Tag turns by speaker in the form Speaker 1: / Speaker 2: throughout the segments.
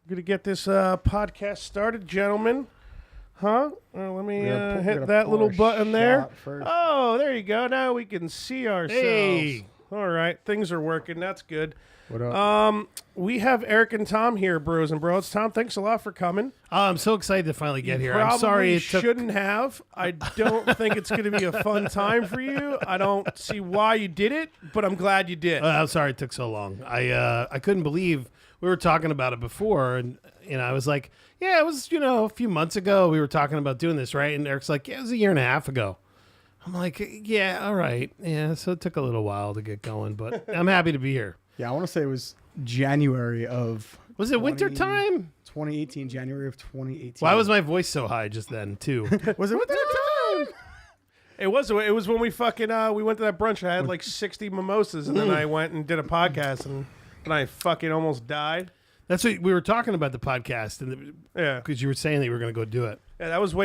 Speaker 1: Gonna get this podcast started, gentlemen. Huh? Let me hit that little button there. Oh, there you go. Now we can see ourselves.
Speaker 2: Hey.
Speaker 1: All right, things are working. That's good.
Speaker 3: What up?
Speaker 1: We have Eric and Tom here, bros and bros. Tom, thanks a lot for coming.
Speaker 2: I'm so excited to finally get here.
Speaker 1: Probably
Speaker 2: I'm sorry it took...
Speaker 1: shouldn't have. I don't think it's going to be a fun time for you. I don't see why you did it, but I'm glad you did.
Speaker 2: I'm sorry it took so long. I couldn't believe we were talking about it before, and I was like, yeah, it was a few months ago we were talking about doing this, right? And Eric's like, yeah, it was a year and a half ago. I'm like, yeah, all right. Yeah, so it took a little while to get going, but I'm happy to be here.
Speaker 3: Yeah, I want to say it was January of...
Speaker 2: Was it winter time?
Speaker 3: 2018, January of 2018.
Speaker 2: Why was my voice so high just then, too?
Speaker 3: Was it winter time?
Speaker 1: It was when we fucking we went to that brunch. I had like 60 mimosas, and then I went and did a podcast, and I fucking almost died.
Speaker 2: That's what we were talking about, the podcast, and
Speaker 1: yeah,
Speaker 2: because you were saying that you were going to go do it.
Speaker 1: Yeah, that was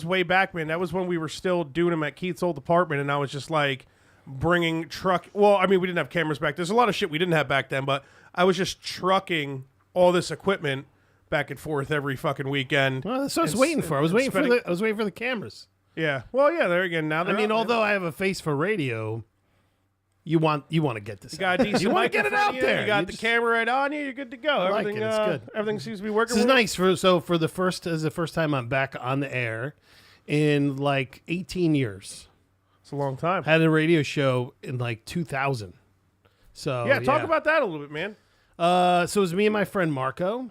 Speaker 1: way back, man. That was when we were still doing them at Keith's old apartment, and I was just like bringing truck. Well, I mean, we didn't have cameras back. There's a lot of shit we didn't have back then, but I was just trucking all this equipment back and forth every fucking weekend.
Speaker 2: Well, that's what I was waiting for. I was waiting for the cameras.
Speaker 1: Yeah. Well, yeah. There again. Now,
Speaker 2: although I have a face for radio. You want to get this.
Speaker 1: You got a decent
Speaker 2: you want to get it out there.
Speaker 1: You got the camera right on you. You're good to go. Everything,
Speaker 2: It's good.
Speaker 1: Everything seems to be working.
Speaker 2: This is nice for the first time I'm back on the air in like 18 years.
Speaker 1: It's a long time.
Speaker 2: Had a radio show in like 2000. So
Speaker 1: yeah, talk about that a little bit, man.
Speaker 2: So it was me and my friend Marco.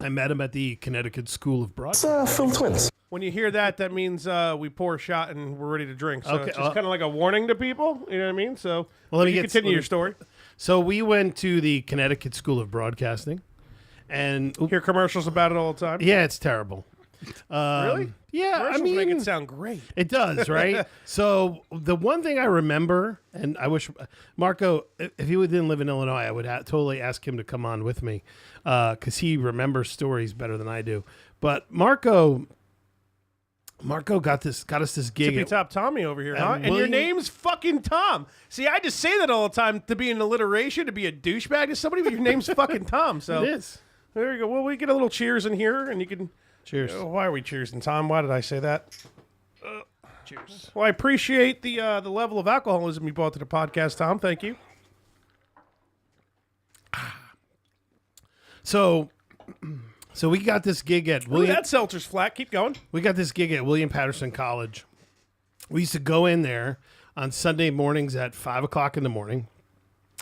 Speaker 2: I met him at the Connecticut School of Broadcasting.
Speaker 4: Film twins.
Speaker 1: When you hear that, that means we pour a shot and we're ready to drink. So
Speaker 2: okay,
Speaker 1: it's just kind of like a warning to people. You know what I mean? So
Speaker 2: let me
Speaker 1: continue your story.
Speaker 2: So we went to the Connecticut School of Broadcasting, and
Speaker 1: hear commercials about it all the time.
Speaker 2: Yeah, it's terrible.
Speaker 1: Really?
Speaker 2: Yeah,
Speaker 1: commercials make it sound great.
Speaker 2: It does, right? So the one thing I remember, and I wish Marco, if he didn't live in Illinois, I would totally ask him to come on with me because he remembers stories better than I do. But Marco got us this gig.
Speaker 1: Tippy Top Tommy over here, huh? And your name's fucking Tom. See, I just say that all the time to be an alliteration, to be a douchebag to somebody, but your name's fucking Tom. So
Speaker 2: it is.
Speaker 1: There you go. Well, we get a little cheers in here, and you can...
Speaker 2: Cheers.
Speaker 1: Why are we cheersing, Tom? Why did I say that?
Speaker 2: Cheers.
Speaker 1: Well, I appreciate the level of alcoholism you brought to the podcast, Tom. Thank you.
Speaker 2: So we got this gig at William.
Speaker 1: That seltzer's flat. Keep going.
Speaker 2: We got this gig at William Patterson College. We used to go in there on Sunday mornings at 5 o'clock in the morning.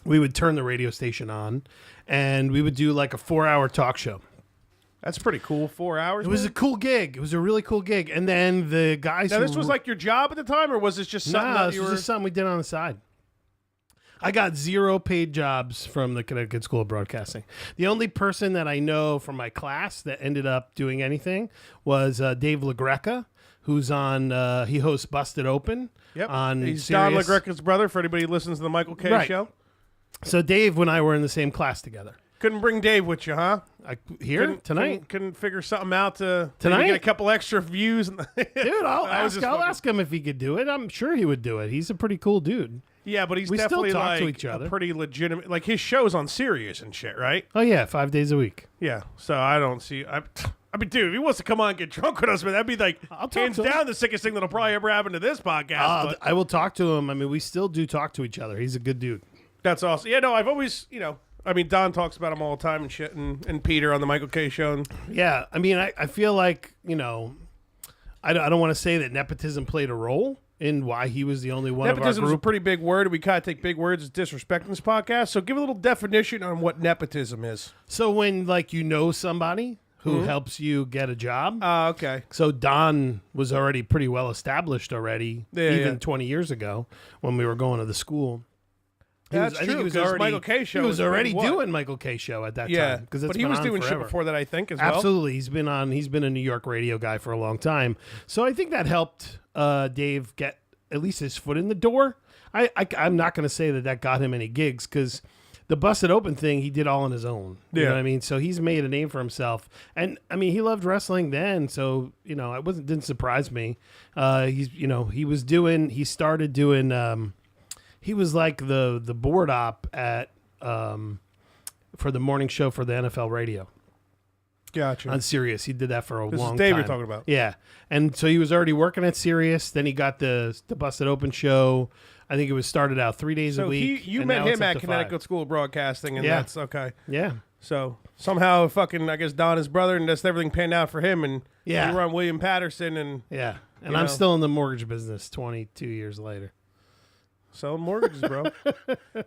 Speaker 2: We would turn the radio station on, and we would do like a 4-hour talk show.
Speaker 1: That's pretty cool. 4 hours.
Speaker 2: It was a cool gig. It was a really cool gig. And then the guys.
Speaker 1: Now, this was like your job at the time, or was this just something
Speaker 2: this was just something we did on the side. I got 0 paid jobs from the Connecticut School of Broadcasting. The only person that I know from my class that ended up doing anything was Dave LaGreca, who's on. He hosts Busted Open.
Speaker 1: Yep.
Speaker 2: On
Speaker 1: He's
Speaker 2: Sirius.
Speaker 1: Don LaGreca's brother. For anybody who listens to the Michael K. show.
Speaker 2: So Dave and I were in the same class together.
Speaker 1: Couldn't bring Dave with you, huh?
Speaker 2: Tonight?
Speaker 1: Couldn't figure something out to
Speaker 2: tonight?
Speaker 1: Get a couple extra views.
Speaker 2: Dude, I'll ask him if he could do it. I'm sure he would do it. He's a pretty cool dude.
Speaker 1: Yeah, but we
Speaker 2: definitely
Speaker 1: still talk
Speaker 2: like
Speaker 1: to each other. Pretty legitimate. Like his show's on Sirius and shit, right?
Speaker 2: Oh yeah, 5 days a week.
Speaker 1: Yeah. So I don't see. I mean, dude, if he wants to come on and get drunk with us, man, that'd be like hands down the sickest thing that'll probably ever happen to this podcast.
Speaker 2: I will talk to him. I mean, we still do talk to each other. He's a good dude.
Speaker 1: That's awesome. Yeah, no, I've always, I mean, Don talks about him all the time and shit, and Peter on the Michael K. show. And
Speaker 2: yeah, I mean, I feel like, I don't want to say that nepotism played a role in why he was the only one of our group.
Speaker 1: Nepotism is a pretty big word. We kind of take big words as disrespect in this podcast. So give a little definition on what nepotism is.
Speaker 2: So when, somebody who helps you get a job.
Speaker 1: Okay.
Speaker 2: So Don was already pretty well established already, even 20 years ago when we were going to the school.
Speaker 1: That's true, because Michael K. show
Speaker 2: he was already doing Michael K. show at that time.
Speaker 1: But he was doing shit before that, I think, as well.
Speaker 2: Absolutely. He's been a New York radio guy for a long time. So I think that helped Dave get at least his foot in the door. I'm not going to say that got him any gigs because the Busted Open thing he did all on his own. You know what I mean? So he's made a name for himself. And, I mean, he loved wrestling then, so, it didn't surprise me. He started doing... He was like the board op at for the morning show for the NFL radio.
Speaker 1: Gotcha.
Speaker 2: on Sirius. He did that for a
Speaker 1: This
Speaker 2: long
Speaker 1: is Dave
Speaker 2: time.
Speaker 1: you're talking about.
Speaker 2: Yeah, and so he was already working at Sirius. Then he got the Busted Open show. I think it was started out 3 days a
Speaker 1: So
Speaker 2: week.
Speaker 1: you
Speaker 2: and
Speaker 1: met
Speaker 2: now it's
Speaker 1: him
Speaker 2: up
Speaker 1: at
Speaker 2: to
Speaker 1: Connecticut
Speaker 2: 5.
Speaker 1: School of Broadcasting, and
Speaker 2: Yeah.
Speaker 1: that's okay.
Speaker 2: Yeah,
Speaker 1: So somehow fucking, I guess Don, his brother, and that's everything panned out for him, and
Speaker 2: Yeah.
Speaker 1: you were on William Patterson, and
Speaker 2: yeah. And
Speaker 1: You
Speaker 2: I'm
Speaker 1: know.
Speaker 2: still in the mortgage business 22 years later.
Speaker 1: selling mortgages, bro.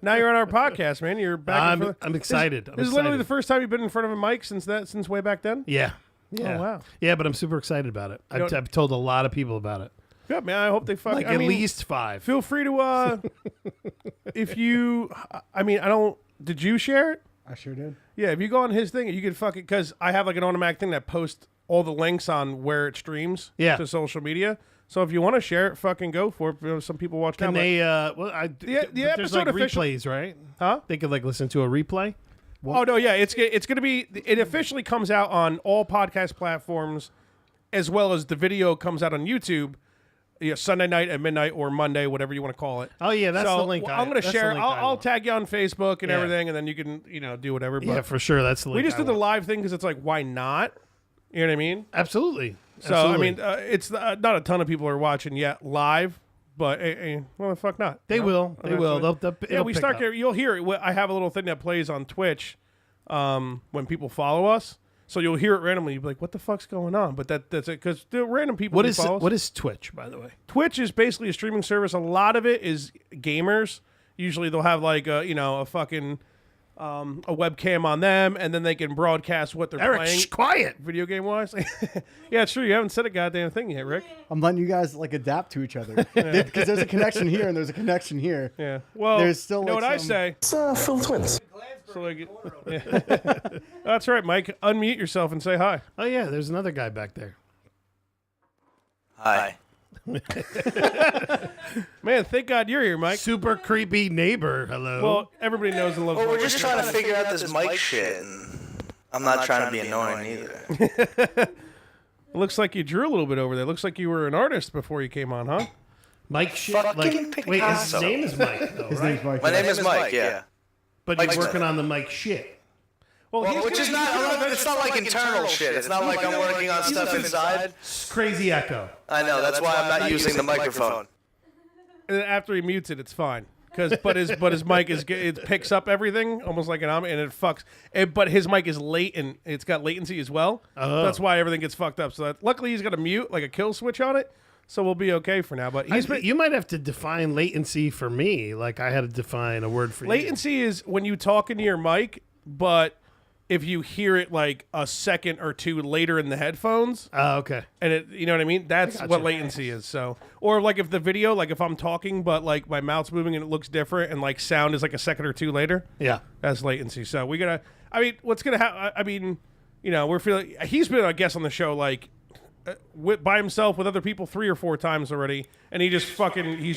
Speaker 1: Now you're on our podcast, man. You're back.
Speaker 2: I'm excited.
Speaker 1: This is literally the first time you've been in front of a mic since way back then.
Speaker 2: Yeah. Yeah.
Speaker 1: Oh, wow.
Speaker 2: Yeah, but I'm super excited about it. I've told a lot of people about it.
Speaker 1: Good, man. I hope they fucking.
Speaker 2: Like
Speaker 1: I
Speaker 2: at
Speaker 1: mean,
Speaker 2: least 5.
Speaker 1: feel free to. If you, I mean, I don't. Did you share it?
Speaker 3: I sure did.
Speaker 1: Yeah, if you go on his thing, you can fucking, because I have like an automatic thing that posts all the links on where it streams to social media. So if you want to share it, fucking go for it. You know, some people watch.
Speaker 2: Can
Speaker 1: now,
Speaker 2: they?
Speaker 1: the
Speaker 2: there's
Speaker 1: episode
Speaker 2: like
Speaker 1: official-
Speaker 2: replays, right?
Speaker 1: Huh?
Speaker 2: They could like listen to a replay.
Speaker 1: Oh no, yeah, it's going to be. It officially comes out on all podcast platforms, as well as the video comes out on YouTube. Sunday night at midnight or Monday, whatever you want to call it.
Speaker 2: Oh yeah, that's
Speaker 1: So
Speaker 2: the link.
Speaker 1: I'm going to
Speaker 2: that's the
Speaker 1: share.
Speaker 2: link I
Speaker 1: I'll
Speaker 2: want.
Speaker 1: tag you on Facebook and
Speaker 2: Yeah.
Speaker 1: everything, and then you can do whatever. But
Speaker 2: Yeah, for sure. That's the link.
Speaker 1: we just
Speaker 2: I
Speaker 1: did the
Speaker 2: want.
Speaker 1: live thing because it's like, why not? You know what I mean?
Speaker 2: Absolutely.
Speaker 1: So
Speaker 2: Absolutely.
Speaker 1: I mean, it's not a ton of people are watching yet live, but well, the fuck not.
Speaker 2: they
Speaker 1: you know?
Speaker 2: will. They will.
Speaker 1: Eventually.
Speaker 2: They'll
Speaker 1: Yeah,
Speaker 2: it'll
Speaker 1: we
Speaker 2: pick
Speaker 1: start
Speaker 2: up.
Speaker 1: there. You'll hear it. I have a little thing that plays on Twitch when people follow us. So you'll hear it randomly. You'll be like, "What the fuck's going on?" But that's it because the random people.
Speaker 2: What
Speaker 1: who
Speaker 2: is
Speaker 1: follow us-
Speaker 2: what is Twitch, by the way?
Speaker 1: Twitch is basically a streaming service. A lot of it is gamers. Usually they'll have like a fucking a webcam on them, and then they can broadcast what they're
Speaker 2: Eric,
Speaker 1: playing.
Speaker 2: quiet.
Speaker 1: Video game wise, yeah, it's true. You haven't said a goddamn thing yet, Rick.
Speaker 3: I'm letting you guys like adapt to each other because there's a connection here and there's a connection here.
Speaker 1: Yeah. Well,
Speaker 3: There's still,
Speaker 1: you know
Speaker 3: like,
Speaker 1: what I
Speaker 3: some-
Speaker 1: say.
Speaker 4: It's Phil Twins.
Speaker 1: So like, yeah. That's right, Mike. Unmute yourself and say hi.
Speaker 2: Oh yeah, there's another guy back there.
Speaker 4: Hi.
Speaker 1: Man, thank God you're here, Mike.
Speaker 2: Super creepy neighbor. Hello.
Speaker 1: Well, everybody knows and loves.
Speaker 4: Well, we're
Speaker 1: Mike.
Speaker 4: just trying to figure out this mic shit, and I'm not trying to be annoying either.
Speaker 1: It looks like you drew a little bit over there. Looks like you were an artist before you came on, huh?
Speaker 2: Mike shit.
Speaker 4: Fucking
Speaker 2: Like, wait, his
Speaker 4: Picasso.
Speaker 2: name is Mike, though,
Speaker 3: His
Speaker 2: right?
Speaker 3: name's Mike.
Speaker 4: My name is Mike, yeah.
Speaker 2: But he's
Speaker 4: Mike's
Speaker 2: working on the Mike shit.
Speaker 1: Well,
Speaker 4: Which is not, it's not like internal shit. It's not like I'm working on stuff inside.
Speaker 2: Crazy echo.
Speaker 4: I know, that's why I'm not using the microphone.
Speaker 1: And then after he mutes it, it's fine. But his mic it picks up everything almost like an and it fucks. But his mic is latent. It's got latency as well.
Speaker 2: Oh.
Speaker 1: That's why everything gets fucked up. So luckily he's got a mute, like a kill switch on it. So we'll be okay for now. But
Speaker 2: You might have to define latency for me. Like I had to define a word for you.
Speaker 1: latency is when you talk into your mic, but if you hear it like a second or two later in the headphones,
Speaker 2: Oh, okay.
Speaker 1: and it, you know what I mean? That's what latency is. So, or like if the video, like if I'm talking, but like my mouth's moving and it looks different, and like sound is like a second or two later,
Speaker 2: Yeah.
Speaker 1: that's latency. So we gotta. I mean, what's gonna happen? I mean, we're feeling. He's been a guest on the show like by himself with other people 3 or 4 times already, and he's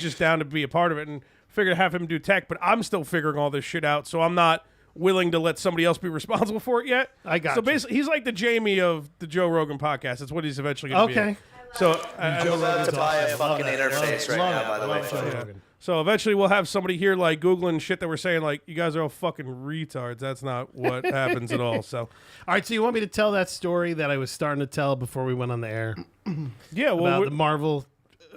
Speaker 1: just down to be a part of it, and figured to have him do tech. But I'm still figuring all this shit out, so I'm not willing to let somebody else be responsible for it yet.
Speaker 2: I got
Speaker 1: So
Speaker 2: you.
Speaker 1: basically, he's like the Jamie of the Joe Rogan podcast. That's what he's eventually going to be.
Speaker 2: Okay.
Speaker 1: So,
Speaker 4: I'm about to buy a fucking interface right now, by the way.
Speaker 1: so eventually we'll have somebody here like Googling shit that we're saying like, you guys are all fucking retards. That's not what happens at all. So,
Speaker 2: All right. So you want me to tell that story that I was starting to tell before we went on the air
Speaker 1: yeah, well,
Speaker 2: about the Marvel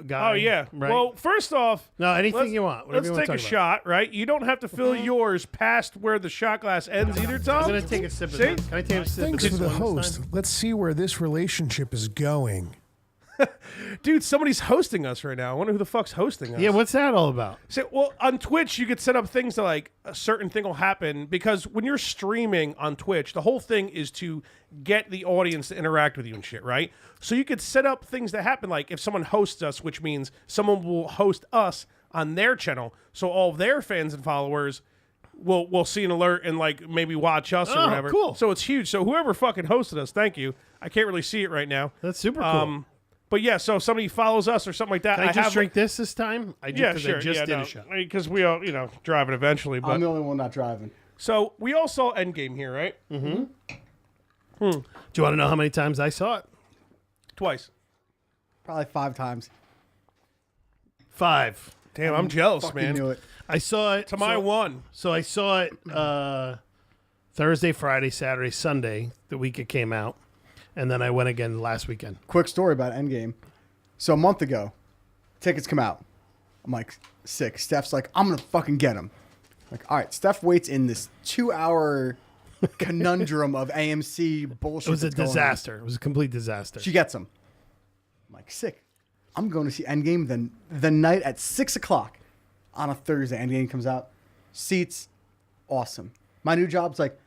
Speaker 2: guy?
Speaker 1: oh yeah.
Speaker 2: Right.
Speaker 1: Well, first off,
Speaker 2: no, anything
Speaker 1: let's-
Speaker 2: you want. Whatever
Speaker 1: Let's
Speaker 2: you want
Speaker 1: take
Speaker 2: to
Speaker 1: a
Speaker 2: talk about.
Speaker 1: shot, right? You don't have to fill yours past where the shot glass ends either, Tom.
Speaker 2: I'm gonna take a sip of
Speaker 1: See?
Speaker 2: this. Can I take a sip
Speaker 5: Thanks
Speaker 2: of
Speaker 5: for
Speaker 2: this
Speaker 5: the
Speaker 2: one this
Speaker 5: host.
Speaker 2: time?
Speaker 5: Let's see where this relationship is going.
Speaker 1: Dude, somebody's hosting us right now. I wonder who the fuck's hosting us.
Speaker 2: Yeah. What's that all about?
Speaker 1: So, well, on Twitch, you could set up things to like a certain thing will happen because when you're streaming on Twitch, the whole thing is to get the audience to interact with you and shit, right? So you could set up things that happen like if someone hosts us, which means someone will host us on their channel, so all their fans and followers will see an alert and like maybe watch us or
Speaker 2: Oh,
Speaker 1: whatever.
Speaker 2: cool.
Speaker 1: So it's huge. So whoever fucking hosted us, thank you. I can't really see it right now.
Speaker 2: That's super cool.
Speaker 1: But yeah, so if somebody follows us or something like that,
Speaker 2: Can I just
Speaker 1: have
Speaker 2: drink this time? I
Speaker 1: Yeah,
Speaker 2: 'cause
Speaker 1: sure.
Speaker 2: I just
Speaker 1: yeah,
Speaker 2: did
Speaker 1: no,
Speaker 2: a shot.
Speaker 1: because we all, drive it eventually. But
Speaker 3: I'm the only one not driving.
Speaker 1: so we all saw Endgame here, right?
Speaker 2: Do you want to know how many times I saw it?
Speaker 1: Twice.
Speaker 3: Probably 5 times.
Speaker 2: 5.
Speaker 1: Damn, I'm jealous,
Speaker 3: Fucking
Speaker 1: man.
Speaker 3: knew it.
Speaker 2: I saw it
Speaker 1: To my one.
Speaker 2: So I saw it Thursday, Friday, Saturday, Sunday, the week it came out. And then I went again last weekend.
Speaker 3: Quick story about Endgame. So a month ago, tickets come out. I'm like, sick. Steph's like, I'm going to fucking get them. Like, all right. Steph waits in this 2-hour conundrum of AMC bullshit.
Speaker 2: It was a
Speaker 3: that's going on.
Speaker 2: disaster. It was a complete disaster.
Speaker 3: She gets them. I'm like, sick. I'm going to see Endgame the night at 6 o'clock on a Thursday. Endgame comes out. Seats, awesome. My new job's like,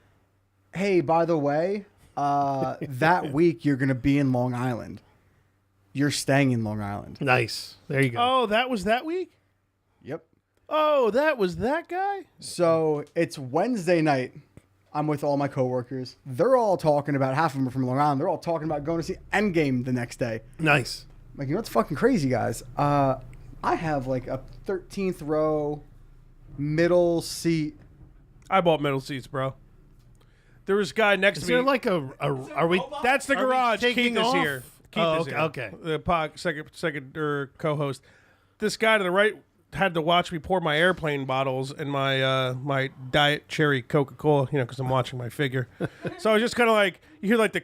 Speaker 3: hey, by the way, that week you're going to be in Long Island. You're staying in Long Island.
Speaker 2: Nice. There you go.
Speaker 1: Oh, that was that week?
Speaker 3: Yep.
Speaker 1: Oh, that was that guy?
Speaker 3: So it's Wednesday night. I'm with all my coworkers. They're all talking about, half of them are from Long Island. They're all talking about going to see Endgame the next day.
Speaker 2: Nice.
Speaker 3: I'm like, you know what's fucking crazy, guys? I have like a 13th row middle seat.
Speaker 1: I bought middle seats, bro. There was a guy next
Speaker 2: Is
Speaker 1: to me.
Speaker 2: there like are we?
Speaker 1: That's the
Speaker 2: Are we
Speaker 1: garage.
Speaker 2: taking
Speaker 1: Keith is
Speaker 2: off?
Speaker 1: here. Keith
Speaker 2: Oh,
Speaker 1: is
Speaker 2: okay,
Speaker 1: here.
Speaker 2: okay.
Speaker 1: The second co-host. This guy to the right had to watch me pour my airplane bottles and my my diet cherry Coca-Cola, because I'm watching my figure. So I was just kind of like, you hear like the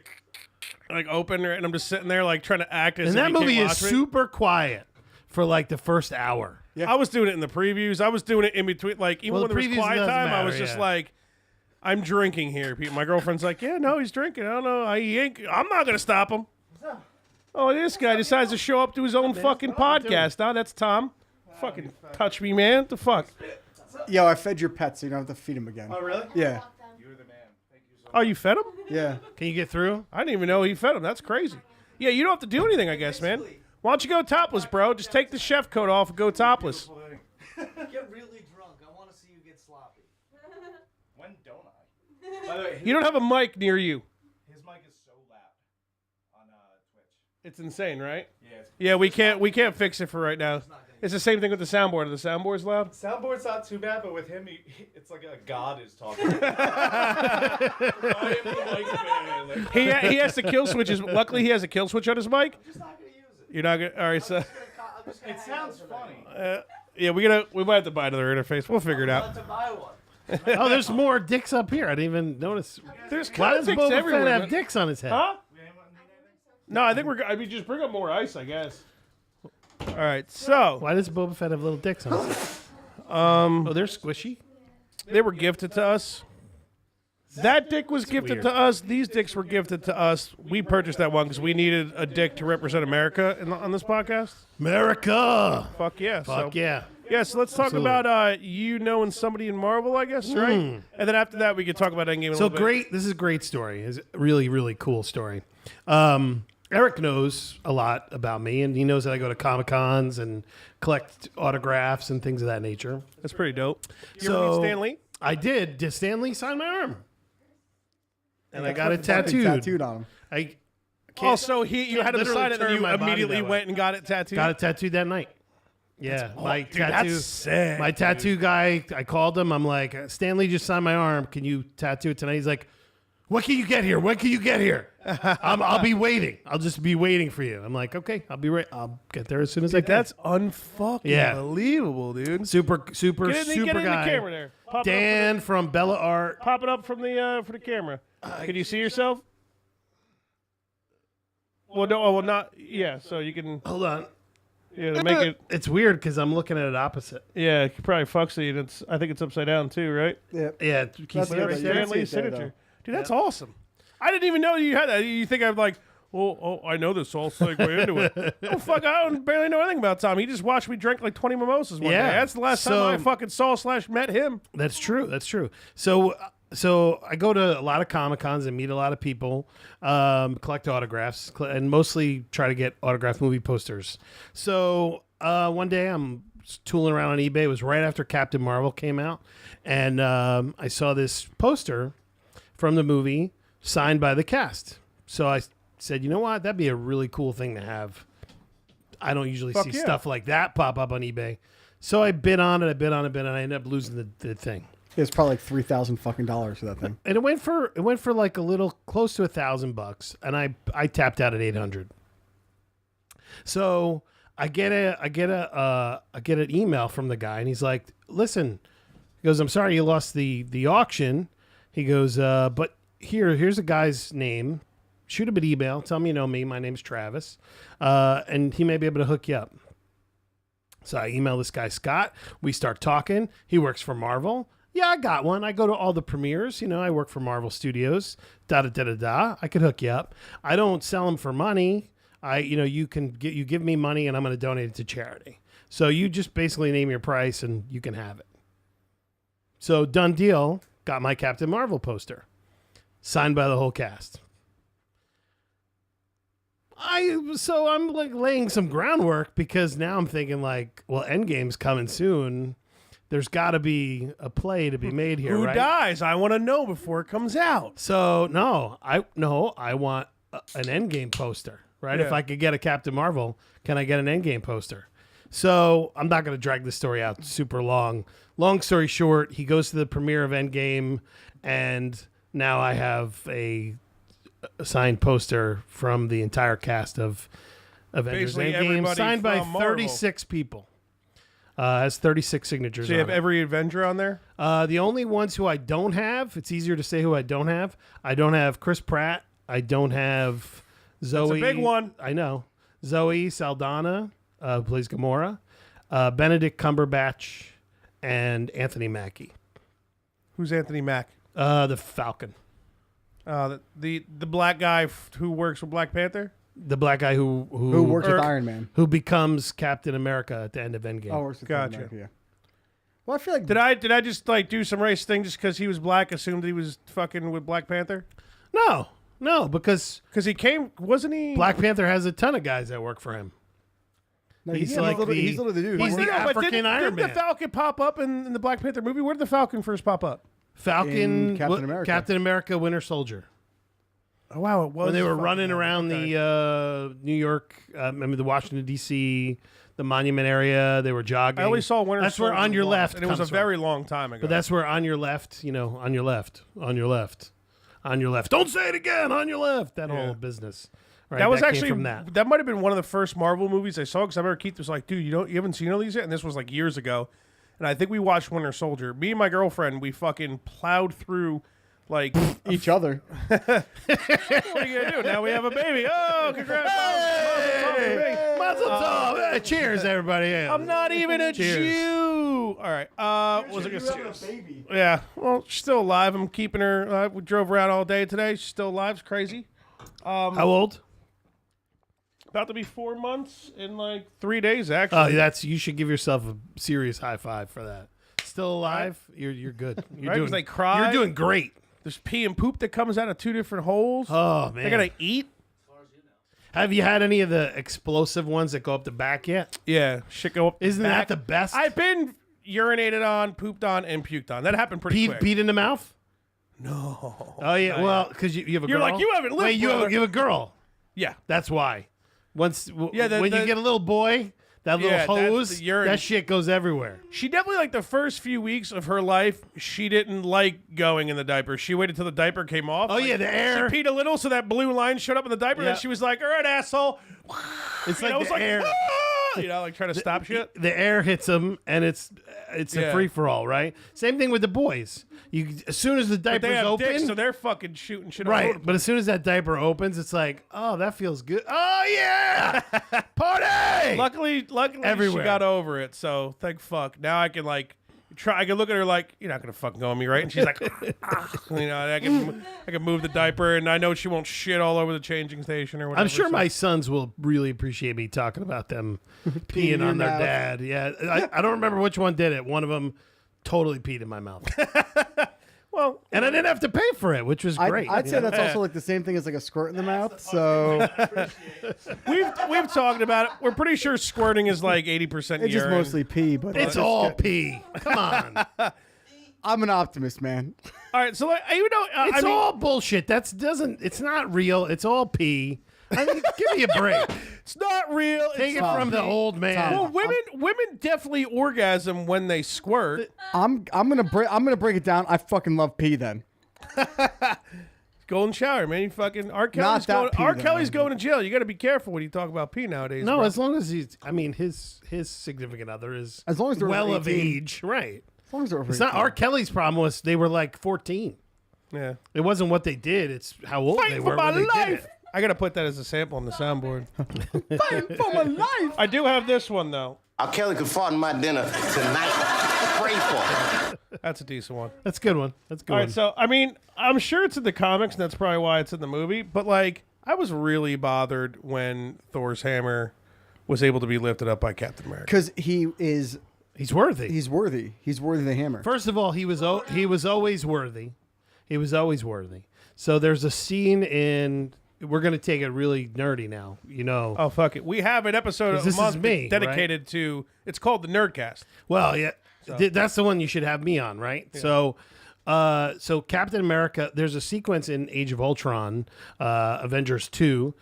Speaker 1: like open, and I'm just sitting there like trying to act as
Speaker 2: And
Speaker 1: if
Speaker 2: that
Speaker 1: he can't
Speaker 2: movie is
Speaker 1: watch me.
Speaker 2: super quiet for like the first hour.
Speaker 3: Yeah.
Speaker 1: I was doing it in the previews. I was doing it in between, like even
Speaker 2: Well,
Speaker 1: when
Speaker 2: the
Speaker 1: there was
Speaker 2: previews
Speaker 1: quiet
Speaker 2: doesn't
Speaker 1: time. I
Speaker 2: matter,
Speaker 1: was just
Speaker 2: yeah.
Speaker 1: like, I'm drinking here. My girlfriend's like, yeah, no, he's drinking. I don't know. I'm not gonna stop him. Oh, this guy decides to show up to his own fucking podcast. Huh? That's Tom. Fucking touch me, man. What the fuck?
Speaker 3: Yo, I fed your pets, so you don't have to feed them again.
Speaker 2: Oh, really?
Speaker 3: Yeah.
Speaker 1: Oh, you fed him?
Speaker 3: Yeah.
Speaker 2: Can you get through?
Speaker 1: I didn't even know he fed him. That's crazy. Yeah, you don't have to do anything, I guess, man. Why don't you go topless, bro? Just take the chef coat off and go topless.
Speaker 6: Get really drunk. I want to see you get sloppy.
Speaker 7: When don't I? By the way,
Speaker 1: You don't have a mic near you.
Speaker 7: his mic is so loud on Twitch.
Speaker 1: It's insane, right?
Speaker 7: Yeah, it's
Speaker 1: Yeah, we can't fix it for right now. It's the same thing with the soundboard. Are the soundboards loud?
Speaker 7: soundboard's not too bad, but with him, it's like a god is talking. I am the mic man. Like,
Speaker 1: He has the kill switches. Luckily, he has a kill switch on his mic.
Speaker 6: I'm just not gonna use it.
Speaker 1: You're not gonna. All right, so
Speaker 6: I'm just gonna
Speaker 7: it
Speaker 6: hang
Speaker 7: sounds
Speaker 6: it tonight.
Speaker 7: funny.
Speaker 1: yeah, we might have to buy another interface. We'll figure it
Speaker 6: I
Speaker 1: out.
Speaker 6: want to buy one.
Speaker 2: Oh, there's more dicks up here. I didn't even notice.
Speaker 1: There's
Speaker 2: Why does
Speaker 1: dicks
Speaker 2: Boba
Speaker 1: everywhere,
Speaker 2: Fett have
Speaker 1: man.
Speaker 2: dicks on his head?
Speaker 1: Huh? No, I think we're. I mean, just bring up more ice, I guess. All right, so
Speaker 2: Why does Boba Fett have little dicks on his head? Oh, they're squishy.
Speaker 1: they were gifted to us. That dick was gifted
Speaker 2: weird.
Speaker 1: to us. These dicks were gifted to us. We purchased that one because we needed a dick to represent America on this podcast.
Speaker 2: America.
Speaker 1: Fuck yeah.
Speaker 2: Fuck
Speaker 1: so,
Speaker 2: yeah.
Speaker 1: Yeah, so let's talk
Speaker 2: Absolutely.
Speaker 1: about you knowing somebody in Marvel, I guess, right? And then after that, we could talk about Endgame a
Speaker 2: So
Speaker 1: little bit.
Speaker 2: great. This is a great story. It's a really, really cool story. Eric knows a lot about me, and he knows that I go to Comic-Cons and collect autographs and things of that nature.
Speaker 1: That's pretty dope. You ever meet Stan Lee?
Speaker 2: I did. Did Stan Lee sign my arm? And I got it
Speaker 3: Fucking
Speaker 2: tattooed.
Speaker 3: tattooed on him.
Speaker 2: I
Speaker 1: Oh, so you had him
Speaker 2: literally
Speaker 1: sign it, and
Speaker 2: turn
Speaker 1: you
Speaker 2: my body
Speaker 1: immediately
Speaker 2: that way.
Speaker 1: went and got it tattooed?
Speaker 2: got it tattooed that night. Yeah, my
Speaker 1: Dude,
Speaker 2: tattoo.
Speaker 1: that's sick.
Speaker 2: My tattoo guy, I called him. I'm like, Stanley just signed my arm. Can you tattoo it tonight? He's like, when can you get here? When can you get here? I'll be waiting. I'll just be waiting for you. I'm like, okay, I'll get there as soon as I can.
Speaker 1: That's unfucking
Speaker 2: Yeah.
Speaker 1: believable, dude.
Speaker 2: super
Speaker 1: Get in,
Speaker 2: super
Speaker 1: get in the
Speaker 2: guy.
Speaker 1: camera there. Pop
Speaker 2: Dan from Bella Art.
Speaker 1: Pop it up from the for the camera. Can you see yourself? Well, no, well, not. Yeah, so you can.
Speaker 2: Hold on.
Speaker 1: Yeah, to make it.
Speaker 2: It's weird because I'm looking at it opposite.
Speaker 1: Yeah, it probably fucks it. It's. I think it's upside down too, right?
Speaker 3: Yeah.
Speaker 2: Yeah, can you
Speaker 3: That's
Speaker 2: see
Speaker 3: the
Speaker 2: it
Speaker 3: other
Speaker 2: right
Speaker 3: thing.
Speaker 2: there?
Speaker 3: Yeah.
Speaker 1: Stan Lee's
Speaker 3: see it there,
Speaker 1: signature. Dude, that's awesome. I didn't even know you had that. You think I'm like, oh, I know this, so I'll segue into it. Oh, fuck, I don't barely know anything about Tom. He just watched me drink like 20 mimosas one
Speaker 2: Yeah.
Speaker 1: day. That's the last
Speaker 2: So-
Speaker 1: time I fucking saw / met him.
Speaker 2: That's true. That's true. So I go to a lot of Comic-Cons and meet a lot of people, collect autographs, and mostly try to get autographed movie posters. So one day I'm tooling around on eBay. It was right after Captain Marvel came out, and I saw this poster from the movie signed by the cast. So I said, you know what? That'd be a really cool thing to have. I don't usually
Speaker 1: Fuck
Speaker 2: see
Speaker 1: yeah.
Speaker 2: stuff like that pop up on eBay. So I bid on it, and I ended up losing the thing.
Speaker 3: It's probably like $3,000 fucking dollars for that thing.
Speaker 2: And it went for like a little close to $1,000, and I tapped out at 800. So I get an email from the guy, and he's like, "Listen," he goes, "I'm sorry you lost the auction. He goes, but here's a guy's name. Shoot him an email. Tell him you know me. My name's Travis. And he may be able to hook you up. So I email this guy, Scott. We start talking. He works for Marvel. Yeah, I got one. I go to all the premieres. I work for Marvel Studios. Da-da-da-da-da. I could hook you up. I don't sell them for money. You give me money and I'm going to donate it to charity. So you just basically name your price and you can have it. So done deal. Got my Captain Marvel poster. Signed by the whole cast. So I'm like laying some groundwork because now I'm thinking like, well, Endgame's coming soon. There's got to be a play to be made here.
Speaker 1: Who
Speaker 2: right?
Speaker 1: dies? I want to know before it comes out.
Speaker 2: So I want an Endgame poster, right?
Speaker 1: Yeah.
Speaker 2: If I could get a Captain Marvel, can I get an Endgame poster? So I'm not going to drag this story out super long. Long story short, he goes to the premiere of Endgame, and now I have a signed poster from the entire cast of Avengers
Speaker 1: Basically
Speaker 2: Endgame,
Speaker 1: everybody
Speaker 2: signed by
Speaker 1: from Marvel.
Speaker 2: 36 people. Has 36 signatures.
Speaker 1: So you have
Speaker 2: on it.
Speaker 1: every Avenger on there?
Speaker 2: The only ones who I don't have, it's easier to say who I don't have. I don't have Chris Pratt. I don't have Zoe.
Speaker 1: That's a big one.
Speaker 2: I know. Zoe Saldana plays Gamora. Benedict Cumberbatch and Anthony Mackie.
Speaker 1: Who's Anthony Mack?
Speaker 2: The Falcon.
Speaker 1: The black guy who works with Black Panther?
Speaker 2: The black guy who
Speaker 3: works with Iron Man.
Speaker 2: who becomes Captain America at the end of Endgame.
Speaker 3: Oh, works with
Speaker 1: Gotcha.
Speaker 3: America, yeah. Well, I feel like
Speaker 1: Did I just like do some race thing just because he was black, assumed he was fucking with Black Panther?
Speaker 2: No, because
Speaker 1: Because he wasn't he?
Speaker 2: Black Panther has a ton of guys that work for him.
Speaker 3: no,
Speaker 2: he's
Speaker 3: a
Speaker 2: like
Speaker 3: little,
Speaker 2: the-
Speaker 3: he's a little dude.
Speaker 2: he's
Speaker 3: He
Speaker 2: the
Speaker 3: works-
Speaker 1: No, but
Speaker 2: African
Speaker 1: didn't
Speaker 2: Iron
Speaker 1: the
Speaker 2: Man.
Speaker 1: Falcon pop up in the Black Panther movie? Where did the Falcon first pop up?
Speaker 2: Falcon,
Speaker 3: In Captain America.
Speaker 2: Captain America, Winter Soldier.
Speaker 1: Oh wow, it was
Speaker 2: When they were
Speaker 1: Falcon.
Speaker 2: running around
Speaker 1: Okay.
Speaker 2: the New York, the Washington D.C., the Monument area, they were jogging.
Speaker 1: I only saw Winter
Speaker 2: That's where
Speaker 1: Soldier
Speaker 2: On Your
Speaker 1: once,
Speaker 2: Left
Speaker 1: and it was a
Speaker 2: comes from.
Speaker 1: very long time ago.
Speaker 2: But that's where On Your Left, on your left, on your left, on your left. Don't say it again. On your left. That
Speaker 1: Yeah.
Speaker 2: whole business. Right?
Speaker 1: that was
Speaker 2: came
Speaker 1: actually
Speaker 2: from that.
Speaker 1: might have been one of the first Marvel movies I saw because I remember Keith was like, "Dude, you haven't seen all these yet?" And this was like years ago, and I think we watched Winter Soldier. Me and my girlfriend, we fucking plowed through. Like,
Speaker 3: each other.
Speaker 1: what are you gonna do? Now we have a baby. Oh, congrats!
Speaker 2: Mazel tov. Hey, cheers, everybody. Yeah.
Speaker 1: I'm not even a
Speaker 2: Cheers.
Speaker 1: Jew. All right. Was it gonna say? Yeah. Well, she's still alive. I'm keeping her. We drove around all day today. She's still alive. It's crazy.
Speaker 2: How old?
Speaker 1: About to be 4 months in like 3 days. Actually.
Speaker 2: Oh, you should give yourself a serious high five for that. Still alive? You're good. You're
Speaker 1: Right? 'Cause they cry.
Speaker 2: You're doing great.
Speaker 1: There's pee and poop that comes out of 2 different holes.
Speaker 2: Oh man.
Speaker 1: They gotta eat.
Speaker 2: Have you had any of the explosive ones that go up the back yet?
Speaker 1: Yeah. Shit go up.
Speaker 2: Isn't
Speaker 1: back.
Speaker 2: that the best?
Speaker 1: I've been urinated on, pooped on, and puked on. That happened pretty quick.
Speaker 2: Beat in the mouth?
Speaker 1: No.
Speaker 2: Oh yeah. Well, because you have a
Speaker 1: You're
Speaker 2: girl.
Speaker 1: like, you haven't lived,
Speaker 2: Wait, you
Speaker 1: brother.
Speaker 2: have a girl.
Speaker 1: Yeah.
Speaker 2: That's why. When you
Speaker 1: the-
Speaker 2: get a little boy, that little
Speaker 1: Yeah, that's
Speaker 2: hose,
Speaker 1: the urine.
Speaker 2: that shit goes everywhere.
Speaker 1: She definitely, like, the first few weeks of her life, she didn't like going in the diaper. She waited till the diaper came off.
Speaker 2: Oh,
Speaker 1: Like,
Speaker 2: yeah, the air.
Speaker 1: She peed a little, so that blue line showed up in the diaper.
Speaker 2: Yeah.
Speaker 1: Then she was like, all right, asshole.
Speaker 2: It's
Speaker 1: You know,
Speaker 2: like
Speaker 1: it's
Speaker 2: the
Speaker 1: like,
Speaker 2: air.
Speaker 1: "Ah!" Like trying to stop shit.
Speaker 2: The air hits them, and it's
Speaker 1: Yeah.
Speaker 2: a free for all, right? Same thing with the boys. As soon as the
Speaker 1: But
Speaker 2: diaper's
Speaker 1: they have
Speaker 2: open,
Speaker 1: dicks, so they're fucking shooting shit all over
Speaker 2: right?
Speaker 1: the
Speaker 2: But as soon as that diaper opens, it's like, oh, that feels good. Oh yeah, party!
Speaker 1: Luckily,
Speaker 2: Everywhere.
Speaker 1: she got over it. So thank fuck. Now I can like try. I can look at her like, you're not gonna fucking go on me, right? And she's like, "Ah." I can move the diaper, and I know she won't shit all over the changing station or whatever.
Speaker 2: I'm sure
Speaker 1: so-
Speaker 2: my sons will really appreciate me talking about them peeing
Speaker 3: your
Speaker 2: on their
Speaker 3: mouth.
Speaker 2: dad. Yeah, I don't remember which one did it. One of them totally peed in my mouth,
Speaker 1: Well,
Speaker 2: and I didn't have to pay for it, which was great.
Speaker 3: I'd say that's also like the same thing as like a squirt in the mouth. So
Speaker 1: we've talked about it. We're pretty sure squirting is like 80%
Speaker 3: it's just
Speaker 1: urine.
Speaker 3: mostly pee. But
Speaker 2: It's all pee. Come on.
Speaker 3: I'm an optimist, man.
Speaker 1: All right, so like, even though
Speaker 2: It's all bullshit. It's not real. It's all pee. I mean, give me a break.
Speaker 1: it's not real.
Speaker 2: Take
Speaker 1: It's
Speaker 2: it from the old man.
Speaker 1: well, women definitely orgasm when they squirt.
Speaker 3: I'm gonna break it down. I fucking love pee. Then
Speaker 1: Golden shower, man. You fucking R.
Speaker 3: Not
Speaker 1: Kelly's
Speaker 3: that
Speaker 1: going.
Speaker 3: pee,
Speaker 1: R.
Speaker 3: though,
Speaker 1: Kelly's
Speaker 3: man.
Speaker 1: going to jail. You got to be careful when you talk about pee nowadays.
Speaker 2: No,
Speaker 1: bro.
Speaker 2: as long as he's. I mean, his significant other is
Speaker 3: As long as they're
Speaker 2: well
Speaker 3: over
Speaker 2: of
Speaker 3: 18.
Speaker 2: age, right?
Speaker 3: as long as they're over
Speaker 2: It's not
Speaker 3: 18.
Speaker 2: R. Kelly's problem was they were like 14.
Speaker 1: Yeah.
Speaker 2: It wasn't what they did. It's how old they
Speaker 1: Fighting
Speaker 2: were
Speaker 1: for my
Speaker 2: when they did
Speaker 1: life.
Speaker 2: it.
Speaker 1: I gotta put that as a sample on the soundboard.
Speaker 3: Fighting for my life.
Speaker 1: I do have this one though.
Speaker 8: R. Kelly could fart in my dinner tonight. Pray for it.
Speaker 1: That's a decent one.
Speaker 2: That's a good one. That's a good
Speaker 1: All
Speaker 2: one.
Speaker 1: right, so I mean, I'm sure it's in the comics, and that's probably why it's in the movie. But like, I was really bothered when Thor's hammer was able to be lifted up by Captain America.
Speaker 3: Because
Speaker 2: He's worthy.
Speaker 3: he's worthy. He's worthy of the hammer.
Speaker 2: First of all, he was always worthy. He was always worthy. So there's a scene in. We're gonna take it really nerdy now. You know.
Speaker 1: Oh fuck it, we have an episode
Speaker 2: 'Cause
Speaker 1: a
Speaker 2: this is
Speaker 1: month
Speaker 2: me,
Speaker 1: dedicated to. It's called the Nerdcast.
Speaker 2: Well, yeah, that's the one you should have me on, right? Yeah. So Captain America. There's a sequence in Age of Ultron, Avengers 2,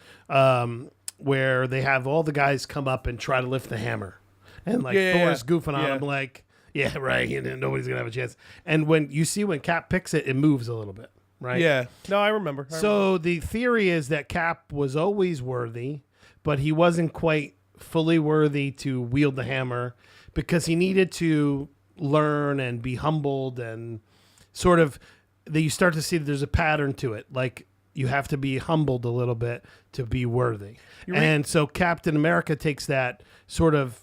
Speaker 2: where they have all the guys come up and try to lift the hammer, and like Thor's goofing on him, like, yeah, right, and nobody's gonna have a chance. And when Cap picks it, it moves a little bit, right?
Speaker 1: Yeah, no, I remember.
Speaker 2: So the theory is that Cap was always worthy, but he wasn't quite fully worthy to wield the hammer because he needed to learn and be humbled and sort of that you start to see that there's a pattern to it. Like you have to be humbled a little bit to be worthy. And so Captain America takes that sort of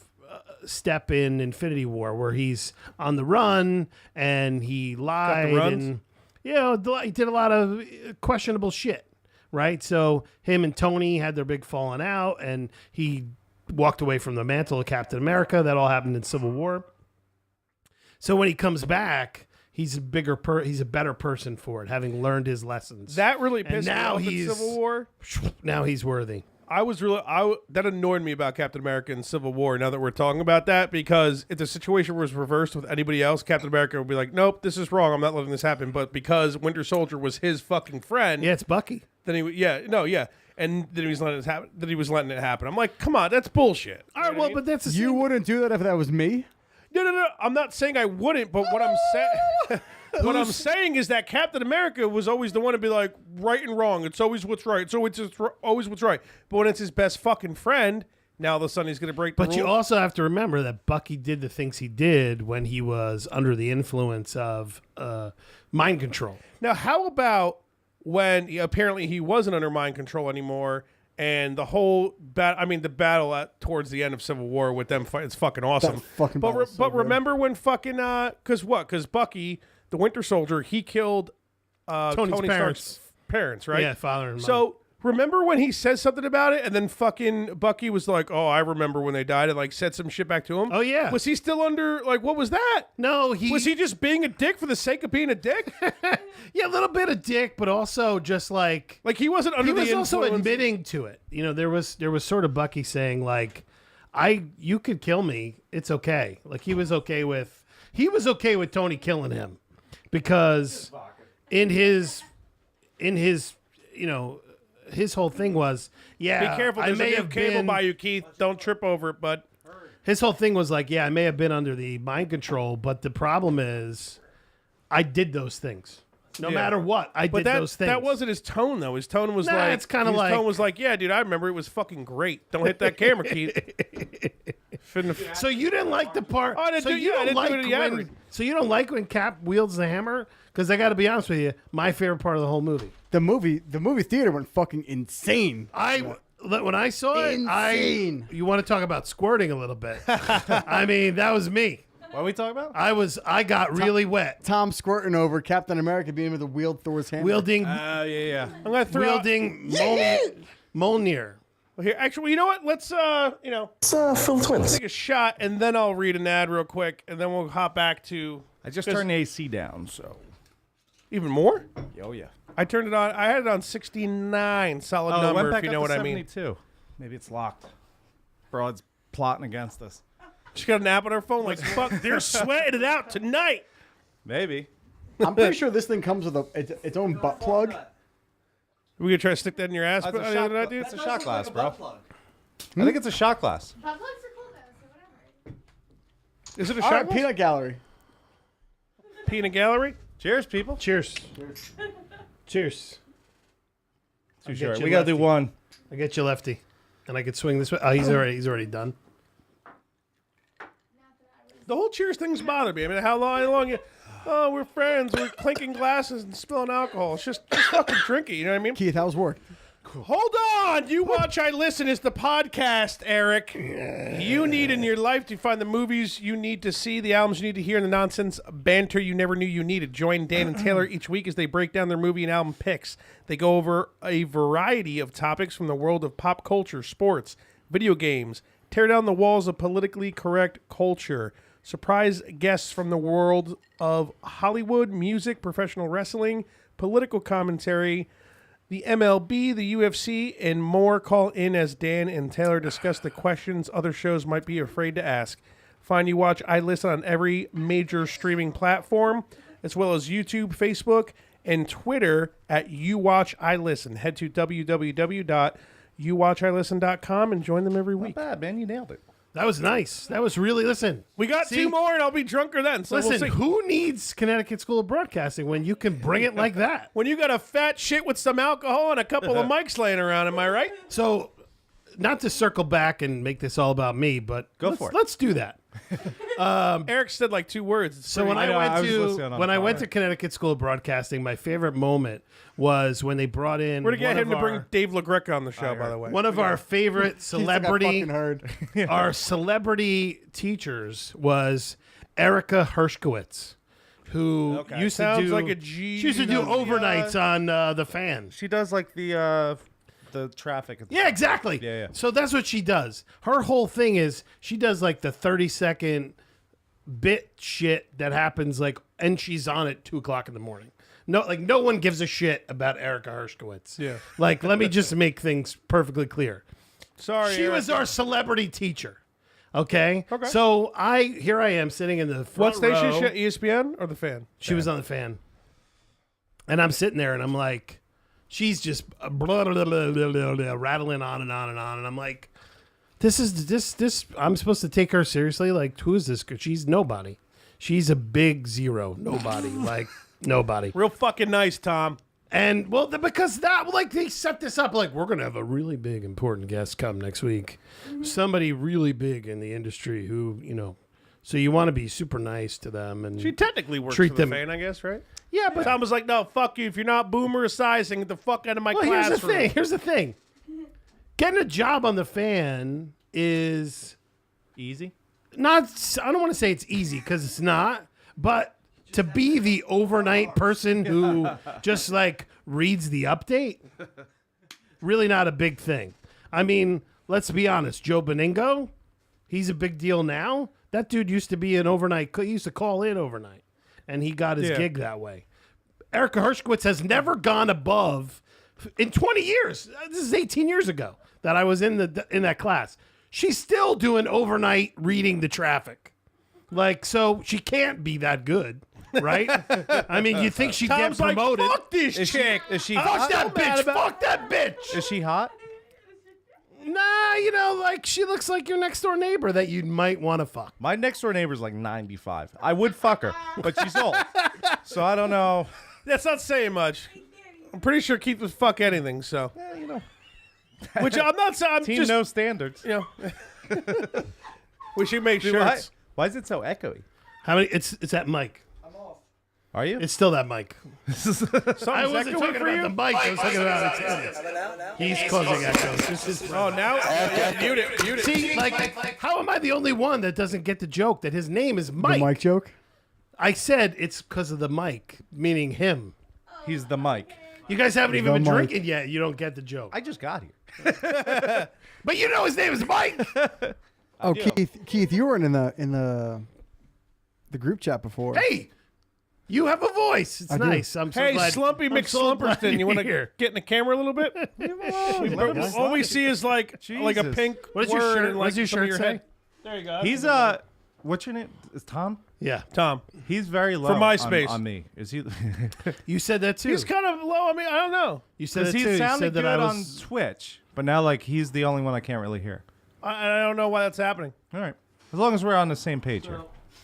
Speaker 2: step in Infinity War where he's on the run and he lied and he did a lot of questionable shit, right? So him and Tony had their big falling out and he walked away from the mantle of Captain America. That all happened in Civil War. So when he comes back, he's a better person for it, having learned his lessons.
Speaker 1: That really pissed me
Speaker 2: now
Speaker 1: off in Civil War.
Speaker 2: Now he's worthy.
Speaker 1: That annoyed me about Captain America in Civil War. Now that we're talking about that, because if the situation was reversed with anybody else, Captain America would be like, "Nope, this is wrong. I'm not letting this happen." But because Winter Soldier was his fucking friend,
Speaker 2: Yeah, it's Bucky.
Speaker 1: then and then he was letting it happen. I'm like, come on, that's bullshit.
Speaker 2: All right, well, but that's
Speaker 3: You wouldn't do that if that was me?
Speaker 1: No. I'm not saying I wouldn't, but what I'm saying. What I'm saying is that Captain America was always the one to be like, right and wrong. It's always what's right. So it's always what's right. But when it's his best fucking friend, now all of a sudden he's going to break the rules.
Speaker 2: But you also have to remember that Bucky did the things he did when he was under the influence of mind control.
Speaker 1: Now, how about when apparently he wasn't under mind control anymore, and the whole the battle towards the end of Civil War with them, it's fucking awesome. But remember when fucking because Bucky, the Winter Soldier, he killed Tony Stark's parents, right?
Speaker 2: Yeah, father and mother.
Speaker 1: So remember when he says something about it, and then fucking Bucky was like, "Oh, I remember when they died," and like said some shit back to him.
Speaker 2: Oh yeah,
Speaker 1: was he still under what was that?
Speaker 2: No,
Speaker 1: was he just being a dick for the sake of being a dick?
Speaker 2: Yeah, a little bit of dick, but also just like
Speaker 1: he wasn't under the influence.
Speaker 2: He was also admitting to it. You know, there was sort of Bucky saying like, you could kill me, it's okay. Like he was okay with Tony killing him because in his his whole thing was,
Speaker 1: be careful. There's a new cable by you, Keith. Don't trip over it, bud.
Speaker 2: His whole thing was like, I may have been under the mind control, but the problem is, I did those things. No matter what, I did those things.
Speaker 1: That wasn't his tone, though. His tone was
Speaker 2: it's kind of like...
Speaker 1: His tone was like, yeah, dude, I remember it was fucking great. Don't hit that camera, Keith.
Speaker 2: So you didn't like the part...
Speaker 1: Oh, I didn't
Speaker 2: So you don't like when Cap wields the hammer? Because I got to be honest with you, my favorite part of the whole movie.
Speaker 3: The movie theater went fucking insane.
Speaker 2: When I saw
Speaker 3: insane.
Speaker 2: You want to talk about squirting a little bit? I mean, that was me.
Speaker 7: What are we talking about?
Speaker 2: I got really wet.
Speaker 3: Tom squirting over Captain America being able to wield Thor's hammer.
Speaker 2: Wielding.
Speaker 7: Yeah.
Speaker 1: I'm gonna throw
Speaker 2: wielding Mjolnir.
Speaker 1: Well, here, actually, you know what? Let's
Speaker 8: Phil Twins.
Speaker 1: take a shot, and then I'll read an ad real quick, and then we'll hop back to.
Speaker 7: I just turned the AC down, so.
Speaker 1: Even more?
Speaker 7: Oh yeah.
Speaker 1: I turned it on. I had it on 69, solid number. If you know what I mean.
Speaker 7: 72. Maybe it's locked. Broad's plotting against us.
Speaker 1: She got an app on her phone like, fuck, they're sweating it out tonight.
Speaker 7: Maybe.
Speaker 3: I'm pretty sure this thing comes with its own butt plug.
Speaker 1: We gonna try to stick that in your ass?
Speaker 7: It's a shot glass, bro.
Speaker 3: Hmm?
Speaker 7: I think it's a shot glass.
Speaker 9: Butt plugs are cool though, so whatever.
Speaker 1: Is it a
Speaker 3: All
Speaker 1: shot
Speaker 3: right,
Speaker 1: glass?
Speaker 3: peanut gallery.
Speaker 1: Peanut gallery?
Speaker 7: Cheers, people.
Speaker 2: Cheers. Cheers.
Speaker 7: Too short. We gotta do one.
Speaker 2: I get you, lefty, and I could swing this way. Oh, he's already done.
Speaker 1: The whole cheers thing's bothered me. I mean, how long you... Oh, we're friends. We're clinking glasses and spilling alcohol. It's just fucking drink it. You know what I mean?
Speaker 3: Keith, how was work?
Speaker 1: Hold on. You Watch, I Listen is the podcast, Eric. You need in your life to find the movies you need to see, the albums you need to hear, and the nonsense banter you never knew you needed. Join Dan and Taylor each week as they break down their movie and album picks. They go over a variety of topics from the world of pop culture, sports, video games, tear down the walls of politically correct culture, surprise guests from the world of Hollywood, music, professional wrestling, political commentary, the MLB, the UFC, and more. Call in as Dan and Taylor discuss the questions other shows might be afraid to ask. Find You Watch, I Listen on every major streaming platform, as well as YouTube, Facebook, and Twitter at You Watch, I Listen. Head to www.youwatchilisten.com and join them every week.
Speaker 7: Not bad, man. You nailed it.
Speaker 2: That was nice. That was really, listen.
Speaker 1: We got
Speaker 2: See?
Speaker 1: 2 more, and I'll be drunker then. So
Speaker 2: Listen,
Speaker 1: we'll see.
Speaker 2: who needs Connecticut School of Broadcasting when you can bring it like that?
Speaker 1: When you got a fat shit with some alcohol and a couple of mics laying around, am I right?
Speaker 2: So, not to circle back and make this all about me, but
Speaker 7: for it.
Speaker 2: Let's do that.
Speaker 1: Eric said like 2 words. It's
Speaker 2: So
Speaker 1: pretty-
Speaker 2: when I
Speaker 7: listening
Speaker 2: went to Connecticut School of Broadcasting, my favorite moment was when they brought in
Speaker 1: we're to get
Speaker 2: one
Speaker 1: him
Speaker 2: of
Speaker 1: to bring
Speaker 2: our-
Speaker 1: Dave LaGreca on the show, by the way.
Speaker 2: one of our favorite
Speaker 3: Keith, I got
Speaker 2: celebrity
Speaker 3: fucking heard.
Speaker 2: our celebrity teachers was Erica Hershkowitz, who used to
Speaker 1: Sounds
Speaker 2: do
Speaker 1: like a G.
Speaker 2: she used to do overnights on the Fan.
Speaker 7: She does like the traffic.
Speaker 2: Yeah, exactly.
Speaker 7: Yeah.
Speaker 2: So that's what she does. Her whole thing is she does like the 30-second bit shit that happens and she's on at 2:00 in the morning. No one gives a shit about Erica Hershkowitz.
Speaker 1: Yeah.
Speaker 2: Let me just make things perfectly clear.
Speaker 1: Sorry,
Speaker 2: She
Speaker 1: Eric.
Speaker 2: was our celebrity teacher. Okay. So here I am sitting in the front
Speaker 1: What station?
Speaker 2: row.
Speaker 1: Is she at? ESPN or the Fan?
Speaker 2: She was on the Fan. And I'm sitting there and I'm like, she's just blah, blah, blah, blah, blah, blah, rattling on and on and on. And I'm like, this I'm supposed to take her seriously? Like, who is this? She's nobody. She's a big zero. Nobody. Nobody.
Speaker 1: Real fucking nice, Tom.
Speaker 2: And because they set this up we're gonna have a really big important guest come next week, somebody really big in the industry who so you want to be super nice to them and
Speaker 1: She technically works
Speaker 2: Treat
Speaker 1: for the
Speaker 2: them-
Speaker 1: Fan, I guess, right?
Speaker 2: yeah, but
Speaker 1: Tom was like, "No, fuck you. If you're not boomer-sizing, get the fuck out of my
Speaker 2: here's
Speaker 1: classroom."
Speaker 2: the thing. Getting a job on the Fan is
Speaker 7: Easy.
Speaker 2: not. I don't want to say it's easy because it's not, but to be the overnight person who just reads the update, really not a big thing. I mean, let's be honest. Joe Beningo, he's a big deal now. That dude used to be an overnight. He used to call in overnight, and he got his gig that way. Erica Hershkowitz has never gone above in 20 years. This is 18 years ago that I was in that class. She's still doing overnight reading the traffic. So she can't be that good, right? I mean, you think she'd
Speaker 1: Tom's
Speaker 2: get promoted.
Speaker 1: like, "Fuck this chick."
Speaker 7: Is she
Speaker 2: Fuck
Speaker 7: hot?
Speaker 2: that bitch. Fuck that bitch.
Speaker 7: Is she hot?
Speaker 2: Nah, she looks like your next door neighbor that you might want to fuck.
Speaker 7: My next door neighbor's like 95. I would fuck her, but she's old. So I don't know.
Speaker 1: That's not saying much. I'm pretty sure Keith would fuck anything. So, which I'm not saying. I'm
Speaker 7: Team
Speaker 1: just
Speaker 7: no standards.
Speaker 1: we should make
Speaker 7: Dude,
Speaker 1: shirts.
Speaker 7: why is it so echoey?
Speaker 2: How many? It's that mic.
Speaker 7: Are you?
Speaker 2: It's still that mic. I
Speaker 1: Something's
Speaker 2: wasn't
Speaker 1: echoing
Speaker 2: talking
Speaker 1: for you?
Speaker 2: about the mic. I was talking about its head. He's causing echoes. This is
Speaker 1: Oh, now mute it.
Speaker 2: see, how am I the only one that doesn't get the joke that his name is Mike?
Speaker 3: The mic joke?
Speaker 2: I said it's because of the mic, meaning him.
Speaker 7: He's the mic.
Speaker 2: You guys haven't even
Speaker 3: The
Speaker 2: been
Speaker 3: mic.
Speaker 2: drinking yet. You don't get the joke.
Speaker 7: I just got here.
Speaker 2: But you know his name is Mike.
Speaker 3: Oh, Keith, you weren't in the group chat before.
Speaker 2: Hey, you have a voice. It's
Speaker 3: I do.
Speaker 2: nice. I'm so
Speaker 1: Hey,
Speaker 2: glad.
Speaker 1: Slumpy
Speaker 2: I'm so glad
Speaker 1: McSlumperston, you want to
Speaker 2: you're here.
Speaker 1: get in the camera a little bit? All we see is like a
Speaker 7: Jesus.
Speaker 1: pink
Speaker 2: What does your
Speaker 1: word
Speaker 2: shirt?
Speaker 1: and
Speaker 2: What
Speaker 1: like
Speaker 2: does your
Speaker 1: some of
Speaker 2: shirt say?
Speaker 1: head. There you go.
Speaker 7: He's what's your name? Is Tom?
Speaker 2: Yeah,
Speaker 1: Tom.
Speaker 7: He's very low
Speaker 1: For MySpace.
Speaker 7: on me. Is he?
Speaker 2: you said that too.
Speaker 1: He's kind of low. I mean, I don't know.
Speaker 2: You said
Speaker 7: Because
Speaker 2: that
Speaker 7: he
Speaker 2: too. You
Speaker 7: sounded
Speaker 2: said that
Speaker 7: good
Speaker 2: I
Speaker 7: on
Speaker 2: was.
Speaker 7: Twitch, but now he's the only one I can't really hear.
Speaker 1: I don't know why that's happening.
Speaker 7: All right, as long as we're on the same page here.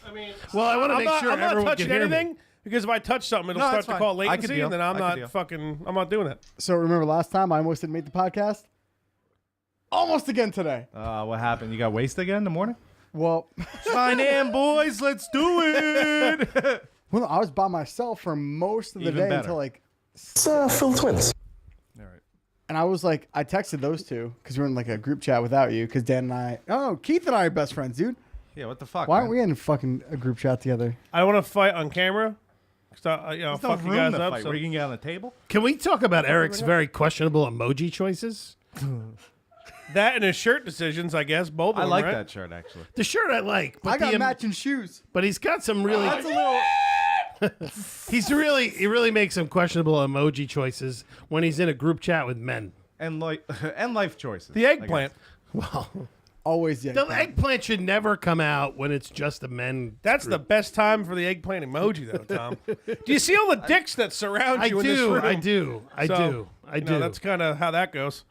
Speaker 1: I mean,
Speaker 2: Well, I want to
Speaker 1: I'm
Speaker 2: make sure
Speaker 1: not
Speaker 2: everyone
Speaker 1: touching
Speaker 2: can hear me.
Speaker 1: anything because if I touch something, it'll
Speaker 7: No,
Speaker 1: start
Speaker 7: that's
Speaker 1: to
Speaker 7: fine.
Speaker 1: call
Speaker 7: I could
Speaker 1: latency,
Speaker 7: deal.
Speaker 1: and then I'm
Speaker 7: I could
Speaker 1: not
Speaker 7: deal.
Speaker 1: fucking. I'm not doing it.
Speaker 3: So remember last time I almost didn't make the podcast? Almost again today.
Speaker 7: What happened? You got wasted again in the morning?
Speaker 3: Well,
Speaker 7: 9 a.m. boys, let's do it.
Speaker 3: Well, I was by myself for most of the
Speaker 7: Even
Speaker 3: day
Speaker 7: better.
Speaker 3: until like,
Speaker 8: Phil Twins.
Speaker 7: All right.
Speaker 3: and I was like, I texted those two because we were in like a group chat without you because Dan and I. Oh, Keith and I are best friends, dude.
Speaker 7: Yeah, what the fuck?
Speaker 3: Why aren't
Speaker 7: man?
Speaker 3: we in fucking a group chat together?
Speaker 1: I want to fight on camera. So,
Speaker 7: There's no
Speaker 1: fuck you
Speaker 7: room
Speaker 1: guys
Speaker 7: to
Speaker 1: up.
Speaker 7: fight.
Speaker 1: So.
Speaker 7: Where you can get on the table?
Speaker 2: Can we talk about Eric's very questionable emoji choices?
Speaker 1: That and his shirt decisions, I guess. Both of
Speaker 7: I
Speaker 1: them,
Speaker 7: like
Speaker 1: right?
Speaker 7: that shirt actually.
Speaker 2: The shirt I like, but
Speaker 3: I got
Speaker 2: the,
Speaker 3: matching shoes.
Speaker 2: but he's got some really.
Speaker 3: That's a little.
Speaker 2: He really makes some questionable emoji choices when he's in a group chat with men.
Speaker 7: And like and life choices.
Speaker 1: The
Speaker 7: I
Speaker 1: eggplant.
Speaker 7: guess.
Speaker 2: Well,
Speaker 3: Always the
Speaker 2: the
Speaker 3: eggplant.
Speaker 2: eggplant should never come out when it's just a men.
Speaker 1: That's the best time for the eggplant emoji, though, Tom. Do you see all the dicks that surround
Speaker 2: I
Speaker 1: you in this
Speaker 2: do,
Speaker 1: room?
Speaker 2: I do, I
Speaker 1: So,
Speaker 2: do, I
Speaker 1: you know,
Speaker 2: do.
Speaker 1: that's kind of how that goes.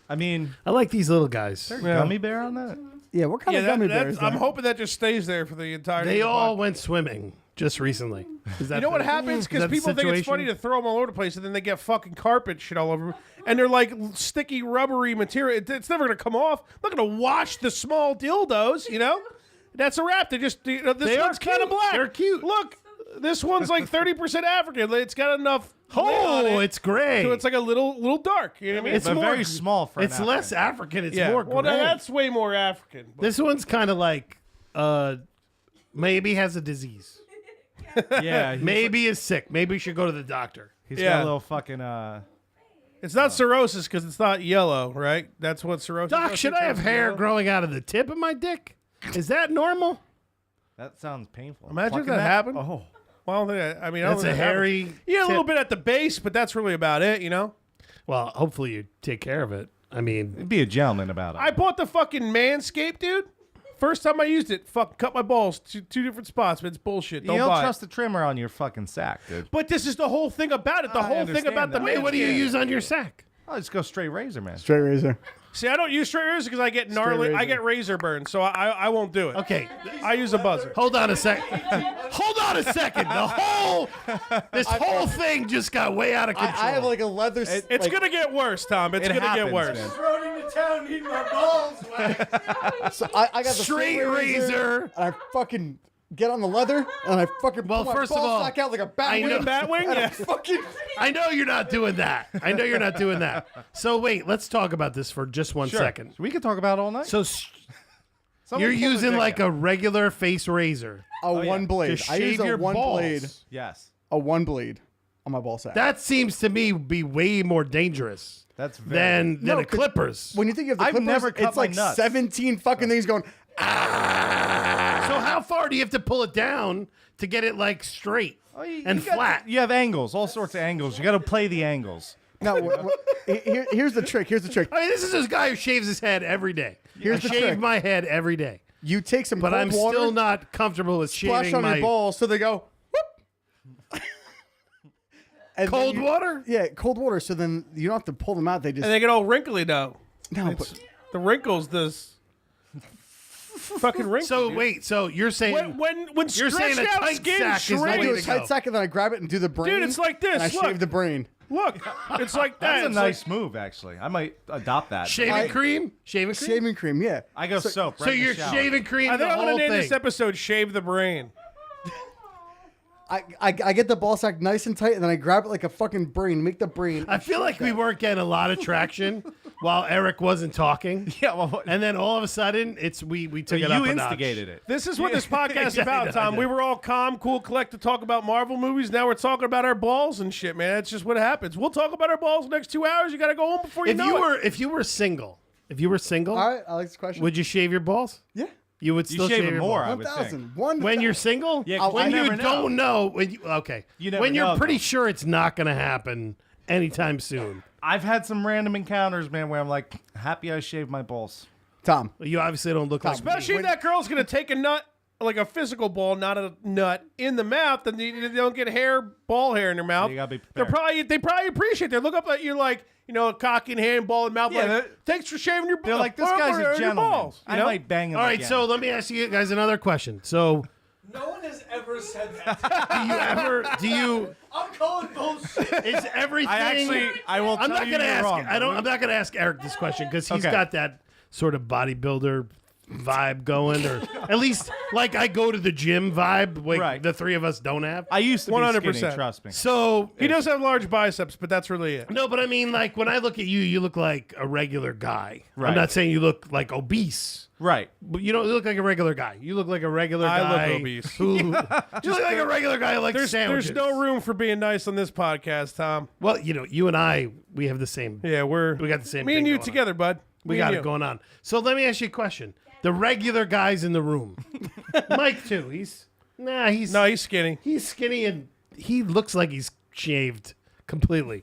Speaker 7: I mean,
Speaker 2: I like these little guys.
Speaker 7: gummy bear on that?
Speaker 3: Yeah, what kind
Speaker 1: Yeah,
Speaker 3: of gummy bear
Speaker 1: that's,
Speaker 3: is
Speaker 1: I'm
Speaker 3: that?
Speaker 1: hoping that just stays there for the entire.
Speaker 2: They
Speaker 1: of the
Speaker 2: all
Speaker 1: podcast.
Speaker 2: went swimming just recently. Is that
Speaker 1: You know what
Speaker 2: the-
Speaker 1: happens?
Speaker 2: is
Speaker 1: Because
Speaker 2: that the
Speaker 1: people think it's funny
Speaker 2: situation?
Speaker 1: to throw them all over the place, and then they get fucking carpet shit all over, and they're like sticky, rubbery material. It's never gonna come off. I'm not gonna wash the small dildos. You know, that's a wrap. They just this
Speaker 2: They are
Speaker 1: one's kind of
Speaker 2: cute.
Speaker 1: black.
Speaker 2: They're cute.
Speaker 1: Look, this one's like 30% African. It's got enough. lid on
Speaker 2: Oh,
Speaker 1: it,
Speaker 2: it's gray.
Speaker 1: so it's like a little dark. You know what I mean?
Speaker 2: It's
Speaker 7: But
Speaker 2: more-
Speaker 7: very small for
Speaker 2: It's
Speaker 7: an
Speaker 2: less
Speaker 7: African.
Speaker 2: African. It's
Speaker 1: yeah.
Speaker 2: more gray.
Speaker 1: Well, that's way more African. But
Speaker 2: This one's kind of like, maybe has a disease.
Speaker 7: Yeah,
Speaker 2: Maybe is sick. Maybe you should go to the doctor.
Speaker 7: he's
Speaker 1: Yeah.
Speaker 7: got a little fucking
Speaker 1: it's not cirrhosis because it's not yellow, right? That's what cirrhosis.
Speaker 2: Doc,
Speaker 1: is.
Speaker 2: should I have hair
Speaker 1: Yellow.
Speaker 2: growing out of the tip of my dick? Is that normal?
Speaker 7: that sounds painful.
Speaker 1: Imagine if
Speaker 7: Plucking
Speaker 1: that happened.
Speaker 7: Oh.
Speaker 1: Well, I don't think I mean, I don't
Speaker 2: That's
Speaker 1: think
Speaker 2: a
Speaker 1: that happens.
Speaker 2: hairy.
Speaker 1: Yeah, a little
Speaker 2: tip.
Speaker 1: bit at the base, but that's really about it, you know?
Speaker 2: Well, hopefully you take care of it. I mean,
Speaker 7: Be a gentleman about it.
Speaker 1: I bought the fucking Manscaped, dude. First time I used it, fuck, cut my balls two different spots, but it's bullshit.
Speaker 7: you
Speaker 1: Don't
Speaker 7: don't
Speaker 1: buy
Speaker 7: trust
Speaker 1: it.
Speaker 7: the trimmer on your fucking sack, dude.
Speaker 1: But this is the whole thing about it. The
Speaker 7: I
Speaker 1: whole thing
Speaker 7: understand
Speaker 1: about the
Speaker 7: that.
Speaker 2: wait, what do you
Speaker 1: Manscaped.
Speaker 2: use on your sack?
Speaker 7: Oh, just go straight razor, man.
Speaker 3: Straight razor.
Speaker 1: See, I don't use straight razor because I get gnarly. I
Speaker 3: razor.
Speaker 1: get razor burn, so I won't do it.
Speaker 2: Okay,
Speaker 1: I use a buzzer.
Speaker 2: hold on a sec. Hold on a second. This whole thing just got way out of control.
Speaker 3: I have like a leather.
Speaker 1: It's gonna get worse, Tom. It's
Speaker 7: It
Speaker 1: gonna
Speaker 7: happens,
Speaker 1: get worse.
Speaker 7: man.
Speaker 6: Running to town, needing my balls wet.
Speaker 3: So I got the
Speaker 2: Straight razor.
Speaker 3: and I fucking get on the leather, and I fucking
Speaker 2: Well,
Speaker 3: pull my
Speaker 2: first of
Speaker 3: ball
Speaker 2: all,
Speaker 3: sack out like a bat
Speaker 2: I
Speaker 3: wing.
Speaker 2: know-
Speaker 1: Batwing,
Speaker 3: and I
Speaker 1: yeah.
Speaker 3: fucking
Speaker 2: I know you're not doing that. I know you're not doing that. So wait, let's talk about this for just 1
Speaker 7: Sure.
Speaker 2: second.
Speaker 7: We can talk about it all night.
Speaker 2: So
Speaker 7: Someone
Speaker 2: you're
Speaker 7: pull their
Speaker 2: using
Speaker 7: dick
Speaker 2: like
Speaker 7: out.
Speaker 2: a regular face razor.
Speaker 3: one blade.
Speaker 2: To
Speaker 3: I use
Speaker 2: shave
Speaker 3: a
Speaker 2: your
Speaker 3: one
Speaker 2: balls.
Speaker 3: blade.
Speaker 7: Yes.
Speaker 3: A one blade on my ball sack.
Speaker 2: That seems to me be way more dangerous
Speaker 7: That's very
Speaker 2: than
Speaker 3: No,
Speaker 2: a
Speaker 3: 'cause
Speaker 2: clippers.
Speaker 3: when you think of the
Speaker 7: I've
Speaker 3: Clippers,
Speaker 7: never cut
Speaker 3: it's like
Speaker 7: my nuts.
Speaker 3: 17 fucking things going.
Speaker 2: So how far do you have to pull it down to get it like straight
Speaker 7: Oh, you
Speaker 2: and
Speaker 7: got-
Speaker 2: flat?
Speaker 7: You have angles, all sorts of angles. You got to play the angles.
Speaker 3: No, here's the trick. Here's the trick.
Speaker 2: I mean, this is this guy who shaves his head every day.
Speaker 3: Here's
Speaker 2: I
Speaker 3: the
Speaker 2: shave
Speaker 3: trick.
Speaker 2: my head every day,
Speaker 3: You take some
Speaker 2: but
Speaker 3: cold
Speaker 2: I'm
Speaker 3: water,
Speaker 2: still not comfortable with
Speaker 3: splash
Speaker 2: shaving
Speaker 3: on
Speaker 2: my
Speaker 3: your balls so they go. Whoop. And then
Speaker 2: cold water.
Speaker 3: Yeah, cold water. So then you don't have to pull them out. They just
Speaker 1: And they get all wrinkly though.
Speaker 3: no.
Speaker 1: It's,
Speaker 3: But
Speaker 1: the wrinkles, this fucking wrinkles.
Speaker 2: So
Speaker 1: dude.
Speaker 2: wait, so you're saying
Speaker 1: when
Speaker 2: You're saying
Speaker 1: stretched
Speaker 2: a
Speaker 1: out
Speaker 2: tight
Speaker 1: skin
Speaker 2: sack is the
Speaker 3: I
Speaker 2: way
Speaker 3: do
Speaker 2: to
Speaker 3: a tight
Speaker 2: go.
Speaker 3: sack and then I grab it and do the brain.
Speaker 1: Dude, it's like this,
Speaker 3: And I
Speaker 1: look.
Speaker 3: shave the brain.
Speaker 1: Look, it's like that.
Speaker 7: That's a
Speaker 1: It's
Speaker 7: nice
Speaker 1: like-
Speaker 7: move, actually. I might adopt that.
Speaker 2: shaving cream? Shaving cream.
Speaker 3: Shaving cream, yeah.
Speaker 7: I go soap. Right
Speaker 2: So
Speaker 7: in the
Speaker 2: you're
Speaker 7: shower.
Speaker 2: shaving cream
Speaker 1: I
Speaker 2: the
Speaker 1: think I'm
Speaker 2: whole
Speaker 1: gonna name
Speaker 2: thing.
Speaker 1: this episode "Shave the Brain."
Speaker 3: I get the ball sack nice and tight and then I grab it like a fucking brain. Make the brain.
Speaker 2: I feel like we weren't getting a lot of traction while Eric wasn't talking.
Speaker 7: Yeah, well,
Speaker 2: And then all of a sudden, we took it up
Speaker 7: you
Speaker 2: a notch.
Speaker 7: instigated it.
Speaker 1: This is what this podcast is
Speaker 2: Yeah, I
Speaker 1: about,
Speaker 2: know,
Speaker 1: Tom.
Speaker 2: I know.
Speaker 1: We were all calm, cool, collect to talk about Marvel movies. Now we're talking about our balls and shit, man. That's just what happens. We'll talk about our balls the next 2 hours. You got to go home before you
Speaker 2: If
Speaker 1: know
Speaker 2: you
Speaker 1: it.
Speaker 2: were single,
Speaker 3: All right, I like this question.
Speaker 2: would you shave your balls?
Speaker 3: Yeah.
Speaker 2: You would
Speaker 7: You
Speaker 2: still
Speaker 7: shave
Speaker 2: shave
Speaker 7: them
Speaker 2: your
Speaker 7: more,
Speaker 2: balls.
Speaker 7: I would think.
Speaker 3: 1,000. One
Speaker 2: When
Speaker 3: thou-
Speaker 2: you're single?
Speaker 7: Yeah, 'cause
Speaker 2: when
Speaker 7: you
Speaker 2: you
Speaker 7: never know.
Speaker 2: don't know. When you, okay.
Speaker 7: You never
Speaker 2: when you're
Speaker 7: know,
Speaker 2: pretty
Speaker 7: though.
Speaker 2: sure it's not going to happen anytime soon.
Speaker 7: I've had some random encounters, man, where I'm like, happy I shaved my balls.
Speaker 3: Tom.
Speaker 2: Well, you obviously don't look like
Speaker 1: Especially if that girl's going to take a nut, like a physical ball, not a nut, in the mouth, then they don't get ball hair in their mouth.
Speaker 7: You gotta be
Speaker 1: they
Speaker 7: prepared.
Speaker 1: probably appreciate it. They look up at you like, you know, a cock in hand, ball in mouth.
Speaker 7: Yeah,
Speaker 1: like, thanks for shaving your balls.
Speaker 7: They're like, this guy's a gentleman.
Speaker 1: Balls, you
Speaker 7: I
Speaker 1: know?
Speaker 7: might bang him
Speaker 2: All right,
Speaker 7: again.
Speaker 2: so let me ask you guys another question. So,
Speaker 6: No one has ever said that. To me.
Speaker 2: do you
Speaker 6: I'm calling bullshit.
Speaker 2: is everything
Speaker 7: I will
Speaker 2: I'm
Speaker 7: tell
Speaker 2: not
Speaker 7: you
Speaker 2: going to
Speaker 7: you're
Speaker 2: ask
Speaker 7: wrong.
Speaker 2: I'm not going to ask Eric this question cuz he's
Speaker 7: Okay.
Speaker 2: got that sort of bodybuilder vibe going, or at least like I go to the gym vibe. Like
Speaker 7: Right.
Speaker 2: the three of us don't have.
Speaker 7: I used to be
Speaker 1: 100%.
Speaker 7: skinny, trust me.
Speaker 2: So
Speaker 1: He does have large biceps, but that's really it.
Speaker 2: no, but I mean, like when I look at you, you look like a regular guy. I'm
Speaker 7: Right.
Speaker 2: not saying you look like obese.
Speaker 7: Right.
Speaker 2: But you don't look like a regular guy. You look like a regular
Speaker 1: I
Speaker 2: guy.
Speaker 1: look obese.
Speaker 2: Who, you look like a regular guy who likes sandwiches.
Speaker 1: There's no room for being nice on this podcast, Tom.
Speaker 2: Well, you and I, we have the same.
Speaker 1: Yeah,
Speaker 2: we got the same.
Speaker 1: Me
Speaker 2: thing
Speaker 1: and you
Speaker 2: going on.
Speaker 1: together, bud.
Speaker 2: We
Speaker 1: Me
Speaker 2: got
Speaker 1: and
Speaker 2: it
Speaker 1: you.
Speaker 2: going on. So let me ask you a question. The regular guys in the room, Mike too. He's
Speaker 1: skinny.
Speaker 2: He's skinny and he looks like he's shaved completely.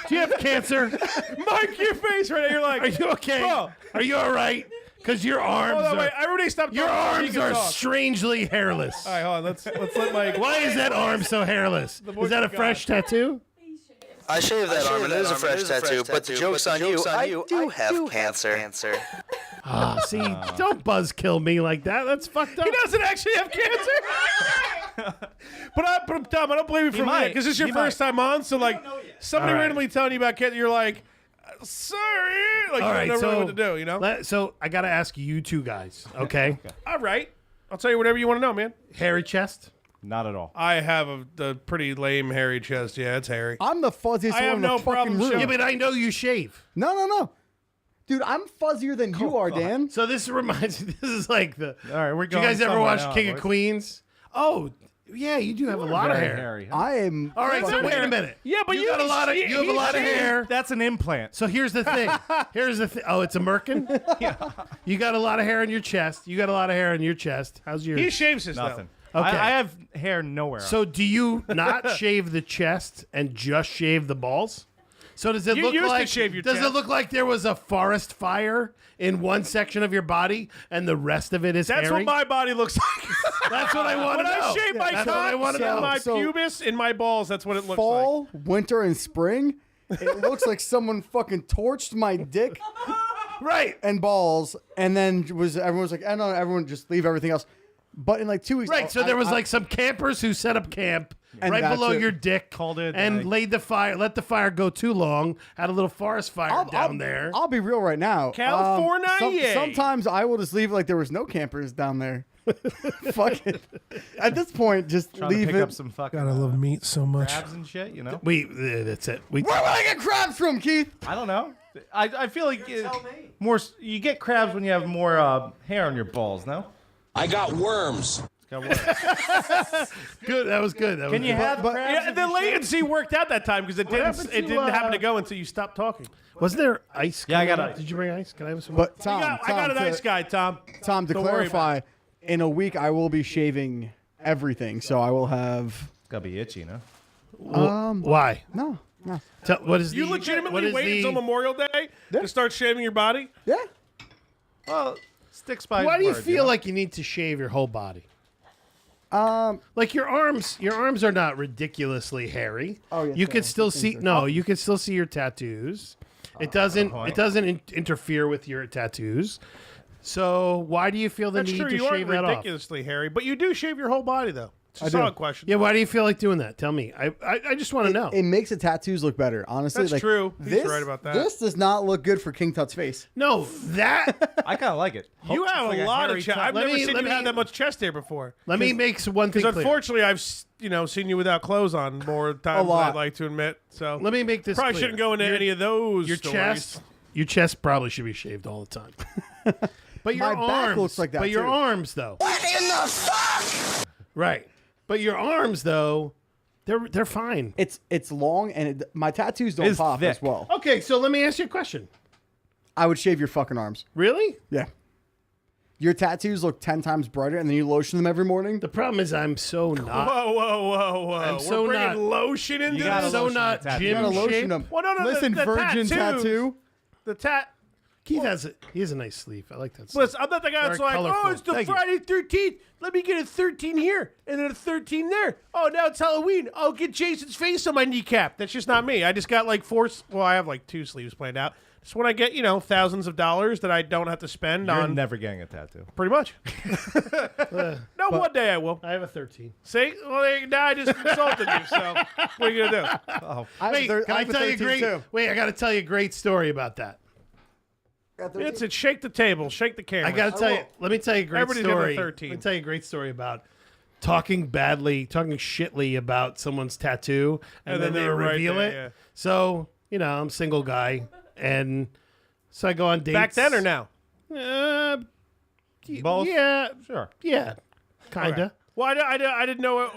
Speaker 2: Do you have cancer?
Speaker 1: Mike, your face right now. You're like,
Speaker 2: Are you okay?
Speaker 1: Oh.
Speaker 2: Are you all right? Because your arms
Speaker 1: hold on,
Speaker 2: are
Speaker 1: wait. Everybody stop
Speaker 2: your
Speaker 1: talking so you
Speaker 2: arms
Speaker 1: can
Speaker 2: are
Speaker 1: talk.
Speaker 2: strangely hairless.
Speaker 1: All right, hold on. Let's let Mike.
Speaker 2: Why is that arm so hairless?
Speaker 1: voice
Speaker 2: Is that a
Speaker 1: of God.
Speaker 2: fresh tattoo?
Speaker 4: I shaved that arm, and it is a fresh tattoo, but the joke's on you. I do have cancer.
Speaker 2: Ah, see, don't buzzkill me like that. That's fucked up.
Speaker 1: He doesn't actually have cancer. but Tom, I don't blame you for that
Speaker 7: might.
Speaker 1: because it's your
Speaker 7: He
Speaker 1: first time on. So like, somebody
Speaker 2: All right.
Speaker 1: randomly telling you about cancer, you're like, sorry, like
Speaker 2: All
Speaker 1: you
Speaker 2: right,
Speaker 1: don't know
Speaker 2: so
Speaker 1: really what to do, you know?
Speaker 2: So I got to ask you two guys, okay?
Speaker 1: All right, I'll tell you whatever you want to know, man.
Speaker 2: Hairy chest?
Speaker 7: Not at all.
Speaker 1: I have a pretty lame hairy chest. Yeah, it's hairy.
Speaker 3: I'm the fuzziest
Speaker 1: I
Speaker 3: one
Speaker 1: have
Speaker 3: in the
Speaker 1: no
Speaker 3: fucking
Speaker 1: problem
Speaker 3: room.
Speaker 1: showing-
Speaker 2: Yeah, but I know you shave.
Speaker 3: No. Dude, I'm fuzzier than you are, Dan.
Speaker 2: So this reminds me. This is like the.
Speaker 7: All right, we're
Speaker 2: Do you
Speaker 7: going
Speaker 2: guys ever
Speaker 7: somewhere
Speaker 2: watch
Speaker 7: now,
Speaker 2: King of
Speaker 7: boys.
Speaker 2: Queens? Oh, yeah, you do have a lot of
Speaker 7: Very
Speaker 2: hair.
Speaker 7: hairy, huh?
Speaker 3: I am.
Speaker 2: All right, so
Speaker 1: Not
Speaker 2: wait
Speaker 1: hair.
Speaker 2: a minute.
Speaker 1: Yeah, but
Speaker 2: you got a lot of you have a lot of hair.
Speaker 7: That's an implant.
Speaker 2: So here's the thing. Oh, it's a merkin. Yeah. You got a lot of hair on your chest. You got a lot of hair on your chest. How's yours?
Speaker 1: He shaves his
Speaker 7: Nothing.
Speaker 1: though.
Speaker 2: Okay.
Speaker 7: I have hair nowhere.
Speaker 2: So do you not shave the chest and just shave the balls? So does it
Speaker 1: You
Speaker 2: look
Speaker 1: used to
Speaker 2: like
Speaker 1: shave your
Speaker 2: does
Speaker 1: chest.
Speaker 2: it look like there was a forest fire in one section of your body and the rest of it is
Speaker 1: That's
Speaker 2: hairy?
Speaker 1: what my body looks like.
Speaker 2: That's what I want to
Speaker 1: when
Speaker 2: know.
Speaker 1: I shave my
Speaker 2: That's what I
Speaker 1: cock,
Speaker 2: want to know.
Speaker 1: my
Speaker 3: So-
Speaker 1: pubis, and my balls, that's what it looks like.
Speaker 3: Fall, winter, and spring. It looks like someone fucking torched my dick
Speaker 2: Right.
Speaker 3: and balls, and then everyone was like, "I know, everyone just leave everything else." But in like 2 weeks,
Speaker 2: Right. So there was like some campers who set up camp
Speaker 3: And
Speaker 2: right
Speaker 3: that's
Speaker 2: below
Speaker 3: it.
Speaker 2: your dick,
Speaker 7: Called it,
Speaker 2: and
Speaker 7: like-
Speaker 2: laid the fire. Let the fire go too long. Had a little forest fire down there.
Speaker 3: I'll be real right now.
Speaker 1: California, yay.
Speaker 3: Sometimes I will just leave it like there was no campers down there. Fuck it. At this point, just
Speaker 7: Trying
Speaker 3: leave
Speaker 7: to pick
Speaker 3: it.
Speaker 7: up some fucking
Speaker 5: God, I love meat so much.
Speaker 7: crabs and shit, you know?
Speaker 2: That's it. We
Speaker 3: Where would I get crabs from, Keith?
Speaker 7: I don't know. I feel like you get crabs when you have more hair on your balls, no?
Speaker 8: I got worms.
Speaker 7: Got worms.
Speaker 2: good. That was good. That
Speaker 7: Can
Speaker 2: was
Speaker 7: you
Speaker 2: good.
Speaker 7: have
Speaker 3: but-
Speaker 7: crabs?
Speaker 1: Yeah,
Speaker 7: if
Speaker 1: the
Speaker 7: you shave?
Speaker 1: latency worked out that time because it
Speaker 2: happened
Speaker 1: didn't
Speaker 2: to,
Speaker 1: happen to go until you stopped talking.
Speaker 2: Wasn't there ice?
Speaker 7: Yeah, I
Speaker 2: coming
Speaker 7: got
Speaker 2: up?
Speaker 7: ice.
Speaker 2: Did you bring ice? Can I have some?
Speaker 3: But Tom,
Speaker 1: I got a nice guy, Tom.
Speaker 3: Tom, to
Speaker 1: Don't worry
Speaker 3: clarify, in a week I will be shaving everything, so I will have.
Speaker 7: It's gotta be itchy, no?
Speaker 2: Why?
Speaker 3: No.
Speaker 2: What is
Speaker 1: You
Speaker 2: the, what
Speaker 1: legitimately
Speaker 2: is
Speaker 1: wait
Speaker 2: the-
Speaker 1: until Memorial Day to start shaving your body?
Speaker 3: Yeah.
Speaker 7: Well, sticks by
Speaker 2: Why do you
Speaker 7: word,
Speaker 2: feel
Speaker 7: know?
Speaker 2: like you need to shave your whole body? Like your arms are not ridiculously hairy.
Speaker 3: Oh, yes,
Speaker 2: you
Speaker 3: they
Speaker 2: can
Speaker 3: are.
Speaker 2: still
Speaker 3: These
Speaker 2: see.
Speaker 3: things are-
Speaker 2: No, you can still see your tattoos. It doesn't.
Speaker 7: point.
Speaker 2: It doesn't interfere with your tattoos. So why do you feel the
Speaker 1: That's
Speaker 2: need
Speaker 1: true.
Speaker 2: to
Speaker 1: You aren't
Speaker 2: shave that off?
Speaker 1: ridiculously hairy, but you do shave your whole body, though. It's a
Speaker 3: I do.
Speaker 1: solid question.
Speaker 2: Yeah. Why do you feel like doing that? Tell me. I just want to know.
Speaker 3: It makes the tattoos look better, honestly.
Speaker 1: That's
Speaker 3: like,
Speaker 1: true. He's
Speaker 3: This,
Speaker 1: right about that.
Speaker 3: This does not look good for King Tut's face.
Speaker 2: No, that.
Speaker 7: I kind of like it.
Speaker 1: You have
Speaker 7: It's like
Speaker 1: a lot
Speaker 7: hairy
Speaker 1: of chest.
Speaker 7: top.
Speaker 1: I've
Speaker 2: Let
Speaker 1: never
Speaker 2: me-
Speaker 1: seen
Speaker 2: let
Speaker 1: you
Speaker 2: me-
Speaker 1: have that much chest hair before.
Speaker 2: Let me make one thing
Speaker 1: Because
Speaker 2: clear.
Speaker 1: unfortunately, I've seen you without clothes on more times than
Speaker 3: lot.
Speaker 1: I'd like to admit. So
Speaker 2: Let me make this
Speaker 1: probably
Speaker 2: clear.
Speaker 1: shouldn't go into any of those.
Speaker 2: Your
Speaker 1: stories.
Speaker 2: chest probably should be shaved all the time. But your
Speaker 3: My
Speaker 2: arms
Speaker 3: back looks like that,
Speaker 2: But your
Speaker 3: too.
Speaker 2: arms though.
Speaker 8: What in the fuck?
Speaker 2: Right. But your arms though, they're fine.
Speaker 3: It's long, and my tattoos don't
Speaker 7: It's
Speaker 3: pop as
Speaker 7: thick.
Speaker 3: well.
Speaker 2: Okay, so let me ask you a question.
Speaker 3: I would shave your fucking arms.
Speaker 2: Really?
Speaker 3: Yeah. Your tattoos look 10 times brighter, and then you lotion them every morning.
Speaker 2: The problem is I'm so not.
Speaker 1: Whoa!
Speaker 2: I'm
Speaker 1: We're
Speaker 2: so
Speaker 1: bringing
Speaker 2: not-
Speaker 1: lotion into
Speaker 7: gotta
Speaker 1: this.
Speaker 2: so
Speaker 7: lotion
Speaker 2: not
Speaker 7: the tattoo.
Speaker 3: You
Speaker 2: gym
Speaker 3: gotta lotion
Speaker 2: shaped.
Speaker 3: them.
Speaker 1: Well, no,
Speaker 3: Listen,
Speaker 1: the
Speaker 3: virgin
Speaker 1: tattoos.
Speaker 3: tattoo.
Speaker 1: The tat.
Speaker 2: Keith he has a nice sleeve. I like that. Sleeve.
Speaker 1: Listen, I'm not the guy that's
Speaker 2: Very
Speaker 1: like,
Speaker 2: colorful.
Speaker 1: oh, it's the
Speaker 2: Thank you.
Speaker 1: Friday 13th. Let me get a 13 here and then a 13 there. Oh, now it's Halloween. I'll get Jason's face on my kneecap. That's just not me. I just got like I have like 2 sleeves planned out. Just when I get, thousands of dollars that I don't have to spend
Speaker 7: You're
Speaker 1: on.
Speaker 7: never getting a tattoo.
Speaker 1: Pretty much. No, one day I will.
Speaker 2: I have a 13.
Speaker 1: See? Well, now I just insulted you, so what are you going to do?
Speaker 3: I have
Speaker 2: Wait,
Speaker 3: a
Speaker 2: can I
Speaker 3: have a
Speaker 2: tell you a
Speaker 3: 13
Speaker 2: great?
Speaker 3: too.
Speaker 2: Wait, I got to tell you a great story about that.
Speaker 1: It's shake the table, shake the camera.
Speaker 2: I got to tell you. Let me tell you a great
Speaker 1: Everybody's got a
Speaker 2: story.
Speaker 1: 13.
Speaker 2: Let me tell you a great story about talking shitly about someone's tattoo, and then they
Speaker 1: right
Speaker 2: reveal
Speaker 1: there,
Speaker 2: it.
Speaker 1: yeah.
Speaker 2: So I'm a single guy, and so I go on dates.
Speaker 1: Back then or now?
Speaker 7: Both?
Speaker 2: Yeah,
Speaker 7: Sure.
Speaker 2: yeah, kinda.
Speaker 1: Okay. Well, I didn't know.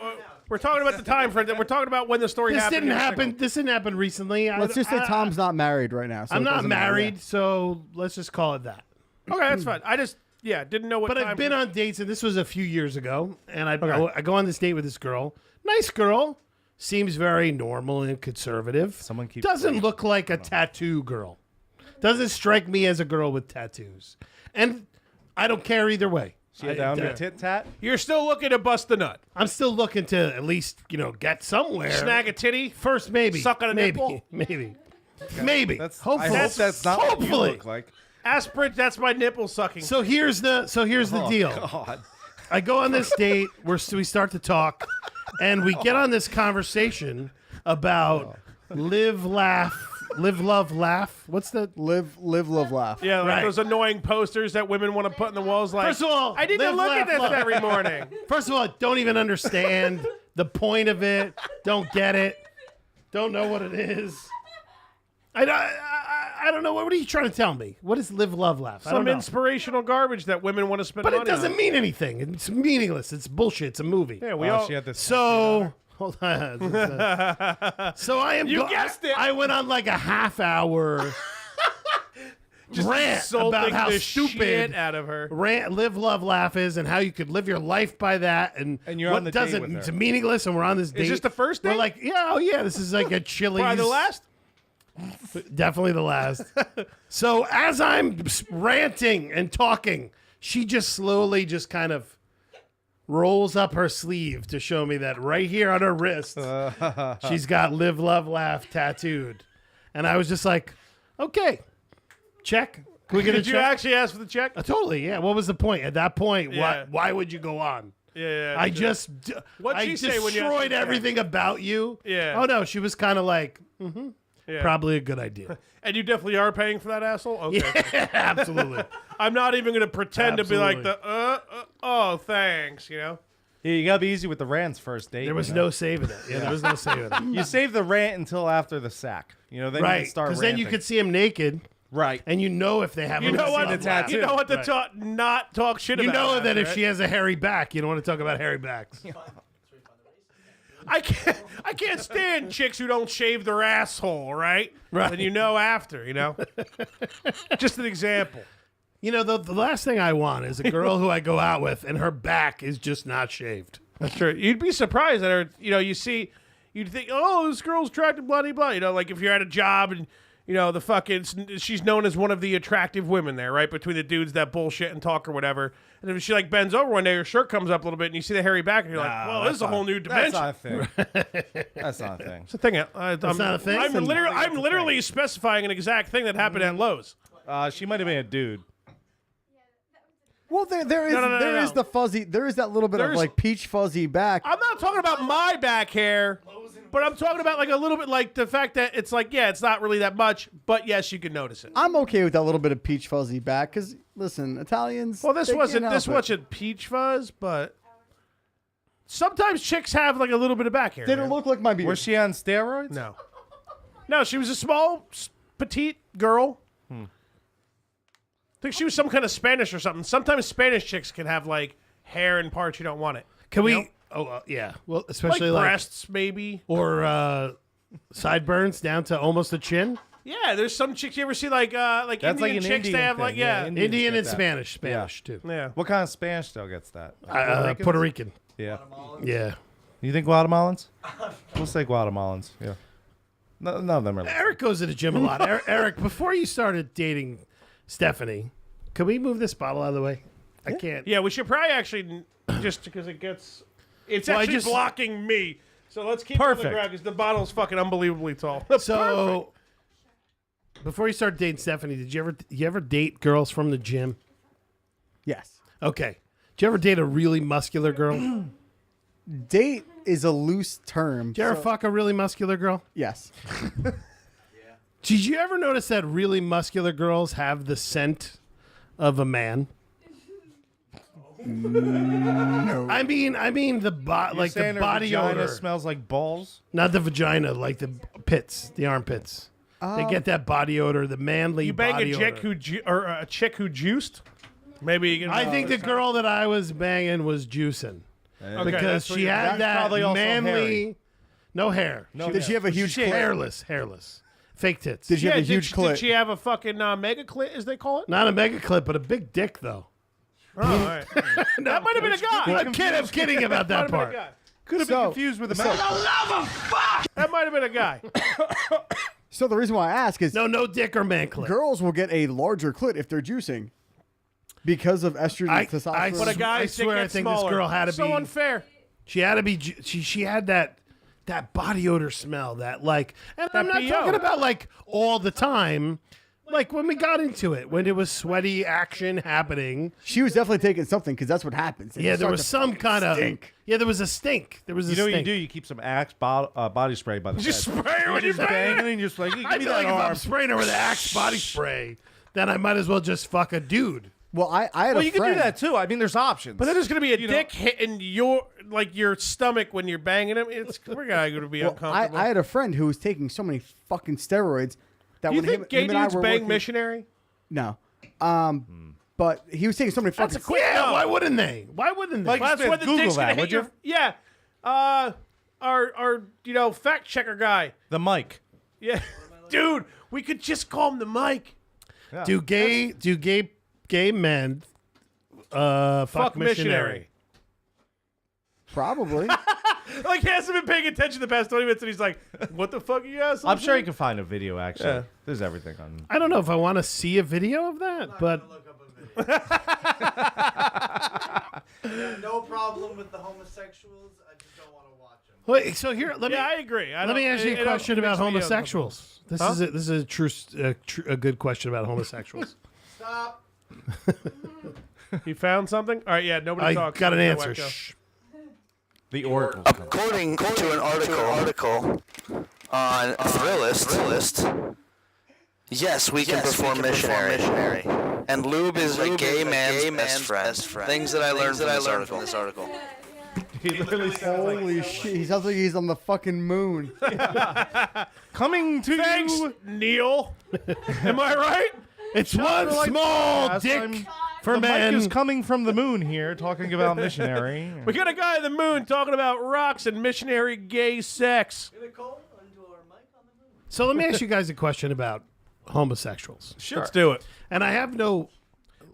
Speaker 1: We're talking about the time frame. We're talking about when the story
Speaker 2: This
Speaker 1: happened.
Speaker 2: didn't
Speaker 1: You were
Speaker 2: happen.
Speaker 1: single.
Speaker 2: This didn't happen recently.
Speaker 3: Let's just say Tom's not married right now. So
Speaker 2: I'm
Speaker 3: it
Speaker 2: not
Speaker 3: doesn't matter.
Speaker 2: married, so let's just call it that.
Speaker 1: Okay, that's fine. I just didn't know what.
Speaker 2: But
Speaker 1: time
Speaker 2: I've been
Speaker 1: frame-
Speaker 2: on dates, and this was a few years ago. And I go on this date with this girl. Nice girl. Seems very normal and conservative.
Speaker 7: Someone keeps
Speaker 2: Doesn't look like a tattoo girl. Doesn't strike me as a girl with tattoos. And I don't care either way.
Speaker 7: She had down the tit tat.
Speaker 1: You're still looking to bust the nut,
Speaker 2: I'm still looking to at least, get somewhere.
Speaker 1: snag a titty.
Speaker 2: First, maybe.
Speaker 1: Suck on a
Speaker 2: maybe.
Speaker 1: nipple?
Speaker 2: Maybe. Maybe.
Speaker 7: Hopefully. I hope that's not what you
Speaker 2: Hopefully.
Speaker 7: look like.
Speaker 1: Aspirin. That's my nipple sucking.
Speaker 2: So here's the deal.
Speaker 7: God.
Speaker 2: I go on this date. We start to talk, and we get on this conversation about live, love, laugh. What's the
Speaker 3: Live, love, laugh.
Speaker 1: Yeah, like
Speaker 2: Right.
Speaker 1: those annoying posters that women want to put in the walls. Like,
Speaker 2: First of all,
Speaker 1: I need to
Speaker 2: live,
Speaker 1: look
Speaker 2: laugh,
Speaker 1: at this
Speaker 2: love.
Speaker 1: every morning.
Speaker 2: First of all, I don't even understand the point of it. Don't get it. Don't know what it is. I don't know. What are you trying to tell me? What is live, love, laugh? I
Speaker 1: Some
Speaker 2: don't know.
Speaker 1: inspirational garbage that women want to spend
Speaker 2: But
Speaker 1: money
Speaker 2: it doesn't
Speaker 1: on.
Speaker 2: mean anything. It's meaningless. It's bullshit. It's a movie.
Speaker 1: Yeah, we all.
Speaker 7: She had this.
Speaker 2: So hold on. So I am.
Speaker 1: You guessed it.
Speaker 2: I went on like a half-hour rant
Speaker 1: insulting
Speaker 2: about how
Speaker 1: the
Speaker 2: stupid
Speaker 1: shit out of her.
Speaker 2: live, love, laugh is, and how you could live your life by that, and
Speaker 7: you're
Speaker 2: what
Speaker 7: on the date
Speaker 2: doesn't.
Speaker 7: with her.
Speaker 2: It's meaningless, and we're on this date.
Speaker 1: Is this the first
Speaker 2: We're
Speaker 1: date?
Speaker 2: like, yeah, this is like a Chili's.
Speaker 1: Probably the last.
Speaker 2: Definitely the last. So as I'm ranting and talking, she just slowly just kind of rolls up her sleeve to show me that right here on her wrist, she's got live, love, laugh tattooed. And I was just like, okay, check. Can we get a
Speaker 1: Did you
Speaker 2: check?
Speaker 1: actually ask for the check?
Speaker 2: Totally, yeah. What was the point? At that point,
Speaker 1: Yeah.
Speaker 2: why would you go on?
Speaker 1: Yeah.
Speaker 2: I just
Speaker 1: What'd
Speaker 2: I
Speaker 1: she say when you asked for the
Speaker 2: destroyed
Speaker 1: check?
Speaker 2: everything about you.
Speaker 1: Yeah.
Speaker 2: Oh no, she was kind of like,
Speaker 1: Yeah.
Speaker 2: probably a good idea.
Speaker 1: And you definitely are paying for that asshole? Okay.
Speaker 2: Yeah, absolutely.
Speaker 1: I'm not even going to pretend to be like
Speaker 2: Absolutely.
Speaker 1: oh, thanks,
Speaker 7: Yeah, you gotta be easy with the rants first date.
Speaker 2: There was
Speaker 7: you know?
Speaker 2: no saving it. Yeah, there was no saving it.
Speaker 7: You save the rant until after the sack. Then you
Speaker 2: Right,
Speaker 7: can start
Speaker 2: because
Speaker 7: ranting.
Speaker 2: then you could see him naked,
Speaker 7: right.
Speaker 2: and you know if they have.
Speaker 1: You
Speaker 2: a
Speaker 1: know what?
Speaker 2: love
Speaker 7: the
Speaker 2: laugh.
Speaker 7: tattoo.
Speaker 1: You know what to
Speaker 2: Right.
Speaker 1: not talk shit
Speaker 2: You
Speaker 1: about.
Speaker 2: know that if
Speaker 1: right?
Speaker 2: she has a hairy back, you don't want to talk about hairy backs.
Speaker 1: I can't stand chicks who don't shave their asshole, right?
Speaker 2: Right.
Speaker 1: And you know after, Just an example.
Speaker 2: You know, the last thing I want is a girl who I go out with and her back is just not shaved.
Speaker 1: That's true. You'd be surprised at her. You'd think, oh, this girl's attractive, blah, blah, blah. Like if you're at a job and, she's known as one of the attractive women there, right? Between the dudes that bullshit and talk or whatever. And if she bends over one day, her shirt comes up a little bit and you see the hairy back and you're like, well, this is a whole new dimension.
Speaker 7: That's not a thing. That's not a thing.
Speaker 1: It's a thing.
Speaker 2: That's not a thing?
Speaker 1: I'm literally specifying an exact thing that happened at Lowe's.
Speaker 7: She might have been a dude.
Speaker 3: Well, there is
Speaker 1: No.
Speaker 3: the fuzzy. There is that little bit of
Speaker 1: There's-
Speaker 3: like peach fuzzy back.
Speaker 1: I'm not talking about my back hair, but I'm talking about a little bit like the fact that it's it's not really that much, but yes, you can notice it.
Speaker 3: I'm okay with that little bit of peach fuzzy back because listen, Italians.
Speaker 1: Well, this
Speaker 3: they
Speaker 1: wasn't
Speaker 3: can't help it.
Speaker 1: peach fuzz, but sometimes chicks have a little bit of back hair.
Speaker 3: Did it
Speaker 1: man.
Speaker 3: look like my beard?
Speaker 7: Was she on steroids?
Speaker 1: No, she was a small, petite girl. I think she was some kind of Spanish or something. Sometimes Spanish chicks can have hair in parts you don't want it.
Speaker 2: Can we?
Speaker 1: know?
Speaker 2: Oh, yeah. Well,
Speaker 1: Like
Speaker 2: especially
Speaker 1: breasts, maybe.
Speaker 2: or sideburns down to almost the chin.
Speaker 1: Yeah, there's some chicks you ever see like
Speaker 7: That's
Speaker 1: Indian
Speaker 7: like an
Speaker 1: chicks.
Speaker 7: Indian
Speaker 1: They have
Speaker 7: thing.
Speaker 1: yeah.
Speaker 7: Indians
Speaker 2: Indian
Speaker 7: get
Speaker 2: and
Speaker 7: that.
Speaker 2: Spanish too.
Speaker 1: Yeah.
Speaker 7: What kind of Spanish though gets that?
Speaker 2: Puerto Rican.
Speaker 7: Yeah.
Speaker 2: Yeah.
Speaker 7: You think Guatemalans? We'll say Guatemalans. Yeah. None of them are.
Speaker 2: Eric goes to the gym a lot. Eric, before you started dating Stephanie, can we move this bottle out of the way? I can't.
Speaker 1: Yeah, we should probably actually just because it's
Speaker 2: Well, I
Speaker 1: actually
Speaker 2: just-
Speaker 1: blocking me. So let's keep it on the
Speaker 2: Perfect.
Speaker 1: ground because the bottle's fucking unbelievably tall.
Speaker 2: So, before you started dating Stephanie, did you ever date girls from the gym?
Speaker 3: Yes.
Speaker 2: Okay. Did you ever date a really muscular girl?
Speaker 3: Date is a loose term.
Speaker 2: Did you ever
Speaker 3: so-
Speaker 2: fuck a really muscular girl?
Speaker 3: Yes.
Speaker 2: Did you ever notice that really muscular girls have the scent of a man? No. I mean the like the body
Speaker 7: vagina
Speaker 2: odor
Speaker 7: smells like balls.
Speaker 2: not the vagina, like the pits, the armpits. They get that body odor, the manly.
Speaker 1: You bang
Speaker 2: body
Speaker 1: a chick
Speaker 2: odor.
Speaker 1: a chick who juiced? Maybe you can.
Speaker 2: I think the girl that I was banging was juicing
Speaker 1: Okay,
Speaker 2: because
Speaker 1: that's what
Speaker 2: she
Speaker 1: you're-
Speaker 2: had
Speaker 7: that's
Speaker 2: that
Speaker 7: probably also
Speaker 2: manly,
Speaker 7: hairy.
Speaker 2: no hair.
Speaker 3: Did she have a huge clit?
Speaker 2: Hairless, fake tits.
Speaker 3: Did she have a huge clit?
Speaker 1: Did she have a fucking mega clit, as they call it?
Speaker 2: Not a mega clip, but a big dick though.
Speaker 1: Oh, all right. That might have been a guy.
Speaker 2: I'm kidding about that
Speaker 1: Might have been a
Speaker 2: part.
Speaker 1: guy.
Speaker 7: Could have been confused with a man.
Speaker 1: That might have been a guy.
Speaker 3: So the reason why I ask is
Speaker 2: No dick or man clip.
Speaker 3: girls will get a larger clit if they're juicing because of estrogen, testosterone.
Speaker 1: But a guy's
Speaker 2: I swear,
Speaker 1: dick
Speaker 2: I
Speaker 1: gets
Speaker 2: think
Speaker 1: smaller.
Speaker 2: this girl had to
Speaker 1: so
Speaker 2: be
Speaker 1: unfair.
Speaker 2: She had to be. She had that body odor smell. That like, and I'm not
Speaker 1: BO.
Speaker 2: talking about like all the time. Like when we got into it, when it was sweaty action happening.
Speaker 3: She was definitely taking something because that's what happens. They
Speaker 2: Yeah, there
Speaker 3: start
Speaker 2: was
Speaker 3: to
Speaker 2: some kind of
Speaker 3: stink.
Speaker 2: Yeah, there was a stink. There was a
Speaker 7: You know what you
Speaker 2: stink.
Speaker 7: do? You keep some Axe body spray by the
Speaker 1: Just
Speaker 7: bed.
Speaker 1: spray her when you
Speaker 7: just
Speaker 1: bang
Speaker 7: bang
Speaker 1: her.
Speaker 7: and you're just like, give
Speaker 2: I
Speaker 7: me
Speaker 2: feel
Speaker 7: that
Speaker 2: like if I'm
Speaker 7: arm.
Speaker 2: spraying her with Axe body spray, then I might as well just fuck a dude.
Speaker 3: Well, I had
Speaker 7: Well,
Speaker 3: a
Speaker 7: you can
Speaker 3: friend.
Speaker 7: do that too. I mean, there's options.
Speaker 1: But then there's gonna be a
Speaker 7: You know-
Speaker 1: dick hitting your stomach when you're banging him. We're gonna be
Speaker 3: Well,
Speaker 1: uncomfortable.
Speaker 3: I had a friend who was taking so many fucking steroids that
Speaker 1: Do you
Speaker 3: when
Speaker 1: think gay
Speaker 3: him and I
Speaker 1: dudes
Speaker 3: were
Speaker 1: bang
Speaker 3: working,
Speaker 1: missionary?
Speaker 3: No. But he was taking so many fucking.
Speaker 1: That's a quick
Speaker 2: Yeah,
Speaker 1: no.
Speaker 2: why wouldn't they? Why wouldn't they?
Speaker 7: Like-
Speaker 1: Well, that's when the
Speaker 7: Google
Speaker 1: dick's gonna
Speaker 7: that,
Speaker 1: hit
Speaker 7: would
Speaker 1: your.
Speaker 7: you?
Speaker 1: Yeah. Our fact checker guy.
Speaker 7: the mic.
Speaker 1: Yeah. Dude, we could just call him the Mike.
Speaker 2: Do gay men fuck missionary?
Speaker 3: Probably.
Speaker 1: Like, he hasn't been paying attention the past 20 minutes, and he's like, what the fuck are you asking?
Speaker 7: I'm sure you can find a video. Actually,
Speaker 1: Yeah.
Speaker 7: there's everything on.
Speaker 2: I don't know if I want to see a video of that, but
Speaker 6: Yeah, no problem with the homosexuals. I just don't want to watch them.
Speaker 2: wait. So here, let
Speaker 1: Yeah, I
Speaker 2: me
Speaker 1: agree.
Speaker 2: let me ask you a question about homosexuals. This is a good question about homosexuals.
Speaker 6: Stop.
Speaker 1: He found something? All right, yeah, nobody
Speaker 2: I
Speaker 1: talks.
Speaker 2: got an
Speaker 1: Okay,
Speaker 2: answer.
Speaker 1: wacko.
Speaker 2: Shh.
Speaker 7: The Oracle.
Speaker 4: According to an article on Thrillist, yes, we can perform missionary. And lube is a gay man's best friend. Things that I learned from this article.
Speaker 7: He literally
Speaker 3: Holy shit! He sounds like he's on the fucking moon.
Speaker 7: coming to
Speaker 1: Thanks,
Speaker 7: you.
Speaker 1: Neil. Am I right?
Speaker 2: It's one
Speaker 7: like
Speaker 2: small
Speaker 7: podcast,
Speaker 2: dick
Speaker 7: I'm-
Speaker 2: for
Speaker 7: The
Speaker 2: men.
Speaker 7: mic is coming from the moon here, talking about missionary.
Speaker 1: We got a guy on the moon talking about rocks and missionary gay sex.
Speaker 6: Nicole, onto our mic on the moon.
Speaker 2: So let me ask you guys a question about homosexuals.
Speaker 7: Sure.
Speaker 1: Let's do it.
Speaker 2: And I have no.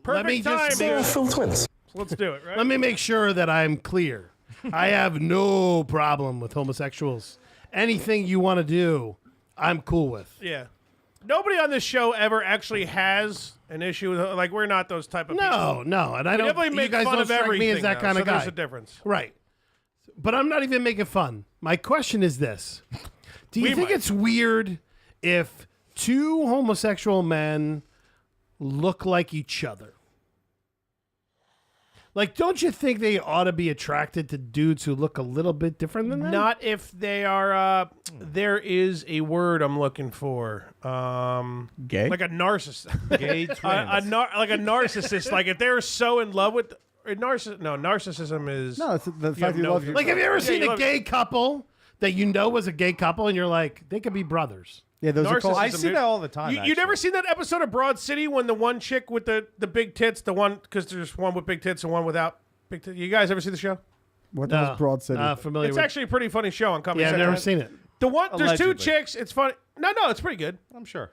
Speaker 1: Perfect
Speaker 2: let me just
Speaker 1: timing.
Speaker 2: make,
Speaker 1: Let's do it, right?
Speaker 2: let me make sure that I'm clear. I have no problem with homosexuals. Anything you want to do, I'm cool with.
Speaker 1: Yeah. Nobody on this show ever actually has an issue with, like, we're not those type of people.
Speaker 2: No, and I
Speaker 1: We
Speaker 2: don't.
Speaker 1: definitely
Speaker 2: You
Speaker 1: make
Speaker 2: guys
Speaker 1: fun
Speaker 2: don't
Speaker 1: of
Speaker 2: strike
Speaker 1: everything.
Speaker 2: me as that
Speaker 1: though,
Speaker 2: kind
Speaker 1: so
Speaker 2: of guy.
Speaker 1: There's a difference.
Speaker 2: Right. But I'm not even making fun. My question is this. Do you
Speaker 1: We
Speaker 2: think
Speaker 1: might.
Speaker 2: it's weird if two homosexual men look like each other? Like, don't you think they ought to be attracted to dudes who look a little bit different than them?
Speaker 1: Not if they are. There is a word I'm looking for.
Speaker 3: Gay.
Speaker 1: Like a narcissist.
Speaker 7: Gay twins.
Speaker 1: Like a narcissist. Like if they're so in love with narcissism is
Speaker 3: No, it's the fact
Speaker 1: have
Speaker 3: you
Speaker 1: no
Speaker 3: love
Speaker 1: view.
Speaker 3: your.
Speaker 2: Like, have you ever seen
Speaker 1: you
Speaker 2: a
Speaker 1: love-
Speaker 2: gay couple that you know was a gay couple and you're like, they could be brothers?
Speaker 3: Yeah, those are called.
Speaker 1: narcissism.
Speaker 7: I see that all the time.
Speaker 1: You never seen that episode of Broad City when the one chick with the big tits, the one because there's one with big tits and one without big tits. You guys ever see the show?
Speaker 3: What the hell's Broad City?
Speaker 2: Familiar
Speaker 1: It's
Speaker 2: with
Speaker 1: actually a pretty funny show on Comedy
Speaker 2: Yeah, I've
Speaker 1: Central.
Speaker 2: never seen it.
Speaker 1: The one there's two
Speaker 7: Allegedly.
Speaker 1: chicks. It's funny. No, it's pretty good.
Speaker 7: I'm sure.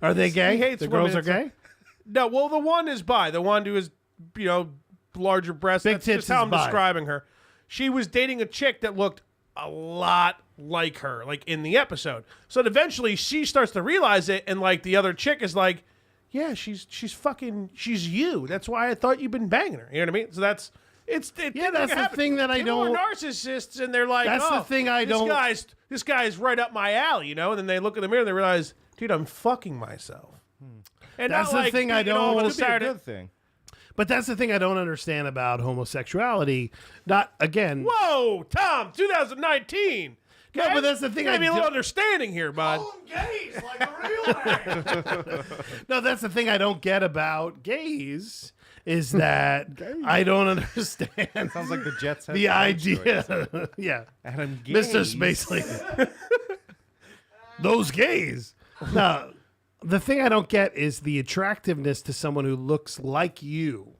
Speaker 2: Are they gay?
Speaker 1: He hates
Speaker 2: The girls
Speaker 1: women.
Speaker 2: are
Speaker 1: It's
Speaker 2: gay?
Speaker 1: No, well the one is bi. The one who is larger breasts.
Speaker 2: Big
Speaker 1: That's
Speaker 2: tits
Speaker 1: just how
Speaker 2: is
Speaker 1: I'm
Speaker 2: bi.
Speaker 1: describing her. She was dating a chick that looked a lot like her, like in the episode. So eventually she starts to realize it, and like the other chick is like, "Yeah, she's you. That's why I thought you've been banging her." You know what I mean? So that's
Speaker 2: Yeah,
Speaker 1: things
Speaker 2: that's
Speaker 1: can
Speaker 2: the
Speaker 1: happen.
Speaker 2: thing that I
Speaker 1: People
Speaker 2: don't-
Speaker 1: are narcissists, and they're like,
Speaker 2: That's the
Speaker 1: "Oh,
Speaker 2: thing I don't-
Speaker 1: This guy's right up my alley," you know. And then they look in the mirror and they realize, "Dude, I'm fucking myself." And
Speaker 2: That's
Speaker 1: not
Speaker 2: the
Speaker 1: like
Speaker 2: thing I
Speaker 1: being all
Speaker 2: don't-
Speaker 1: of a
Speaker 7: Could be a
Speaker 1: Saturday-
Speaker 7: good thing.
Speaker 2: But that's the thing I don't understand about homosexuality. Not again.
Speaker 1: Whoa, Tom, 2019.
Speaker 2: No, but that's the thing.
Speaker 1: I
Speaker 2: I
Speaker 1: be a little
Speaker 2: do-
Speaker 1: understanding here, bud.
Speaker 3: gays like a real man.
Speaker 2: No, that's the thing I don't get about gays is that I don't understand
Speaker 7: Sounds like the Jets.
Speaker 2: the idea. Yeah,
Speaker 7: Adam
Speaker 2: Mr. Spacely. Those gays. No, the thing I don't get is the attractiveness to someone who looks like you.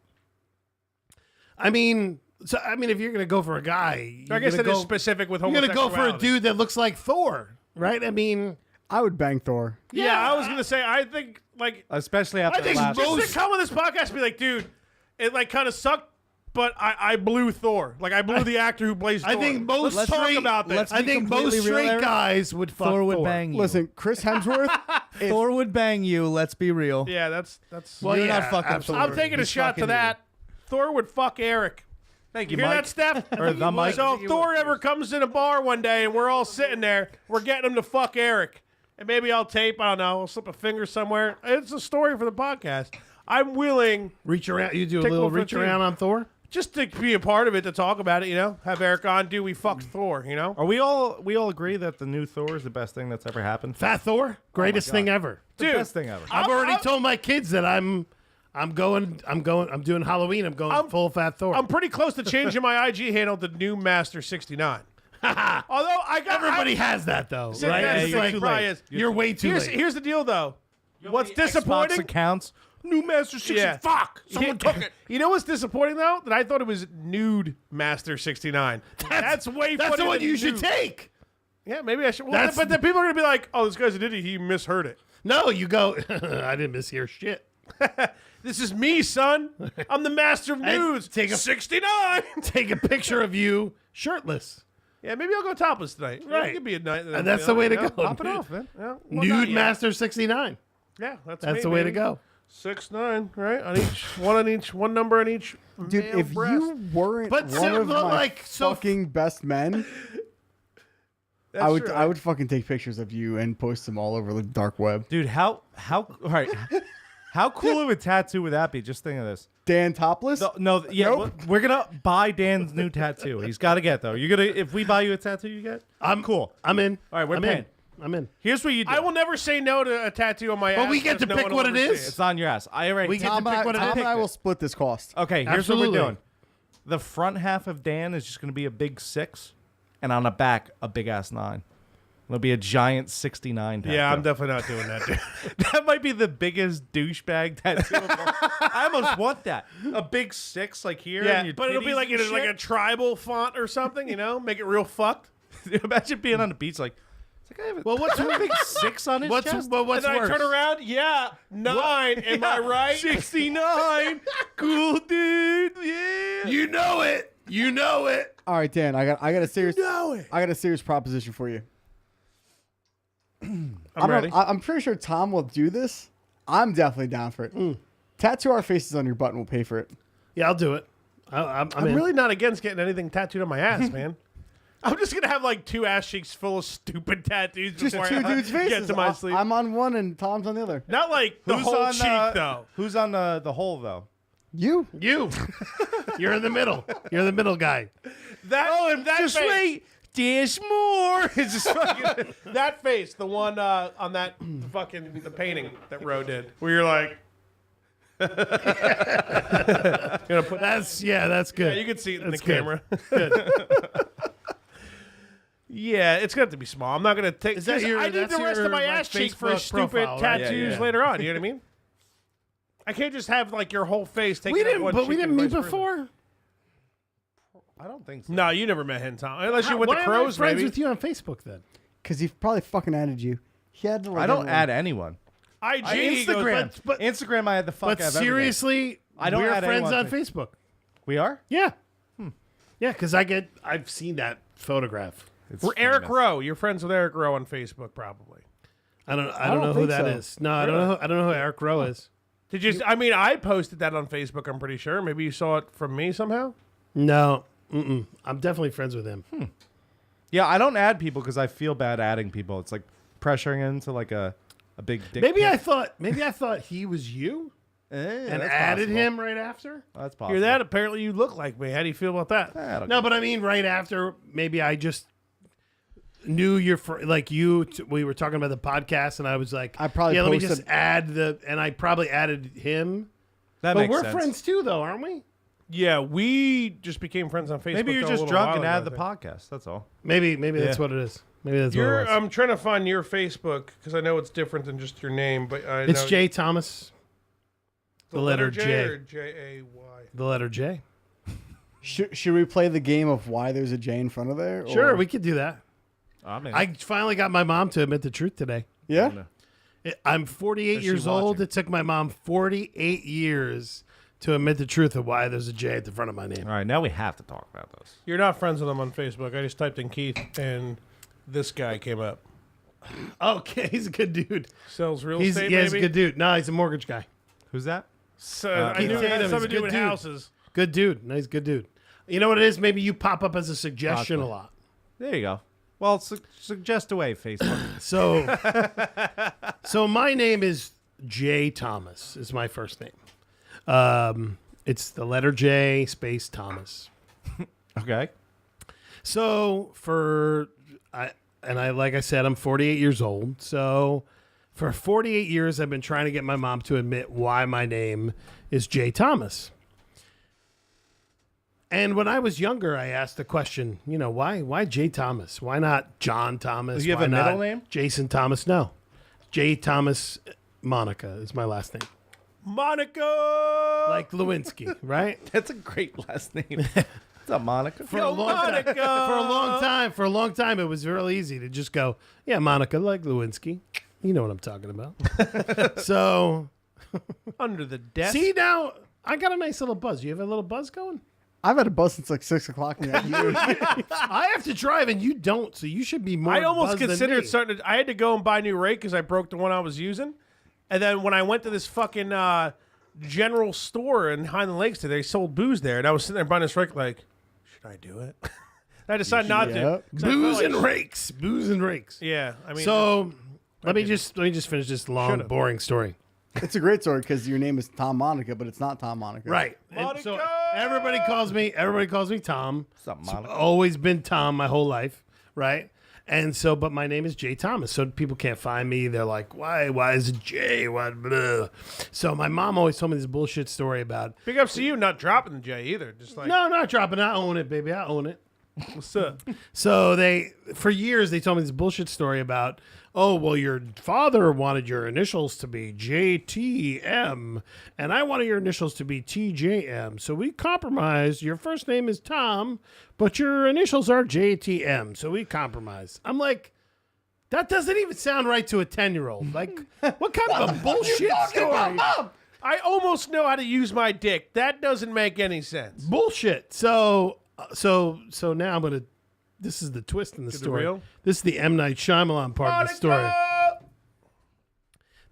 Speaker 2: I mean, if you're gonna go for a guy,
Speaker 1: I guess that is specific with
Speaker 2: you're gonna go for a
Speaker 1: homosexuality.
Speaker 2: dude that looks like Thor, right? I mean,
Speaker 3: I would bang Thor.
Speaker 1: Yeah, I was gonna say. I think like
Speaker 7: Especially after
Speaker 2: I think
Speaker 7: the last.
Speaker 2: most-
Speaker 1: just to come on this podcast and be like, dude, it like kind of sucked, but I blew Thor. Like I blew the actor who plays Thor.
Speaker 2: I think most
Speaker 1: Let's talk
Speaker 2: straight-
Speaker 1: about this.
Speaker 6: let's
Speaker 2: I
Speaker 6: be
Speaker 2: think most
Speaker 6: completely real,
Speaker 2: straight
Speaker 6: Eric.
Speaker 2: guys would fuck
Speaker 6: Thor would bang you.
Speaker 3: Listen, Chris Hemsworth.
Speaker 6: Thor would bang you. Let's be real.
Speaker 1: Yeah, that's.
Speaker 2: Well,
Speaker 6: You're
Speaker 2: yeah,
Speaker 6: not fucking
Speaker 2: absolutely.
Speaker 1: I'm taking a
Speaker 6: He's
Speaker 1: shot to
Speaker 6: fucking
Speaker 1: that. Thor would fuck Eric.
Speaker 7: Thank
Speaker 1: You
Speaker 7: you,
Speaker 1: hear
Speaker 7: Mike.
Speaker 1: that, Steph?
Speaker 7: Or the Mike.
Speaker 1: So if Thor ever comes in a bar one day and we're all sitting there, we're getting him to fuck Eric. And maybe I'll tape, I don't know, I'll slip a finger somewhere. It's a story for the podcast. I'm willing
Speaker 2: Reach around. You do a
Speaker 1: Take
Speaker 2: little
Speaker 1: one for
Speaker 2: reach
Speaker 1: the team.
Speaker 2: around on Thor.
Speaker 1: just to be a part of it, to talk about it, you know? Have Eric on, do we fucked Thor, you know?
Speaker 7: Are we all agree that the new Thor is the best thing that's ever happened?
Speaker 2: Fat Thor, greatest thing ever.
Speaker 7: The
Speaker 1: Dude,
Speaker 7: best thing ever.
Speaker 2: I've already told my kids that I'm doing Halloween. I'm going full Fat Thor.
Speaker 1: I'm pretty close to changing my IG handle to New Master 69. Although I got
Speaker 2: Everybody has that though,
Speaker 1: See,
Speaker 2: right?
Speaker 1: that's
Speaker 2: It's
Speaker 1: the
Speaker 2: like,
Speaker 1: thing, probably is.
Speaker 2: you're way too late.
Speaker 1: Here's the deal, though. What's
Speaker 7: Xbox
Speaker 1: disappointing?
Speaker 7: accounts. New Master 60.
Speaker 1: Yeah.
Speaker 7: Fuck. Someone took it.
Speaker 1: You know what's disappointing though? That I thought it was Nude Master 69. That's way.
Speaker 2: That's
Speaker 1: funnier
Speaker 2: the one
Speaker 1: than
Speaker 2: you should
Speaker 1: nude.
Speaker 2: take.
Speaker 1: Yeah, maybe I should. Well,
Speaker 2: That's-
Speaker 1: but then people are gonna be like, "Oh, this guy's an idiot. He misheard it."
Speaker 2: No, you go. I didn't mishear shit.
Speaker 1: This is me, son. I'm the master of
Speaker 2: And
Speaker 1: nudes.
Speaker 2: take a-
Speaker 1: 69.
Speaker 2: Take a picture of you shirtless.
Speaker 1: Yeah, maybe I'll go topless tonight. Yeah,
Speaker 2: Right.
Speaker 1: it could be a night.
Speaker 2: And that's the way to go.
Speaker 1: Pop it off, man. Yeah, well, not
Speaker 2: Nude
Speaker 1: yet.
Speaker 2: Master 69.
Speaker 1: Yeah, that's
Speaker 2: That's
Speaker 1: me,
Speaker 2: the way to
Speaker 1: baby.
Speaker 2: go.
Speaker 1: 6'9", right? On each, one number on each.
Speaker 3: Dude,
Speaker 1: male
Speaker 3: if
Speaker 1: breast.
Speaker 3: you weren't
Speaker 2: But
Speaker 3: one
Speaker 2: so-
Speaker 3: of
Speaker 2: but
Speaker 3: my
Speaker 2: like, so-
Speaker 3: fucking best men,
Speaker 1: That's
Speaker 3: I would
Speaker 1: true.
Speaker 3: I would fucking take pictures of you and post them all over the dark web.
Speaker 7: Dude, all right. How cool of a tattoo would that be? Just think of this.
Speaker 3: Dan topless?
Speaker 7: Nope. We're gonna buy Dan's new tattoo. He's got to get though. You're gonna if we buy you a tattoo, you get.
Speaker 2: I'm
Speaker 7: cool.
Speaker 2: I'm in.
Speaker 7: All right, we're
Speaker 2: I'm
Speaker 7: paying.
Speaker 2: in. I'm in.
Speaker 7: Here's what you do.
Speaker 1: I will never say no to a tattoo on my ass.
Speaker 2: But we get
Speaker 1: because
Speaker 2: to
Speaker 1: no
Speaker 2: pick
Speaker 1: one will
Speaker 2: what
Speaker 1: ever
Speaker 2: it
Speaker 1: see
Speaker 2: is.
Speaker 7: It's on your ass. I already.
Speaker 2: We get
Speaker 3: Tom,
Speaker 2: to pick
Speaker 3: and
Speaker 2: what
Speaker 3: I,
Speaker 2: it
Speaker 3: Tom
Speaker 2: is.
Speaker 3: and I will split this cost.
Speaker 7: Okay, here's what
Speaker 2: Absolutely.
Speaker 7: we're doing. The front half of Dan is just gonna be a big 6, and on the back a big ass 9. It'll be a giant 69 tattoo.
Speaker 1: Yeah, I'm definitely not doing that, dude.
Speaker 7: That might be the biggest douchebag tattoo of all. I almost want that. A big 6 like here.
Speaker 1: Yeah,
Speaker 7: and your
Speaker 1: but it'll be
Speaker 7: titties
Speaker 1: like
Speaker 7: and
Speaker 1: in like a
Speaker 7: shit.
Speaker 1: tribal font or something, you know? Make it real fucked.
Speaker 7: Imagine being on the beach like. It's like I have a,
Speaker 2: Well, what's
Speaker 7: a big 6 on his
Speaker 2: what's
Speaker 7: chest.
Speaker 2: what's
Speaker 1: And then
Speaker 2: worse?
Speaker 1: I turn around, yeah, 9, am I right?
Speaker 7: 69. Cool, dude. Yeah.
Speaker 2: You know it. You know it.
Speaker 3: All right, Dan, I got a serious
Speaker 2: know it.
Speaker 3: I got a serious proposition for you.
Speaker 1: I'm ready.
Speaker 3: I'm pretty sure Tom will do this. I'm definitely down for it. Tattoo our faces on your butt and we'll pay for it.
Speaker 2: Yeah, I'll do it. I'm
Speaker 1: I'm
Speaker 2: in.
Speaker 1: really not against getting anything tattooed on my ass, man. I'm just gonna have like 2 ass cheeks full of stupid tattoos
Speaker 3: Just
Speaker 1: before
Speaker 3: 2
Speaker 1: I
Speaker 3: dudes' faces.
Speaker 1: get to my sleep.
Speaker 3: I'm on one and Tom's on the other.
Speaker 1: Not like the
Speaker 7: Who's
Speaker 1: whole
Speaker 7: on,
Speaker 1: cheek though.
Speaker 7: Who's on the hole though?
Speaker 3: You?
Speaker 2: You. You're in the middle. You're the middle guy.
Speaker 1: That that
Speaker 7: Just
Speaker 1: face,
Speaker 7: wait. There's more. It's just fucking.
Speaker 1: that face, the one on that fucking the painting that Ro did, where you're like, gonna put.
Speaker 2: That's good.
Speaker 1: Yeah, you can see it in the
Speaker 2: That's good.
Speaker 1: camera. Yeah, it's got to be small. I'm not gonna take.
Speaker 2: Is that
Speaker 1: 'cause
Speaker 2: your-
Speaker 1: I need
Speaker 2: that's
Speaker 1: the rest
Speaker 2: your,
Speaker 1: of my
Speaker 2: like,
Speaker 1: ass cheek for
Speaker 2: Facebook
Speaker 1: stupid
Speaker 2: profile, right?
Speaker 1: tattoos
Speaker 7: Yeah, yeah.
Speaker 1: later on. You know what I mean? I can't just have like your whole face taken.
Speaker 2: We
Speaker 1: up
Speaker 2: didn't.
Speaker 1: one
Speaker 2: But we
Speaker 1: cheek
Speaker 2: didn't
Speaker 1: and
Speaker 2: meet
Speaker 1: vice versa.
Speaker 2: before.
Speaker 7: I don't think so.
Speaker 1: No, you never met him, Tom. Unless you went
Speaker 2: Why
Speaker 1: to
Speaker 2: am I
Speaker 1: Crows,
Speaker 2: friends
Speaker 1: maybe.
Speaker 2: with you on Facebook then?
Speaker 3: Because he probably fucking added you. He had to.
Speaker 7: I don't add anyone.
Speaker 1: IG he goes,
Speaker 7: Instagram.
Speaker 2: but-
Speaker 7: Instagram. I had the fuck.
Speaker 2: But
Speaker 7: out of everything.
Speaker 2: seriously,
Speaker 7: I don't
Speaker 2: we're
Speaker 7: add
Speaker 2: friends
Speaker 7: anyone
Speaker 2: on
Speaker 7: to-
Speaker 2: Facebook.
Speaker 7: We are.
Speaker 2: Yeah. Yeah, because I've seen that photograph.
Speaker 7: It's
Speaker 1: We're Eric
Speaker 7: famous.
Speaker 1: Rowe. You're friends with Eric Rowe on Facebook, probably.
Speaker 2: I don't
Speaker 3: don't
Speaker 2: know who
Speaker 3: think
Speaker 2: that
Speaker 3: so.
Speaker 2: is. No, I don't know. I don't know who Eric Rowe is.
Speaker 1: Did you? I mean, I posted that on Facebook. I'm pretty sure. Maybe you saw it from me somehow.
Speaker 2: No. I'm definitely friends with him.
Speaker 7: Yeah, I don't add people because I feel bad adding people. It's like pressuring into like a big dick.
Speaker 2: Maybe
Speaker 7: pic.
Speaker 2: I thought he was you and
Speaker 7: that's
Speaker 2: added
Speaker 7: possible.
Speaker 2: him right after.
Speaker 7: That's possible.
Speaker 1: Hear that? Apparently, you look like me. How do you feel about that?
Speaker 7: I don't
Speaker 2: No, but I mean right after. Maybe I just knew your we were talking about the podcast, and I was like,
Speaker 3: I probably
Speaker 2: let me
Speaker 3: posted-
Speaker 2: just add and I probably added him.
Speaker 7: That
Speaker 2: But
Speaker 7: makes
Speaker 2: we're
Speaker 7: sense.
Speaker 2: friends too, though, aren't we?
Speaker 1: Yeah, we just became friends on Facebook.
Speaker 7: Maybe you're
Speaker 1: though, a
Speaker 7: just
Speaker 1: little
Speaker 7: drunk
Speaker 1: while
Speaker 7: and
Speaker 1: ago,
Speaker 7: add
Speaker 1: I
Speaker 7: the
Speaker 1: think.
Speaker 7: podcast. That's all.
Speaker 2: Maybe that's what it is. Maybe that's what it was.
Speaker 1: I'm trying to find your Facebook because I know it's different than just your name, but I
Speaker 2: It's
Speaker 1: know
Speaker 2: J Thomas. The letter
Speaker 1: J
Speaker 2: J.
Speaker 1: or J-A-Y.
Speaker 2: The letter J.
Speaker 3: Should we play the game of why there's a J in front of there?
Speaker 2: Sure,
Speaker 3: or-
Speaker 2: we could do that.
Speaker 7: I mean,
Speaker 2: I finally got my mom to admit the truth today.
Speaker 3: Yeah.
Speaker 2: I'm 48
Speaker 7: Is she
Speaker 2: years old.
Speaker 7: watching?
Speaker 2: It took my mom 48 years to admit the truth of why there's a J at the front of my name.
Speaker 7: all right, now we have to talk about this.
Speaker 1: You're not friends with him on Facebook. I just typed in Keith, and this guy came up.
Speaker 2: Okay, he's a good dude.
Speaker 1: Sells real
Speaker 2: He's
Speaker 1: estate,
Speaker 2: he's a
Speaker 1: maybe?
Speaker 2: good dude. No, he's a mortgage guy.
Speaker 7: Who's that?
Speaker 1: So, I
Speaker 2: Keith
Speaker 1: knew it
Speaker 2: Tatum
Speaker 1: had
Speaker 2: is
Speaker 1: something to do
Speaker 2: good
Speaker 1: with
Speaker 2: dude.
Speaker 1: houses.
Speaker 2: Good dude. Nice, good dude. You know what it is? Maybe you pop up as a suggestion a lot.
Speaker 7: There you go. Well, suggest away, Facebook.
Speaker 2: So, so my name is J Thomas. Is my first name. It's the letter J space Thomas.
Speaker 7: Okay.
Speaker 2: So like I said, I'm 48 years old. So for 48 years, I've been trying to get my mom to admit why my name is J Thomas. And when I was younger, I asked the question, why J Thomas? Why not John Thomas?
Speaker 7: Do you have
Speaker 2: Why
Speaker 7: a middle
Speaker 2: not
Speaker 7: name?
Speaker 2: Jason Thomas? No. J Thomas Monica is my last name.
Speaker 1: Monica!
Speaker 2: Like Lewinsky, right?
Speaker 7: That's a great last name. What's up, Monica?
Speaker 2: For a long time, it was real easy to just go, yeah, Monica, like Lewinsky. You know what I'm talking about. So,
Speaker 1: Under the desk.
Speaker 2: see now, I got a nice little buzz. You have a little buzz going?
Speaker 3: I've had a bus since like 6 o'clock in the afternoon.
Speaker 2: I have to drive and you don't, so you should be more.
Speaker 1: I almost
Speaker 2: buzzed than
Speaker 1: considered
Speaker 2: me.
Speaker 1: starting to. I had to go and buy a new rake because I broke the one I was using. And then when I went to this fucking general store in Highland Lakes today, they sold booze there. And I was sitting there buying this rake like, should I do it? And I decided not to.
Speaker 3: Yeah.
Speaker 1: 'Cause I felt
Speaker 2: Booze
Speaker 1: like-
Speaker 2: and rakes. Booze and rakes.
Speaker 1: Yeah. I mean,
Speaker 2: So let me just finish this long,
Speaker 1: Should've.
Speaker 2: boring story.
Speaker 3: It's a great story because your name is Tom Monica, but it's not Tom Monica.
Speaker 2: Right. And so
Speaker 1: Monica!
Speaker 2: everybody calls me Tom.
Speaker 7: What's up,
Speaker 2: It's
Speaker 7: Monica?
Speaker 2: always been Tom my whole life, right? And so, but my name is J Thomas, so people can't find me. They're like, why is it J? What? Blah. So my mom always told me this bullshit story about,
Speaker 1: big ups to you not dropping the J either. Just like,
Speaker 2: no, not dropping. I own it, baby. I own it.
Speaker 1: what's up?
Speaker 2: So for years, they told me this bullshit story about, oh, well, your father wanted your initials to be JTM, and I wanted your initials to be TJM. So we compromised. Your first name is Tom, but your initials are JTM. So we compromised. I'm like, that doesn't even sound right to a 10-year-old. Like, what kind of a bullshit story?
Speaker 1: I almost know how to use my dick. That doesn't make any sense.
Speaker 2: Bullshit. So now I'm gonna. This is the twist in the story.
Speaker 1: real?
Speaker 2: This is the M. Night Shyamalan part of the story.
Speaker 1: Monica!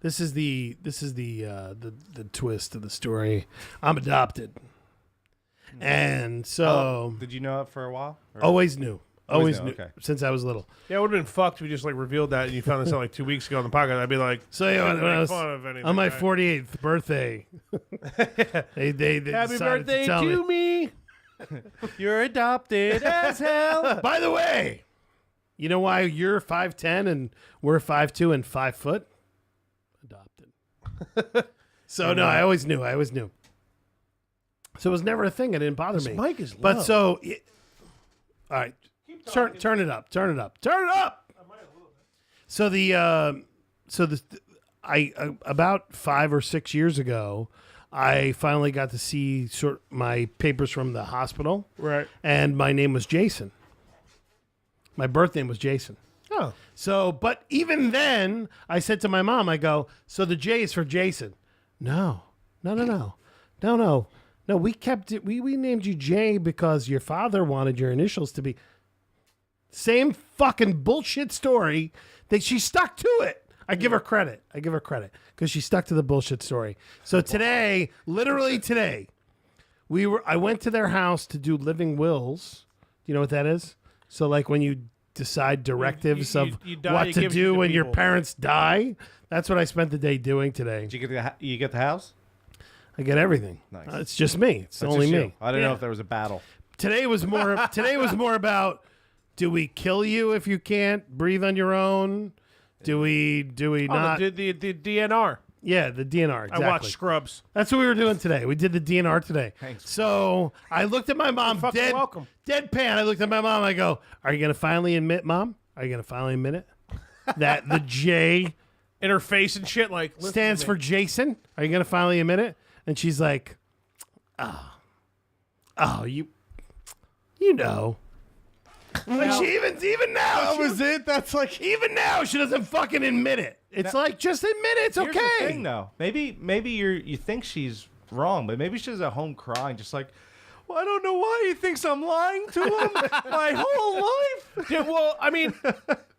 Speaker 2: This is the twist of the story. I'm adopted, and so
Speaker 7: Did you know it for a while? Or-
Speaker 2: always knew. Always knew
Speaker 7: okay.
Speaker 2: since I was little.
Speaker 1: Yeah, it would have been fucked if we just like revealed that and you found this out like 2 weeks ago on the podcast. I'd be like,
Speaker 2: So yeah, when I was
Speaker 1: fun of anything,
Speaker 2: on my
Speaker 1: right?
Speaker 2: 48th birthday, they
Speaker 1: Happy
Speaker 2: decided
Speaker 1: birthday
Speaker 2: tell
Speaker 1: to
Speaker 2: me.
Speaker 1: me.
Speaker 7: You're adopted as hell.
Speaker 2: By the way, you know why you're 5'10" and we're 5'2" and 5 foot? Adopted. So no, I always knew. So it was never a thing. It didn't bother me.
Speaker 1: mic is
Speaker 2: But
Speaker 1: low.
Speaker 2: so, all right, turn it up. Turn it up. So about 5 or 6 years ago, I finally got to see my papers from the hospital.
Speaker 1: Right.
Speaker 2: And my name was Jason. My birth name was Jason.
Speaker 1: Oh.
Speaker 2: So, but even then, I said to my mom, I go, so the J is for Jason. No. We kept it. We named you J because your father wanted your initials to be. Same fucking bullshit story that she stuck to it. I give her credit because she stuck to the bullshit story. So today, literally today, I went to their house to do living wills. Do you know what that is? So like when you decide directives
Speaker 1: you
Speaker 2: of
Speaker 1: die,
Speaker 2: what
Speaker 1: you
Speaker 2: to
Speaker 1: give it
Speaker 2: do
Speaker 1: to
Speaker 2: when your
Speaker 1: people.
Speaker 2: parents die. That's what I spent the day doing today.
Speaker 7: Did you get the house?
Speaker 2: I get everything.
Speaker 7: Nice.
Speaker 2: It's just me. It's
Speaker 7: That's
Speaker 2: only
Speaker 7: just
Speaker 2: me.
Speaker 7: you. I didn't
Speaker 2: Yeah.
Speaker 7: know if there was a battle.
Speaker 2: Today was more about Do we kill you if you can't breathe on your own? Do we not?
Speaker 1: the DNR.
Speaker 2: Yeah, the DNR. Exactly.
Speaker 1: I watched Scrubs.
Speaker 2: That's what we were doing today. We did the DNR today.
Speaker 7: Thanks.
Speaker 2: So I looked at my mom,
Speaker 1: fucking welcome.
Speaker 2: deadpan. I looked at my mom. I go, "Are you going to finally admit, Mom? Are you going to finally admit it that the J
Speaker 1: In her face and shit, like listen
Speaker 2: stands
Speaker 1: to
Speaker 2: for
Speaker 1: me.
Speaker 2: Jason? Are you going to finally admit it?" And she's like, "Oh, you know." Like she even now,
Speaker 3: That was it. That's like
Speaker 2: even now she doesn't fucking admit it. It's like just admit it. It's
Speaker 7: Here's
Speaker 2: okay.
Speaker 7: the thing, though. Maybe you think she's wrong, but maybe she's at home crying, just like, well, I don't know why he thinks I'm lying to him my whole life.
Speaker 1: Yeah, well, I mean,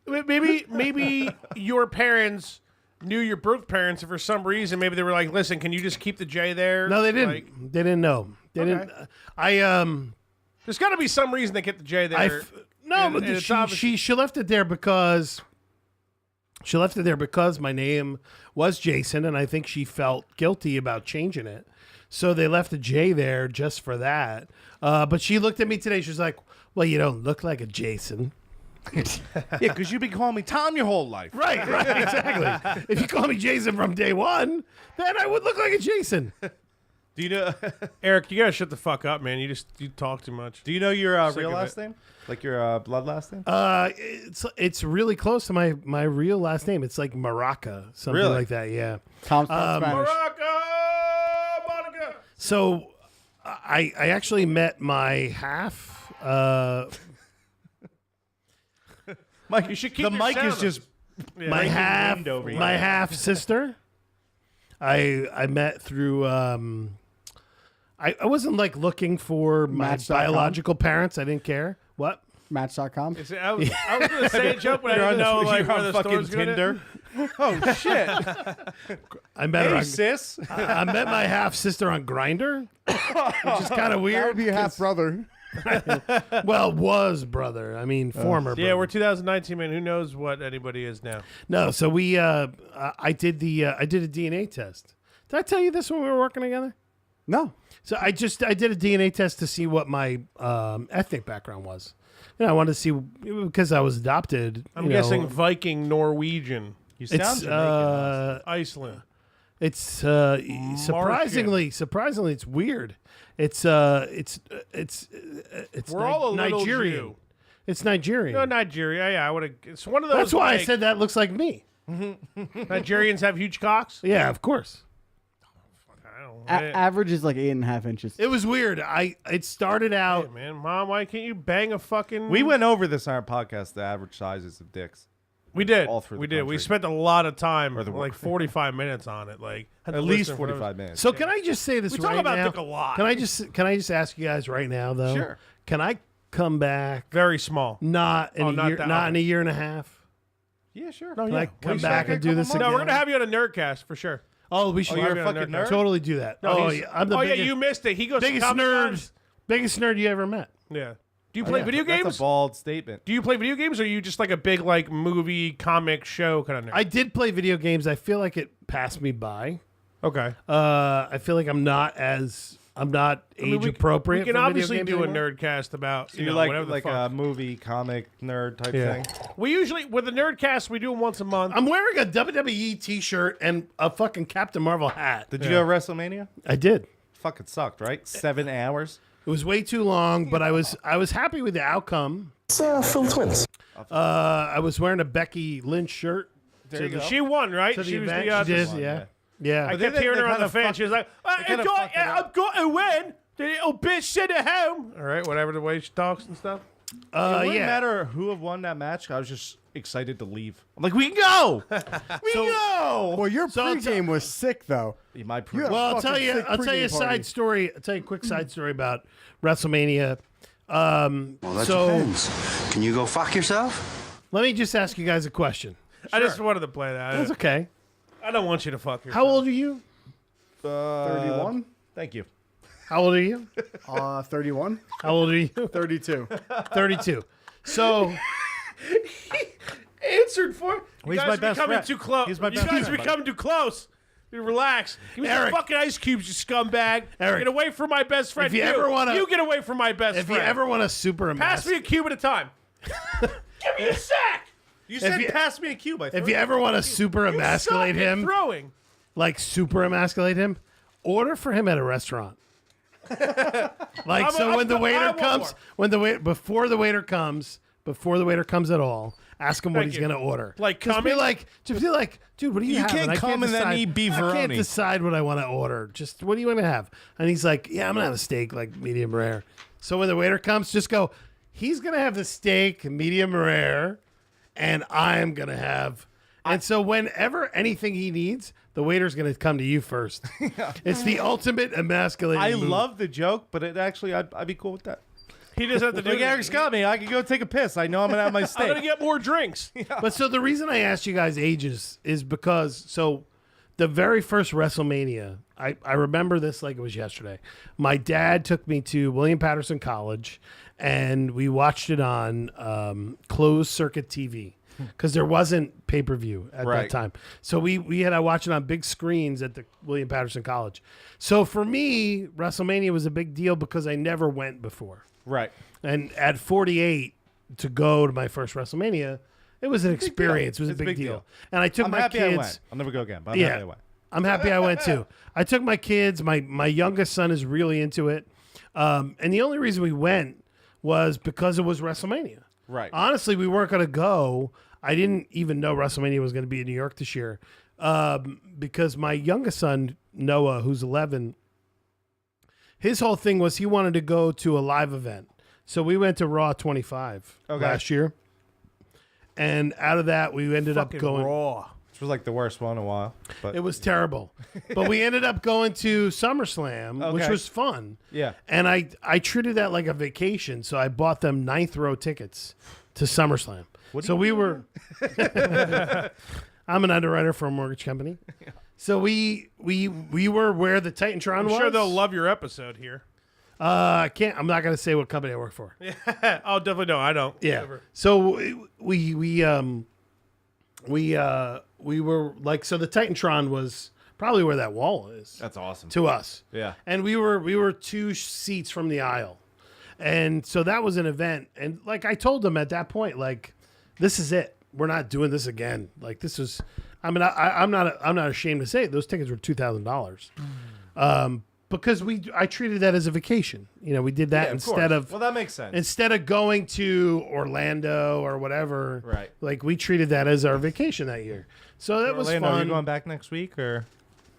Speaker 1: maybe your parents knew your birth parents, and for some reason, maybe they were like, "Listen, can you just keep the J there?"
Speaker 2: No, they didn't.
Speaker 1: Like,
Speaker 2: They didn't know. They
Speaker 1: Okay.
Speaker 2: didn't.
Speaker 1: there's got to be some reason they get the J there.
Speaker 2: No,
Speaker 1: And-
Speaker 2: but
Speaker 1: and it's obvious-
Speaker 2: she left it there because my name was Jason, and I think she felt guilty about changing it. So they left the J there just for that. But she looked at me today. She was like, "Well, you don't look like a Jason."
Speaker 7: Yeah, because you've been calling me Tom your whole life.
Speaker 2: Right, exactly. If you call me Jason from day one, then I would look like a Jason.
Speaker 7: Do you know?
Speaker 1: Eric, you gotta shut the fuck up, man. You talk too much.
Speaker 7: Do you know your
Speaker 1: Sick
Speaker 7: real
Speaker 1: of
Speaker 7: last
Speaker 1: it.
Speaker 7: name? Like your blood last name?
Speaker 2: It's really close to my real last name. It's like Maraca, something
Speaker 7: Really?
Speaker 2: like that. Yeah.
Speaker 3: Tom's Spanish.
Speaker 1: Monica.
Speaker 2: So I actually met my half.
Speaker 7: Mike,
Speaker 1: You should keep
Speaker 7: the
Speaker 1: your
Speaker 7: mic is
Speaker 1: sound
Speaker 7: just
Speaker 2: my half
Speaker 7: wind over
Speaker 2: my
Speaker 7: here.
Speaker 2: half sister. I met through. I wasn't like looking for my
Speaker 3: Match.com?
Speaker 2: biological parents. I didn't care. What?
Speaker 3: Match.com.
Speaker 1: I was gonna say a joke, but I didn't know like
Speaker 7: you're
Speaker 1: where
Speaker 7: on
Speaker 1: the
Speaker 7: fucking
Speaker 1: story's gonna-
Speaker 7: Tinder. Oh shit!
Speaker 2: I met her.
Speaker 7: Hey
Speaker 2: On,
Speaker 7: sis.
Speaker 2: I met my half sister on Grinder, which is kind of
Speaker 3: That
Speaker 2: weird.
Speaker 3: would be your half brother.
Speaker 2: Well, was brother. I mean, former.
Speaker 1: Yeah,
Speaker 2: brother.
Speaker 1: we're 2019, man. Who knows what anybody is now?
Speaker 2: No, so we I did a DNA test. Did I tell you this when we were working together?
Speaker 3: No.
Speaker 2: So I did a DNA test to see what my ethnic background was. And I wanted to see because I was adopted.
Speaker 1: I'm
Speaker 2: you
Speaker 1: guessing
Speaker 2: know,
Speaker 1: Viking, Norwegian,
Speaker 7: You sound
Speaker 2: it's
Speaker 7: Jamaican.
Speaker 1: Iceland.
Speaker 2: it's surprisingly it's weird. It's
Speaker 1: We're all a little
Speaker 2: Nigerian.
Speaker 1: Jew.
Speaker 2: It's Nigerian.
Speaker 1: No, Nigeria. Yeah, I would have. It's one of those.
Speaker 2: That's why I
Speaker 1: like,
Speaker 2: said that looks like me.
Speaker 1: Nigerians have huge cocks.
Speaker 2: Yeah, of course.
Speaker 1: I don't know.
Speaker 3: Average is like 8.5 inches.
Speaker 2: It was weird. It started out.
Speaker 1: Hey, man, Mom, why can't you bang a fucking?
Speaker 7: We went over this on our podcast, the average sizes of dicks.
Speaker 1: We did.
Speaker 7: all through
Speaker 1: We
Speaker 7: the
Speaker 1: did. We
Speaker 7: country.
Speaker 1: spent a lot of time,
Speaker 7: Or the
Speaker 1: like 45 minutes on it. Like had to
Speaker 7: At least
Speaker 1: listen for those-
Speaker 7: 45 minutes.
Speaker 2: So can I just say this
Speaker 1: We
Speaker 2: right
Speaker 1: talk about
Speaker 2: now?
Speaker 1: dick a lot.
Speaker 2: Can I just ask you guys right now though?
Speaker 7: Sure.
Speaker 2: Can I come back?
Speaker 1: Very small.
Speaker 2: Not in
Speaker 1: Oh,
Speaker 2: a
Speaker 1: not
Speaker 2: year.
Speaker 1: that
Speaker 2: Not
Speaker 1: long.
Speaker 2: in a year and a half.
Speaker 7: Yeah, sure.
Speaker 1: No,
Speaker 2: Can
Speaker 1: yeah.
Speaker 2: I come
Speaker 1: We
Speaker 2: back
Speaker 1: should-
Speaker 2: and do this again?
Speaker 1: No, we're gonna have you on a Nerdcast for sure.
Speaker 2: Oh, we should.
Speaker 7: you're a
Speaker 1: I'll be on
Speaker 7: fucking
Speaker 1: Nerdcast.
Speaker 7: nerd?
Speaker 2: totally do that.
Speaker 1: No,
Speaker 2: Oh,
Speaker 1: he's-
Speaker 2: yeah, I'm the
Speaker 1: oh yeah,
Speaker 2: biggest,
Speaker 1: you missed it. He goes
Speaker 2: biggest
Speaker 1: to
Speaker 2: nerd, biggest nerd you ever met.
Speaker 1: Yeah. Do you play video games?
Speaker 7: That's a bald statement.
Speaker 1: Do you play video games, or are you just like a big like movie, comic, show kind of nerd?
Speaker 2: I did play video games. I feel like it passed me by.
Speaker 1: Okay.
Speaker 2: I feel like I'm not age appropriate.
Speaker 1: We can
Speaker 2: for
Speaker 1: obviously
Speaker 2: video
Speaker 1: do
Speaker 2: games
Speaker 1: a
Speaker 2: anymore.
Speaker 1: Nerdcast about
Speaker 7: You
Speaker 1: know,
Speaker 7: like
Speaker 1: whatever the
Speaker 7: like
Speaker 1: fuck.
Speaker 7: a movie, comic, nerd type
Speaker 2: Yeah.
Speaker 7: thing?
Speaker 1: We usually with the Nerdcast we do them once a month.
Speaker 2: I'm wearing a WWE T-shirt and a fucking Captain Marvel hat.
Speaker 7: Did you go to WrestleMania?
Speaker 2: I did.
Speaker 7: Fucking sucked, right? 7 hours.
Speaker 2: It was way too long, but I was happy with the outcome.
Speaker 8: Phil Twins.
Speaker 2: I was wearing a Becky Lynch shirt.
Speaker 7: There you go.
Speaker 1: She won, right?
Speaker 2: To the
Speaker 1: She was
Speaker 2: event.
Speaker 1: the
Speaker 2: She did,
Speaker 7: one,
Speaker 2: yeah.
Speaker 7: yeah.
Speaker 2: Yeah.
Speaker 1: I
Speaker 7: But
Speaker 1: kept
Speaker 7: they
Speaker 1: hearing her on
Speaker 7: kinda
Speaker 1: the fan.
Speaker 7: fucked-
Speaker 1: She was like,
Speaker 7: they kinda fucked it up.
Speaker 1: I've got to win. The little bitch sit at home. All right, whatever the way she talks and stuff.
Speaker 7: It wouldn't
Speaker 2: yeah.
Speaker 7: matter who have won that match. I was just excited to leave. I'm like, we can go. We can go.
Speaker 3: Well, your
Speaker 2: So it's-
Speaker 3: pregame was sick, though.
Speaker 7: My pre-
Speaker 3: You-
Speaker 2: Well, I'll tell
Speaker 3: fucking
Speaker 2: you.
Speaker 3: sick
Speaker 2: I'll tell you a
Speaker 3: pregame party.
Speaker 2: side story. I'll tell you a quick side story about WrestleMania. So
Speaker 8: Can you go fuck yourself?
Speaker 2: let me just ask you guys a question.
Speaker 1: I just wanted to play that.
Speaker 2: That's okay.
Speaker 1: I don't want you to fuck yourself.
Speaker 2: How old are you?
Speaker 3: 31?
Speaker 7: Thank you.
Speaker 2: How old are you?
Speaker 3: 31?
Speaker 2: How old are you?
Speaker 3: 32.
Speaker 2: 32. So
Speaker 1: Answered for. You
Speaker 7: He's
Speaker 1: guys
Speaker 7: my
Speaker 1: are
Speaker 7: best
Speaker 1: becoming
Speaker 7: friend.
Speaker 1: too close.
Speaker 7: He's my
Speaker 1: You
Speaker 7: best
Speaker 1: guys are
Speaker 7: friend,
Speaker 1: becoming too close. Dude, relax. Give me some
Speaker 2: Eric.
Speaker 1: fucking ice cubes, you scumbag.
Speaker 2: Eric.
Speaker 1: Get away from my best friend.
Speaker 2: If you ever wanna-
Speaker 1: you get away from my best
Speaker 2: if you
Speaker 1: friend.
Speaker 2: ever want to super
Speaker 1: Pass me a cube at a time. Give me a sack.
Speaker 7: You said
Speaker 2: you-
Speaker 7: pass me a cube.
Speaker 2: If you ever want to super
Speaker 1: You suck
Speaker 2: emasculate
Speaker 1: at
Speaker 2: him,
Speaker 1: throwing.
Speaker 2: like super emasculate him, order for him at a restaurant. Like when the waiter comes, before the waiter comes at all, ask him what
Speaker 1: Thank
Speaker 2: he's
Speaker 1: you.
Speaker 2: gonna order.
Speaker 1: Like
Speaker 2: just be
Speaker 1: coming?
Speaker 2: like, dude, what are you
Speaker 7: You
Speaker 2: having?
Speaker 7: can't
Speaker 2: I
Speaker 7: come and then
Speaker 2: decide-
Speaker 7: eat
Speaker 2: I can't
Speaker 7: beefaroni.
Speaker 2: decide what I want to order. Just what do you want to have? And he's like, yeah, I'm gonna have a steak, like medium rare. So when the waiter comes, just go. He's gonna have the steak medium rare, and I'm gonna have. And so whenever anything he needs, the waiter's gonna come to you first. It's the ultimate emasculating.
Speaker 7: I
Speaker 2: move.
Speaker 7: love the joke, but it actually, I'd be cool with that.
Speaker 1: He doesn't have to do
Speaker 7: Like Eric's
Speaker 1: this.
Speaker 7: got me. I can go take a piss. I know I'm gonna have my
Speaker 1: I'm
Speaker 7: steak.
Speaker 1: gonna get more drinks.
Speaker 2: But so the reason I asked you guys ages is because the very first WrestleMania, I remember this like it was yesterday. My dad took me to William Patterson College, and we watched it on closed circuit TV because there wasn't pay-per-view at that
Speaker 7: Right.
Speaker 2: time. So we had to watch it on big screens at the William Patterson College. So for me, WrestleMania was a big deal because I never went before.
Speaker 7: Right.
Speaker 2: And at 48, to go to my first WrestleMania, it was an experience. It was
Speaker 7: It's
Speaker 2: a
Speaker 7: a
Speaker 2: big
Speaker 7: big
Speaker 2: deal.
Speaker 7: deal.
Speaker 2: And I took
Speaker 7: I'm
Speaker 2: my
Speaker 7: happy I
Speaker 2: kids.
Speaker 7: went. I'll never go again, but I'm happy I went.
Speaker 2: I'm happy I went too. I took my kids. My youngest son is really into it. And the only reason we went was because it was WrestleMania.
Speaker 7: Right.
Speaker 2: Honestly, we weren't going to go. I didn't even know WrestleMania was going to be in New York this year because my youngest son, Noah, who's 11, his whole thing was he wanted to go to a live event. So we went to Raw 25 last year. And out of that, we ended up
Speaker 1: Fucking
Speaker 2: going.
Speaker 1: raw.
Speaker 7: Which was like the worst one in a while. But
Speaker 2: It was terrible. But we ended up going to SummerSlam, which
Speaker 7: Okay.
Speaker 2: was fun.
Speaker 7: Yeah.
Speaker 2: And I treated that like a vacation. So I bought them 9th row tickets to SummerSlam. So we were. I'm an underwriter for a mortgage company. So we were where the Titantron
Speaker 1: I'm
Speaker 2: was.
Speaker 1: sure they'll love your episode here.
Speaker 2: I can't. I'm not going to say what company I work for.
Speaker 1: Oh, definitely no. I don't.
Speaker 2: Yeah.
Speaker 1: Never.
Speaker 2: So we were like, so the Titantron was probably where that wall is
Speaker 7: That's awesome.
Speaker 2: to us.
Speaker 7: Yeah.
Speaker 2: And we were 2 seats from the aisle. And so that was an event. And like I told them at that point, like, this is it. We're not doing this again. Like this was, I mean, I'm not ashamed to say it. Those tickets were $2,000. Because I treated that as a vacation. You know, we did that
Speaker 7: Yeah,
Speaker 2: instead
Speaker 7: course.
Speaker 2: of
Speaker 7: Well, that makes sense.
Speaker 2: instead of going to Orlando or whatever.
Speaker 7: Right.
Speaker 2: Like we treated that as our vacation that year. So that was
Speaker 7: Orlando, are
Speaker 2: fun.
Speaker 7: you going back next week, or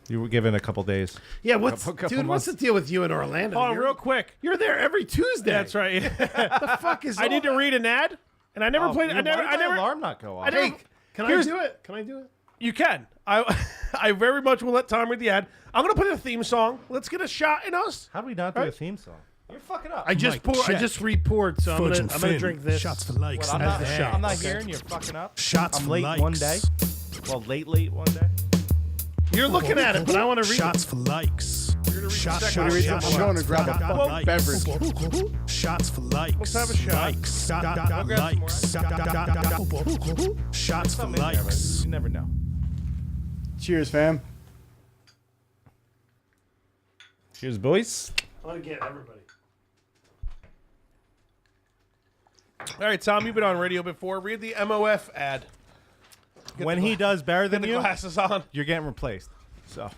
Speaker 7: you were given a couple days?
Speaker 2: Yeah, what's
Speaker 7: couple
Speaker 2: dude? What's
Speaker 7: months.
Speaker 2: the deal with you in Orlando?
Speaker 1: Hold on,
Speaker 2: You're-
Speaker 1: real quick.
Speaker 2: You're there every Tuesday.
Speaker 1: That's right.
Speaker 2: The fuck is?
Speaker 1: I need to read an ad, and I never
Speaker 7: Oh,
Speaker 1: played.
Speaker 7: why
Speaker 1: I
Speaker 7: did
Speaker 1: never.
Speaker 7: my
Speaker 1: I never.
Speaker 7: alarm not go off?
Speaker 1: I never.
Speaker 2: Hey, can
Speaker 1: Here's-
Speaker 2: I do it? Can I do it?
Speaker 1: You can. I very much will let Tom read the ad. I'm gonna put in a theme song. Let's get a shot in us.
Speaker 7: How do we not do a
Speaker 1: Right.
Speaker 7: theme song? You're fucking up.
Speaker 2: I just
Speaker 5: Mic
Speaker 2: I
Speaker 5: check.
Speaker 2: just repoured, so
Speaker 5: Fudge
Speaker 2: I'm
Speaker 5: and
Speaker 2: gonna
Speaker 5: Finn.
Speaker 2: drink this.
Speaker 5: Shots for likes.
Speaker 7: What, I'm
Speaker 5: and
Speaker 7: not,
Speaker 2: the shot.
Speaker 7: I'm not
Speaker 2: Okay.
Speaker 7: hearing. You're fucking up.
Speaker 5: Shots
Speaker 7: I'm
Speaker 5: for
Speaker 7: late
Speaker 5: likes.
Speaker 7: one day. Well, late one day.
Speaker 2: You're looking at it, but I want to read
Speaker 5: Shots for likes. Shots for
Speaker 3: I'm going to grab a fucking beverage.
Speaker 5: Shots for likes.
Speaker 1: Let's have a shot.
Speaker 5: Likes.
Speaker 1: grab some more.
Speaker 5: Shots for
Speaker 7: Something in there, but
Speaker 5: likes.
Speaker 7: you never know.
Speaker 3: Cheers, fam.
Speaker 7: Cheers, boys.
Speaker 2: I want to get everybody.
Speaker 1: All right, Tom, you've been on radio before. Read the MOF ad.
Speaker 7: When he does better
Speaker 1: Get
Speaker 7: than
Speaker 1: the
Speaker 7: you,
Speaker 1: glasses on.
Speaker 7: you're getting replaced. So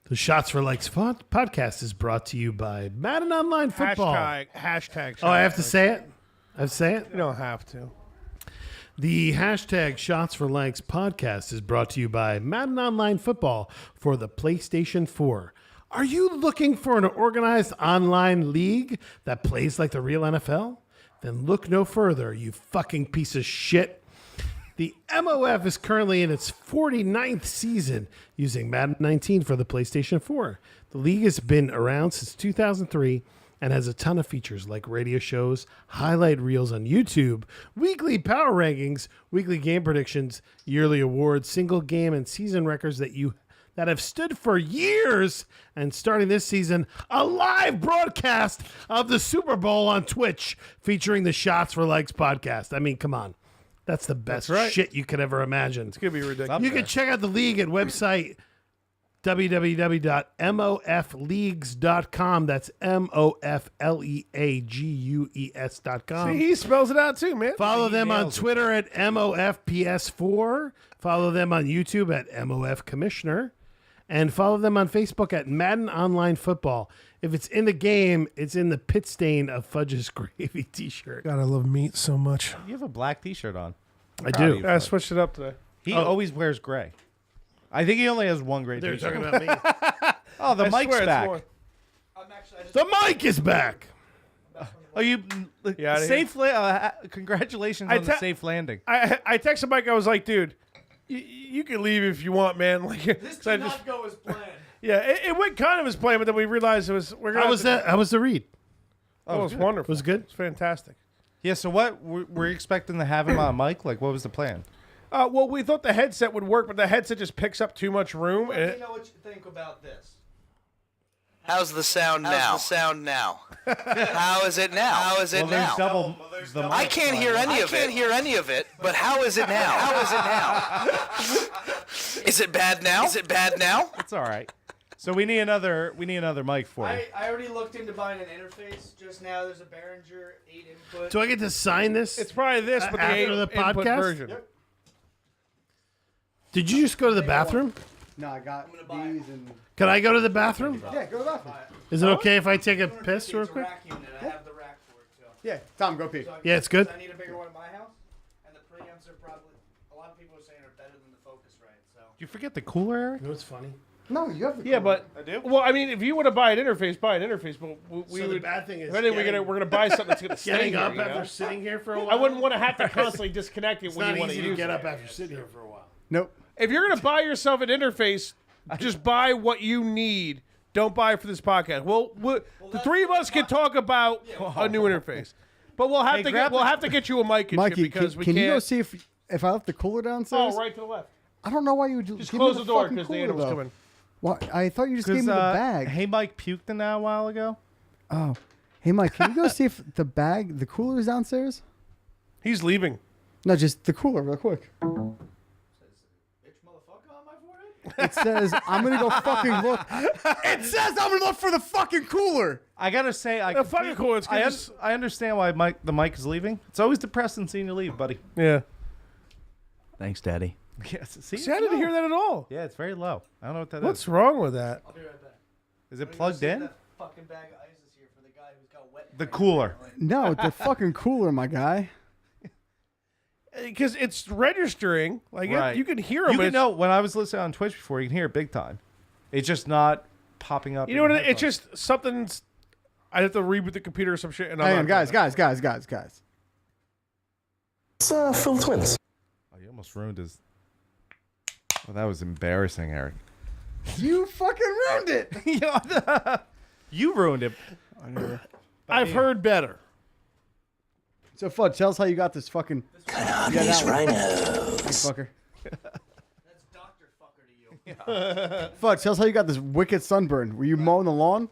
Speaker 2: The Shots for Likes podcast is brought to you by Madden Online Football.
Speaker 1: Hashtag.
Speaker 2: Oh, I have to say it? I have to say it?
Speaker 1: You don't have to.
Speaker 2: The hashtag Shots for Likes podcast is brought to you by Madden Online Football for the PlayStation 4. Are you looking for an organized online league that plays like the real NFL? Then look no further, you fucking piece of shit. The MOF is currently in its 49th season using Madden 19 for the PlayStation 4. The league has been around since 2003 and has a ton of features like radio shows, highlight reels on YouTube, weekly power rankings, weekly game predictions, yearly awards, single game and season records that have stood for years, and starting this season, a live broadcast of the Super Bowl on Twitch featuring the Shots for Likes podcast. I mean, come on. That's the best
Speaker 1: right.
Speaker 2: shit you could ever imagine.
Speaker 1: It's gonna be ridiculous.
Speaker 2: You can check out the league at website www.mofleagues.com. That's MOFLEAGUES.com.
Speaker 1: See, he spells it out too, man.
Speaker 2: Follow them on Twitter at MOFPS4. Follow them on YouTube at MOF Commissioner. And follow them on Facebook at Madden Online Football. If it's in the game, it's in the pit stain of Fudge's Gravy t-shirt.
Speaker 1: God, I love meat so much.
Speaker 7: You have a black T-shirt on.
Speaker 2: I do.
Speaker 1: I switched it up today.
Speaker 7: He always wears gray. I think he only has one gray
Speaker 2: They're
Speaker 7: T-shirt.
Speaker 2: talking about me.
Speaker 7: Oh, the
Speaker 1: I
Speaker 7: mic's
Speaker 1: swear it's
Speaker 7: back.
Speaker 1: more.
Speaker 2: The mic is back.
Speaker 7: Oh, you
Speaker 1: Yeah, outta
Speaker 7: safe. Congratulations on the safe landing.
Speaker 1: I texted Mike. I was like, dude, you can leave if you want, man. Like,
Speaker 6: This
Speaker 1: so I
Speaker 6: did
Speaker 1: just,
Speaker 6: not go as planned.
Speaker 1: yeah, it went kind of as planned, but then we realized it was. We're gonna
Speaker 2: How was that? How was the read?
Speaker 1: Oh, it was wonderful.
Speaker 2: Was it good?
Speaker 1: It's fantastic.
Speaker 7: Yeah. So what were you expecting to have him on mic? Like, what was the plan?
Speaker 1: Well, we thought the headset would work, but the headset just picks up too much room. And
Speaker 6: Let me know what you think about this.
Speaker 4: How's the sound now? How's the sound now? How is it now? How is it
Speaker 7: Well, there's
Speaker 4: now?
Speaker 7: double the mic.
Speaker 4: I can't hear any of it. I can't hear any of it. But how is it now? How is it now? Is it bad now? Is it bad now?
Speaker 7: It's all right. So we need another mic for you.
Speaker 6: I already looked into buying an interface just now. There's a Behringer 8 input.
Speaker 2: Do I get to sign this?
Speaker 1: it's probably this, but the
Speaker 2: After
Speaker 1: 8
Speaker 2: the
Speaker 1: input
Speaker 2: podcast?
Speaker 1: version.
Speaker 6: Yep.
Speaker 2: Did you just go to the bathroom?
Speaker 3: No, I got
Speaker 6: gonna buy
Speaker 3: these and
Speaker 2: Can I go to the bathroom?
Speaker 3: yeah, go to the bathroom.
Speaker 2: Is it okay if I take a piss
Speaker 6: It's
Speaker 2: real
Speaker 6: a
Speaker 2: quick?
Speaker 6: rack unit. I have the rack for it too.
Speaker 3: Yeah, Tom, go pee.
Speaker 6: So
Speaker 2: Yeah, it's good.
Speaker 6: I need a bigger one in my house, and the preamps are probably a lot of people are saying are better than the Focusrite. So
Speaker 7: Did you forget the cooler, Eric?
Speaker 2: You know what's funny?
Speaker 3: No, you have the
Speaker 1: Yeah, but well, I mean, if you want to buy an interface, buy an interface. But we
Speaker 2: So the
Speaker 1: would.
Speaker 2: bad thing is
Speaker 1: If anything,
Speaker 2: getting-
Speaker 1: we're gonna buy something that's gonna stay
Speaker 2: Getting
Speaker 1: here,
Speaker 2: up
Speaker 1: you know?
Speaker 2: after sitting here for a while.
Speaker 1: I wouldn't want to have to constantly disconnect it
Speaker 2: It's
Speaker 1: when
Speaker 2: not
Speaker 1: you want
Speaker 2: easy
Speaker 1: to
Speaker 2: to
Speaker 1: use
Speaker 2: get
Speaker 1: it.
Speaker 2: up after sitting here for a while.
Speaker 3: Nope.
Speaker 1: If you're gonna buy yourself an interface, just buy what you need. Don't buy it for this podcast. The three of us can talk about a new interface, but we'll have to get you a mic and
Speaker 3: Mikey,
Speaker 1: shit because we
Speaker 3: can
Speaker 1: can't.
Speaker 3: you go see if I left the cooler downstairs?
Speaker 1: Oh, right to the left.
Speaker 3: I don't know why you would
Speaker 1: Just
Speaker 3: give
Speaker 1: close
Speaker 3: me
Speaker 1: the door
Speaker 3: fucking
Speaker 1: because the
Speaker 3: cooler,
Speaker 1: animal's
Speaker 3: though.
Speaker 1: coming.
Speaker 3: Why? I thought you just gave me the bag.
Speaker 7: Hey Mike puked in that a while ago.
Speaker 3: Oh, hey Mike, can you go see if the cooler is downstairs?
Speaker 1: He's leaving.
Speaker 3: No, just the cooler, real quick.
Speaker 6: bitch motherfucker on my forehead.
Speaker 3: It says I'm gonna go fucking look. It says I'm gonna look for the fucking cooler.
Speaker 7: I gotta say,
Speaker 1: The fucking cool. It's
Speaker 7: I,
Speaker 1: just,
Speaker 7: I understand why the mic is leaving. It's always depressing seeing you leave, buddy.
Speaker 1: yeah.
Speaker 7: Thanks, Daddy. Yes. See,
Speaker 1: See, I didn't hear that at all.
Speaker 7: Yeah, it's very low. I don't know what that
Speaker 1: What's
Speaker 7: is.
Speaker 1: wrong with that?
Speaker 6: I'll be right back.
Speaker 7: Is it
Speaker 6: Let me go
Speaker 7: plugged
Speaker 6: see if
Speaker 7: in?
Speaker 6: that fucking bag of ice is here for the guy who's got wet.
Speaker 7: The cooler.
Speaker 3: No, the fucking cooler, my guy.
Speaker 1: Because it's registering. Like
Speaker 7: Right.
Speaker 1: you can hear
Speaker 7: You
Speaker 1: him.
Speaker 7: can know when I was listening on Twitch before, you can hear it big time. It's just not popping up.
Speaker 1: You know what?
Speaker 7: in
Speaker 1: It's
Speaker 7: headphones.
Speaker 1: just something's. I have to reboot the computer or some shit. And I'm
Speaker 3: Hang
Speaker 1: not
Speaker 3: on,
Speaker 1: doing
Speaker 3: guys.
Speaker 8: It's Phil Twins.
Speaker 7: Oh, you almost ruined his. Well, that was embarrassing, Eric.
Speaker 3: You fucking ruined it.
Speaker 7: You ruined it.
Speaker 1: I've heard better.
Speaker 3: So Fudge, tell us how you got this fucking.
Speaker 8: These rhinos.
Speaker 3: Fucker.
Speaker 6: That's Dr. Fucker to you.
Speaker 3: Fudge, tell us how you got this wicked sunburn. Were you mowing the lawn?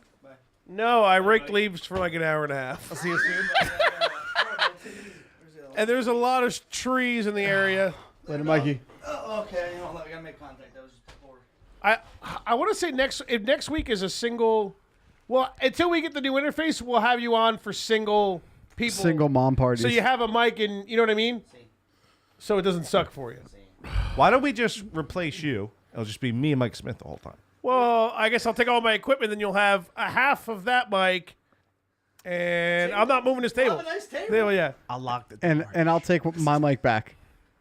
Speaker 1: No, I raked leaves for like an hour and a half.
Speaker 7: See you soon.
Speaker 1: And there's a lot of trees in the area.
Speaker 3: Later, Mikey.
Speaker 6: Oh, okay, hold on. I gotta make contact. That was just before.
Speaker 1: I want to say if next week is a single. Well, until we get the new interface, we'll have you on for single people.
Speaker 3: Single mom parties.
Speaker 1: So you have a mic and you know what I mean. So it doesn't suck for you.
Speaker 7: Why don't we just replace you? It'll just be me and Mike Smith the whole time.
Speaker 1: Well, I guess I'll take all my equipment, then you'll have a half of that mic, and I'm not moving this table.
Speaker 6: Have a nice table.
Speaker 1: Yeah.
Speaker 7: I'll lock the door.
Speaker 3: and I'll take my mic back.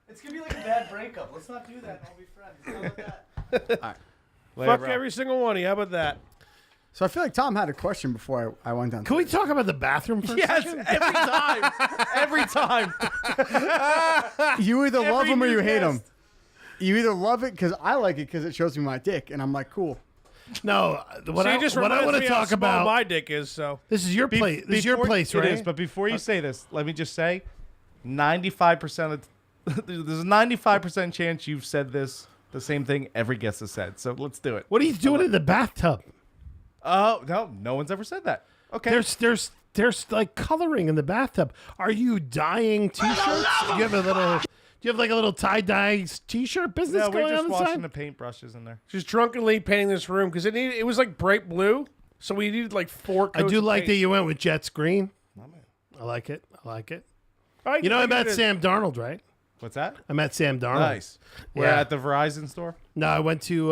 Speaker 6: It's gonna be like a bad breakup. Let's not do that. I'll be friends. How about that?
Speaker 1: Fuck every single one of you. How about that?
Speaker 3: So I feel like Tom had a question before I went down.
Speaker 2: Can we talk about the bathroom for a
Speaker 7: Yes,
Speaker 2: second?
Speaker 7: every time. Every time.
Speaker 3: You either love
Speaker 1: Every
Speaker 3: him or
Speaker 1: new
Speaker 3: you hate
Speaker 1: guest.
Speaker 3: him. You either love it because I like it because it shows me my dick, and I'm like, cool.
Speaker 2: No, what
Speaker 1: So
Speaker 2: I
Speaker 1: you just
Speaker 2: want
Speaker 1: reminds
Speaker 2: to
Speaker 1: me how
Speaker 2: talk
Speaker 1: small
Speaker 2: about.
Speaker 1: my dick is. So
Speaker 2: This is your place. This is your place, right?
Speaker 7: It is, but before you say this, let me just say 95% of there's a 95% chance you've said this, the same thing every guest has said. So let's do it.
Speaker 2: What are you doing in the bathtub?
Speaker 7: Oh, no one's ever said that. Okay.
Speaker 2: There's like coloring in the bathtub. Are you dyeing t-shirts? You have a little Do you have like a little tie-dye t-shirt business
Speaker 7: No,
Speaker 2: going
Speaker 7: we're just
Speaker 2: on
Speaker 7: washing
Speaker 2: inside?
Speaker 7: the paintbrushes in there.
Speaker 1: Just drunkenly painting this room because it was like bright blue, so we needed like 4
Speaker 2: I
Speaker 1: coats
Speaker 2: do
Speaker 1: of
Speaker 2: like that
Speaker 1: paint.
Speaker 2: you went with Jets green. I like it. I like it.
Speaker 1: I
Speaker 2: You know, I
Speaker 1: give
Speaker 2: met
Speaker 1: it a-
Speaker 2: Sam Darnold, right?
Speaker 7: What's that?
Speaker 2: I met Sam Darnold.
Speaker 7: Nice. We're
Speaker 2: Yeah.
Speaker 7: at the Verizon store.
Speaker 2: No, I went to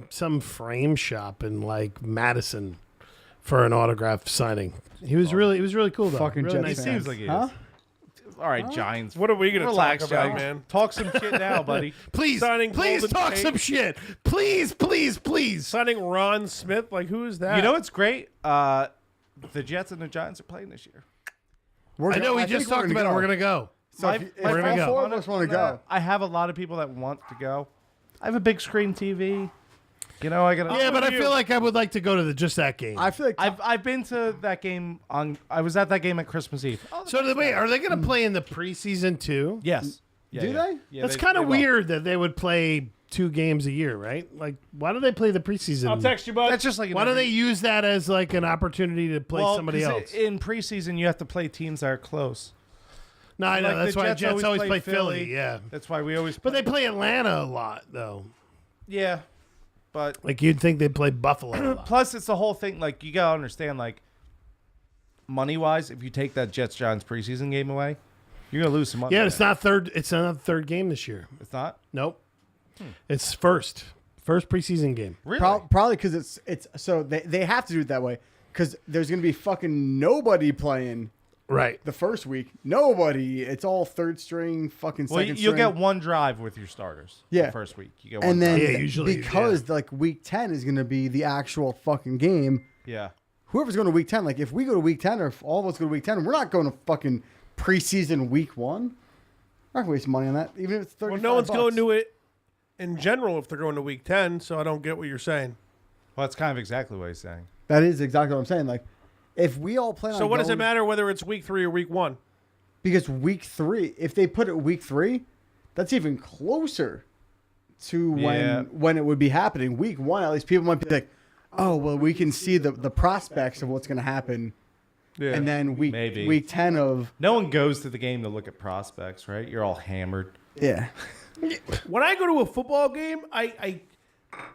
Speaker 2: some frame shop in like Madison for an autograph signing. He was really cool though.
Speaker 3: Fucking
Speaker 2: really
Speaker 3: Jets
Speaker 2: nice.
Speaker 3: fan.
Speaker 7: Seems like he is.
Speaker 3: Huh?
Speaker 7: All right, Giants.
Speaker 1: What are we gonna
Speaker 7: Relax,
Speaker 1: talk about,
Speaker 7: Giants.
Speaker 1: man?
Speaker 7: Talk some shit now, buddy.
Speaker 2: Please,
Speaker 1: Signing
Speaker 2: please
Speaker 1: Golden
Speaker 2: talk
Speaker 1: Tate.
Speaker 2: some shit. Please.
Speaker 1: Signing Ron Smith, like who is that?
Speaker 7: You know what's great? The Jets and the Giants are playing this year.
Speaker 2: I know we just talked about it. We're gonna go.
Speaker 3: So if
Speaker 2: we're gonna
Speaker 3: all
Speaker 2: go.
Speaker 3: 4 of us want to go.
Speaker 7: I have a lot of people that want to go. I have a big screen TV. You know, I got.
Speaker 2: Yeah, but I feel like I would like to go to just that game.
Speaker 3: I feel like
Speaker 7: I've been to that game on. I was at that game at Christmas Eve.
Speaker 2: So wait, are they going to play in the preseason too?
Speaker 7: Yes. Yeah,
Speaker 3: Do
Speaker 7: yeah.
Speaker 3: they?
Speaker 7: Yeah,
Speaker 2: That's
Speaker 7: they-
Speaker 2: kind
Speaker 7: they
Speaker 2: of
Speaker 7: will.
Speaker 2: weird that they would play 2 games a year, right? Like, why do they play the preseason?
Speaker 1: I'll text you, bud.
Speaker 7: That's just like.
Speaker 2: Why don't they use that as like an opportunity to play somebody
Speaker 7: 'cause
Speaker 2: else?
Speaker 7: In preseason, you have to play teams that are close.
Speaker 2: No, I know.
Speaker 7: Like,
Speaker 2: That's
Speaker 7: the
Speaker 2: why Jets always play Philly.
Speaker 7: Philly.
Speaker 2: Yeah,
Speaker 7: That's why we always.
Speaker 2: but they play Atlanta a lot though.
Speaker 7: Yeah, but
Speaker 2: Like you'd think they'd play Buffalo a lot.
Speaker 7: plus it's the whole thing. Like you gotta understand, like money wise, if you take that Jets Giants preseason game away, you're gonna lose some money.
Speaker 2: Yeah,
Speaker 7: there.
Speaker 2: it's not third. It's not the third game this year.
Speaker 7: It's not
Speaker 2: Nope. It's first preseason game.
Speaker 7: really.
Speaker 3: probably because it's so they have to do it that way because there's gonna be fucking nobody playing
Speaker 2: Right.
Speaker 3: the first week. Nobody. It's all third string, fucking
Speaker 7: Well,
Speaker 3: second
Speaker 7: you'll
Speaker 3: string.
Speaker 7: get one drive with your starters.
Speaker 3: Yeah.
Speaker 7: The first week you get one.
Speaker 3: And then
Speaker 2: Yeah, usually,
Speaker 3: because like week 10 is gonna be the actual fucking game.
Speaker 7: yeah.
Speaker 3: Whoever's going to week 10, like if we go to week 10 or if all of us go to week 10, we're not going to fucking preseason week 1. We're not going to waste money on that, even if it's 30.
Speaker 1: Well, no one's going to it in general if they're going to week 10, so I don't get what you're saying.
Speaker 7: Well, that's kind of exactly what he's saying.
Speaker 3: That is exactly what I'm saying. Like, if we all plan on
Speaker 1: So what does it
Speaker 3: going-
Speaker 1: matter whether it's week 3 or week 1?
Speaker 3: Because week 3, if they put it week 3, that's even closer to
Speaker 7: Yeah.
Speaker 3: when it would be happening. Week 1, at least people might be like, oh, well, we can see the prospects of what's going to happen.
Speaker 1: Yeah.
Speaker 3: And then
Speaker 7: Maybe.
Speaker 3: week 10 of,
Speaker 7: No one goes to the game to look at prospects, right? You're all hammered.
Speaker 3: yeah.
Speaker 1: When I go to a football game,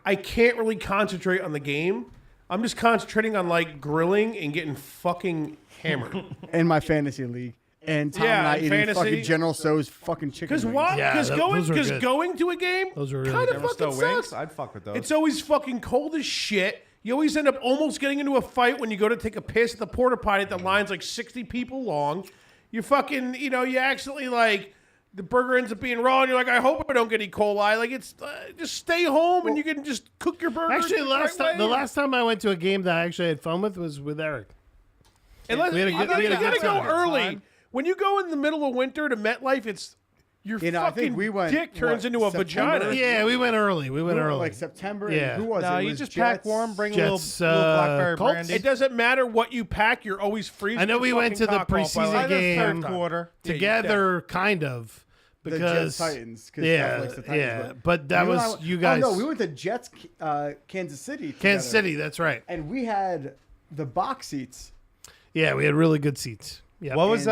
Speaker 1: I can't really concentrate on the game. I'm just concentrating on like grilling and getting fucking hammered.
Speaker 3: In my fantasy league. And Tom
Speaker 1: Yeah,
Speaker 3: and I
Speaker 1: in
Speaker 3: eating
Speaker 1: fantasy-
Speaker 3: fucking General Tso's fucking chicken
Speaker 1: Because
Speaker 3: wings.
Speaker 1: why?
Speaker 2: Yeah,
Speaker 1: Because
Speaker 2: those are good.
Speaker 1: going to a game
Speaker 2: Those are really
Speaker 1: kind
Speaker 2: good.
Speaker 1: of
Speaker 7: General
Speaker 1: fucking
Speaker 7: Tso wings?
Speaker 1: sucks.
Speaker 7: I'd fuck with those.
Speaker 1: It's always fucking cold as shit. You always end up almost getting into a fight when you go to take a piss at the porta potty. The line's like 60 people long. You fucking, you accidentally like the burger ends up being raw, and you're like, I hope I don't get E. coli. Like it's just stay home and you can just cook your burger.
Speaker 2: Actually,
Speaker 1: the
Speaker 2: the last time I went to a game that I actually had fun with was with Eric.
Speaker 1: Unless,
Speaker 2: we had a good- we had a
Speaker 1: you gotta
Speaker 2: good
Speaker 1: go
Speaker 2: time.
Speaker 1: early. When you go in the middle of winter to MetLife, it's your
Speaker 3: I
Speaker 1: fucking
Speaker 3: think we went,
Speaker 1: dick turns
Speaker 3: what,
Speaker 1: into a
Speaker 3: September?
Speaker 1: vagina.
Speaker 2: Yeah, we went early. We went early.
Speaker 3: Like September.
Speaker 2: Yeah.
Speaker 3: And who was
Speaker 7: No,
Speaker 3: it? It
Speaker 7: you
Speaker 3: was
Speaker 7: just
Speaker 3: Jets.
Speaker 7: pack warm, bring
Speaker 2: Jets,
Speaker 7: a little blackberry
Speaker 2: Colts.
Speaker 7: brandy.
Speaker 1: It doesn't matter what you pack; you're always freezing.
Speaker 2: I know
Speaker 1: your
Speaker 2: we went
Speaker 1: fucking
Speaker 2: to the
Speaker 1: cock off by,
Speaker 2: preseason
Speaker 1: like, the
Speaker 2: game.
Speaker 1: third
Speaker 7: third
Speaker 1: time.
Speaker 7: quarter.
Speaker 2: Together, kind of,
Speaker 3: The
Speaker 2: because
Speaker 3: Jets Titans. 'cause
Speaker 2: yeah,
Speaker 3: Jeff likes the Titans,
Speaker 2: yeah. But that
Speaker 3: You and I
Speaker 2: was
Speaker 3: went-
Speaker 2: you guys.
Speaker 3: Oh, no, we went to Jets, Kansas City.
Speaker 2: Kansas
Speaker 3: together.
Speaker 2: City. That's right.
Speaker 3: And we had the box seats.
Speaker 2: Yeah, we had really good seats. Yeah.
Speaker 7: What was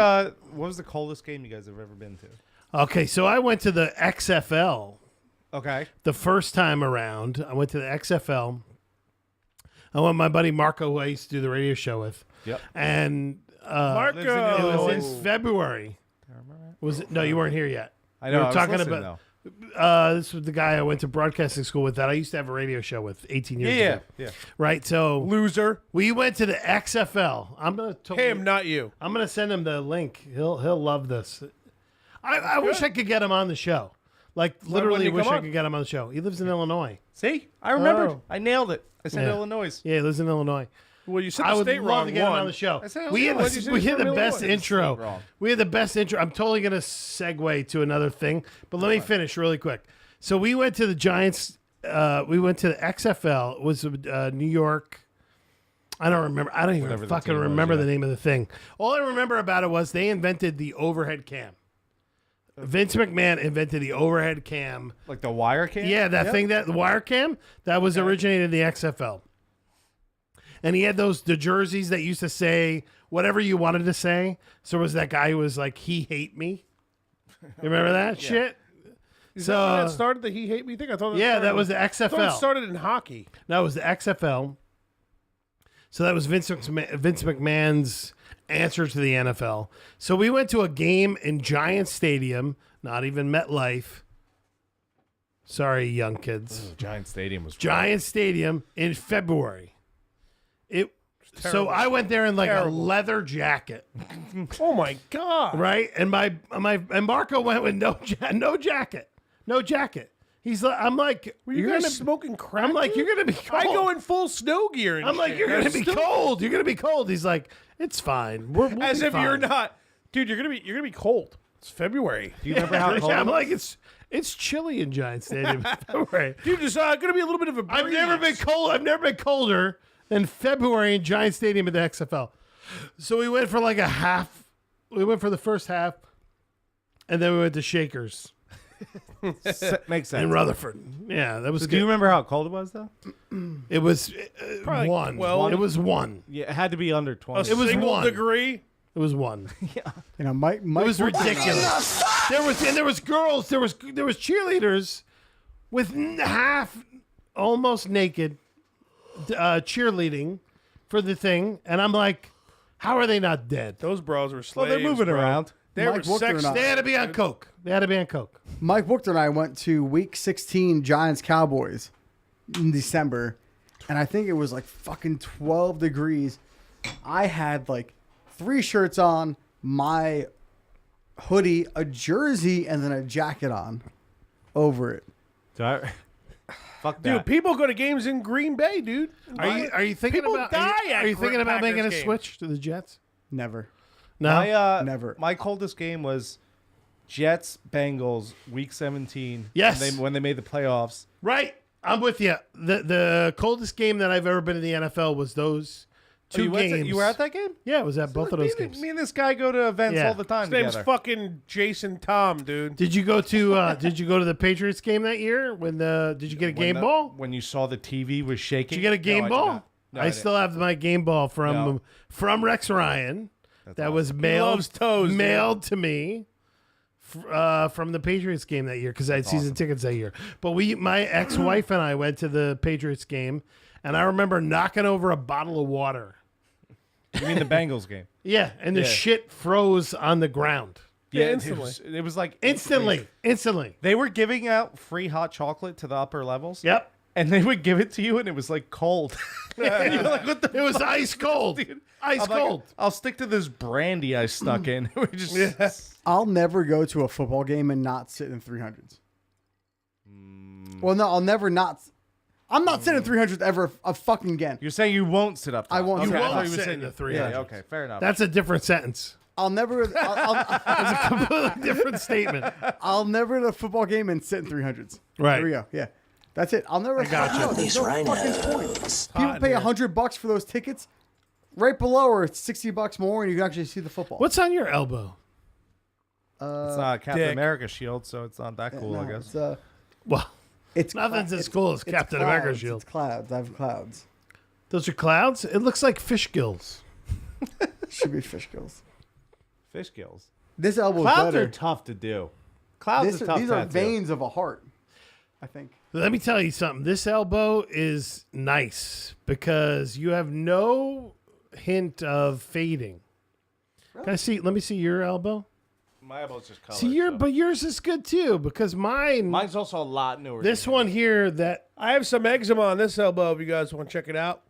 Speaker 7: the coldest game you guys have ever been to?
Speaker 2: Okay, so I went to the XFL
Speaker 7: Okay.
Speaker 2: the first time around. I went to the XFL. I went with my buddy Marco, who I used to do the radio show with.
Speaker 7: Yep.
Speaker 2: And
Speaker 1: Marco.
Speaker 7: Lives in
Speaker 2: it was
Speaker 7: Illinois.
Speaker 2: in February. Was it? No, you weren't here yet.
Speaker 7: I know.
Speaker 2: We were
Speaker 7: I was
Speaker 2: talking
Speaker 7: listening,
Speaker 2: about-
Speaker 7: though.
Speaker 2: This was the guy I went to broadcasting school with that I used to have a radio show with 18 years
Speaker 7: Yeah,
Speaker 2: ago.
Speaker 7: yeah.
Speaker 2: Right? So
Speaker 1: Loser.
Speaker 2: we went to the XFL. I'm gonna
Speaker 1: Him, not you.
Speaker 2: I'm gonna send him the link. He'll love this. I wish I could get him on the show. Like literally,
Speaker 1: he
Speaker 2: wish
Speaker 1: come
Speaker 2: I
Speaker 1: on?
Speaker 2: could get him on the show. He lives in Illinois.
Speaker 7: See, I remembered.
Speaker 1: Oh.
Speaker 7: I nailed it. I said
Speaker 2: Yeah.
Speaker 7: Illinois.
Speaker 2: Yeah, he lives in Illinois.
Speaker 1: Well, you said
Speaker 2: I
Speaker 1: the
Speaker 2: would
Speaker 1: state
Speaker 2: love
Speaker 1: wrong.
Speaker 2: to get him
Speaker 1: one.
Speaker 2: on the show.
Speaker 7: I said
Speaker 2: We had
Speaker 7: Illinois.
Speaker 1: What'd you say
Speaker 2: we had
Speaker 1: from
Speaker 2: the best
Speaker 1: Illinois?
Speaker 2: intro.
Speaker 7: State wrong.
Speaker 2: We had the best intro. I'm totally gonna segue to another thing, but let me finish really quick. So we went to the Giants. We went to the XFL. It was New York. I don't remember. I don't even
Speaker 7: Whatever the
Speaker 2: fucking
Speaker 7: team was,
Speaker 2: remember the
Speaker 7: yeah.
Speaker 2: name of the thing. All I remember about it was they invented the overhead cam. Vince McMahon invented the overhead cam.
Speaker 7: Like the wire cam.
Speaker 2: Yeah, that thing, that the wire cam, that was originated in the XFL. And he had the jerseys that used to say whatever you wanted to say. So it was that guy who was like, "He hate me." You remember that shit?
Speaker 1: Is
Speaker 2: So
Speaker 1: that when that started the He Hate Me thing? I thought
Speaker 2: that was the
Speaker 1: I thought it
Speaker 2: XFL.
Speaker 1: started in hockey.
Speaker 2: That was the XFL. So that was Vince McMahon's answer to the NFL. So we went to a game in Giant Stadium, not even MetLife. Sorry, young kids.
Speaker 7: Giant Stadium was
Speaker 2: Giant Stadium in February. So I went there in like a leather jacket,
Speaker 1: Oh my god!
Speaker 2: right? And and Marco went with no jacket. He's like, I'm like,
Speaker 1: Were you guys smoking crack?
Speaker 2: I'm like,
Speaker 1: dude?
Speaker 2: you're gonna be cold.
Speaker 1: I go in full snow gear. And
Speaker 2: I'm like,
Speaker 1: shit.
Speaker 2: you're gonna
Speaker 1: I'm
Speaker 2: be
Speaker 1: still-
Speaker 2: cold. You're gonna be cold. He's like, it's fine. We'll
Speaker 1: As
Speaker 2: be
Speaker 1: if you're
Speaker 2: fine.
Speaker 1: not, dude. You're gonna be cold. It's February.
Speaker 7: Do you remember how cold?
Speaker 2: I'm
Speaker 7: it
Speaker 2: like,
Speaker 7: was?
Speaker 2: it's chilly in Giant Stadium in February.
Speaker 1: Dude, there's gonna be a little bit of a breeze.
Speaker 2: I've never been cold. I've never been colder than February in Giant Stadium at the XFL. So we went for like a half. We went for the first half, and then we went to Shakers
Speaker 7: Makes sense.
Speaker 2: in Rutherford. Yeah, that was
Speaker 7: So
Speaker 2: good.
Speaker 7: do you remember how cold it was though?
Speaker 2: It was
Speaker 1: Probably
Speaker 2: one.
Speaker 1: 12.
Speaker 2: It was one.
Speaker 7: Yeah, it had to be under
Speaker 1: A
Speaker 7: 20.
Speaker 2: It was
Speaker 1: single
Speaker 2: one.
Speaker 1: degree.
Speaker 2: It was one.
Speaker 3: You know, Mike
Speaker 2: It was
Speaker 3: Woodson-
Speaker 2: ridiculous. There was girls. There was cheerleaders with half, almost naked, cheerleading for the thing, and I'm like, how are they not dead?
Speaker 1: Those bros were
Speaker 7: well,
Speaker 1: slaves.
Speaker 7: they're moving
Speaker 1: bro.
Speaker 7: around.
Speaker 1: They
Speaker 3: Mike
Speaker 1: were
Speaker 3: Wookter
Speaker 1: sex.
Speaker 3: and I-
Speaker 2: They had to be on coke.
Speaker 3: Mike Wookter and I went to Week 16 Giants Cowboys in December, and I think it was like fucking 12 degrees. I had like 3 shirts on, my hoodie, a jersey, and then a jacket on over it.
Speaker 7: Fuck
Speaker 1: Dude,
Speaker 7: that.
Speaker 1: people go to games in Green Bay, dude.
Speaker 2: Are you thinking
Speaker 1: People
Speaker 2: about?
Speaker 1: die
Speaker 2: Are you
Speaker 1: at
Speaker 2: thinking about
Speaker 1: Packers
Speaker 2: making a
Speaker 1: games.
Speaker 2: switch to the Jets?
Speaker 3: Never.
Speaker 2: No.
Speaker 3: Never.
Speaker 7: My coldest game was Jets Bengals Week 17.
Speaker 2: Yes.
Speaker 7: when they made the playoffs.
Speaker 2: Right. I'm with you. The coldest game that I've ever been in the NFL was those two
Speaker 7: you went to-
Speaker 2: games.
Speaker 7: you were at that game?
Speaker 2: Yeah, it was at both of those games.
Speaker 7: Me and this guy go to events
Speaker 2: Yeah.
Speaker 7: all the time
Speaker 1: His name's
Speaker 7: together.
Speaker 1: fucking Jason Tom, dude.
Speaker 2: Did you go to the Patriots game that year? Did you get a game ball?
Speaker 7: When you saw the TV was shaking.
Speaker 2: Did you get a game
Speaker 7: No, I did
Speaker 2: ball?
Speaker 7: not. No,
Speaker 2: I
Speaker 7: didn't.
Speaker 2: still have my game ball
Speaker 7: No.
Speaker 2: from Rex Ryan. That was
Speaker 1: loves toes, dude.
Speaker 2: mailed to me from the Patriots game that year because I had season tickets that year. But my ex-wife and I went to the Patriots game, and I remember knocking over a bottle of water.
Speaker 7: You mean the Bengals game?
Speaker 2: Yeah, and the
Speaker 7: Yeah.
Speaker 2: shit froze on the ground
Speaker 7: Yeah,
Speaker 1: instantly.
Speaker 7: It was like
Speaker 2: instantly.
Speaker 7: They were giving out free hot chocolate to the upper levels.
Speaker 2: Yep,
Speaker 7: And they would give it to you, and it was like cold. And you're like, what the
Speaker 2: it was
Speaker 7: fuck?
Speaker 2: ice cold.
Speaker 7: Dude,
Speaker 2: Ice
Speaker 7: I'm like,
Speaker 2: cold.
Speaker 7: I'll stick to this brandy I stuck in. We just
Speaker 3: I'll never go to a football game and not sit in 300s. Well, no, I'll never not. I'm not sitting in 300s ever a fucking again.
Speaker 7: You're saying you won't sit up top.
Speaker 3: I won't
Speaker 7: Okay,
Speaker 3: sit
Speaker 7: I
Speaker 3: up
Speaker 7: thought
Speaker 3: top.
Speaker 7: you were
Speaker 2: Sit
Speaker 7: saying
Speaker 2: in the
Speaker 7: you-
Speaker 2: 300s.
Speaker 7: Yeah, okay, fair enough.
Speaker 2: That's a different sentence.
Speaker 3: I'll never.
Speaker 2: Completely different statement.
Speaker 3: I'll never at a football game and sit in 300s.
Speaker 2: Right.
Speaker 3: There we go. Yeah. That's it. I'll never.
Speaker 2: gotcha.
Speaker 3: No, there's no fucking point. People
Speaker 1: Hot in
Speaker 3: pay
Speaker 1: here.
Speaker 3: $100 for those tickets. Right below are $60 more, and you can actually see the football.
Speaker 2: What's on your elbow?
Speaker 7: It's not a Captain
Speaker 1: Dick.
Speaker 7: America shield, so it's not that cool,
Speaker 3: No,
Speaker 7: I guess.
Speaker 3: It's,
Speaker 2: Well,
Speaker 3: it's
Speaker 2: nothing's
Speaker 3: clou-
Speaker 2: as cool as
Speaker 3: it's
Speaker 2: Captain
Speaker 3: clouds.
Speaker 2: America's shield.
Speaker 3: It's clouds. I have clouds.
Speaker 2: Those are clouds. It looks like fish gills.
Speaker 3: Should be fish gills.
Speaker 7: Fish gills.
Speaker 3: This elbow's
Speaker 7: Clouds
Speaker 3: better.
Speaker 7: are tough to do. Clouds
Speaker 3: These
Speaker 7: are tough
Speaker 3: are
Speaker 7: tattoo.
Speaker 3: veins of a heart, I think.
Speaker 2: Let me tell you something. This elbow is nice because you have no hint of fading. Can I see? Let me see your elbow.
Speaker 7: My elbow's just colored.
Speaker 2: See but yours is good too because
Speaker 7: Mine's also a lot newer.
Speaker 2: this
Speaker 7: than
Speaker 2: one here that
Speaker 1: I have some eczema on this elbow. If you guys want to check it out,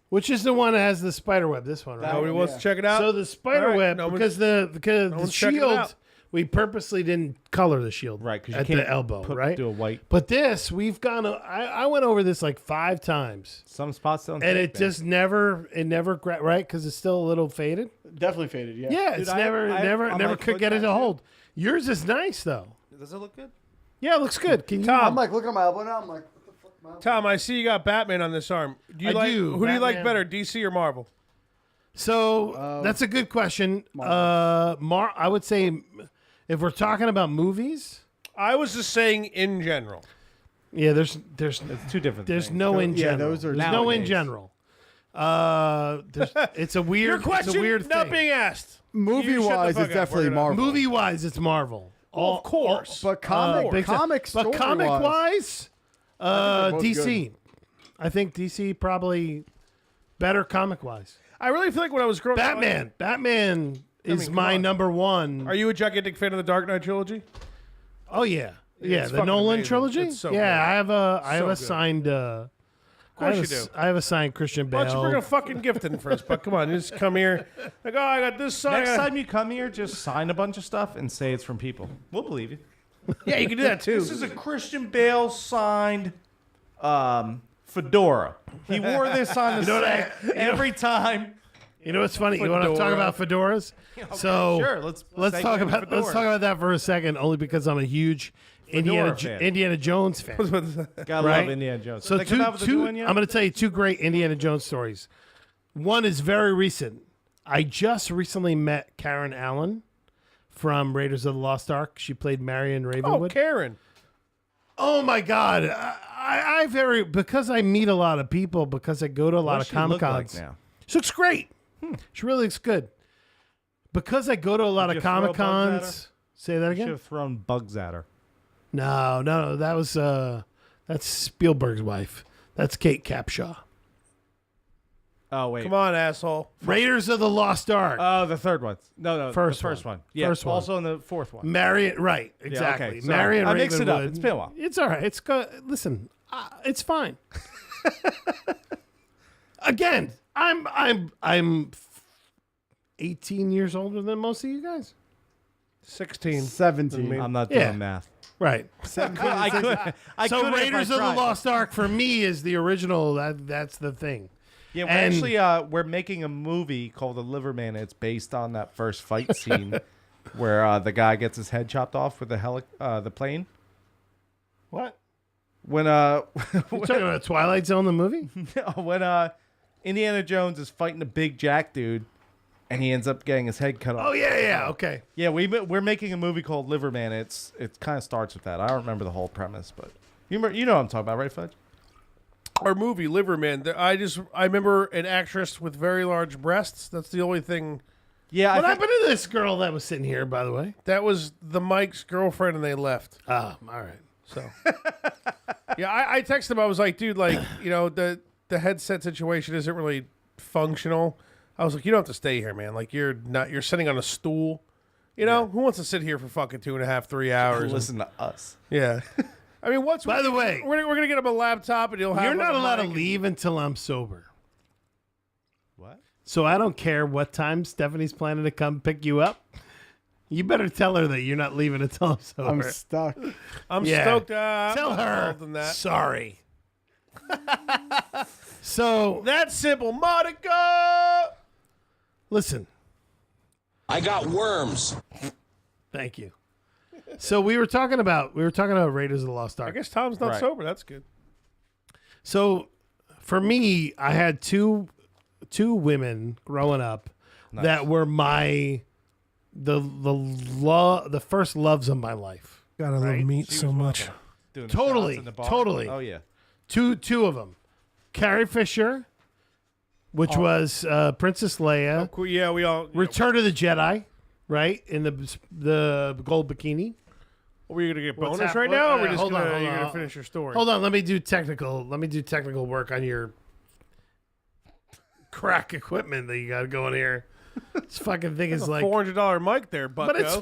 Speaker 2: which is the one that has the spider web. This one, right?
Speaker 1: nobody wants to check it out.
Speaker 2: So the spider
Speaker 1: All right,
Speaker 2: web
Speaker 1: no one's-
Speaker 2: because the
Speaker 1: one's checking it
Speaker 2: shield
Speaker 1: out.
Speaker 2: we purposely didn't color the shield
Speaker 7: Right, because you
Speaker 2: at
Speaker 7: can't
Speaker 2: the elbow, right?
Speaker 7: do a white.
Speaker 2: But this we've gone. I went over this like 5 times,
Speaker 7: Some spots don't.
Speaker 2: and
Speaker 7: take
Speaker 2: it
Speaker 7: that.
Speaker 2: just never right because it's still a little faded.
Speaker 3: Definitely faded, yeah.
Speaker 2: Yeah,
Speaker 7: Dude,
Speaker 2: it's
Speaker 7: I-
Speaker 2: never
Speaker 7: I-
Speaker 2: never
Speaker 7: on
Speaker 2: never
Speaker 7: my
Speaker 2: could
Speaker 7: foot
Speaker 2: get it to
Speaker 7: tattoo.
Speaker 2: hold. Yours is nice though.
Speaker 7: Does it look good?
Speaker 2: Yeah, it looks good. Can you?
Speaker 3: I'm like, look at my elbow now. I'm like, what the fuck? My elbow?
Speaker 1: Tom, I see you got Batman on this arm. Do you
Speaker 2: I
Speaker 1: like
Speaker 2: do,
Speaker 1: who do you like
Speaker 2: Batman.
Speaker 1: better, DC or Marvel?
Speaker 2: So that's a good question. I would say if we're talking about movies,
Speaker 1: I was just saying in general.
Speaker 2: yeah, there's
Speaker 7: It's two different.
Speaker 2: there's
Speaker 7: things.
Speaker 2: no in
Speaker 3: Yeah,
Speaker 2: general.
Speaker 3: those are
Speaker 2: There's no in
Speaker 7: nowadays.
Speaker 2: general. It's a weird.
Speaker 1: Your question
Speaker 2: it's a weird
Speaker 1: not
Speaker 2: thing.
Speaker 1: being asked.
Speaker 3: Movie
Speaker 1: You shut the
Speaker 3: wise,
Speaker 1: fuck
Speaker 3: it's
Speaker 1: up.
Speaker 3: definitely
Speaker 1: We're gonna-
Speaker 3: Marvel.
Speaker 2: Movie wise, it's Marvel.
Speaker 1: of course.
Speaker 3: But comic
Speaker 2: big time.
Speaker 3: comic
Speaker 2: but comic
Speaker 3: story-wise,
Speaker 2: wise,
Speaker 3: they're both
Speaker 2: DC. I think DC probably better comic wise.
Speaker 1: I really feel like when I was growing up,
Speaker 2: Batman is
Speaker 1: come
Speaker 2: my
Speaker 1: on.
Speaker 2: number one.
Speaker 1: Are you a gigantic fan of the Dark Knight trilogy?
Speaker 2: Oh yeah, yeah.
Speaker 1: it's
Speaker 2: The
Speaker 1: fucking
Speaker 2: Nolan
Speaker 1: amazing.
Speaker 2: trilogy.
Speaker 1: It's so
Speaker 2: yeah,
Speaker 1: good.
Speaker 2: I have a
Speaker 1: good.
Speaker 2: signed. Of
Speaker 1: course you do.
Speaker 2: I have a signed Christian Bale.
Speaker 1: Why don't you bring a fucking gift in for us? But come on, you just come here. Like, oh, I got this sign.
Speaker 7: Next time you come here, just sign a bunch of stuff and say it's from people. We'll believe you.
Speaker 1: Yeah, you can do that too.
Speaker 7: This is a Christian Bale signed fedora. He wore this on the set every time.
Speaker 2: You know what's funny? You want to talk about fedoras? So
Speaker 7: sure, let's
Speaker 2: talk about that for a second. Only because I'm a huge
Speaker 7: fan.
Speaker 2: Indiana Jones fan.
Speaker 7: Gotta
Speaker 2: Right?
Speaker 7: love Indiana Jones.
Speaker 2: So
Speaker 7: They come out with a new one yet?
Speaker 2: I'm going to tell you two great Indiana Jones stories. One is very recent. I just recently met Karen Allen from Raiders of the Lost Ark. She played Marion
Speaker 1: Oh,
Speaker 2: Ravenwood.
Speaker 1: Karen.
Speaker 2: Oh my God! because I meet a lot of people, because I go to a lot of
Speaker 7: What does she look
Speaker 2: Comic Cons.
Speaker 7: like now?
Speaker 2: She looks great. She really looks good. Because I go to a lot
Speaker 7: Did
Speaker 2: of
Speaker 7: you throw
Speaker 2: Comic
Speaker 7: bugs at
Speaker 2: Cons. Say that
Speaker 7: Should
Speaker 2: again.
Speaker 7: have thrown bugs at her.
Speaker 2: No, that was that's Spielberg's wife. That's Kate Capshaw.
Speaker 7: Oh wait.
Speaker 1: Come on, asshole.
Speaker 2: Raiders of the Lost Ark.
Speaker 7: Oh, the third one. No,
Speaker 2: First
Speaker 7: the first
Speaker 2: one.
Speaker 7: one. Yeah,
Speaker 2: First one.
Speaker 7: also in the fourth one.
Speaker 2: Marion, right? Exactly.
Speaker 7: okay, sorry.
Speaker 2: Marion
Speaker 7: I mixed it up.
Speaker 2: Ravenwood.
Speaker 7: It's been a while.
Speaker 2: It's all right. It's good. Listen, it's fine. Again, I'm 18 years older than most of you guys.
Speaker 1: 16.
Speaker 3: 17.
Speaker 7: I'm not doing
Speaker 2: Yeah.
Speaker 7: math.
Speaker 2: Right.
Speaker 7: I could.
Speaker 2: So
Speaker 7: could if I
Speaker 2: Raiders of the
Speaker 7: tried.
Speaker 2: Lost Ark for me is the original. That's the thing.
Speaker 7: Yeah,
Speaker 2: And-
Speaker 7: we're making a movie called The Liverman. It's based on that first fight scene where the guy gets his head chopped off with the plane.
Speaker 2: What?
Speaker 7: When
Speaker 2: You talking about Twilight Zone, the movie?
Speaker 7: when Indiana Jones is fighting the big Jack dude, and he ends up getting his head cut off.
Speaker 2: Oh yeah. Okay.
Speaker 7: Yeah, we're making a movie called Liverman. It kind of starts with that. I don't remember the whole premise, but you know what I'm talking about, right, Fudge?
Speaker 1: Our movie, Liverman. I remember an actress with very large breasts. That's the only thing.
Speaker 7: Yeah,
Speaker 2: What happened to this girl that was sitting here, by the way?
Speaker 1: That was the Mike's girlfriend, and they left.
Speaker 2: Oh, all right.
Speaker 1: So, yeah, I texted him. I was like, dude, like, you know, the headset situation isn't really functional. I was like, you don't have to stay here, man. Like, you're sitting on a stool. You know, who wants to sit here for fucking 2.5, 3 hours?
Speaker 7: Listen to us.
Speaker 1: Yeah. I mean,
Speaker 2: By the way,
Speaker 1: we're gonna get him a laptop, and he'll have.
Speaker 2: You're
Speaker 1: like,
Speaker 2: not
Speaker 1: a
Speaker 2: allowed to
Speaker 1: mic.
Speaker 2: leave until I'm sober.
Speaker 7: What?
Speaker 2: So I don't care what time Stephanie's planning to come pick you up. You better tell her that you're not leaving until I'm sober.
Speaker 3: I'm stuck.
Speaker 1: I'm
Speaker 2: Yeah.
Speaker 1: stoked.
Speaker 2: Tell
Speaker 1: I'm not
Speaker 2: her.
Speaker 1: involved in that.
Speaker 2: Sorry. So
Speaker 1: That's simple, Monica.
Speaker 2: listen.
Speaker 8: I got worms.
Speaker 2: Thank you. So we were talking about Raiders of the Lost
Speaker 1: I
Speaker 2: Ark.
Speaker 1: guess Tom's not
Speaker 7: Right.
Speaker 1: sober. That's good.
Speaker 2: So for me, I had two women growing up that were the first loves of my life.
Speaker 1: Gotta love meat so much.
Speaker 7: Doing the
Speaker 2: Totally,
Speaker 7: shots in the bar?
Speaker 2: totally.
Speaker 7: Oh yeah.
Speaker 2: Two of them. Carrie Fisher, which was Princess Leia.
Speaker 1: Cool. Yeah, we all.
Speaker 2: Return of the Jedi, right? In the gold bikini.
Speaker 1: Are we gonna get
Speaker 2: What's
Speaker 1: bonus
Speaker 2: hap-
Speaker 1: right now? Or
Speaker 2: what-
Speaker 1: we're just
Speaker 2: hold on,
Speaker 1: gonna,
Speaker 2: hold
Speaker 1: you're
Speaker 2: on.
Speaker 1: gonna finish your story.
Speaker 2: Hold on, let me do technical work on your crack equipment that you got going here. This fucking thing is like,
Speaker 1: $400 mic there, Bucko.
Speaker 2: but it's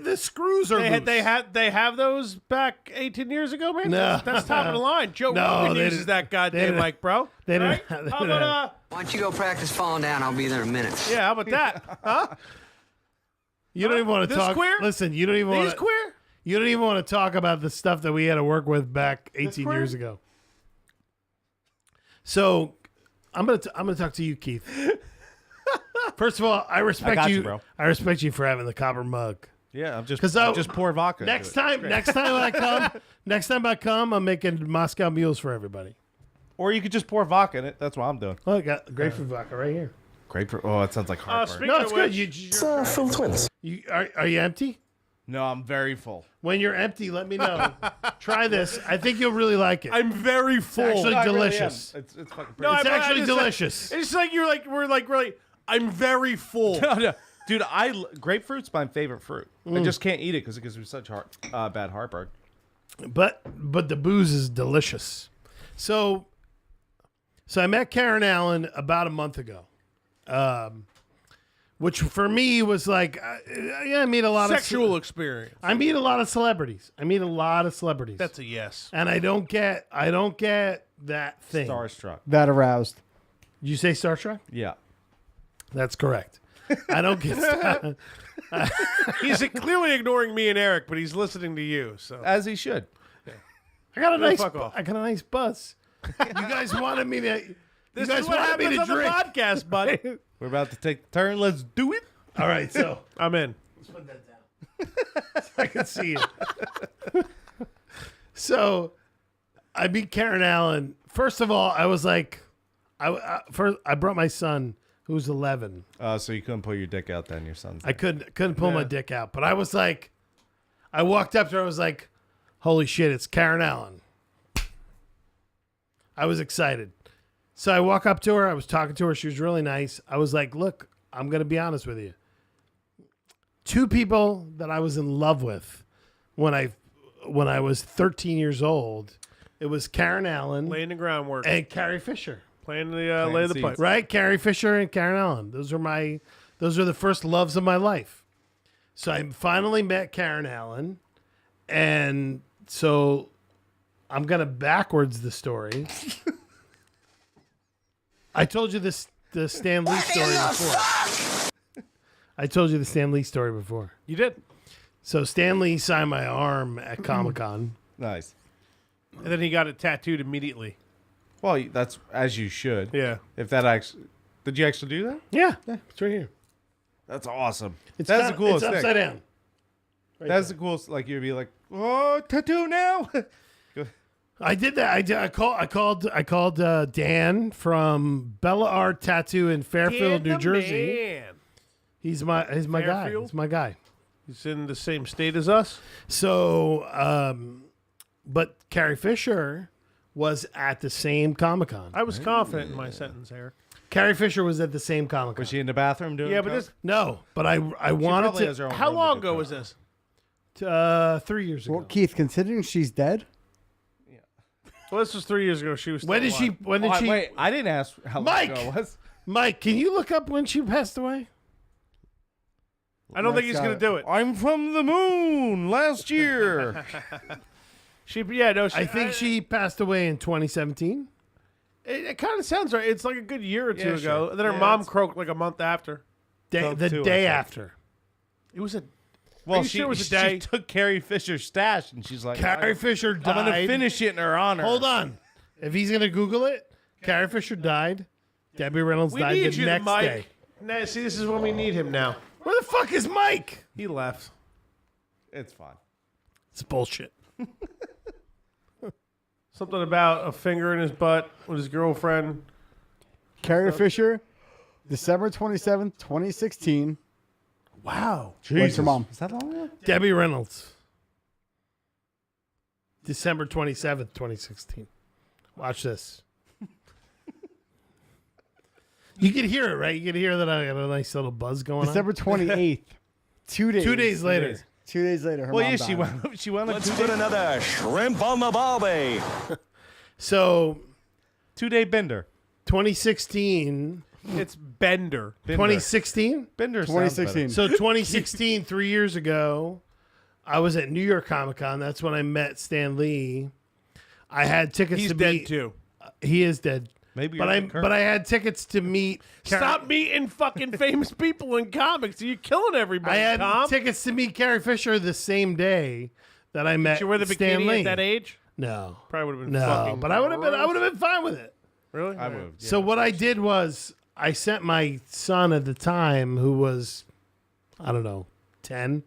Speaker 2: the screws are loose.
Speaker 1: they have those back 18 years ago, man.
Speaker 2: No.
Speaker 1: That's top of the line. Joe
Speaker 2: No,
Speaker 1: Rogan
Speaker 2: they
Speaker 1: uses
Speaker 2: didn't-
Speaker 1: that
Speaker 2: they
Speaker 1: goddamn
Speaker 2: didn't-
Speaker 1: mic, bro.
Speaker 2: they didn't
Speaker 1: Right?
Speaker 2: have- they
Speaker 1: How
Speaker 2: didn't
Speaker 1: about
Speaker 6: Why don't you go practice falling down? I'll be there in a minute.
Speaker 1: yeah? How about that? Huh?
Speaker 2: You don't even want to
Speaker 1: This
Speaker 2: talk.
Speaker 1: queer?
Speaker 2: Listen, you don't even
Speaker 1: These
Speaker 2: want to.
Speaker 1: queer?
Speaker 2: You don't even want to talk about the stuff that we had to work with back 18
Speaker 1: queer?
Speaker 2: years ago. So, I'm gonna talk to you, Keith. First of all, I respect
Speaker 7: got
Speaker 2: you,
Speaker 7: you, bro.
Speaker 2: I respect you for having the copper mug.
Speaker 7: Yeah, I'm just
Speaker 2: 'Cause
Speaker 7: I just pour vodka. into
Speaker 2: Next
Speaker 7: it.
Speaker 2: time I come, I'm making Moscow mules for everybody.
Speaker 7: Or you could just pour vodka in it. That's what I'm doing.
Speaker 2: Oh, I got grapefruit vodka right here.
Speaker 7: Grapefruit. Oh, that sounds like heartburn.
Speaker 1: Speaking
Speaker 2: No,
Speaker 1: of
Speaker 2: it's good.
Speaker 1: which,
Speaker 8: Phil Twins.
Speaker 2: You are you empty?
Speaker 7: No, I'm very full.
Speaker 2: When you're empty, let me know. Try this. I think you'll really like it.
Speaker 1: I'm very full.
Speaker 2: actually
Speaker 7: I really
Speaker 2: delicious.
Speaker 7: am. It's fucking
Speaker 1: No,
Speaker 7: pretty.
Speaker 2: It's
Speaker 1: I
Speaker 2: actually
Speaker 1: just-
Speaker 2: delicious.
Speaker 1: It's like we're like really. I'm very full.
Speaker 7: No, Dude, grapefruit's my favorite fruit. I just can't eat it because it gives me such bad heartburn.
Speaker 2: But the booze is delicious. So I met Karen Allen about a month ago, which for me was like, I meet a lot
Speaker 1: Sexual experience.
Speaker 2: I meet a lot of celebrities.
Speaker 1: That's a yes.
Speaker 2: And I don't get that thing.
Speaker 7: Starstruck.
Speaker 3: That aroused.
Speaker 2: Did you say starstruck?
Speaker 7: Yeah.
Speaker 2: That's correct. I don't get.
Speaker 1: He's clearly ignoring me and Eric, but he's listening to you. So
Speaker 7: As he should.
Speaker 2: I got a
Speaker 1: fuck off.
Speaker 2: nice buzz. You guys wanted me to.
Speaker 1: this
Speaker 2: you guys
Speaker 1: is what
Speaker 2: wanted me
Speaker 1: happens
Speaker 2: to
Speaker 1: on
Speaker 2: drink.
Speaker 1: the podcast, bud.
Speaker 7: We're about to take the turn. Let's do it.
Speaker 2: All right, so
Speaker 1: I'm in.
Speaker 2: let's put that down. So I can see it. So I meet Karen Allen. First of all, I was like, I brought my son who's 11.
Speaker 7: So you couldn't pull your dick out then, your son's.
Speaker 2: I couldn't pull my dick out, but I was like, I walked up to her. I was like, holy shit, it's Karen Allen. I was excited. So I walk up to her. I was talking to her. She was really nice. I was like, look, I'm going to be honest with you. 2 people that I was in love with when I was 13 years old, it was Karen Allen
Speaker 1: Laying the groundwork.
Speaker 2: and Carrie Fisher.
Speaker 1: Playing the lay the
Speaker 7: seeds.
Speaker 1: pipe.
Speaker 2: Right? Carrie Fisher and Karen Allen. Those are the first loves of my life. So I finally met Karen Allen. And so I'm going to backwards the story. I told you the Stan Lee story before. I told you the Stan Lee story before.
Speaker 1: You did.
Speaker 2: So Stan Lee signed my arm at Comic-Con.
Speaker 7: Nice.
Speaker 1: And then he got it tattooed immediately.
Speaker 7: Well, that's as you should.
Speaker 1: Yeah.
Speaker 7: If that actually. Did you actually do that?
Speaker 2: Yeah, it's right here.
Speaker 7: That's awesome.
Speaker 2: It's
Speaker 7: That's
Speaker 2: not-
Speaker 7: the coolest
Speaker 2: It's
Speaker 7: thing.
Speaker 2: upside down. Right
Speaker 7: That's
Speaker 2: there.
Speaker 7: the coolest. Like, you'd be like, oh, tattoo now?
Speaker 2: I did that. I called Dan from Bella Art Tattoo in Fairfield, New Jersey.
Speaker 1: Man.
Speaker 2: He's my guy.
Speaker 1: Fairfield?
Speaker 2: He's my guy.
Speaker 1: He's in the same state as us.
Speaker 2: So, but Carrie Fisher was at the same Comic-Con.
Speaker 1: I was confident in my sentence, Eric.
Speaker 2: Carrie Fisher was at the same Comic-Con.
Speaker 7: Was she in the bathroom doing
Speaker 1: Yeah, but this.
Speaker 2: No, but I
Speaker 7: She
Speaker 2: wanted
Speaker 7: probably has her
Speaker 2: to.
Speaker 7: own
Speaker 1: How
Speaker 7: room to
Speaker 1: long
Speaker 7: do
Speaker 1: ago
Speaker 7: coke.
Speaker 1: was this?
Speaker 2: 3 years ago.
Speaker 3: Well, Keith, considering she's dead,
Speaker 1: Well, this was 3 years ago. She was.
Speaker 2: When did she? When did she?
Speaker 7: Wait, I didn't ask how long
Speaker 2: Mike!
Speaker 7: ago it was.
Speaker 2: Mike, can you look up when she passed away?
Speaker 1: I don't think he's
Speaker 3: Mike's
Speaker 1: gonna
Speaker 3: got
Speaker 1: do it.
Speaker 7: I'm from the moon last year.
Speaker 2: I think she passed away in 2017.
Speaker 1: It kind of sounds right. It's like a good year or two
Speaker 7: Yeah,
Speaker 1: ago.
Speaker 7: sure.
Speaker 1: And then her
Speaker 7: Yeah,
Speaker 1: mom
Speaker 7: it's-
Speaker 1: croaked like a month after.
Speaker 2: The
Speaker 7: too, I
Speaker 2: day
Speaker 7: think.
Speaker 2: after.
Speaker 1: It was a.
Speaker 7: Well,
Speaker 1: you
Speaker 7: she,
Speaker 1: sure it was a
Speaker 7: she
Speaker 1: day?
Speaker 7: took Carrie Fisher's stash, and she's like,
Speaker 2: Carrie Fisher
Speaker 7: I'm
Speaker 2: died.
Speaker 7: going to finish it in her honor.
Speaker 2: Hold on. If he's going to Google it, Carrie Fisher died. Debbie Reynolds
Speaker 1: We
Speaker 2: died
Speaker 1: need
Speaker 2: the
Speaker 1: you,
Speaker 2: next
Speaker 1: Mike.
Speaker 2: day.
Speaker 1: Nah, see, this is when we need him now.
Speaker 2: Where the fuck is Mike?
Speaker 1: He left.
Speaker 7: It's fine.
Speaker 2: It's bullshit.
Speaker 1: Something about a finger in his butt with his girlfriend.
Speaker 3: Carrie Fisher, December 27th, 2016.
Speaker 1: Wow.
Speaker 3: What's her mom?
Speaker 7: Is that long ago?
Speaker 2: Debbie Reynolds. December 27th, 2016. Watch this. You can hear it, right? You can hear that I got a nice little buzz going
Speaker 3: December 28th. 2 days.
Speaker 2: 2 days later.
Speaker 3: 2 days later, her
Speaker 7: Well,
Speaker 3: mom
Speaker 7: yeah,
Speaker 3: died.
Speaker 7: she went on
Speaker 5: Let's put another shrimp on the barbie.
Speaker 2: So,
Speaker 7: 2-day bender.
Speaker 2: 2016.
Speaker 1: It's Bender.
Speaker 2: 2016?
Speaker 7: Bender sounds
Speaker 3: 2016.
Speaker 2: So 2016, 3 years ago, I was at New York Comic Con. That's when I met Stan Lee. I had tickets
Speaker 1: He's
Speaker 2: to
Speaker 1: dead
Speaker 2: meet.
Speaker 1: too.
Speaker 2: He is dead.
Speaker 7: Maybe
Speaker 2: But
Speaker 7: you're
Speaker 2: I
Speaker 7: right, Kurt.
Speaker 2: but I had tickets to meet.
Speaker 1: Stop meeting fucking famous people in comics. You're killing everybody,
Speaker 2: I had
Speaker 1: Tom.
Speaker 2: tickets to meet Carrie Fisher the same day that I met
Speaker 1: Did you wear the
Speaker 2: Stan
Speaker 1: bikini
Speaker 2: Lee.
Speaker 1: at that age?
Speaker 2: No,
Speaker 1: Probably would have been
Speaker 2: no.
Speaker 1: fucking
Speaker 2: But I would have been fine with it.
Speaker 1: Really?
Speaker 7: I moved.
Speaker 2: So what I did was I sent my son at the time, who was, I don't know, 10,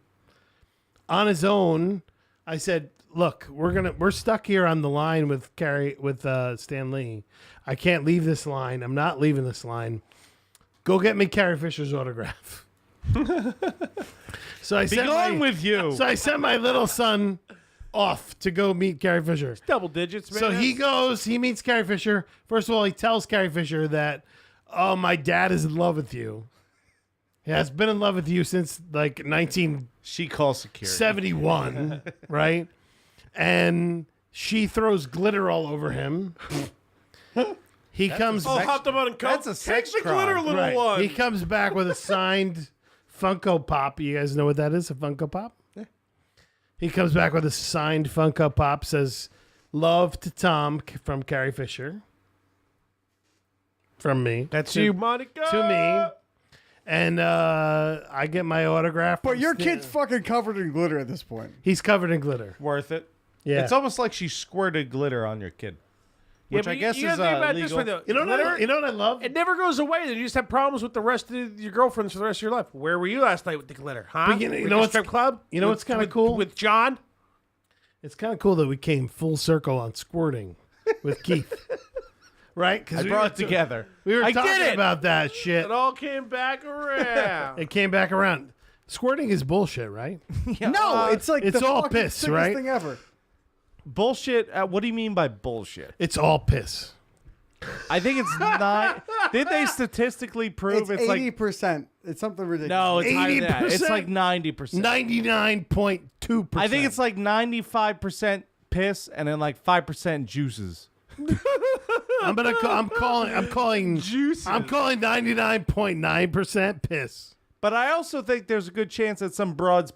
Speaker 2: on his own. I said, "Look, we're stuck here on the line with Stan Lee. I can't leave this line. I'm not leaving this line. Go get me Carrie Fisher's autograph." So I
Speaker 7: Be
Speaker 2: sent
Speaker 7: gone with you.
Speaker 2: So I sent my little son off to go meet Carrie Fisher.
Speaker 1: Double digits, man.
Speaker 2: So he goes, he meets Carrie Fisher. First of all, he tells Carrie Fisher that, "Oh, my dad is in love with you." has been in love with you since like 1971,
Speaker 7: She calls security.
Speaker 2: right? And she throws glitter all over him. He comes.
Speaker 1: Oh, hot them on and
Speaker 7: That's a
Speaker 1: Take
Speaker 7: sex
Speaker 1: the
Speaker 7: crime.
Speaker 1: glitter, little
Speaker 2: Right.
Speaker 1: one.
Speaker 2: He comes back with a signed Funko Pop. You guys know what that is? A Funko Pop? Yeah. He comes back with a signed Funko Pop. Says, "Love to Tom" from Carrie Fisher. From me.
Speaker 1: That's you, Monica.
Speaker 2: To me. And I get my autograph.
Speaker 3: But
Speaker 2: from
Speaker 3: your
Speaker 2: Stan-
Speaker 3: kid's fucking covered in glitter at this point.
Speaker 2: He's covered in glitter.
Speaker 7: Worth it.
Speaker 2: Yeah.
Speaker 7: It's almost like she squirted glitter on your kid. Which I guess
Speaker 1: you
Speaker 7: is
Speaker 1: gotta think about it this
Speaker 7: legal.
Speaker 1: way, though.
Speaker 2: You know what I love?
Speaker 1: It never goes away. You just have problems with the rest of your girlfriends for the rest of your life. Where were you last night with the glitter, huh?
Speaker 2: But you know
Speaker 1: With the
Speaker 2: what's-
Speaker 1: strip club?
Speaker 2: you know what's kinda cool?
Speaker 1: With John?
Speaker 2: It's kind of cool that we came full circle on squirting with Keith. Right? Because
Speaker 7: I brought it together.
Speaker 2: We were
Speaker 1: I
Speaker 2: talking
Speaker 1: did it.
Speaker 2: about that shit.
Speaker 1: It all came back around.
Speaker 2: It came back around. Squirting is bullshit, right?
Speaker 3: No, it's like
Speaker 2: it's
Speaker 3: the
Speaker 2: all
Speaker 3: fucking
Speaker 2: piss,
Speaker 3: sickest
Speaker 2: right?
Speaker 3: thing ever.
Speaker 7: Bullshit. What do you mean by bullshit?
Speaker 2: It's all piss.
Speaker 7: I think it's not. Did they statistically prove
Speaker 3: It's
Speaker 7: it's like
Speaker 3: 80%. It's something ridiculous.
Speaker 7: no? It's higher than that. It's
Speaker 2: 80%?
Speaker 7: like 90%.
Speaker 2: 99.2%.
Speaker 7: I think it's like 95% piss and then like 5% juices.
Speaker 2: I'm calling 99.9% piss.
Speaker 7: But I also think there's a good chance that some broads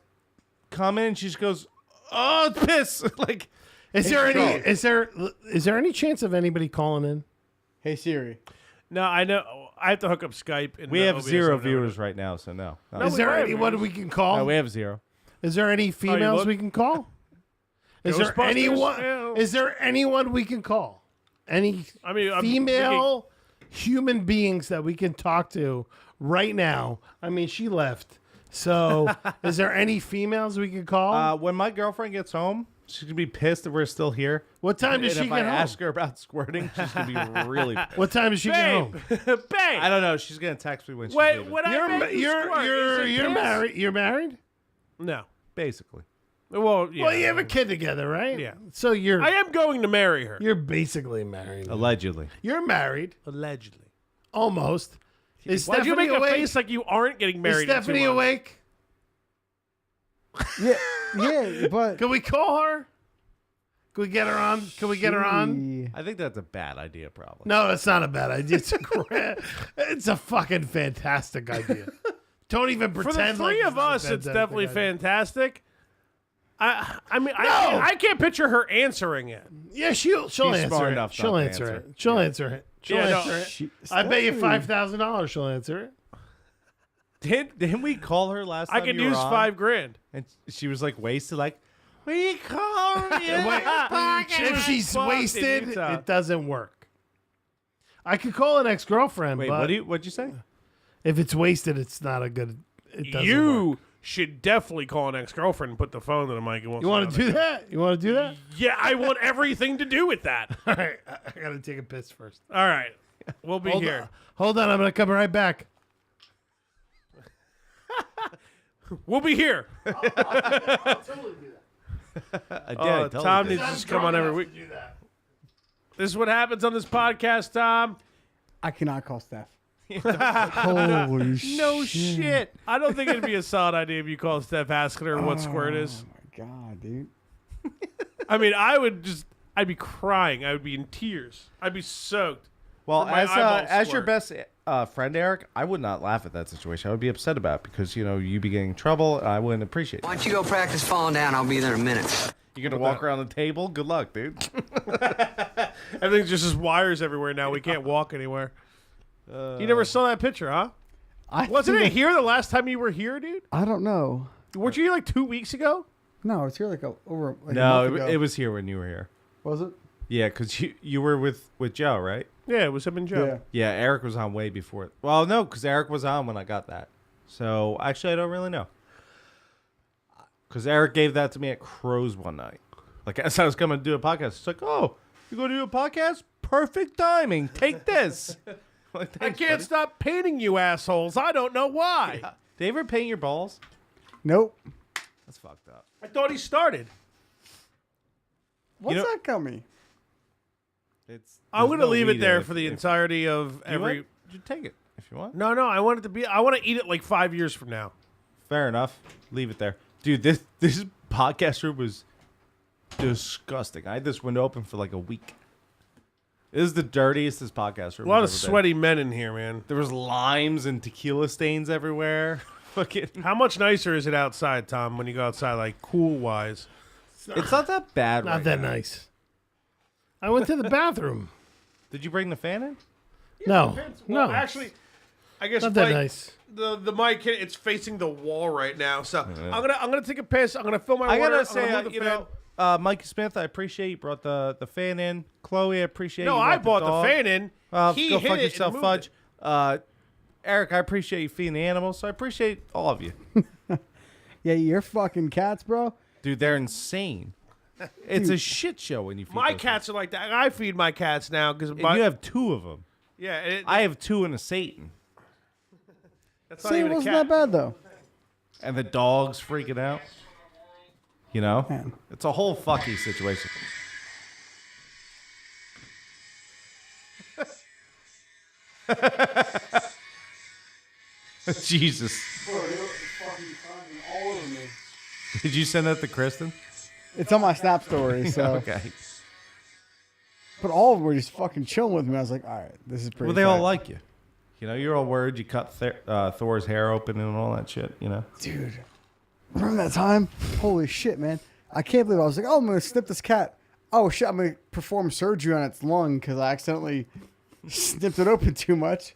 Speaker 7: come in and she just goes, "Oh, it's piss!" Like,
Speaker 2: Is there any chance of anybody calling in?
Speaker 3: Hey Siri.
Speaker 1: No, I know. I have to hook up Skype. And
Speaker 7: we have
Speaker 1: OBS
Speaker 7: 0
Speaker 1: and
Speaker 7: viewers right now, so no.
Speaker 2: Is there anyone we can call?
Speaker 7: No, we have 0.
Speaker 2: Is there any females
Speaker 1: look?
Speaker 2: we can call? Is there
Speaker 1: Ghostbusters?
Speaker 2: anyone?
Speaker 1: Yeah.
Speaker 2: Is there anyone we can call? Any
Speaker 1: I mean, I'm
Speaker 2: female human beings that we can talk to right now? I mean, she left. So, is there any females we can call?
Speaker 7: When my girlfriend gets home, she's gonna be pissed that we're still here.
Speaker 2: What time does
Speaker 7: And
Speaker 2: she
Speaker 7: if I
Speaker 2: get home?
Speaker 7: ask her about squirting, she's gonna be really.
Speaker 2: What time does she get home?
Speaker 1: Babe,
Speaker 7: I don't know. She's gonna text me when she's
Speaker 1: when,
Speaker 7: leaving.
Speaker 1: when I make you squirt, is it
Speaker 2: You're
Speaker 1: piss?
Speaker 2: married. You're married.
Speaker 1: No.
Speaker 7: Basically.
Speaker 1: Well, yeah.
Speaker 2: Well, you have a kid together, right?
Speaker 1: Yeah.
Speaker 2: So
Speaker 1: I am going to marry her.
Speaker 2: you're basically married.
Speaker 7: Allegedly.
Speaker 2: You're married,
Speaker 1: Allegedly.
Speaker 2: almost. Is
Speaker 1: Why'd you
Speaker 2: Stephanie
Speaker 1: make a
Speaker 2: awake?
Speaker 1: face like you aren't getting
Speaker 2: Is
Speaker 1: married? in 2
Speaker 2: Stephanie
Speaker 1: months?
Speaker 2: awake?
Speaker 3: Yeah, but
Speaker 2: Can we call her? Can we get her on? Can we get her on?
Speaker 7: I think that's a bad idea, probably.
Speaker 2: No, it's not a bad idea. It's a fucking fantastic idea. Don't even
Speaker 1: For
Speaker 2: pretend.
Speaker 1: the three
Speaker 2: like
Speaker 1: of
Speaker 2: not a
Speaker 1: us, it's
Speaker 2: fantastic
Speaker 1: definitely
Speaker 2: idea.
Speaker 1: fantastic. I mean,
Speaker 2: No!
Speaker 1: I can't picture her answering it.
Speaker 2: Yeah, she'll
Speaker 7: She's
Speaker 2: answer
Speaker 7: smart
Speaker 2: it.
Speaker 7: enough
Speaker 2: She'll
Speaker 7: not to
Speaker 2: answer
Speaker 7: answer
Speaker 2: it.
Speaker 7: it.
Speaker 2: She'll answer it. She'll
Speaker 1: Yeah, no,
Speaker 2: answer it. I bet you $5,000 she'll answer it.
Speaker 7: Didn't we call her last
Speaker 1: I
Speaker 7: time
Speaker 1: could
Speaker 7: you were
Speaker 1: use
Speaker 7: on?
Speaker 1: $5,000.
Speaker 7: And she was like wasted, like, we call you.
Speaker 2: If she's
Speaker 1: fucked in
Speaker 2: wasted,
Speaker 1: Utah.
Speaker 2: it doesn't work. I could call an ex-girlfriend,
Speaker 7: Wait,
Speaker 2: but
Speaker 7: what'd you say?
Speaker 2: if it's wasted, it's not a good. It doesn't
Speaker 1: You
Speaker 2: work.
Speaker 1: should definitely call an ex-girlfriend and put the phone to the mic.
Speaker 2: You want to do that? You want to do that?
Speaker 1: Yeah, I want everything to do with that.
Speaker 2: All right, I gotta take a piss first.
Speaker 1: All right. We'll be here.
Speaker 2: Hold on, I'm gonna come right back.
Speaker 1: We'll be here.
Speaker 7: I did.
Speaker 1: Tom needs to just come on every week. This is what happens on this podcast, Tom.
Speaker 3: I cannot call Steph. Holy shit.
Speaker 7: No shit.
Speaker 1: I don't think it'd be a solid idea if you called Steph asking her what squirt is.
Speaker 3: Oh my god, dude.
Speaker 1: I mean, I'd be crying. I would be in tears. I'd be soaked.
Speaker 7: Well,
Speaker 1: For my eyeball
Speaker 7: as your
Speaker 1: squirt.
Speaker 7: best friend, Eric, I would not laugh at that situation. I would be upset about it because, you'd be getting in trouble. And I wouldn't appreciate it.
Speaker 10: Why don't you go practice falling down? I'll be there in a minute.
Speaker 7: You're going to walk around the table? Good luck, dude.
Speaker 1: Everything's just wires everywhere now. We can't walk anywhere. You never saw that picture, huh? Wasn't it here the last time you were here, dude?
Speaker 3: I don't know.
Speaker 1: Weren't you here like 2 weeks ago?
Speaker 3: No, it's here like over like a
Speaker 7: No,
Speaker 3: month ago.
Speaker 7: it was here when you were here.
Speaker 3: Was it?
Speaker 7: Yeah, because you were with Joe, right?
Speaker 1: Yeah, it was him and Joe.
Speaker 3: Yeah.
Speaker 7: Yeah, Eric was on way before it. Well, no, because Eric was on when I got that. So, actually, I don't really know. Because Eric gave that to me at Crow's one night. Like, as I was coming to do a podcast, it's like, oh, you going to do a podcast? Perfect timing. Take this. Like,
Speaker 1: I
Speaker 7: thanks,
Speaker 1: can't
Speaker 7: buddy.
Speaker 1: stop painting you assholes. I don't know why.
Speaker 7: Did they ever paint your balls?
Speaker 3: Nope.
Speaker 7: That's fucked up.
Speaker 1: I thought he started.
Speaker 3: What's
Speaker 7: know-
Speaker 3: that coming?
Speaker 7: It's.
Speaker 1: I'm
Speaker 7: there's
Speaker 1: going to
Speaker 7: no
Speaker 1: leave it
Speaker 7: weed
Speaker 1: there
Speaker 7: in
Speaker 1: for the
Speaker 7: if-
Speaker 1: entirety of
Speaker 7: you
Speaker 1: every.
Speaker 7: want, you take it. if you want.
Speaker 1: No, I want it to be. I want to eat it like 5 years from now.
Speaker 7: Fair enough. Leave it there. Dude, this podcast room was disgusting. I had this window open for like a week. This is the dirtiest this podcast room.
Speaker 1: A lot of
Speaker 7: has ever
Speaker 1: sweaty men in here, man.
Speaker 7: been. There was limes and tequila stains everywhere. Fucking.
Speaker 1: How much nicer is it outside, Tom? When you go outside, like cool wise?
Speaker 7: It's not that bad.
Speaker 2: Not
Speaker 7: right
Speaker 2: that
Speaker 7: now.
Speaker 2: nice. I went to the bathroom.
Speaker 7: Did you bring the fan in?
Speaker 2: No,
Speaker 1: Well,
Speaker 2: no,
Speaker 1: actually, I guess
Speaker 2: not that
Speaker 1: like,
Speaker 2: nice.
Speaker 1: the mic it's facing the wall right now. So I'm gonna take a piss. I'm gonna fill my
Speaker 7: I
Speaker 1: water.
Speaker 7: gotta say,
Speaker 1: I'm gonna move the fan.
Speaker 7: Mikey Smith, I appreciate you brought the fan in. Chloe, I appreciate
Speaker 1: No,
Speaker 7: you.
Speaker 1: I
Speaker 7: brought
Speaker 1: bought the fan in. He
Speaker 7: go
Speaker 1: hit
Speaker 7: fuck
Speaker 1: it
Speaker 7: yourself,
Speaker 1: and
Speaker 7: Fudge.
Speaker 1: moved it.
Speaker 7: Eric, I appreciate you feeding the animals, so I appreciate all of you.
Speaker 3: Yeah, your fucking cats, bro.
Speaker 7: Dude, they're insane. It's a shit show when you feed
Speaker 1: My
Speaker 7: those
Speaker 1: cats are like that. I feed my cats now because
Speaker 7: things. And you have 2 of them.
Speaker 1: yeah.
Speaker 7: I have 2 and a Satan.
Speaker 1: That's not
Speaker 3: See, it
Speaker 1: even a
Speaker 3: wasn't
Speaker 1: cat.
Speaker 3: that bad though.
Speaker 7: And the dog's freaking out. You know?
Speaker 3: Man.
Speaker 7: It's a whole fucky situation. Jesus. Did you send that to Kristen?
Speaker 3: It's on my Snap story, so.
Speaker 7: Okay.
Speaker 3: But all of them were just fucking chilling with me. I was like, all right, this is pretty.
Speaker 7: Well, they all
Speaker 3: tight.
Speaker 7: like you. You know, you're all worried you cut Thor's hair open and all that shit, you know?
Speaker 3: Dude, remember that time? Holy shit, man! I can't believe I was like, oh, I'm gonna snip this cat. Oh shit, I'm gonna perform surgery on its lung because I accidentally snipped it open too much.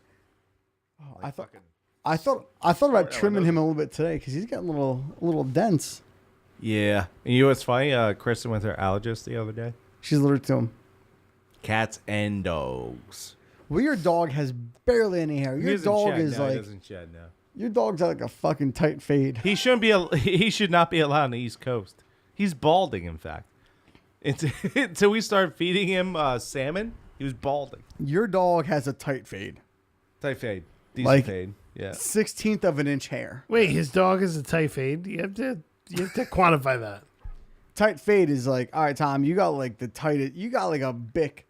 Speaker 3: Oh, I thought about trimming him a little bit today because he's getting a little dense.
Speaker 7: Yeah. And you know what's funny? Kristen went to her allergist the other day.
Speaker 3: She's allergic to him.
Speaker 7: Cats and dogs.
Speaker 3: Well, your dog has barely any hair.
Speaker 7: He
Speaker 3: Your
Speaker 7: doesn't
Speaker 3: dog
Speaker 7: shed
Speaker 3: is
Speaker 7: now. He
Speaker 3: like
Speaker 7: doesn't shed now.
Speaker 3: your dog's got like a fucking tight fade.
Speaker 7: He shouldn't be. He should not be allowed on the East Coast. He's balding, in fact. Until we started feeding him salmon, he was balding.
Speaker 3: Your dog has a tight fade.
Speaker 7: Tight fade, decent
Speaker 3: Like-
Speaker 7: fade. Yeah.
Speaker 3: 1/16 of an inch hair.
Speaker 2: Wait, his dog is a tight fade. You have to quantify that.
Speaker 3: Tight fade is like, all right, Tom, you got like the tightest. You got like a bic.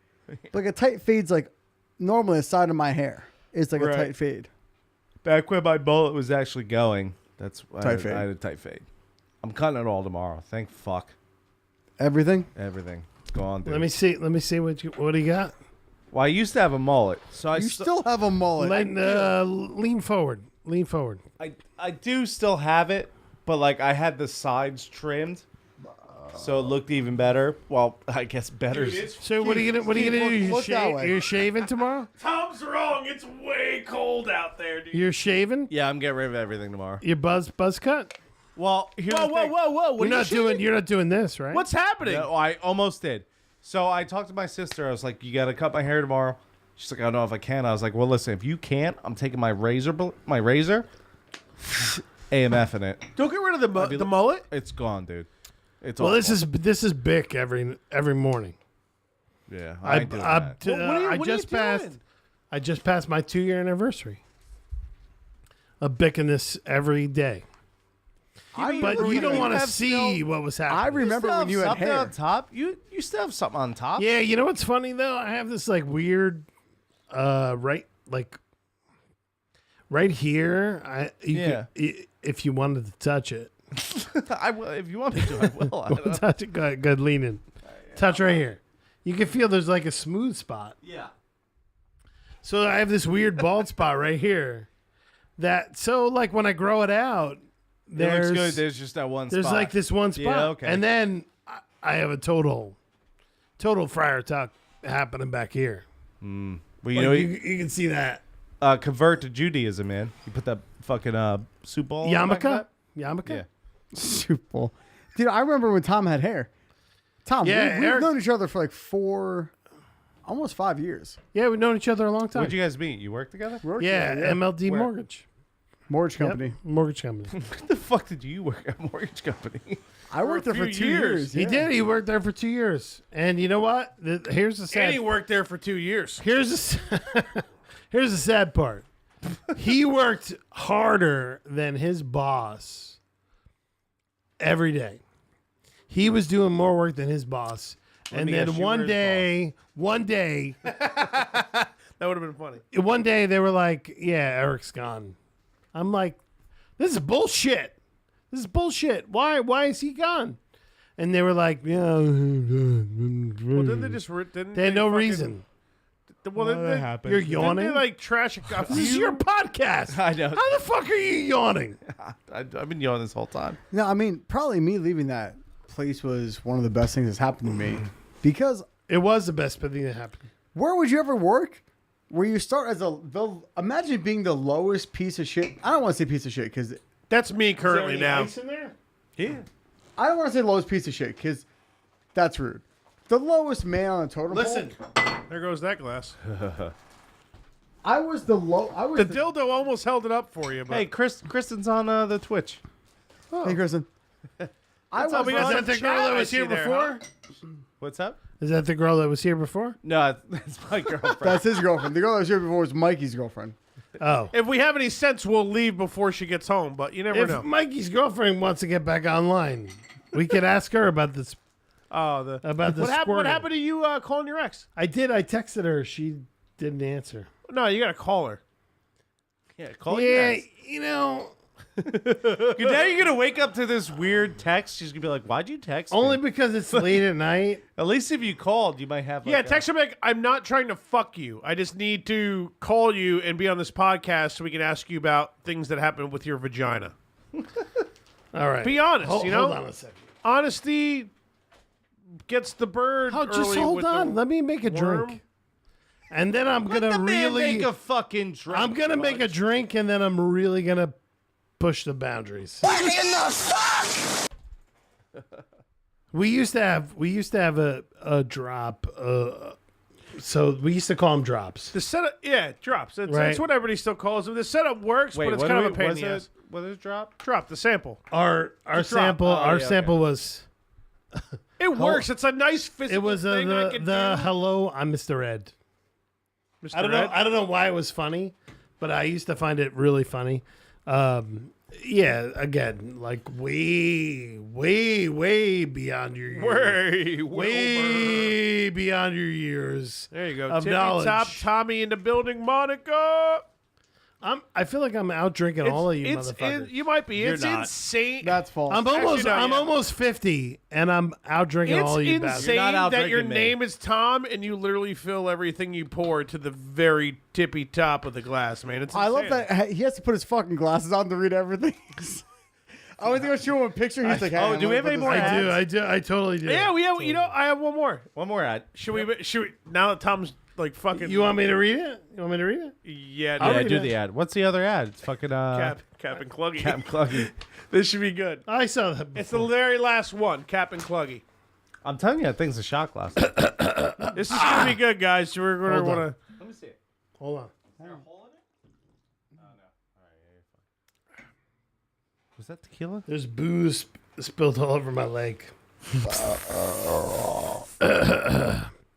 Speaker 3: Like a tight fade's like normally the side of my hair. It's like
Speaker 7: Right.
Speaker 3: a tight fade.
Speaker 7: Back when my bullet was actually going, that's
Speaker 3: Tight fade.
Speaker 7: I had a tight fade. I'm cutting it all tomorrow. Thank fuck.
Speaker 3: Everything.
Speaker 7: Everything. Go on, dude.
Speaker 2: Let me see what do you got.
Speaker 7: Well, I used to have a mullet, so
Speaker 3: You still have a mullet.
Speaker 2: Lean forward.
Speaker 7: I do still have it, but like I had the sides trimmed, so it looked even better. Well, I guess better.
Speaker 2: So what are you gonna do?
Speaker 3: look that way.
Speaker 2: You're shaving tomorrow?
Speaker 1: Tom's wrong. It's way cold out there, dude.
Speaker 2: You're shaving?
Speaker 7: Yeah, I'm getting rid of everything tomorrow.
Speaker 2: Your buzz cut?
Speaker 7: Well, here's
Speaker 1: Whoa,
Speaker 7: the
Speaker 1: whoa,
Speaker 7: thing.
Speaker 1: whoa, whoa! What
Speaker 2: You're not doing this, right?
Speaker 1: What's happening?
Speaker 7: No, I almost did. So I talked to my sister. I was like, "You got to cut my hair tomorrow." She's like, "I don't know if I can." I was like, "Well, listen, if you can't, I'm taking my razor, AMF in it.
Speaker 1: Don't get rid of the mullet.
Speaker 7: It's gone, dude. It's
Speaker 2: Well,
Speaker 7: awful.
Speaker 2: this is Bic every morning.
Speaker 7: Yeah, I ain't doing that.
Speaker 2: I just passed my 2-year anniversary of Bicking this every day. But you don't want to see what was happening.
Speaker 3: I remember when you had
Speaker 7: something
Speaker 3: hair.
Speaker 7: on top. You still have something on top.
Speaker 2: Yeah, you know what's funny though? I have this like weird, right here. If you wanted to touch it,
Speaker 7: I will if you want me to. I will. I don't know.
Speaker 2: touch it. Go ahead, lean in. Touch right here. You can feel there's like a smooth spot.
Speaker 7: Yeah.
Speaker 2: So I have this weird bald spot right here. Like when I grow it out,
Speaker 7: It
Speaker 2: there's
Speaker 7: looks good. There's just that one spot.
Speaker 2: there's like this one spot.
Speaker 7: Yeah, okay.
Speaker 2: And then I have a total fryer tuck happening back here.
Speaker 7: Well, you
Speaker 2: Like,
Speaker 7: know,
Speaker 2: you can see that.
Speaker 7: convert to Judaism, man. You put that fucking soup ball. on the back of
Speaker 2: Yarmulke?
Speaker 7: that?
Speaker 2: Yarmulke?
Speaker 7: Yeah.
Speaker 3: Super. Dude, I remember when Tom had hair. Tom,
Speaker 2: Yeah,
Speaker 3: we've
Speaker 2: Eric-
Speaker 3: known each other for like almost 5 years.
Speaker 2: Yeah, we've known each other a long time.
Speaker 7: Where'd you guys meet? You work together?
Speaker 3: Worked
Speaker 2: yeah,
Speaker 3: together,
Speaker 2: MLD
Speaker 7: Where?
Speaker 2: Mortgage.
Speaker 3: Mortgage
Speaker 2: Yep,
Speaker 3: company.
Speaker 2: mortgage company.
Speaker 7: What the fuck did you work at mortgage company?
Speaker 3: I worked there for
Speaker 1: few
Speaker 3: 2
Speaker 1: years.
Speaker 3: years.
Speaker 2: He
Speaker 3: yeah.
Speaker 2: did. He worked there for 2 years. And you know what? Here's the
Speaker 1: And
Speaker 2: sad
Speaker 1: he worked there for 2 years.
Speaker 2: Here's here's the sad part. He worked harder than his boss every day. He was doing more work than his boss. And
Speaker 7: me
Speaker 2: then
Speaker 7: guess, you were
Speaker 2: one
Speaker 7: his
Speaker 2: day,
Speaker 1: That would have been funny.
Speaker 2: One day they were like, "Yeah, Eric's gone." I'm like, "This is bullshit. This is bullshit. Why is he gone?" And they were like, "Yeah." Well,
Speaker 1: Didn't they just?
Speaker 2: They had no reason.
Speaker 1: Well,
Speaker 7: that happened.
Speaker 2: You're
Speaker 1: Didn't
Speaker 2: yawning.
Speaker 1: they like trash a
Speaker 2: This is your podcast.
Speaker 7: I know.
Speaker 2: How the fuck are you yawning?
Speaker 7: I've been yawning this whole time.
Speaker 3: No, I mean, probably me leaving that place was one of the best things that's happened to me. Because
Speaker 2: It was the best thing that happened.
Speaker 3: where would you ever work? Where you start as imagine being the lowest piece of shit. I don't want to say piece of shit because
Speaker 1: That's me currently now.
Speaker 2: in there?
Speaker 7: Yeah.
Speaker 3: I don't want to say lowest piece of shit because that's rude. The lowest man on the totem
Speaker 2: Listen,
Speaker 3: pole.
Speaker 1: There goes that glass.
Speaker 3: I was the low. I was
Speaker 1: The dildo almost held it up for you. But
Speaker 7: Hey, Kristen's on the Twitch.
Speaker 3: Hey, Kristen. I
Speaker 1: how
Speaker 3: was
Speaker 1: we got
Speaker 2: is
Speaker 1: some
Speaker 2: that the
Speaker 1: chat
Speaker 2: girl that
Speaker 1: I
Speaker 2: was
Speaker 1: see
Speaker 2: here
Speaker 1: there,
Speaker 2: before?
Speaker 7: What's up?
Speaker 2: Is that the girl that was here before?
Speaker 7: No, it's my girlfriend.
Speaker 3: That's his girlfriend. The girl that was here before was Mikey's girlfriend.
Speaker 2: Oh.
Speaker 1: If we have any sense, we'll leave before she gets home. But you never
Speaker 2: If
Speaker 1: know.
Speaker 2: Mikey's girlfriend wants to get back online, we could ask her about this.
Speaker 1: Oh,
Speaker 2: About the
Speaker 1: what happened? What
Speaker 2: squirting.
Speaker 1: happened to you calling your ex?
Speaker 2: I did. I texted her. She didn't answer.
Speaker 1: No, you gotta call her.
Speaker 7: Yeah, call
Speaker 2: Yeah,
Speaker 7: you.
Speaker 2: you know,
Speaker 7: Now you're gonna wake up to this weird text. She's gonna be like, "Why'd you text
Speaker 2: only
Speaker 7: me?"
Speaker 2: because it's late at night.
Speaker 7: At least if you called, you might have. Like
Speaker 1: Yeah,
Speaker 7: a-
Speaker 1: text her back. I'm not trying to fuck you. I just need to call you and be on this podcast so we can ask you about things that happen with your vagina.
Speaker 2: All right.
Speaker 1: Be honest, you know?
Speaker 2: Hold on a second.
Speaker 1: Honesty gets the bird.
Speaker 2: Oh, just
Speaker 1: early
Speaker 2: hold
Speaker 1: with
Speaker 2: on.
Speaker 1: the
Speaker 2: Let me make a
Speaker 1: worm.
Speaker 2: drink. And then I'm
Speaker 7: Let
Speaker 2: gonna
Speaker 7: the man
Speaker 2: really
Speaker 7: make a fucking drink.
Speaker 2: I'm gonna make a drink and then I'm really gonna push the boundaries.
Speaker 8: What in the fuck?
Speaker 2: We used to have a drop. So we used to call them drops.
Speaker 1: The setup, yeah, drops. That's
Speaker 2: Right.
Speaker 1: what everybody still calls them. The setup works,
Speaker 7: Wait,
Speaker 1: but it's
Speaker 7: what
Speaker 1: kind
Speaker 7: do
Speaker 1: of a
Speaker 7: we-
Speaker 1: pain in
Speaker 7: was
Speaker 1: the
Speaker 7: it-
Speaker 1: ass.
Speaker 7: What is drop?
Speaker 1: Drop the sample.
Speaker 2: Our
Speaker 1: drop.
Speaker 2: sample
Speaker 7: Oh,
Speaker 2: our
Speaker 7: yeah,
Speaker 2: sample
Speaker 7: okay.
Speaker 2: was
Speaker 1: It works. It's a nice physical
Speaker 2: it was
Speaker 1: thing I
Speaker 2: the
Speaker 1: can do.
Speaker 2: hello, I'm Mr. Ed.
Speaker 1: Mr.
Speaker 2: I don't
Speaker 1: Ed.
Speaker 2: know. I don't know why it was funny, but I used to find it really funny. Yeah, again, like way beyond your years. Way beyond your years.
Speaker 1: There you go.
Speaker 2: Of
Speaker 1: Tippy
Speaker 2: knowledge.
Speaker 1: Top Tommy in the building, Monica.
Speaker 2: I feel like I'm out drinking all of you motherfuckers.
Speaker 1: You might be. It's
Speaker 7: not.
Speaker 1: insane.
Speaker 3: That's false.
Speaker 2: I'm almost
Speaker 1: no,
Speaker 2: I'm
Speaker 1: yeah.
Speaker 2: almost 50 and I'm out drinking
Speaker 1: It's
Speaker 2: all of you bastards.
Speaker 1: insane
Speaker 7: You're not out
Speaker 1: that your
Speaker 7: drinking me.
Speaker 1: name is Tom and you literally fill everything you pour to the very tippy top of the glass, man. It's
Speaker 3: I love
Speaker 1: insane.
Speaker 3: that he has to put his fucking glasses on to read everything. I was gonna show him a picture. He's like, hey,
Speaker 7: Oh,
Speaker 3: I'm
Speaker 7: do we
Speaker 3: gonna
Speaker 7: have
Speaker 3: put
Speaker 7: any
Speaker 3: this
Speaker 7: more
Speaker 3: on.
Speaker 7: ads?
Speaker 2: I totally do.
Speaker 1: Yeah, we have. You know, I have one more.
Speaker 7: One more ad.
Speaker 1: Should we? Now that Tom's like fucking.
Speaker 2: You want me to read it? You want me to read it?
Speaker 1: Yeah,
Speaker 7: Yeah,
Speaker 2: read
Speaker 7: do
Speaker 2: it.
Speaker 7: the ad. What's the other ad? It's fucking
Speaker 1: Cap and Cluggy.
Speaker 7: Cap Cluggy.
Speaker 1: This should be good.
Speaker 2: I saw that
Speaker 1: It's
Speaker 2: before.
Speaker 1: the very last one, Cap and Cluggy.
Speaker 7: I'm telling you, that thing's a shot glass.
Speaker 1: This is gonna be good, guys. We're gonna
Speaker 2: Hold on.
Speaker 1: want to.
Speaker 7: Let me see it.
Speaker 2: Hold on.
Speaker 7: Was that tequila?
Speaker 2: There's booze spilled all over my leg.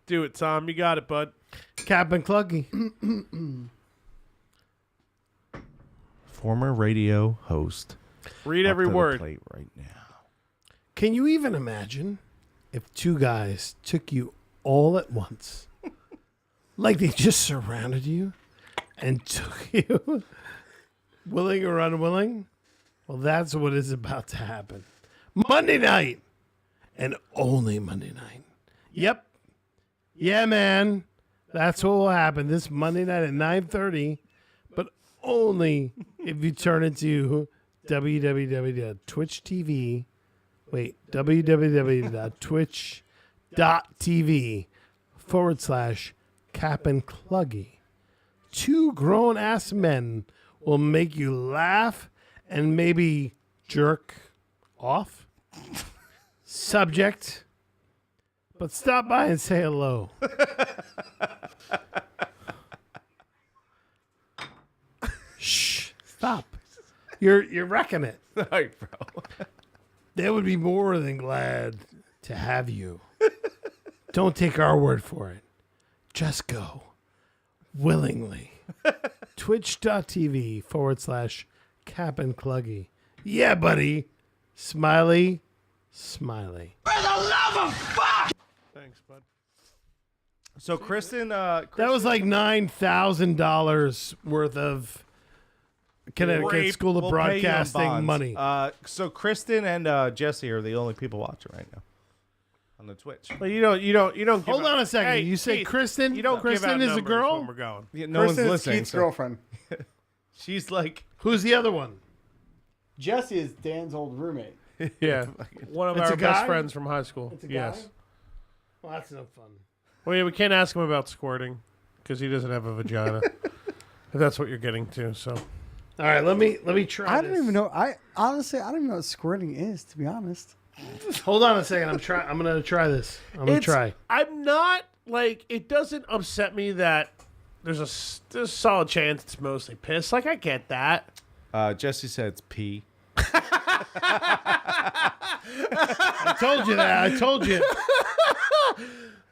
Speaker 1: Do it, Tom. You got it, bud.
Speaker 2: Cap and Cluggy.
Speaker 7: Former radio host.
Speaker 1: Read every
Speaker 7: Up to the
Speaker 1: word.
Speaker 7: plate right now.
Speaker 2: Can you even imagine if two guys took you all at once? Like they just surrounded you and took you, willing or unwilling? Well, that's what is about to happen. Monday night, and only Monday night. Yep. Yeah, man. That's what will happen this Monday night at 9:30, but only if you turn into www.twitch.tv. Wait, www.twitch.tv/Cap and Cluggy. Two grown ass men will make you laugh and maybe jerk off. Subject. But stop by and say hello. Shh. Stop. You're wrecking it.
Speaker 7: All right, bro.
Speaker 2: They would be more than glad to have you. Don't take our word for it. Just go willingly. Twitch.tv/Cap and Cluggy. Yeah, buddy. Smiley.
Speaker 1: Thanks, bud.
Speaker 7: So Kristen,
Speaker 2: That was like $9,000 worth of Connecticut
Speaker 1: Rape.
Speaker 2: School of
Speaker 7: we'll pay you in
Speaker 2: Broadcasting
Speaker 7: bonds.
Speaker 2: money.
Speaker 7: So Kristen and Jesse are the only people watching right now on the Twitch.
Speaker 1: Well, you don't. Give
Speaker 2: Hold
Speaker 1: out-
Speaker 2: on a second.
Speaker 1: Hey,
Speaker 2: You say
Speaker 1: Keith,
Speaker 2: Kristen?
Speaker 1: You don't
Speaker 2: Kristen
Speaker 1: give out
Speaker 2: is a
Speaker 1: numbers
Speaker 2: girl?
Speaker 1: when we're going.
Speaker 7: Yeah, no
Speaker 3: Kristen
Speaker 7: one's
Speaker 3: is
Speaker 7: listening.
Speaker 3: Keith's
Speaker 7: so
Speaker 3: girlfriend.
Speaker 7: she's like,
Speaker 2: Who's the other one?
Speaker 3: Jesse is Dan's old roommate.
Speaker 1: Yeah, one of
Speaker 2: It's
Speaker 1: our
Speaker 2: a
Speaker 1: best
Speaker 2: guy?
Speaker 1: friends from high school.
Speaker 2: It's a
Speaker 1: yes.
Speaker 2: guy? Well, that's no fun.
Speaker 1: Well, yeah, we can't ask him about squirting because he doesn't have a vagina. If that's what you're getting to. So
Speaker 2: All right, let me try.
Speaker 3: I don't even know. I honestly, I don't even know what squirting is, to be honest.
Speaker 2: Hold on a second. I'm gonna try this. I'm gonna try.
Speaker 1: I'm not like it doesn't upset me that there's a solid chance it's mostly piss. Like I get that.
Speaker 7: Jesse said it's pee.
Speaker 2: I told you that. I told you.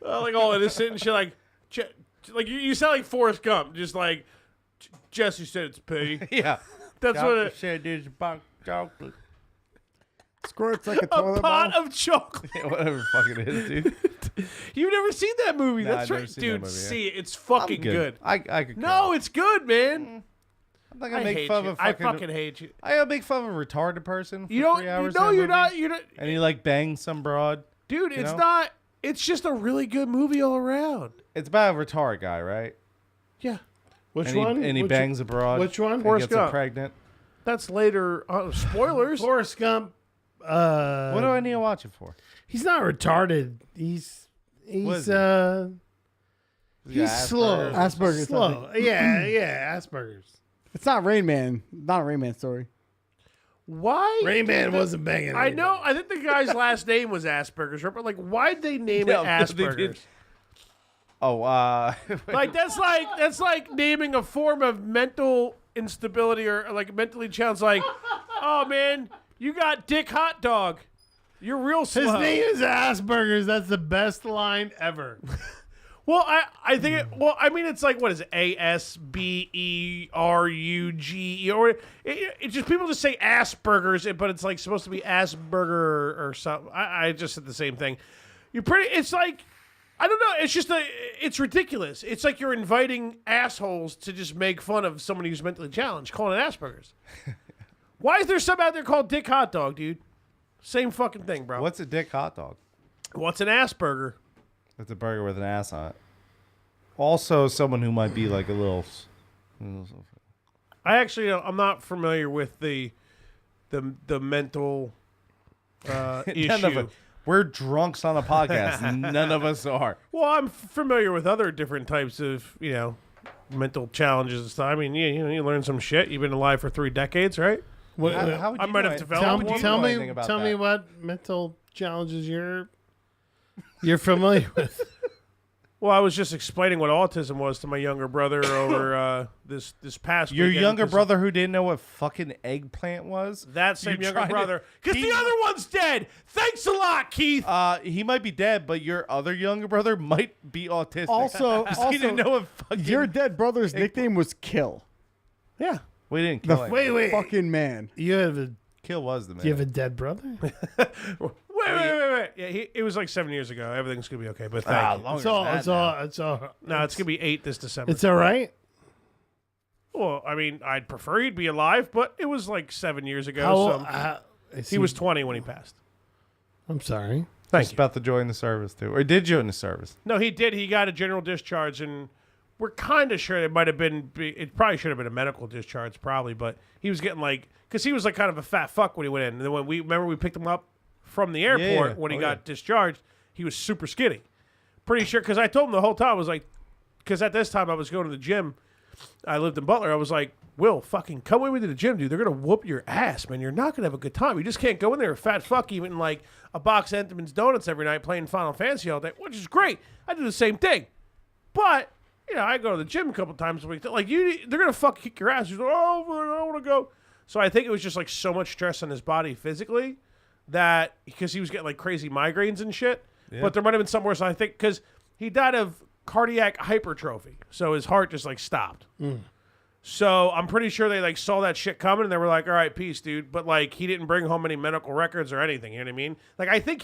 Speaker 1: Like all innocent and shit. Like you sound like Forrest Gump. Just like Jesse said it's pee.
Speaker 7: Yeah,
Speaker 1: That's what it.
Speaker 7: said there's a box of chocolate.
Speaker 3: Squirt's like a
Speaker 1: A
Speaker 3: toilet
Speaker 1: pot
Speaker 3: bowl.
Speaker 1: of chocolate.
Speaker 7: Yeah, whatever the fuck it is, dude.
Speaker 1: You've never seen that movie?
Speaker 7: Nah,
Speaker 1: That's
Speaker 7: I've never
Speaker 1: right,
Speaker 7: seen that
Speaker 1: dude.
Speaker 7: movie, yeah.
Speaker 1: See it. It's fucking good.
Speaker 7: I could.
Speaker 1: No, it's good, man.
Speaker 7: I'm not
Speaker 1: I
Speaker 7: gonna make
Speaker 1: hate
Speaker 7: fun
Speaker 1: you.
Speaker 7: of
Speaker 1: I
Speaker 7: fucking.
Speaker 1: fucking hate you.
Speaker 7: I gotta make fun of a retarded person. For
Speaker 1: You don't.
Speaker 7: 3 hours.
Speaker 1: No,
Speaker 7: in a
Speaker 1: you're
Speaker 7: movie,
Speaker 1: not. You're not.
Speaker 7: And he like bangs some broad.
Speaker 1: Dude,
Speaker 7: You
Speaker 1: it's
Speaker 7: know?
Speaker 1: not. It's just a really good movie all around.
Speaker 7: It's about a retarded guy, right?
Speaker 1: Yeah.
Speaker 2: Which
Speaker 7: and
Speaker 2: one?
Speaker 7: He, and he
Speaker 2: Which-
Speaker 7: bangs a broad.
Speaker 2: Which one?
Speaker 7: And
Speaker 1: Forrest
Speaker 7: gets her
Speaker 1: Gump.
Speaker 7: pregnant.
Speaker 1: That's later. Spoilers.
Speaker 2: Forrest Gump.
Speaker 7: What do I need to watch it for?
Speaker 2: He's not retarded. He's
Speaker 7: What is he?
Speaker 2: he's slow.
Speaker 3: Asperger's, I
Speaker 2: Slow. Yeah, Asperger's.
Speaker 3: It's not Rain Man. Not a Rain Man story.
Speaker 1: Why?
Speaker 2: Rain Man wasn't banging.
Speaker 1: I
Speaker 2: anybody.
Speaker 1: know. I think the guy's last name was Asperger's, right? But like, why'd they name
Speaker 7: No,
Speaker 1: it
Speaker 7: no, they
Speaker 1: Asperger's?
Speaker 7: didn't. Oh,
Speaker 1: Like that's like naming a form of mental instability or like mentally challenged. Like, oh man, you got Dick Hot Dog. You're real slow.
Speaker 2: His name is Asperger's. That's the best line ever.
Speaker 1: Well, I think it. Well, I mean, it's like what is it? Asberug or it just people just say Asperger's, but it's like supposed to be Asperger or something. I just said the same thing. You're pretty. It's like I don't know. It's just it's ridiculous. It's like you're inviting assholes to just make fun of somebody who's mentally challenged, calling it Asperger's. Why is there some out there called Dick Hot Dog, dude? Same fucking thing, bro.
Speaker 7: what's a dick hot dog?
Speaker 1: What's an Asperger?
Speaker 7: It's a burger with an ass on it. Also, someone who might be like a little.
Speaker 1: I actually I'm not familiar with the mental
Speaker 7: None of
Speaker 1: issue.
Speaker 7: it. We're drunks on a podcast. None of us are.
Speaker 1: Well, I'm familiar with other different types of mental challenges and stuff. I mean, you learn some shit. You've been alive for 3 decades, right?
Speaker 2: What,
Speaker 7: How would
Speaker 1: I
Speaker 7: you
Speaker 1: might
Speaker 7: know
Speaker 1: have
Speaker 7: it?
Speaker 1: developed
Speaker 2: tell
Speaker 1: one.
Speaker 2: me, tell
Speaker 7: anything
Speaker 2: me,
Speaker 7: about
Speaker 2: tell me
Speaker 7: that.
Speaker 2: what mental challenges you're familiar with.
Speaker 1: Well, I was just explaining what autism was to my younger brother over this past
Speaker 7: Your
Speaker 1: weekend,
Speaker 7: younger
Speaker 1: 'cause
Speaker 7: brother who didn't know what fucking eggplant was?
Speaker 1: that same
Speaker 7: You're
Speaker 1: younger
Speaker 7: trying to-
Speaker 1: brother, because
Speaker 7: he-
Speaker 1: the other one's dead. Thanks a lot, Keith.
Speaker 7: He might be dead, but your other younger brother might be autistic.
Speaker 3: Also,
Speaker 7: he didn't know what fucking.
Speaker 3: Your dead brother's nickname was Kill.
Speaker 1: Yeah.
Speaker 7: We didn't kill him.
Speaker 2: Wait.
Speaker 3: Fucking man.
Speaker 2: You have a
Speaker 7: Kill was the man.
Speaker 2: you have a dead brother?
Speaker 1: Wait. Yeah, it was like 7 years ago. Everything's gonna be okay. But thank you.
Speaker 2: It's all.
Speaker 1: No, it's gonna be 8 this December.
Speaker 2: It's all right.
Speaker 1: Well, I mean, I'd prefer he'd be alive, but it was like 7 years ago.
Speaker 2: How,
Speaker 1: so he was 20 when he passed.
Speaker 2: I'm sorry.
Speaker 1: Thank
Speaker 7: Just
Speaker 1: you.
Speaker 7: about to join the service too, or did join the service?
Speaker 1: No, he did. He got a general discharge, and we're kind of sure it might have been. It probably should have been a medical discharge, probably, but he was getting like because he was like kind of a fat fuck when he went in. And then when we picked him up from the airport when he got discharged, he was super skinny. Pretty sure because I told him the whole time I was like, because at this time I was going to the gym. I lived in Butler. I was like, Will, fucking come with me to the gym, dude. They're gonna whoop your ass, man. You're not gonna have a good time. You just can't go in there a fat fuck eating like a box of Entenmann's donuts every night, playing Final Fantasy all day, which is great. I do the same thing, but I go to the gym a couple times a week. Like they're gonna fuck kick your ass. He's like, oh, I don't want to go. So I think it was just like so much stress on his body physically that because he was getting like crazy migraines and shit.
Speaker 7: Yeah.
Speaker 1: But there might have been somewhere. So I think because he died of cardiac hypertrophy, so his heart just like stopped. So I'm pretty sure they like saw that shit coming and they were like, all right, peace, dude. But like he didn't bring home any medical records or anything. You know what I mean? Like I think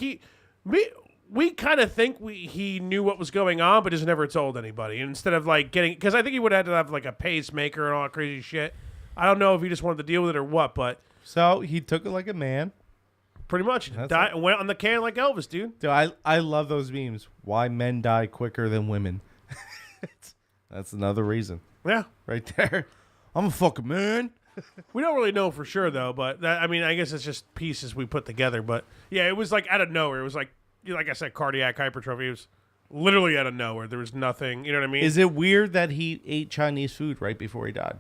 Speaker 1: we kind of think he knew what was going on, but just never told anybody. And instead of like getting, because I think he would have had to have like a pacemaker and all that crazy shit. I don't know if he just wanted to deal with it or what, but
Speaker 7: So he took it like a man.
Speaker 1: pretty much went on the can like Elvis, dude.
Speaker 7: Dude, I love those memes. Why men die quicker than women. That's another reason.
Speaker 1: Yeah.
Speaker 7: Right there. I'm a fucking man.
Speaker 1: We don't really know for sure though, but I guess it's just pieces we put together. But yeah, it was like out of nowhere. It was like I said, cardiac hypertrophy. It was literally out of nowhere. There was nothing. You know what I mean?
Speaker 7: Is it weird that he ate Chinese food right before he died?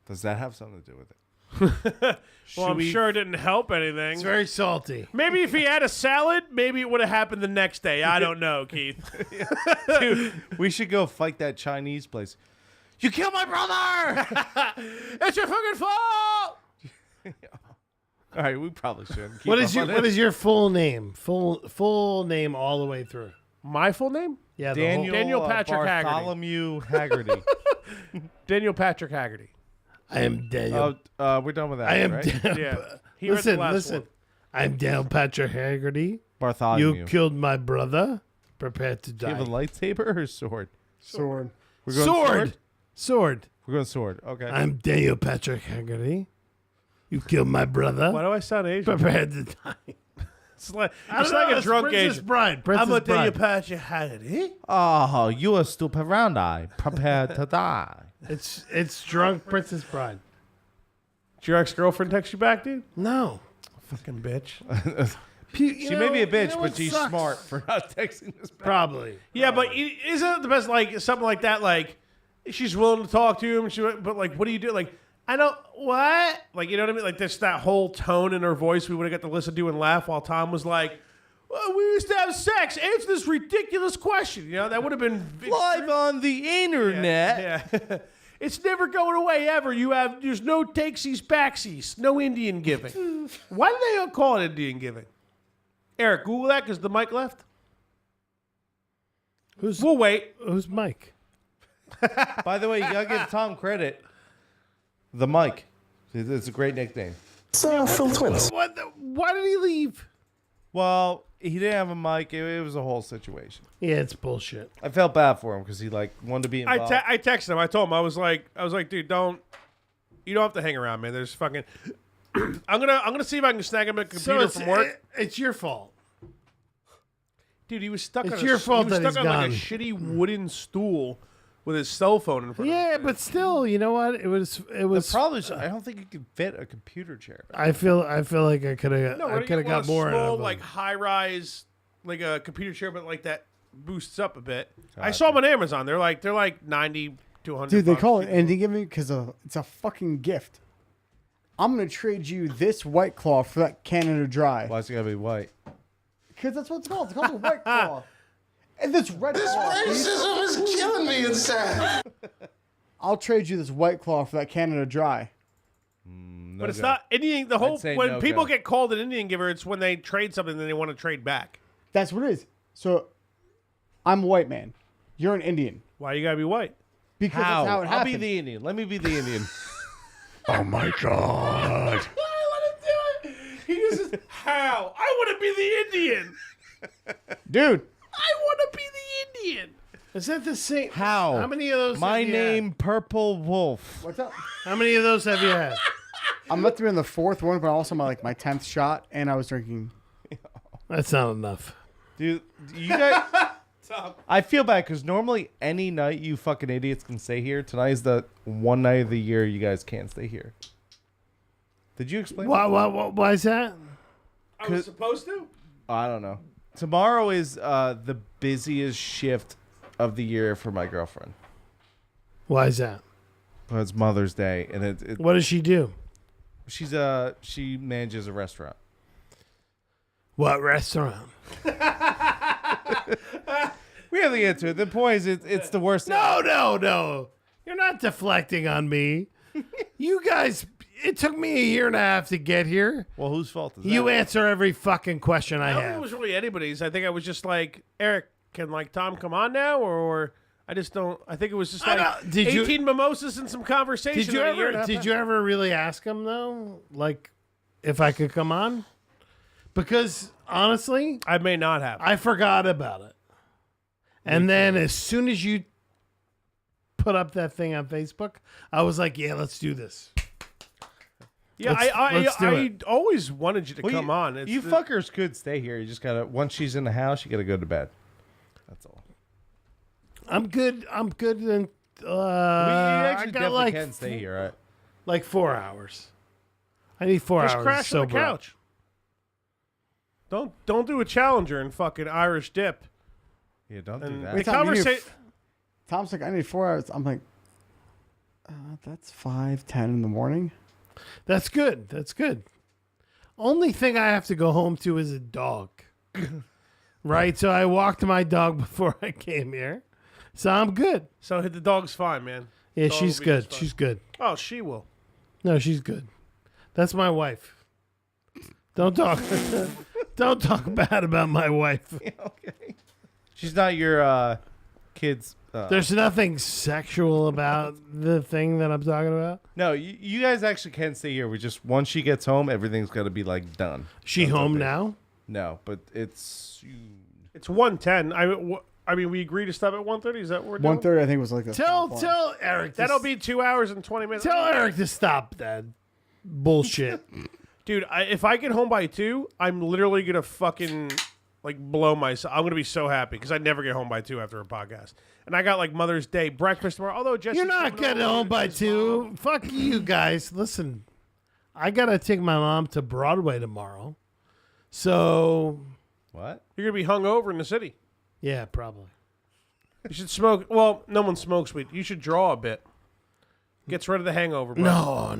Speaker 7: Does that have something to do with it?
Speaker 1: Well, I'm sure it didn't help anything.
Speaker 2: It's very salty.
Speaker 1: Maybe if he had a salad, maybe it would have happened the next day. I don't know, Keith.
Speaker 7: Dude, we should go fight that Chinese place. You killed my brother!
Speaker 1: It's your fucking fault.
Speaker 7: All right, we probably shouldn't.
Speaker 2: What is your full name? Full name all the way through.
Speaker 1: My full name?
Speaker 2: Yeah,
Speaker 1: Daniel Patrick Haggerty.
Speaker 7: Bartholomew Haggerty.
Speaker 1: Daniel Patrick Haggerty.
Speaker 2: I am Daniel.
Speaker 7: We're done with that.
Speaker 2: I am
Speaker 7: right?
Speaker 1: Yeah. He read the
Speaker 2: Listen,
Speaker 1: last
Speaker 2: listen.
Speaker 1: one.
Speaker 2: I'm Daniel Patrick Haggerty.
Speaker 7: Bartholomew.
Speaker 2: You killed my brother. Prepare to
Speaker 7: Do you
Speaker 2: die.
Speaker 7: have a lightsaber or sword?
Speaker 3: Sword.
Speaker 7: We're going
Speaker 2: Sword. Sword.
Speaker 7: We're going sword. Okay.
Speaker 2: I'm Daniel Patrick Haggerty. You killed my brother.
Speaker 1: Why do I sound Asian?
Speaker 2: Prepare to die.
Speaker 1: It's like
Speaker 2: I don't know,
Speaker 1: a
Speaker 2: it's
Speaker 1: drunk
Speaker 2: Princess
Speaker 1: Asian.
Speaker 2: Bride.
Speaker 1: I'm
Speaker 2: Princess
Speaker 1: gonna tell you,
Speaker 2: Bride.
Speaker 1: Patrick Haggerty.
Speaker 7: Oh, you a stupid round eye. Prepare to die.
Speaker 2: It's drunk Princess Bride.
Speaker 1: Did your ex-girlfriend text you back, dude?
Speaker 2: No.
Speaker 1: Fucking bitch.
Speaker 7: She may be a bitch, but
Speaker 2: what
Speaker 7: she's
Speaker 2: sucks?
Speaker 7: smart for not texting us back.
Speaker 2: Probably.
Speaker 1: Yeah, but isn't it the best, like, something like that, like, she's willing to talk to him, but, like, what do you do? Like, I don't, what? Like, you know what I mean? Like, there's that whole tone in her voice we would have got to listen to and laugh while Tom was like, well, we used to have sex. Answer this ridiculous question. You know, that would have been...
Speaker 7: Live on the internet.
Speaker 1: Yeah. It's never going away, ever. There's no takesies, backsies, no Indian giving. Why do they all call it Indian giving? Eric, Google that because the mic left. We'll wait.
Speaker 2: Who's Mike?
Speaker 7: By the way, you gotta give Tom credit. The mic. It's a great nickname.
Speaker 8: Phil Twins.
Speaker 2: Why did he leave?
Speaker 7: Well, he didn't have a mic. It was a whole situation.
Speaker 2: Yeah, it's bullshit.
Speaker 7: I felt bad for him because he wanted to be involved.
Speaker 1: I texted him. I told him I was like, dude, you don't have to hang around, man. There's fucking. I'm gonna see if I can snag him a computer from work.
Speaker 2: It's your fault.
Speaker 1: Dude, he was stuck.
Speaker 2: It's
Speaker 1: on
Speaker 2: your
Speaker 1: a,
Speaker 2: fault
Speaker 1: He was
Speaker 2: that
Speaker 1: stuck
Speaker 2: he's
Speaker 1: on like a
Speaker 2: gone.
Speaker 1: shitty wooden stool with his cell phone in front of him.
Speaker 2: Yeah, but still, you know what? It was.
Speaker 7: I don't think you can fit a computer chair.
Speaker 2: I feel like I could have.
Speaker 1: No,
Speaker 2: I could have got more out
Speaker 1: small,
Speaker 2: of him.
Speaker 1: like high rise, like a computer chair, but like that boosts up a bit. I saw them on Amazon. They're like 90 to 100.
Speaker 3: Dude, they
Speaker 1: bucks.
Speaker 3: call it Indian giving because it's a fucking gift. I'm going to trade you this White Claw for that Canada Dry.
Speaker 7: Why is it gotta be white?
Speaker 3: Because that's what it's called. It's called a White Claw. And this Red Claw.
Speaker 8: Racism is killing me inside.
Speaker 3: I'll trade you this White Claw for that Canada Dry.
Speaker 1: But it's not Indian. The whole
Speaker 7: say
Speaker 1: when
Speaker 7: no
Speaker 1: people
Speaker 7: go.
Speaker 1: get called an Indian giver, it's when they trade something that they want to trade back.
Speaker 3: That's what it is. So I'm a white man. You're an Indian.
Speaker 1: Why you gotta be white?
Speaker 3: Because that's how it
Speaker 7: I'll
Speaker 3: happened.
Speaker 7: be the Indian. Let me be the Indian.
Speaker 2: oh my god!
Speaker 1: He uses how I want to be the Indian.
Speaker 3: Dude.
Speaker 1: I want to be the Indian.
Speaker 2: Is that the same?
Speaker 7: How?
Speaker 2: How many of those?
Speaker 7: My
Speaker 2: have you had?
Speaker 7: name, Purple Wolf.
Speaker 3: What's up?
Speaker 2: How many of those have you had?
Speaker 3: I'm about to be in the fourth one, but also my 10th shot, and I was drinking.
Speaker 2: That's not enough.
Speaker 7: Dude, you guys. I feel bad because normally any night you fucking idiots can stay here. Tonight is the one night of the year you guys can't stay here. Did you explain?
Speaker 2: Why is that?
Speaker 1: I was supposed to.
Speaker 7: I don't know. Tomorrow is the busiest shift of the year for my girlfriend.
Speaker 2: Why is that?
Speaker 7: Well, it's Mother's Day, and
Speaker 2: What does she do?
Speaker 7: she manages a restaurant.
Speaker 2: What restaurant?
Speaker 7: We have to get to it. The point is, it's the worst.
Speaker 2: No. You're not deflecting on me. You guys, it took me a year and a half to get here.
Speaker 7: Well, whose fault is that?
Speaker 2: You answer every fucking question I
Speaker 1: I don't think it
Speaker 2: have.
Speaker 1: was really anybody's. I think I was just like, Eric, can like Tom come on now, or I just don't. I think it was just
Speaker 2: I
Speaker 1: like
Speaker 2: don't- did you-
Speaker 1: 18 mimosas and some conversation.
Speaker 2: Did you
Speaker 1: in a year and a
Speaker 2: ever?
Speaker 1: half
Speaker 2: Did you ever really ask him though? Like, if I could come on? Because honestly,
Speaker 1: I may not have.
Speaker 2: I forgot about it. And then as soon as you put up that thing on Facebook, I was like, yeah, let's do this.
Speaker 1: Yeah,
Speaker 2: let's do
Speaker 1: I
Speaker 2: it.
Speaker 1: always wanted you to come on.
Speaker 7: You fuckers could stay here. You just gotta, once she's in the house, you gotta go to bed. That's all.
Speaker 2: I'm good. And
Speaker 7: You
Speaker 2: I
Speaker 7: actually
Speaker 2: got
Speaker 7: definitely
Speaker 2: like
Speaker 7: can stay here, right?
Speaker 2: like 4 hours. I need 4
Speaker 1: Just
Speaker 2: hours.
Speaker 1: crash on the
Speaker 2: sober up.
Speaker 1: couch. Don't do a Challenger and fucking Irish dip.
Speaker 7: Yeah, don't do
Speaker 1: And
Speaker 7: that.
Speaker 1: the
Speaker 3: Tom, you need
Speaker 1: conversation.
Speaker 3: Tom's like, I need 4 hours. I'm like, that's 5:10 in the morning.
Speaker 2: That's good. That's good. Only thing I have to go home to is a dog. Right? So I walked my dog before I came here. So I'm good.
Speaker 1: So the dog's fine, man.
Speaker 2: Yeah,
Speaker 1: Dog
Speaker 2: she's
Speaker 1: will be
Speaker 2: good.
Speaker 1: just fine.
Speaker 2: She's good.
Speaker 1: Oh, she will.
Speaker 2: No, she's good. That's my wife. Don't talk. Don't talk bad about my wife.
Speaker 7: Okay. She's not your kid's.
Speaker 2: There's nothing sexual about the thing that I'm talking about.
Speaker 7: No, you guys actually can stay here. We just, once she gets home, everything's got to be like done.
Speaker 2: She home now?
Speaker 7: No, but it's.
Speaker 1: It's 1:10. I mean, we agreed to stop at 1:30. Is that what we're doing?
Speaker 3: 1:30, I think, was like the
Speaker 2: Tell Eric.
Speaker 1: That'll be 2 hours and 20 minutes.
Speaker 2: Tell Eric to stop that bullshit.
Speaker 1: Dude, if I get home by 2, I'm literally gonna fucking like blow myself. I'm gonna be so happy because I never get home by 2 after a podcast. And I got like Mother's Day breakfast tomorrow. Although Jesse's
Speaker 2: You're not getting home by 2. Fuck you guys. Listen, I gotta take my mom to Broadway tomorrow. So
Speaker 7: What?
Speaker 1: You're gonna be hungover in the city.
Speaker 2: yeah, probably.
Speaker 1: You should smoke. Well, no one smokes weed. You should draw a bit. Gets rid of the hangover. Bro.
Speaker 2: No.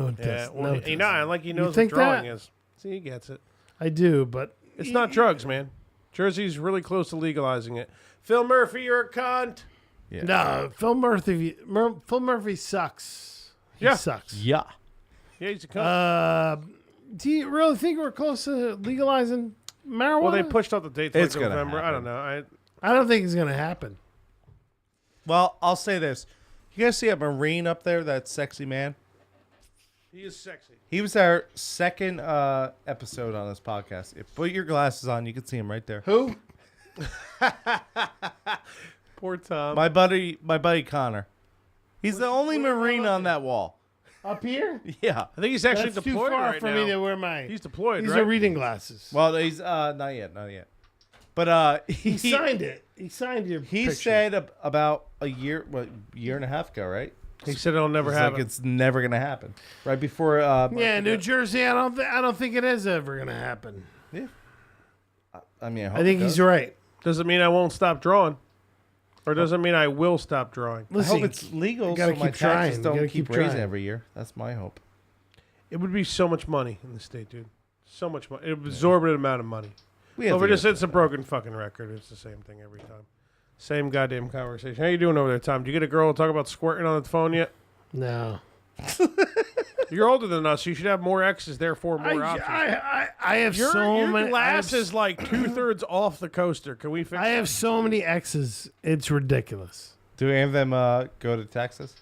Speaker 2: It
Speaker 1: Yeah,
Speaker 2: doesn't.
Speaker 1: well,
Speaker 2: No, it
Speaker 1: you know,
Speaker 2: doesn't.
Speaker 1: like he
Speaker 2: You
Speaker 1: knows what
Speaker 2: think
Speaker 1: drawing
Speaker 2: that?
Speaker 1: is. See, he gets it.
Speaker 2: I do, but
Speaker 1: It's not drugs, man. Jersey's really close to legalizing it. Phil Murphy, you're a cunt.
Speaker 7: Yeah.
Speaker 2: no. Phil Murphy sucks. He
Speaker 1: Yeah.
Speaker 2: sucks.
Speaker 7: Yeah.
Speaker 1: Yeah, he's a cunt.
Speaker 2: Do you really think we're close to legalizing marijuana?
Speaker 1: Well, they pushed out the date to
Speaker 7: It's
Speaker 1: like
Speaker 7: gonna
Speaker 1: November. I don't
Speaker 7: happen.
Speaker 1: know.
Speaker 2: I don't think it's gonna happen.
Speaker 7: Well, I'll say this. You guys see a Marine up there, that sexy man?
Speaker 1: He is sexy.
Speaker 7: He was our second episode on this podcast. If put your glasses on, you can see him right there.
Speaker 2: Who?
Speaker 1: Poor Tom.
Speaker 7: My buddy Connor. He's the only Marine on that wall.
Speaker 2: Up here?
Speaker 7: Yeah.
Speaker 1: I think he's actually
Speaker 2: That's too
Speaker 1: deployed
Speaker 2: far
Speaker 1: right
Speaker 2: for
Speaker 1: now.
Speaker 2: me to wear my.
Speaker 1: He's deployed,
Speaker 2: These
Speaker 1: right?
Speaker 2: are reading glasses.
Speaker 7: Well, he's not yet. But
Speaker 2: he signed it. He signed your.
Speaker 7: He
Speaker 2: picture.
Speaker 7: said about a year and a half ago, right?
Speaker 1: He said it'll never
Speaker 7: It's
Speaker 1: happen.
Speaker 7: like it's never gonna happen. Right before.
Speaker 2: Yeah, New Jersey. I don't think it is ever gonna happen.
Speaker 7: Yeah. I mean,
Speaker 2: I think he's right.
Speaker 1: Doesn't mean I won't stop drawing, or doesn't mean I will stop drawing.
Speaker 7: I
Speaker 2: Listen,
Speaker 7: hope it's legal,
Speaker 2: gotta
Speaker 7: so my
Speaker 2: keep trying.
Speaker 7: taxes
Speaker 2: You
Speaker 7: don't
Speaker 2: gotta
Speaker 7: keep
Speaker 2: keep
Speaker 7: raising
Speaker 2: trying.
Speaker 7: every year. That's my hope.
Speaker 1: It would be so much money in the state, dude. So much money. An exorbitant amount of money.
Speaker 7: We have
Speaker 1: Well,
Speaker 7: to
Speaker 1: it's
Speaker 7: get-
Speaker 1: a broken fucking record. It's the same thing every time. Same goddamn conversation. How you doing over there, Tom? Did you get a girl to talk about squirting on the phone yet?
Speaker 2: No.
Speaker 1: You're older than us. You should have more exes, therefore more options.
Speaker 2: I have
Speaker 1: Your
Speaker 2: so many.
Speaker 1: glass is like 2/3 off the coaster. Can we fix
Speaker 2: I have so many exes. It's ridiculous.
Speaker 7: Do any of them go to Texas?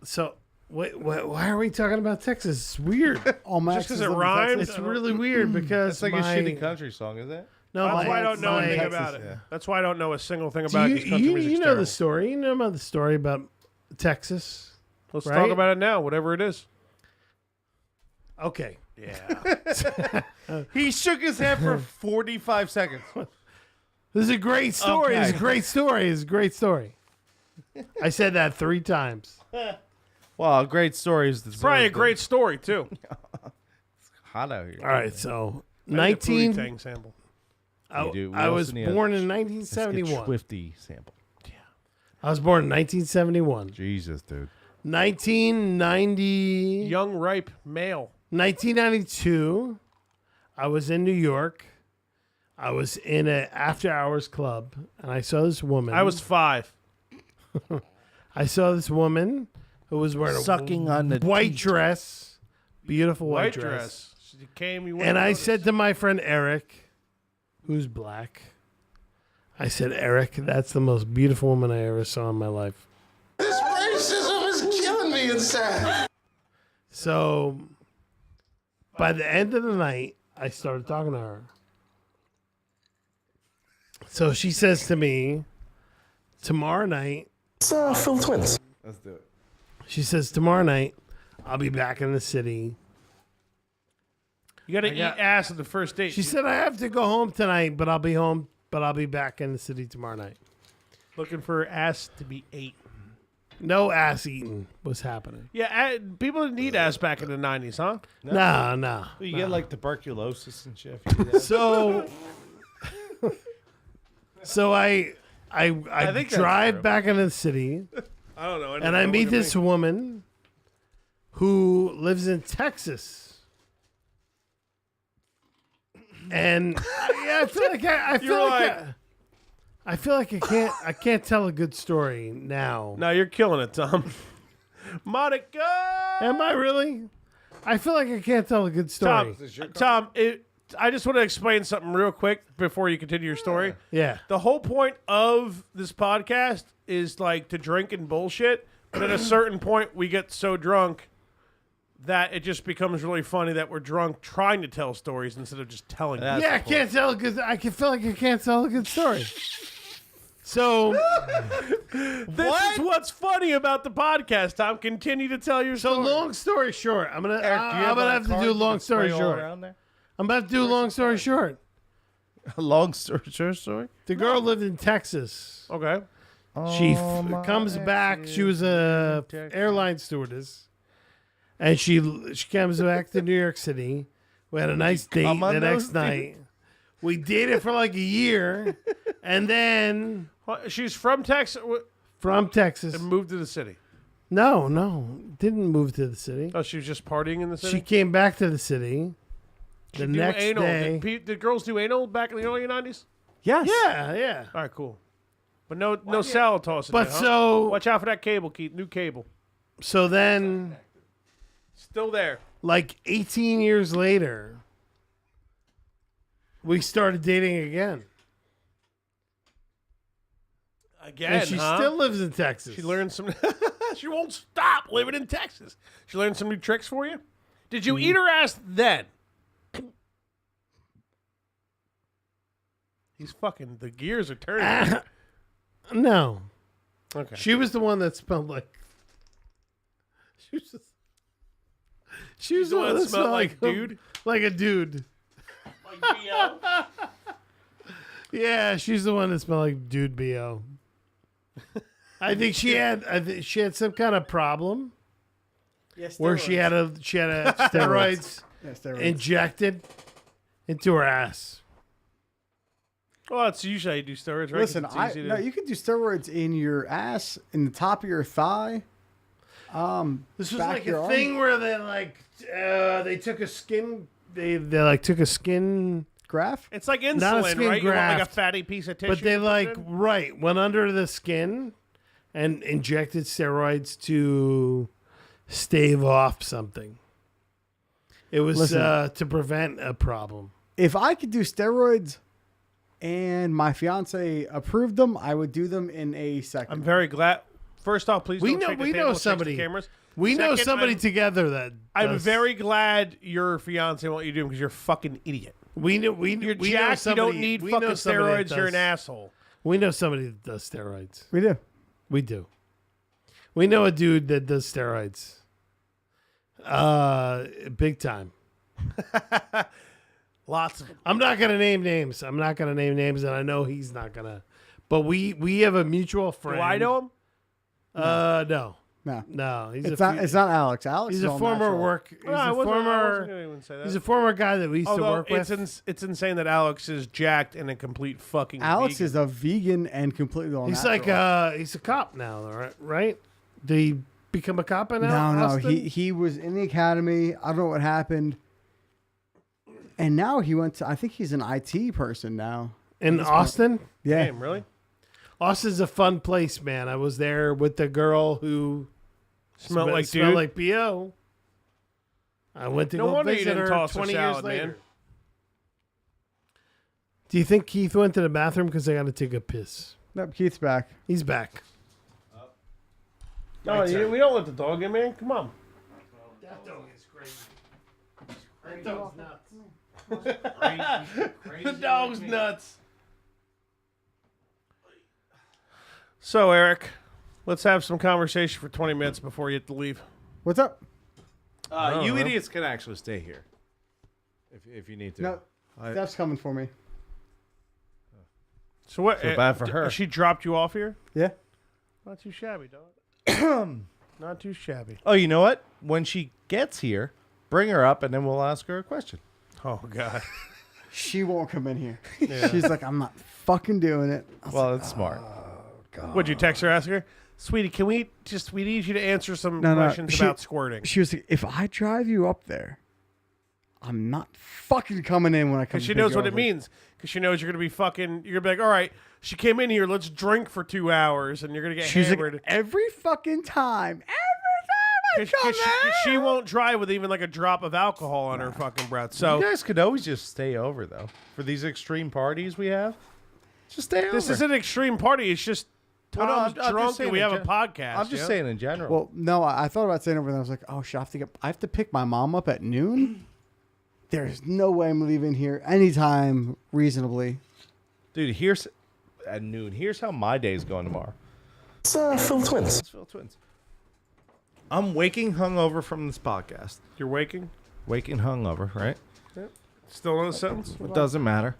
Speaker 2: So wait, why are we talking about Texas? It's weird.
Speaker 3: All my
Speaker 1: Just 'cause
Speaker 3: exes
Speaker 1: it
Speaker 3: live in
Speaker 1: rhymes?
Speaker 3: Texas.
Speaker 2: It's really weird because
Speaker 7: It's like
Speaker 2: my,
Speaker 7: a shitty country song, is it?
Speaker 2: No,
Speaker 1: That's
Speaker 2: my,
Speaker 1: why I don't know
Speaker 2: my-
Speaker 1: anything
Speaker 3: Texas,
Speaker 1: about it.
Speaker 7: yeah.
Speaker 1: That's why I don't know a single thing
Speaker 2: Do
Speaker 1: about
Speaker 2: you,
Speaker 1: these country
Speaker 2: you,
Speaker 1: music's
Speaker 2: you know
Speaker 1: terrible.
Speaker 2: the story. You know about the story about Texas.
Speaker 1: Let's
Speaker 2: right?
Speaker 1: talk about it now, whatever it is.
Speaker 2: Okay.
Speaker 1: Yeah.
Speaker 7: He shook his head for 45 seconds.
Speaker 2: This is a great story.
Speaker 7: Okay.
Speaker 2: This is a great story. This is a great story. I said that 3 times.
Speaker 7: Wow, great stories.
Speaker 1: Probably a great story, too.
Speaker 7: Hot out here.
Speaker 2: All right, so
Speaker 1: I need a Pootie
Speaker 2: 19.
Speaker 1: Tang sample.
Speaker 7: You do. We
Speaker 2: I was
Speaker 7: also need a-
Speaker 2: born in
Speaker 7: let's get
Speaker 2: 1971.
Speaker 7: Swifty sample.
Speaker 2: I was born in 1971.
Speaker 7: Jesus, dude.
Speaker 2: 1990.
Speaker 1: Young, ripe male.
Speaker 2: 1992. I was in New York. I was in an after-hours club, and I saw this woman.
Speaker 1: I was 5.
Speaker 2: I saw this woman who was wearing
Speaker 7: Sucking
Speaker 2: a
Speaker 7: on the
Speaker 2: white
Speaker 7: teat.
Speaker 2: dress, beautiful white,
Speaker 1: White
Speaker 2: dress.
Speaker 1: dress. She came, you
Speaker 2: And
Speaker 1: wouldn't
Speaker 2: I
Speaker 1: notice.
Speaker 2: said to my friend Eric, who's black, I said, Eric, that's the most beautiful woman I ever saw in my life.
Speaker 8: This racism is killing me inside.
Speaker 2: So By the end of the night, I started talking to her. So she says to me, tomorrow night.
Speaker 8: Phil Twins.
Speaker 7: Let's do it.
Speaker 2: She says, tomorrow night, I'll be back in the city.
Speaker 1: You got to eat ass on the first date.
Speaker 2: She said, I have to go home tonight, but I'll be home. But I'll be back in the city tomorrow night.
Speaker 1: Looking for ass to be ate.
Speaker 2: No ass eating was happening.
Speaker 1: Yeah, people didn't eat ass back in the 90s, huh?
Speaker 2: No.
Speaker 7: You get like tuberculosis and shit. If you do that.
Speaker 2: So I
Speaker 1: think that's
Speaker 2: drive
Speaker 1: true.
Speaker 2: back into the city,
Speaker 1: I don't know.
Speaker 2: and I meet this woman who lives in Texas. And I feel like I can't tell a good story now.
Speaker 1: No, you're killing it, Tom. Monica!
Speaker 2: Am I really? I feel like I can't tell a good story.
Speaker 1: Tom, I just want to explain something real quick before you continue your story.
Speaker 2: Yeah.
Speaker 1: The whole point of this podcast is like to drink and bullshit, but at a certain point we get so drunk that it just becomes really funny that we're drunk trying to tell stories instead of just telling them.
Speaker 2: I can't tell because I can feel like I can't tell a good story. So
Speaker 1: This is what's funny about the podcast, Tom. Continue to tell your story.
Speaker 2: So long story short, I'm gonna have to
Speaker 7: card
Speaker 2: do
Speaker 7: you
Speaker 2: long
Speaker 7: can
Speaker 2: story
Speaker 7: spray all
Speaker 2: short.
Speaker 7: around there?
Speaker 2: I'm about to do long story short.
Speaker 7: A long story short story.
Speaker 2: The girl lived in Texas.
Speaker 1: Okay.
Speaker 2: She comes back. She was a airline stewardess, and she comes back to New York City. We had a nice date the next night. We dated for like a year, and then
Speaker 1: She's from Texas
Speaker 2: from Texas
Speaker 1: and moved to the city.
Speaker 2: No, didn't move to the city.
Speaker 1: Oh, she was just partying in the city?
Speaker 2: She came back to the city the
Speaker 1: Did
Speaker 2: next
Speaker 1: anal.
Speaker 2: day.
Speaker 1: Did girls do anal back in the early 90s?
Speaker 3: Yes.
Speaker 2: Yeah.
Speaker 1: All right, cool. But no salad tossing.
Speaker 2: But
Speaker 1: there, huh?
Speaker 2: so
Speaker 1: watch out for that cable, Keith. New cable.
Speaker 2: So then,
Speaker 1: Still there.
Speaker 2: like 18 years later, we started dating again.
Speaker 1: Again,
Speaker 2: And she
Speaker 1: huh?
Speaker 2: still lives in Texas.
Speaker 1: She learned some. She won't stop living in Texas. She learned some new tricks for you. Did you eat her ass then? He's fucking. The gears are turning.
Speaker 2: No.
Speaker 1: Okay.
Speaker 2: She was the one that smelled like. She was the one that smelled like
Speaker 1: dude.
Speaker 2: Like a dude.
Speaker 1: Like BO?
Speaker 2: Yeah, she's the one that smelled like dude BO. I think she had some kind of problem where she had steroids
Speaker 3: Yeah, steroids.
Speaker 2: injected into her ass.
Speaker 1: Well, that's usually how you do steroids, right?
Speaker 3: Listen,
Speaker 1: It's easy to-
Speaker 3: you can do steroids in your ass, in the top of your thigh.
Speaker 2: This was
Speaker 3: back
Speaker 2: like
Speaker 3: your
Speaker 2: a
Speaker 3: arm.
Speaker 2: thing where they took a skin took a skin
Speaker 3: graft.
Speaker 1: It's like
Speaker 2: Not a
Speaker 1: insulin,
Speaker 2: skin
Speaker 1: right? You want like a
Speaker 2: graft,
Speaker 1: fatty piece of tissue.
Speaker 2: but they
Speaker 1: to put in?
Speaker 2: went under the skin and injected steroids to stave off something. It was
Speaker 3: Listen.
Speaker 2: to prevent a problem.
Speaker 3: If I could do steroids and my fiance approved them, I would do them in a second.
Speaker 1: I'm very glad. First off, please
Speaker 2: We
Speaker 1: don't
Speaker 2: know
Speaker 1: shake the
Speaker 2: we
Speaker 1: table,
Speaker 2: know
Speaker 1: shake the
Speaker 2: somebody.
Speaker 1: cameras.
Speaker 2: We know
Speaker 1: Second,
Speaker 2: somebody
Speaker 1: I'm-
Speaker 2: together that
Speaker 1: I'm
Speaker 2: does-
Speaker 1: very glad your fiance won't let you do them because you're a fucking idiot.
Speaker 2: You're
Speaker 1: You're
Speaker 2: we know
Speaker 1: jacked. You
Speaker 2: somebody,
Speaker 1: don't need
Speaker 2: we
Speaker 1: fucking
Speaker 2: know somebody that
Speaker 1: steroids. You're an
Speaker 2: does-
Speaker 1: asshole.
Speaker 2: We know somebody that does steroids.
Speaker 3: We do.
Speaker 2: We do. We know a dude that does steroids. Big time.
Speaker 1: Lots of them.
Speaker 2: I'm not gonna name names. And I know he's not gonna. But we have a mutual friend.
Speaker 1: Do I know him?
Speaker 2: No.
Speaker 3: No.
Speaker 2: He's
Speaker 3: It's not Alex. Alex
Speaker 2: He's
Speaker 3: is
Speaker 2: a
Speaker 3: all
Speaker 2: former
Speaker 3: natural.
Speaker 2: work. He's
Speaker 1: No, I
Speaker 2: a
Speaker 1: wasn't gonna
Speaker 2: former.
Speaker 1: even say that.
Speaker 2: He's a former guy that we used to
Speaker 1: Although
Speaker 2: work with.
Speaker 1: it's insane that Alex is jacked and a complete fucking.
Speaker 3: Alex
Speaker 1: vegan.
Speaker 3: is a vegan and completely all
Speaker 2: He's
Speaker 3: natural.
Speaker 2: like he's a cop now, right? Did he become a cop now?
Speaker 3: No.
Speaker 2: Austin?
Speaker 3: He was in the academy. I don't know what happened. And now he went to. I think he's an IT person now.
Speaker 2: in Austin.
Speaker 3: Yeah.
Speaker 1: Damn, really?
Speaker 2: Austin's a fun place, man. I was there with the girl who
Speaker 1: Smelled like
Speaker 2: smelled
Speaker 1: dude.
Speaker 2: like BO. I went to
Speaker 1: No
Speaker 2: go
Speaker 1: wonder you
Speaker 2: visit
Speaker 1: didn't
Speaker 2: her
Speaker 1: toss a
Speaker 2: 20
Speaker 1: salad,
Speaker 2: years later.
Speaker 1: man.
Speaker 2: Do you think Keith went to the bathroom because I got to take a piss?
Speaker 3: Nope, Keith's back.
Speaker 2: He's back.
Speaker 1: No, we don't let the dog in, man. Come on.
Speaker 2: That dog is crazy.
Speaker 1: The dog's nuts. So, Eric, let's have some conversation for 20 minutes before you have to leave.
Speaker 3: What's up?
Speaker 7: You idiots can actually stay here if you need to.
Speaker 3: No, Steph's coming for me.
Speaker 1: So what?
Speaker 7: Feel bad for her.
Speaker 1: She dropped you off here?
Speaker 3: Yeah.
Speaker 1: Not too shabby, dog. Not too shabby.
Speaker 7: Oh, you know what? When she gets here, bring her up, and then we'll ask her a question.
Speaker 1: Oh, God.
Speaker 3: She won't come in here. She's like, I'm not fucking doing it.
Speaker 7: Well, that's smart.
Speaker 1: Would you text her, ask her? Sweetie, we need you to answer some
Speaker 3: No,
Speaker 1: questions about squirting.
Speaker 3: She was like, if I drive you up there, I'm not fucking coming in when I come.
Speaker 1: Because she knows what it means. Because she knows you're going to be fucking, you're going to be like, all right, she came in here, let's drink for 2 hours, and you're going to get
Speaker 3: She's
Speaker 1: hammered.
Speaker 3: like, every fucking time I come
Speaker 1: She won't drive with even like a drop of alcohol on her fucking breath. So
Speaker 7: You guys could always just stay over, though. For these extreme parties we have, just stay over.
Speaker 1: this is an extreme party. It's just
Speaker 7: Well, no,
Speaker 1: Tom's
Speaker 7: I'm just
Speaker 1: drunk
Speaker 7: saying
Speaker 1: and we
Speaker 7: in
Speaker 1: have a podcast.
Speaker 7: I'm just saying in general.
Speaker 3: Well, no, I thought about staying over there. I was like, oh shit, I have to pick my mom up at noon. There's no way I'm leaving here anytime reasonably.
Speaker 7: Dude, here's at noon. Here's how my day's going tomorrow.
Speaker 8: It's Phil Twins.
Speaker 7: It's Phil Twins. I'm waking hungover from this podcast.
Speaker 1: You're waking?
Speaker 7: Waking hungover, right?
Speaker 1: Still in a sentence?
Speaker 7: It doesn't matter.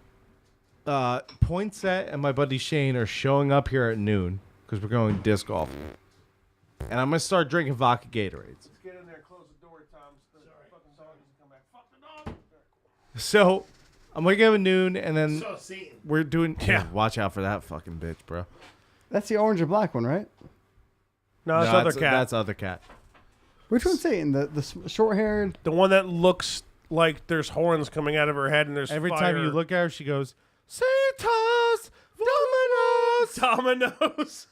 Speaker 7: Poinsett and my buddy Shane are showing up here at noon because we're going disc golf. And I'm going to start drinking vodka Gatorades.
Speaker 1: Let's get in there, close the door, Tom. The fucking dog doesn't come back. Fuck the dog.
Speaker 7: So I'm waking up at noon and then we're doing... Yeah, watch out for that fucking bitch, bro.
Speaker 3: That's the orange and black one, right?
Speaker 1: No, that's
Speaker 7: No,
Speaker 1: other cat.
Speaker 7: That's other cat.
Speaker 3: Which one's Satan? The short-haired?
Speaker 1: The one that looks like there's horns coming out of her head and there's
Speaker 7: Every
Speaker 1: fire.
Speaker 7: time you look at her, she goes, Santos, Dominoes,
Speaker 1: Dominoes.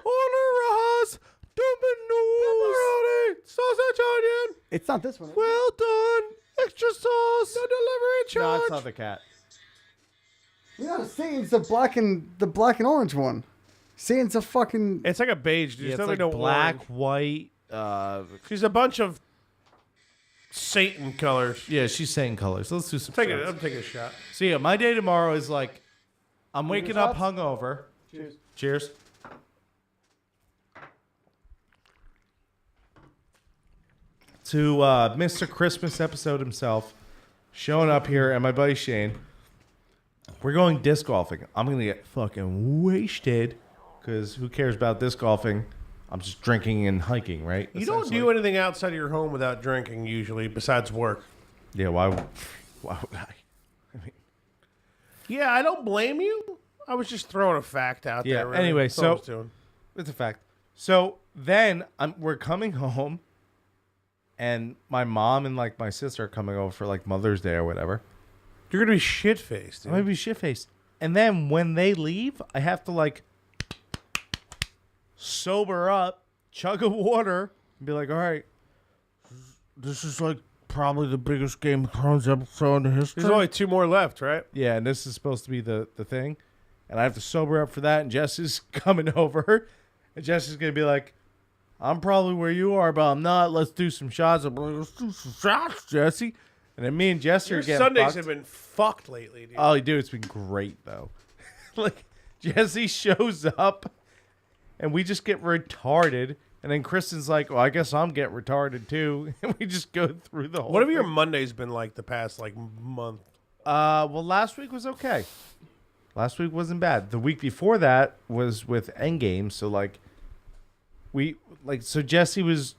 Speaker 7: Honoras, Dominoes, sausage onion,
Speaker 3: It's not this one.
Speaker 7: well done, extra sauce, no delivery charge. No, it's not the cat.
Speaker 3: Yeah, Satan's the black and orange one. Satan's a fucking.
Speaker 1: It's like a beige. There's
Speaker 7: Yeah, it's
Speaker 1: definitely
Speaker 7: like
Speaker 1: no
Speaker 7: black,
Speaker 1: orange.
Speaker 7: white.
Speaker 1: She's a bunch of Satan colors.
Speaker 7: Yeah, she's saying colors. Let's do some.
Speaker 1: I'm taking a shot.
Speaker 7: So yeah, my day tomorrow is like, I'm waking up hungover.
Speaker 3: Cheers.
Speaker 7: Cheers. To Mr. Christmas episode himself, showing up here, and my buddy Shane. We're going disc golfing. I'm gonna get fucking wasted, because who cares about disc golfing? I'm just drinking and hiking, right?
Speaker 1: You don't do anything outside of your home without drinking usually, besides work.
Speaker 7: Yeah, why would I?
Speaker 1: Yeah, I don't blame you. I was just throwing a fact out
Speaker 7: Yeah.
Speaker 1: there. Really.
Speaker 7: Anyway,
Speaker 1: That's all I was
Speaker 7: so
Speaker 1: doing.
Speaker 7: it's a fact. So then we're coming home, and my mom and like my sister are coming over for like Mother's Day or whatever.
Speaker 1: You're gonna be shit faced.
Speaker 7: I'm gonna be shit faced. And then when they leave, I have to like sober up, chug a water, and be like, all right, this is like probably the biggest Game of Thrones episode in history.
Speaker 1: There's only 2 more left, right?
Speaker 7: Yeah, and this is supposed to be the thing. And I have to sober up for that, and Jess is coming over. And Jess is going to be like, I'm probably where you are, but I'm not. Let's do some shots. I'm like, let's do some shots, Jesse. And then me and Jess are
Speaker 1: Your
Speaker 7: getting
Speaker 1: Sundays
Speaker 7: fucked.
Speaker 1: have been fucked lately, dude.
Speaker 7: Oh, dude, it's been great, though. Like, Jesse shows up, and we just get retarded. And then Kristen's like, well, I guess I'm getting retarded, too. And we just go through the whole
Speaker 1: What have
Speaker 7: thing.
Speaker 1: your Mondays been like the past, like, month?
Speaker 7: Well, last week was okay. Last week wasn't bad. The week before that was with Endgame. So, like, so Jesse was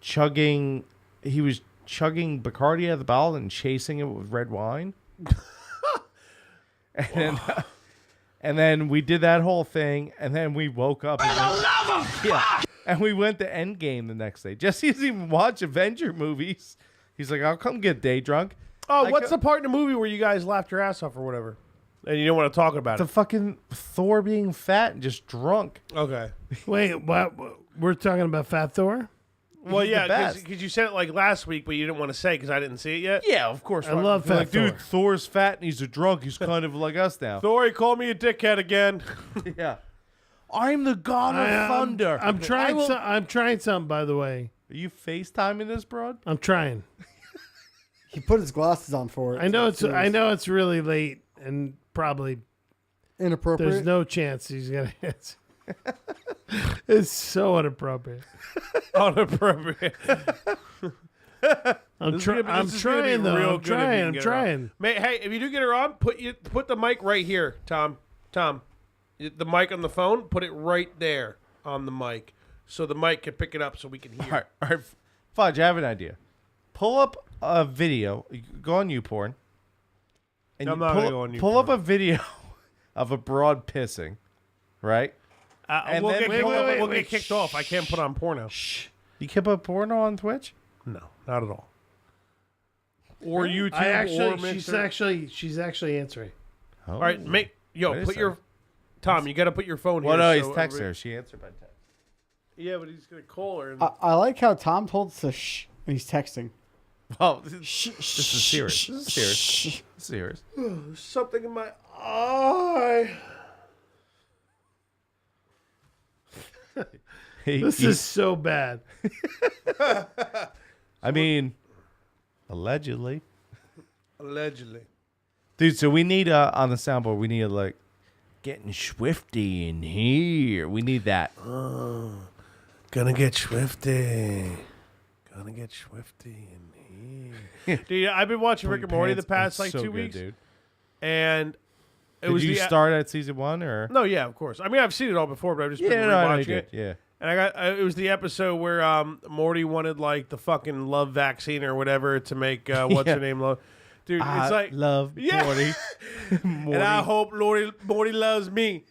Speaker 7: chugging, Bacardi out of the bottle and chasing it with red wine. And then we did that whole thing, and then we woke up. And we went to Endgame the next day. Jesse doesn't even watch Avenger movies. He's like, I'll come get day drunk.
Speaker 1: Oh, what's the part in the movie where you guys laughed your ass off or whatever? And you don't want to talk about
Speaker 7: The
Speaker 1: it.
Speaker 7: fucking Thor being fat and just drunk.
Speaker 1: Okay.
Speaker 2: Wait, what? We're talking about Fat Thor?
Speaker 1: Well,
Speaker 7: He's
Speaker 1: yeah,
Speaker 7: the best.
Speaker 1: because you said it like last week, but you didn't want to say because I didn't see it yet.
Speaker 7: Yeah, of course.
Speaker 2: I love
Speaker 7: You're
Speaker 2: Fat
Speaker 7: like, dude,
Speaker 2: Thor.
Speaker 7: Thor's fat and he's a drunk. He's kind of like us now.
Speaker 1: Thor, he called me a dickhead again.
Speaker 7: Yeah. I'm the god of thunder.
Speaker 2: I'm trying. I'm trying something, by the way.
Speaker 7: Are you FaceTiming this, broad?
Speaker 2: I'm trying.
Speaker 3: He put his glasses on for it.
Speaker 2: I know
Speaker 3: so
Speaker 2: it's really late and probably
Speaker 3: inappropriate.
Speaker 2: there's no chance he's gonna answer. It's so inappropriate.
Speaker 1: Inappropriate.
Speaker 2: I'm
Speaker 1: This is gonna be
Speaker 2: trying though.
Speaker 1: real
Speaker 2: I'm
Speaker 1: good if you
Speaker 2: trying.
Speaker 1: can
Speaker 2: I'm
Speaker 1: get her on.
Speaker 2: trying.
Speaker 1: Hey, if you do get her on, put the mic right here, Tom. The mic on the phone, put it right there on the mic, so the mic can pick it up, so we can hear.
Speaker 7: All right, Fudge, I have an idea. Pull up a video. Go on YouPorn. And
Speaker 1: I'm
Speaker 7: you
Speaker 1: not
Speaker 7: pull,
Speaker 1: gonna go on
Speaker 7: pull up a video of a broad pissing, right? And
Speaker 1: We'll
Speaker 7: then-
Speaker 1: get kicked off. I can't put on porno.
Speaker 7: You can put porno on Twitch?
Speaker 1: No, not at all. Or YouTube.
Speaker 2: I actually,
Speaker 1: or
Speaker 2: she's actually answering.
Speaker 7: Oh.
Speaker 1: All right,
Speaker 7: Wait a
Speaker 1: put your
Speaker 7: second.
Speaker 1: Tom. You got to put your phone here.
Speaker 7: Well, no,
Speaker 1: so
Speaker 7: he's texting
Speaker 1: everybody-
Speaker 7: her. She answered by text.
Speaker 1: Yeah, but he's gonna call her.
Speaker 3: I like how Tom told us to shh when he's texting.
Speaker 7: Well, this is serious. This is serious. This is serious.
Speaker 1: There's something in my eye.
Speaker 2: This is so bad.
Speaker 7: I mean, allegedly.
Speaker 1: Allegedly.
Speaker 7: Dude, so we need on the soundboard, we need like getting swifty in here. We need that.
Speaker 1: Gonna get swifty. Gonna get swifty in here. Dude, I've been watching Rick and Morty the past like 2 weeks,
Speaker 7: dude.
Speaker 1: and it
Speaker 7: Did
Speaker 1: was
Speaker 7: you
Speaker 1: the
Speaker 7: start at season 1 or?
Speaker 1: No, yeah, of course. I mean, I've seen it all before, but I've just been
Speaker 7: Yeah, no, I know you
Speaker 1: rewatching it.
Speaker 7: did. Yeah.
Speaker 1: And I got it was the episode where Morty wanted like the fucking love vaccine or whatever to make what's her name love. Dude, it's like
Speaker 7: love
Speaker 1: Yeah.
Speaker 7: Morty.
Speaker 1: and I hope Morty loves me.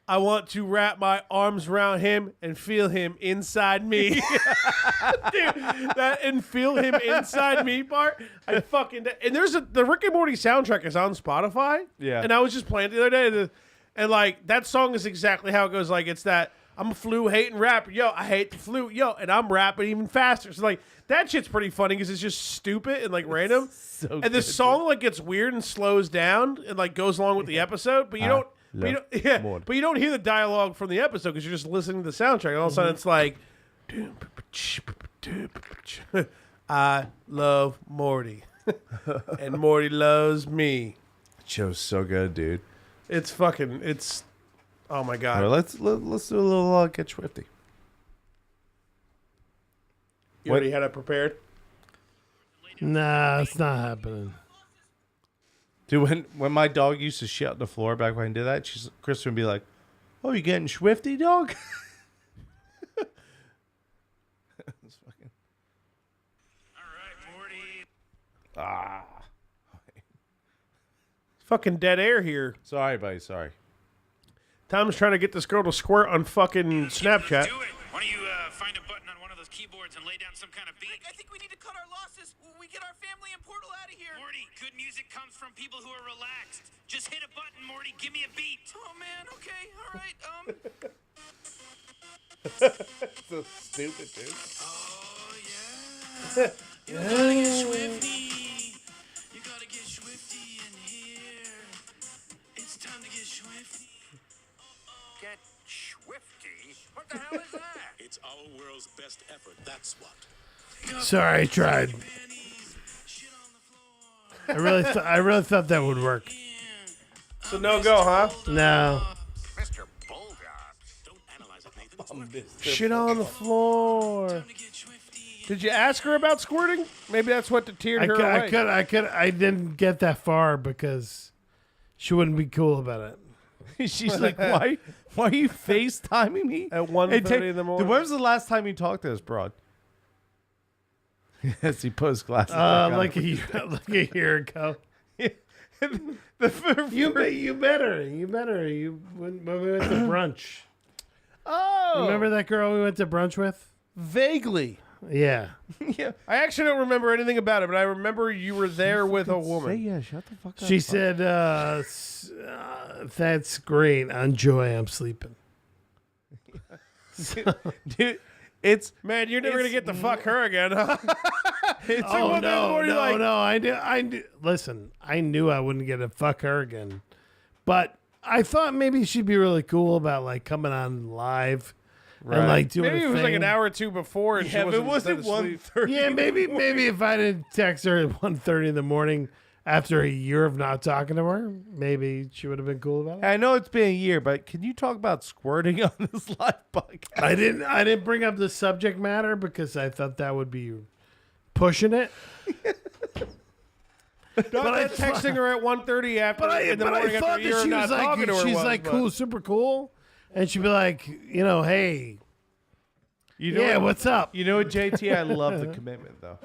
Speaker 1: I want to wrap my arms around him and feel him inside me. Dude, that and feel him inside me part. I fucking and there's the Rick and Morty soundtrack is on Spotify.
Speaker 7: Yeah.
Speaker 1: And I was just playing the other day, and like that song is exactly how it goes. Like it's that I'm a flu hating rapper. Yo, I hate the flu. Yo, and I'm rapping even faster. So like that shit's pretty funny because it's just stupid and like random.
Speaker 7: So
Speaker 1: And the song like gets weird and slows down and like goes along with the episode, but you don't. But you don't hear the dialogue from the episode because you're just listening to the soundtrack. And all of a sudden, it's like, I love Morty, and Morty loves me.
Speaker 7: Show's so good, dude.
Speaker 1: It's fucking. It's. Oh my god.
Speaker 7: All right, let's do a little get swifty.
Speaker 1: You already had it prepared.
Speaker 2: Nah, it's not happening.
Speaker 7: Dude, when my dog used to shit on the floor back when I did that, Chris would be like, "Oh, you getting swifty, dog?" It's fucking.
Speaker 5: All right, Morty.
Speaker 7: Ah.
Speaker 1: Fucking dead air here.
Speaker 7: Sorry, buddy. Sorry.
Speaker 1: Tom's trying to get this girl to squirt on fucking Snapchat.
Speaker 5: Do it. Why don't you find a button on one of those keyboards and lay down some kind of beat?
Speaker 6: I think we need to cut our losses. We get our family and Portal out of here.
Speaker 5: Morty, good music comes from people who are relaxed. Just hit a button, Morty. Give me a beat.
Speaker 6: Oh man, okay, all right.
Speaker 7: So stupid, dude.
Speaker 6: Oh yeah. You gotta get swifty. You gotta get swifty in here. It's time to get swifty.
Speaker 5: Get swifty? What the hell is that?
Speaker 11: It's our world's best effort, that's what.
Speaker 2: Sorry, I tried. I really thought that would work.
Speaker 1: So no go, huh?
Speaker 2: No.
Speaker 5: Mr. Bulldog.
Speaker 11: Don't analyze it, Nathan.
Speaker 1: Shit on the floor. Did you ask her about squirting? Maybe that's what deterred her away.
Speaker 2: I didn't get that far because she wouldn't be cool about it.
Speaker 7: She's like, why are you FaceTiming me
Speaker 1: At 1:30 in the morning?
Speaker 7: Dude, when was the last time you talked to this broad? As he put his glasses back on.
Speaker 2: Like a year ago. You met her. When we went to brunch.
Speaker 1: Oh,
Speaker 2: Remember that girl we went to brunch with?
Speaker 1: vaguely.
Speaker 2: Yeah.
Speaker 1: Yeah, I actually don't remember anything about it, but I remember you were there with a woman.
Speaker 7: Yeah, shut the fuck up.
Speaker 2: She said, "That's great. Enjoy. I'm sleeping."
Speaker 7: dude, it's
Speaker 1: Man, you're never gonna get to fuck her again, huh? It's like
Speaker 2: Oh
Speaker 1: one of those
Speaker 2: no,
Speaker 1: where you're like,
Speaker 2: no! I knew. Listen, I knew I wouldn't get to fuck her again, but I thought maybe she'd be really cool about like coming on live and like doing
Speaker 1: Maybe
Speaker 2: a
Speaker 1: it was like
Speaker 2: thing.
Speaker 1: an hour or two before, and
Speaker 7: Yeah,
Speaker 1: she
Speaker 7: if
Speaker 1: wasn't,
Speaker 7: it wasn't
Speaker 1: asleep.
Speaker 7: 1:30.
Speaker 2: Yeah, maybe if I didn't text her at 1:30 in the morning after a year of not talking to her, maybe she would have been cool about it.
Speaker 7: I know it's been a year, but can you talk about squirting on this live podcast?
Speaker 2: I didn't bring up the subject matter because I thought that would be pushing it.
Speaker 1: But I texting her at 1:30 after in the morning
Speaker 2: I thought
Speaker 1: after a year
Speaker 2: that
Speaker 1: of
Speaker 2: she
Speaker 1: not
Speaker 2: was
Speaker 1: talking to her.
Speaker 2: she's
Speaker 1: was,
Speaker 2: like
Speaker 1: but-
Speaker 2: cool, super cool, and she'd be like, hey,
Speaker 7: You know
Speaker 2: yeah,
Speaker 7: what,
Speaker 2: what's up?
Speaker 7: You know what, JT? I love the commitment, though.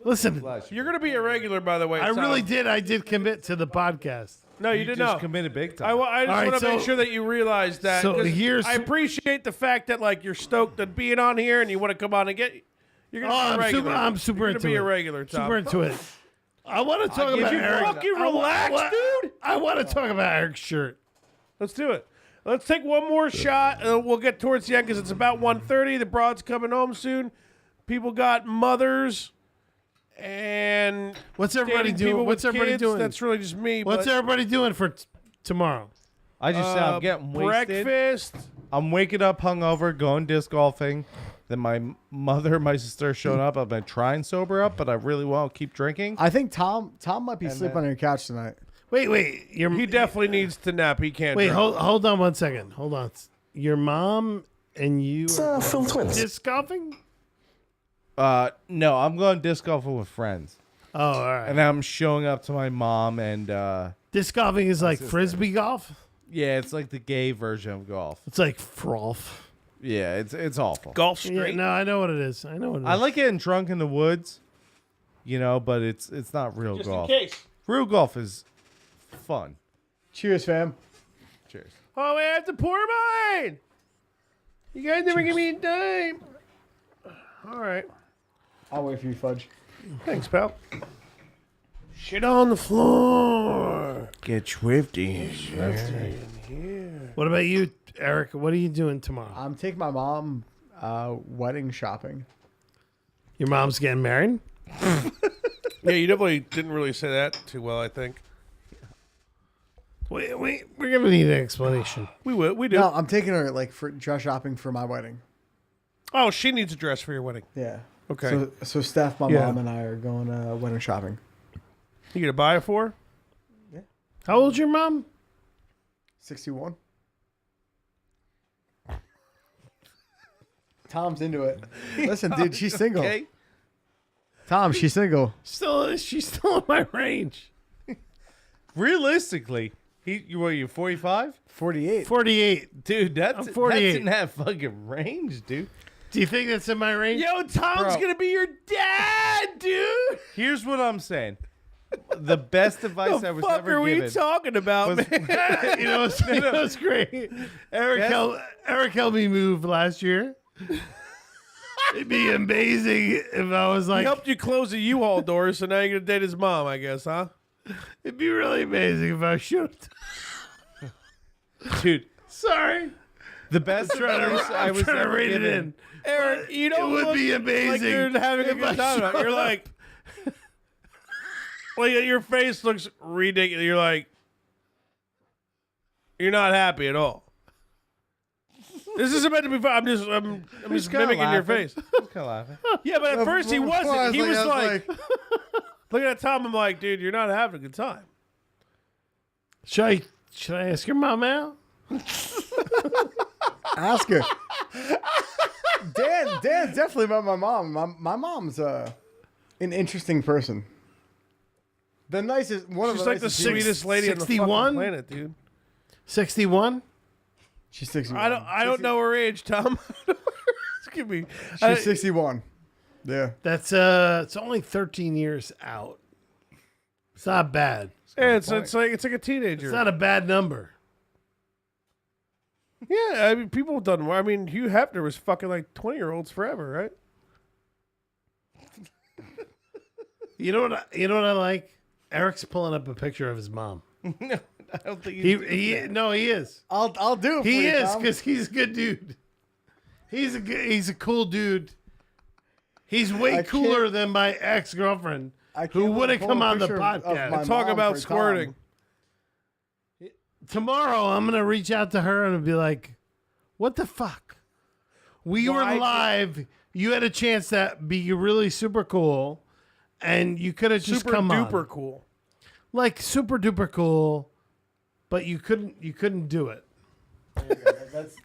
Speaker 2: Listen,
Speaker 1: You're gonna be a regular, by the way.
Speaker 2: I
Speaker 1: Tom.
Speaker 2: really did. I did commit to the podcast.
Speaker 1: No, you did
Speaker 7: just
Speaker 1: not.
Speaker 7: committed big
Speaker 1: I
Speaker 7: time.
Speaker 1: just
Speaker 2: All right,
Speaker 1: want to make
Speaker 2: so-
Speaker 1: sure that you realize that.
Speaker 2: so
Speaker 1: 'cause
Speaker 2: here's-
Speaker 1: I appreciate the fact that like you're stoked at being on here and you want to come on and get. You're gonna be a regular.
Speaker 2: I'm super
Speaker 1: You're
Speaker 2: into
Speaker 1: gonna be
Speaker 2: it.
Speaker 1: a regular, Tom.
Speaker 2: Super into it. I want to talk
Speaker 7: give
Speaker 2: about
Speaker 7: you
Speaker 2: Eric.
Speaker 1: fucking relax, dude.
Speaker 2: I want to talk about Eric's shirt.
Speaker 1: Let's do it. Let's take one more shot. We'll get towards the end because it's about 1:30. The broad's coming home soon. People got mothers and
Speaker 2: What's everybody
Speaker 1: dating
Speaker 2: doing?
Speaker 1: people
Speaker 2: What's
Speaker 1: with
Speaker 2: everybody
Speaker 1: kids.
Speaker 2: doing?
Speaker 1: That's really just me.
Speaker 2: What's
Speaker 1: but,
Speaker 2: everybody doing for tomorrow?
Speaker 7: I just said I'm getting wasted.
Speaker 1: breakfast.
Speaker 7: I'm waking up hungover, going disc golfing. Then my mother, my sister showed up. I've been trying sober up, but I really want to keep drinking.
Speaker 3: I think Tom might be sleeping
Speaker 7: then-
Speaker 3: on your couch tonight.
Speaker 2: Wait.
Speaker 1: He definitely needs to nap. He can't.
Speaker 2: Wait,
Speaker 1: drink.
Speaker 2: hold on 1 second. Hold on. Your mom and you are
Speaker 8: Film twins.
Speaker 2: disc golfing?
Speaker 7: No, I'm going disc golfing with friends.
Speaker 2: Oh, all right.
Speaker 7: And I'm showing up to my mom and
Speaker 2: Disc golfing is like frisbee golf.
Speaker 7: yeah, it's like the gay version of golf.
Speaker 2: It's like frolf.
Speaker 7: Yeah, it's awful.
Speaker 1: Golf
Speaker 2: Yeah,
Speaker 1: straight.
Speaker 2: no, I know what it is. I know what it is.
Speaker 7: I like getting drunk in the woods, but it's not real
Speaker 1: Just
Speaker 7: golf.
Speaker 1: in case.
Speaker 7: Real golf is fun.
Speaker 3: Cheers, fam.
Speaker 7: Cheers.
Speaker 1: Oh, I have to pour mine. You guys never give me a dime. All right.
Speaker 3: I'll wait for you, Fudge.
Speaker 1: Thanks, pal. Shit on the floor.
Speaker 7: Get swifty.
Speaker 2: What about you, Eric? What are you doing tomorrow?
Speaker 3: I'm taking my mom wedding shopping.
Speaker 2: Your mom's getting married?
Speaker 1: Yeah, you definitely didn't really say that too well, I think.
Speaker 2: Wait, we're gonna need an explanation.
Speaker 1: We do.
Speaker 3: No, I'm taking her like for dress shopping for my wedding.
Speaker 1: Oh, she needs a dress for your wedding.
Speaker 3: Yeah.
Speaker 1: Okay.
Speaker 3: So Steph, my
Speaker 1: Yeah.
Speaker 3: mom, and I are going wedding shopping.
Speaker 1: You gonna buy it for her?
Speaker 2: How old's your mom?
Speaker 3: 61. Tom's into it. Listen, dude, she's single.
Speaker 7: Okay.
Speaker 3: Tom, she's single.
Speaker 2: She's still in my range.
Speaker 7: Realistically, you 45?
Speaker 3: 48.
Speaker 2: 48.
Speaker 7: Dude, that's
Speaker 2: I'm 48.
Speaker 7: That's in that fucking range, dude.
Speaker 2: Do you think that's in my range?
Speaker 1: Yo, Tom's
Speaker 7: Bro.
Speaker 1: gonna be your dad, dude.
Speaker 7: Here's what I'm saying. The best advice I
Speaker 1: The
Speaker 7: was
Speaker 1: fuck
Speaker 7: ever
Speaker 1: are we
Speaker 7: given
Speaker 1: talking about,
Speaker 7: was-
Speaker 1: man?
Speaker 2: You know what's great? Eric helped me move last year. It'd be amazing if I was
Speaker 1: He
Speaker 2: like,
Speaker 1: helped you close the U-Haul door, so now you're gonna date his mom, I guess, huh?
Speaker 2: it'd be really amazing if I should.
Speaker 7: dude.
Speaker 2: Sorry.
Speaker 7: The best advice I was
Speaker 2: trying to
Speaker 7: ever
Speaker 2: rein it
Speaker 7: given.
Speaker 2: in.
Speaker 1: Eric, you don't
Speaker 2: It would
Speaker 1: look
Speaker 2: be
Speaker 1: like
Speaker 2: amazing
Speaker 1: you're having a
Speaker 2: if I
Speaker 1: good time.
Speaker 2: showed
Speaker 1: You're like, well, your face looks ridiculous. You're like, you're not happy at all. This isn't meant to be fun. I'm just
Speaker 7: kinda
Speaker 1: mimicking your
Speaker 7: laughing.
Speaker 1: face.
Speaker 7: I was kinda laughing.
Speaker 1: Yeah, but at first he
Speaker 3: Before I
Speaker 1: wasn't. He was
Speaker 3: I
Speaker 1: like, looking at Tom. I'm like, dude, you're not having a good time.
Speaker 2: Should I ask your mom out?
Speaker 3: ask her. Dan's definitely about my mom. My mom's an interesting person. The nicest, one of
Speaker 1: She's
Speaker 3: the
Speaker 1: like the
Speaker 3: nicest people.
Speaker 1: sweetest lady on the
Speaker 2: 61?
Speaker 1: fucking planet, dude.
Speaker 2: 61?
Speaker 3: She's 61.
Speaker 1: I don't know her age, Tom. Excuse me.
Speaker 3: She's 61. Yeah.
Speaker 2: That's it's only 13 years out. It's not bad.
Speaker 1: Yeah, it's like a teenager.
Speaker 2: It's not a bad number.
Speaker 1: Yeah, I mean, people have done. I mean, Hugh Hefner was fucking like 20-year-olds forever, right?
Speaker 2: You know what I like? Eric's pulling up a picture of his mom.
Speaker 7: No, I don't think
Speaker 2: He is.
Speaker 3: I'll do it for
Speaker 2: He
Speaker 3: you,
Speaker 2: is
Speaker 3: Tom.
Speaker 2: because he's a good dude. He's a cool dude. He's way
Speaker 3: I
Speaker 2: cooler
Speaker 3: can't-
Speaker 2: than my ex-girlfriend
Speaker 3: I can't
Speaker 2: who wouldn't
Speaker 3: pull
Speaker 2: come
Speaker 3: a
Speaker 2: on the
Speaker 3: picture of
Speaker 2: podcast.
Speaker 3: my
Speaker 1: Talk
Speaker 3: mom
Speaker 1: about
Speaker 3: for
Speaker 1: squirting.
Speaker 3: Tom.
Speaker 2: Tomorrow I'm gonna reach out to her and be like, "What the fuck? We were
Speaker 1: Why
Speaker 2: live. You had a chance to be really super cool, and you could have just
Speaker 1: super
Speaker 2: come
Speaker 1: duper
Speaker 2: on.
Speaker 1: cool.
Speaker 2: Like super duper cool, but you couldn't do it.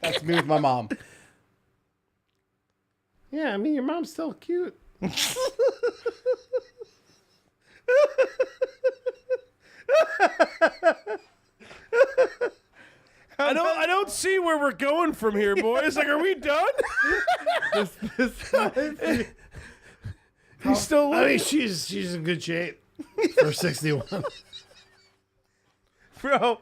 Speaker 3: That's me with my mom.
Speaker 2: Yeah, I mean your mom's still cute.
Speaker 1: I don't see where we're going from here, boys. Like, are we done? He's still.
Speaker 2: I mean, she's in good shape for 61.
Speaker 7: Bro,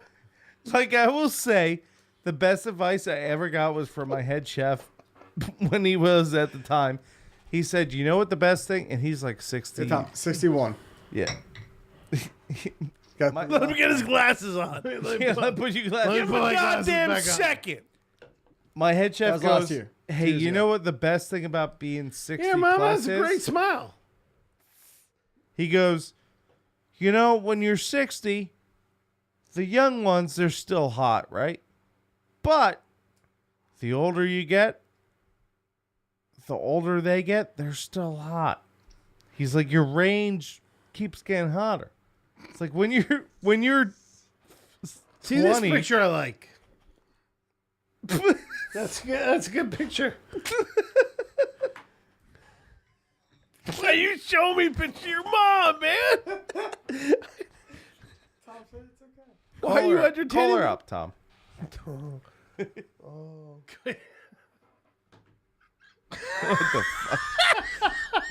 Speaker 7: like I will say, the best advice I ever got was from my head chef when he was at the time. He said, "You know what the best thing?" And he's like 60.
Speaker 3: 61.
Speaker 7: Yeah.
Speaker 3: Got-
Speaker 1: Let him get his glasses on.
Speaker 7: Yeah, let me put you glasses.
Speaker 2: Let me
Speaker 1: Give him
Speaker 2: put
Speaker 1: a
Speaker 2: my glasses
Speaker 1: goddamn
Speaker 2: back on.
Speaker 1: second.
Speaker 7: My head
Speaker 3: That
Speaker 7: chef
Speaker 3: was last
Speaker 7: goes,
Speaker 3: year.
Speaker 7: "Hey,
Speaker 3: 2 years
Speaker 7: you
Speaker 3: ago.
Speaker 7: know what the best thing about being 60
Speaker 2: Yeah, mom
Speaker 7: plus
Speaker 2: has a
Speaker 7: is?"
Speaker 2: great smile.
Speaker 7: He goes, "You know, when you're 60, the young ones, they're still hot, right? But the older you get, the older they get, they're still hot." He's like, "Your range keeps getting hotter." It's like when you're
Speaker 2: See this
Speaker 7: 20.
Speaker 2: picture I like. That's good. That's a good picture.
Speaker 1: Why you show me picture of your mom, man? Why are you entertaining?
Speaker 7: Call her up, Tom.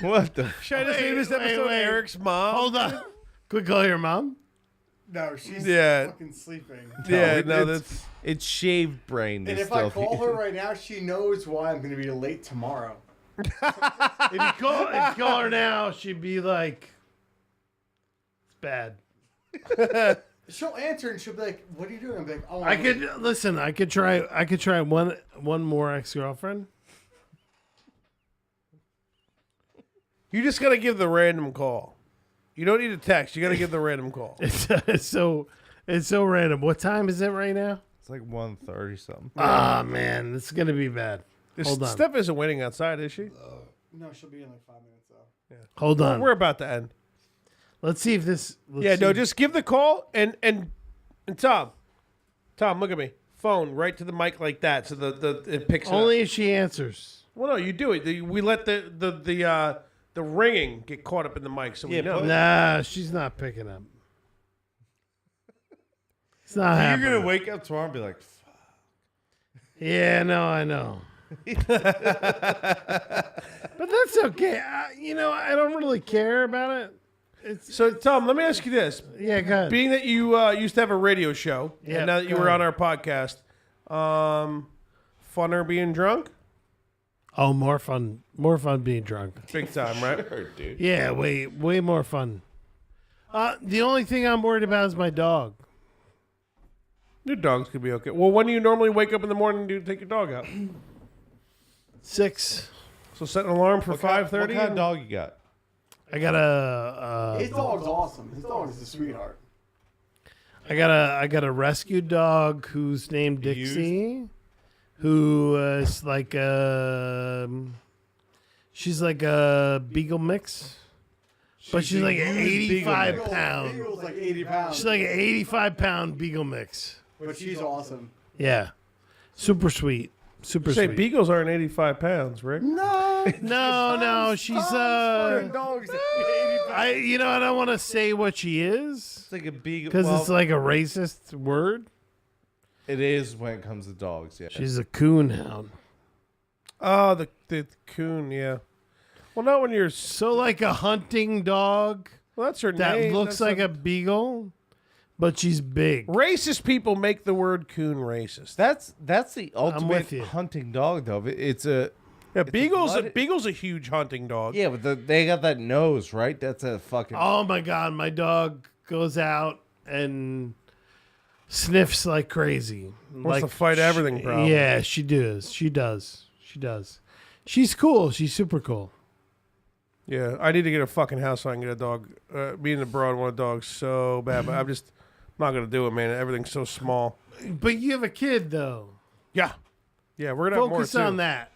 Speaker 7: What the fuck?
Speaker 1: Should I just name this episode Eric's mom?
Speaker 2: Hold on. Quick call your mom.
Speaker 3: No, she's
Speaker 1: Yeah.
Speaker 3: fucking sleeping.
Speaker 1: Yeah, no,
Speaker 7: it's,
Speaker 1: that's.
Speaker 7: it's shaved brain.
Speaker 3: And
Speaker 7: is
Speaker 3: if I
Speaker 7: still-
Speaker 3: call her right now, she knows why I'm going to be late tomorrow.
Speaker 2: If you call her now, she'd be like, "It's bad."
Speaker 3: She'll answer and she'll be like, "What are you doing?" I'm like, "Oh,
Speaker 2: I could listen. I could try one more ex-girlfriend.
Speaker 1: You just gotta give the random call. You don't need a text. You gotta give the random call.
Speaker 2: It's so random. What time is it right now?
Speaker 7: It's like 1:30 something.
Speaker 2: Ah man, this is gonna be bad. Hold on.
Speaker 1: Steph isn't waiting outside, is she?
Speaker 3: No, she'll be in like 5 minutes though.
Speaker 2: Hold on.
Speaker 1: We're about to end.
Speaker 2: Let's see if this.
Speaker 1: Yeah, no, just give the call and Tom, look at me. Phone right to the mic like that, so the it picks it
Speaker 2: only
Speaker 1: up.
Speaker 2: if she answers.
Speaker 1: Well, no, you do it. We let the ringing get caught up in the mic, so we know.
Speaker 2: Nah, she's not picking up. It's not
Speaker 7: You're
Speaker 2: happening.
Speaker 7: gonna wake up tomorrow and be like, "Fuck."
Speaker 2: Yeah, no, I know. But that's okay. I don't really care about it.
Speaker 1: So, Tom, let me ask you this:
Speaker 2: Yeah, go ahead.
Speaker 1: being that you used to have a radio show,
Speaker 2: Yeah,
Speaker 1: and now that you
Speaker 2: go
Speaker 1: were
Speaker 2: ahead.
Speaker 1: on our podcast, funner being drunk,
Speaker 2: Oh, more fun being drunk.
Speaker 1: big time, right?
Speaker 7: dude.
Speaker 2: Yeah, way more fun. The only thing I'm worried about is my dog.
Speaker 1: Your dogs could be okay. Well, when do you normally wake up in the morning to take your dog out?
Speaker 2: 6.
Speaker 1: So set an alarm for
Speaker 7: What
Speaker 1: 5:30.
Speaker 7: kind of dog you got?
Speaker 2: I got a
Speaker 3: His dog's awesome. His dog is a sweetheart.
Speaker 2: I got a rescue dog who's named Dixie, who is like she's like a beagle mix, but she's like an 85 pound.
Speaker 3: Beagle's like 80 pounds.
Speaker 2: She's like an 85-pound beagle mix.
Speaker 3: But she's awesome.
Speaker 2: Yeah, super sweet, super
Speaker 1: Say
Speaker 2: sweet.
Speaker 1: beagles aren't 85 pounds, Rick.
Speaker 3: No.
Speaker 2: No, she's
Speaker 3: Dogs.
Speaker 2: I don't want to say what she is
Speaker 7: It's like a beagle.
Speaker 2: because it's like a racist word.
Speaker 7: it is when it comes to dogs. Yeah.
Speaker 2: She's a coon hound.
Speaker 1: Oh, the coon, yeah. Well, not when you're.
Speaker 2: So like a hunting dog
Speaker 1: Well, that's her
Speaker 2: that
Speaker 1: name.
Speaker 2: looks like a beagle, but she's big.
Speaker 1: Racist people make the word coon racist.
Speaker 7: That's the
Speaker 2: with
Speaker 7: ultimate
Speaker 2: you.
Speaker 7: hunting dog, though. It's a
Speaker 1: Yeah, beagle's
Speaker 7: blood-
Speaker 1: beagle's a huge hunting dog.
Speaker 7: yeah, but they got that nose, right? That's a fucking.
Speaker 2: Oh my god, my dog goes out and sniffs like crazy.
Speaker 1: Wants to fight everything, probably.
Speaker 2: Yeah, she does. She does. She's cool. She's super cool.
Speaker 1: Yeah, I need to get a fucking house so I can get a dog. Me and the broad want a dog so bad, but I'm just not gonna do it, man. Everything's so small.
Speaker 2: But you have a kid though.
Speaker 1: Yeah, we're gonna have more
Speaker 2: Focus
Speaker 1: too.
Speaker 2: on that.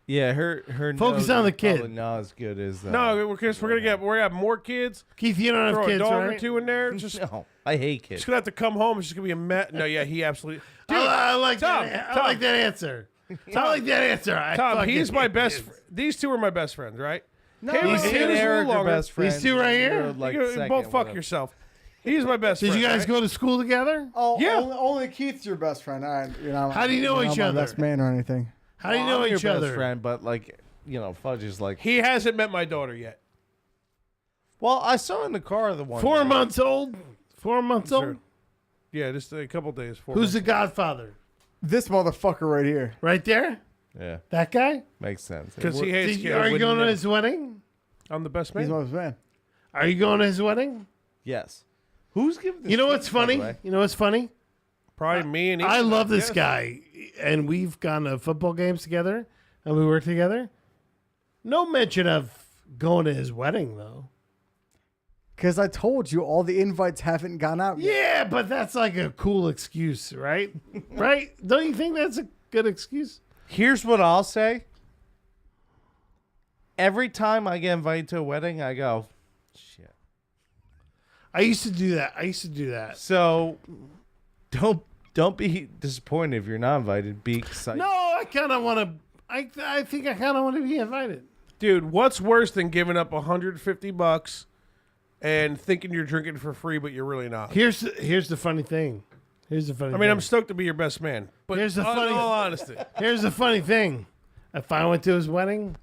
Speaker 7: Yeah, her
Speaker 2: Focus
Speaker 7: nose
Speaker 2: on the
Speaker 7: is probably
Speaker 2: kid.
Speaker 7: not as good as
Speaker 1: No, we're gonna have more kids.
Speaker 2: Keith, you don't have
Speaker 1: Throw
Speaker 2: kids,
Speaker 1: a dog
Speaker 2: right?
Speaker 1: or two in there. Just
Speaker 7: No, I hate kids.
Speaker 1: She's gonna have to come home. She's gonna be a mess. No, yeah, he absolutely. Dude,
Speaker 2: I like
Speaker 1: Tom,
Speaker 2: that. I
Speaker 1: Tom.
Speaker 2: like that answer. I like that answer. I
Speaker 1: Tom,
Speaker 2: fucking
Speaker 1: he's my
Speaker 2: hate
Speaker 1: best.
Speaker 2: kids.
Speaker 1: These two are my best friends, right?
Speaker 3: No,
Speaker 1: Him
Speaker 7: These
Speaker 1: and
Speaker 7: two
Speaker 1: him
Speaker 7: and
Speaker 1: is a little
Speaker 7: Eric are
Speaker 1: longer.
Speaker 7: best friends.
Speaker 2: These two right here?
Speaker 7: You're, like,
Speaker 1: You can
Speaker 7: second,
Speaker 1: both fuck
Speaker 7: whatever.
Speaker 1: yourself. He's my best
Speaker 2: Did
Speaker 1: friend.
Speaker 2: you guys
Speaker 1: right?
Speaker 2: go to school together?
Speaker 3: Oh,
Speaker 1: Yeah.
Speaker 3: only Keith's your best friend. All right, you're not,
Speaker 2: How do you know
Speaker 3: you're
Speaker 2: each
Speaker 3: not my
Speaker 2: other?
Speaker 3: best man or anything.
Speaker 2: How do you know
Speaker 7: I'm your
Speaker 2: each
Speaker 7: best
Speaker 2: other?
Speaker 7: friend, but like, Fudge is like.
Speaker 1: He hasn't met my daughter yet.
Speaker 7: Well, I saw in the car the one.
Speaker 2: 4
Speaker 7: day.
Speaker 2: months old. 4 months
Speaker 1: Sure.
Speaker 2: old.
Speaker 1: Yeah, just a couple days.
Speaker 2: Who's the godfather?
Speaker 3: This motherfucker right here.
Speaker 2: Right there.
Speaker 7: Yeah,
Speaker 2: That guy.
Speaker 7: makes sense.
Speaker 1: Because he hates kids.
Speaker 2: Are you going to his wedding?
Speaker 1: I'm the best
Speaker 3: He's
Speaker 1: man.
Speaker 3: my best man.
Speaker 2: Are you going to his wedding?
Speaker 7: Yes. Who's giving? This
Speaker 2: You know what's
Speaker 7: speech, by the
Speaker 2: funny?
Speaker 7: way?
Speaker 2: You know what's funny?
Speaker 1: Probably me and
Speaker 2: I
Speaker 1: Ethan,
Speaker 2: love this
Speaker 1: guess.
Speaker 2: guy, and we've gone to football games together, and we work together. No mention of going to his wedding, though.
Speaker 3: Because I told you all the invites haven't gone out yet.
Speaker 2: Yeah, but that's like a cool excuse, right? Right? Don't you think that's a good excuse?
Speaker 7: Here's what I'll say. Every time I get invited to a wedding, I go, shit.
Speaker 2: I used to do that.
Speaker 7: So, don't be disappointed if you're not invited. Be excited.
Speaker 2: No, I kind of want to. I think I kind of want to be invited.
Speaker 1: Dude, what's worse than giving up $150 and thinking you're drinking for free, but you're really not?
Speaker 2: Here's the funny thing. Here's the funny.
Speaker 1: I mean, I'm stoked to be your best man, but
Speaker 2: Here's the
Speaker 1: in
Speaker 2: funny-
Speaker 1: all honesty,
Speaker 2: Here's the funny thing. If I went to his wedding,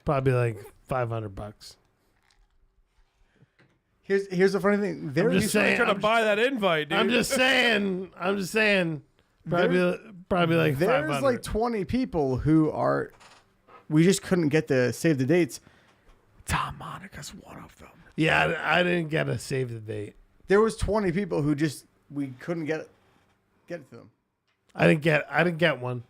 Speaker 2: probably like $500.
Speaker 3: Here's the funny thing. There
Speaker 2: I'm just
Speaker 3: is
Speaker 2: saying.
Speaker 1: trying to buy that invite, dude.
Speaker 2: I'm just saying. Probably like
Speaker 3: there's
Speaker 2: 500.
Speaker 3: like 20 people who are. We just couldn't get the save the dates. Tom Monica's one of them.
Speaker 2: Yeah, I didn't get a save the date.
Speaker 3: There was 20 people who just we couldn't get it to them.
Speaker 2: I didn't get one.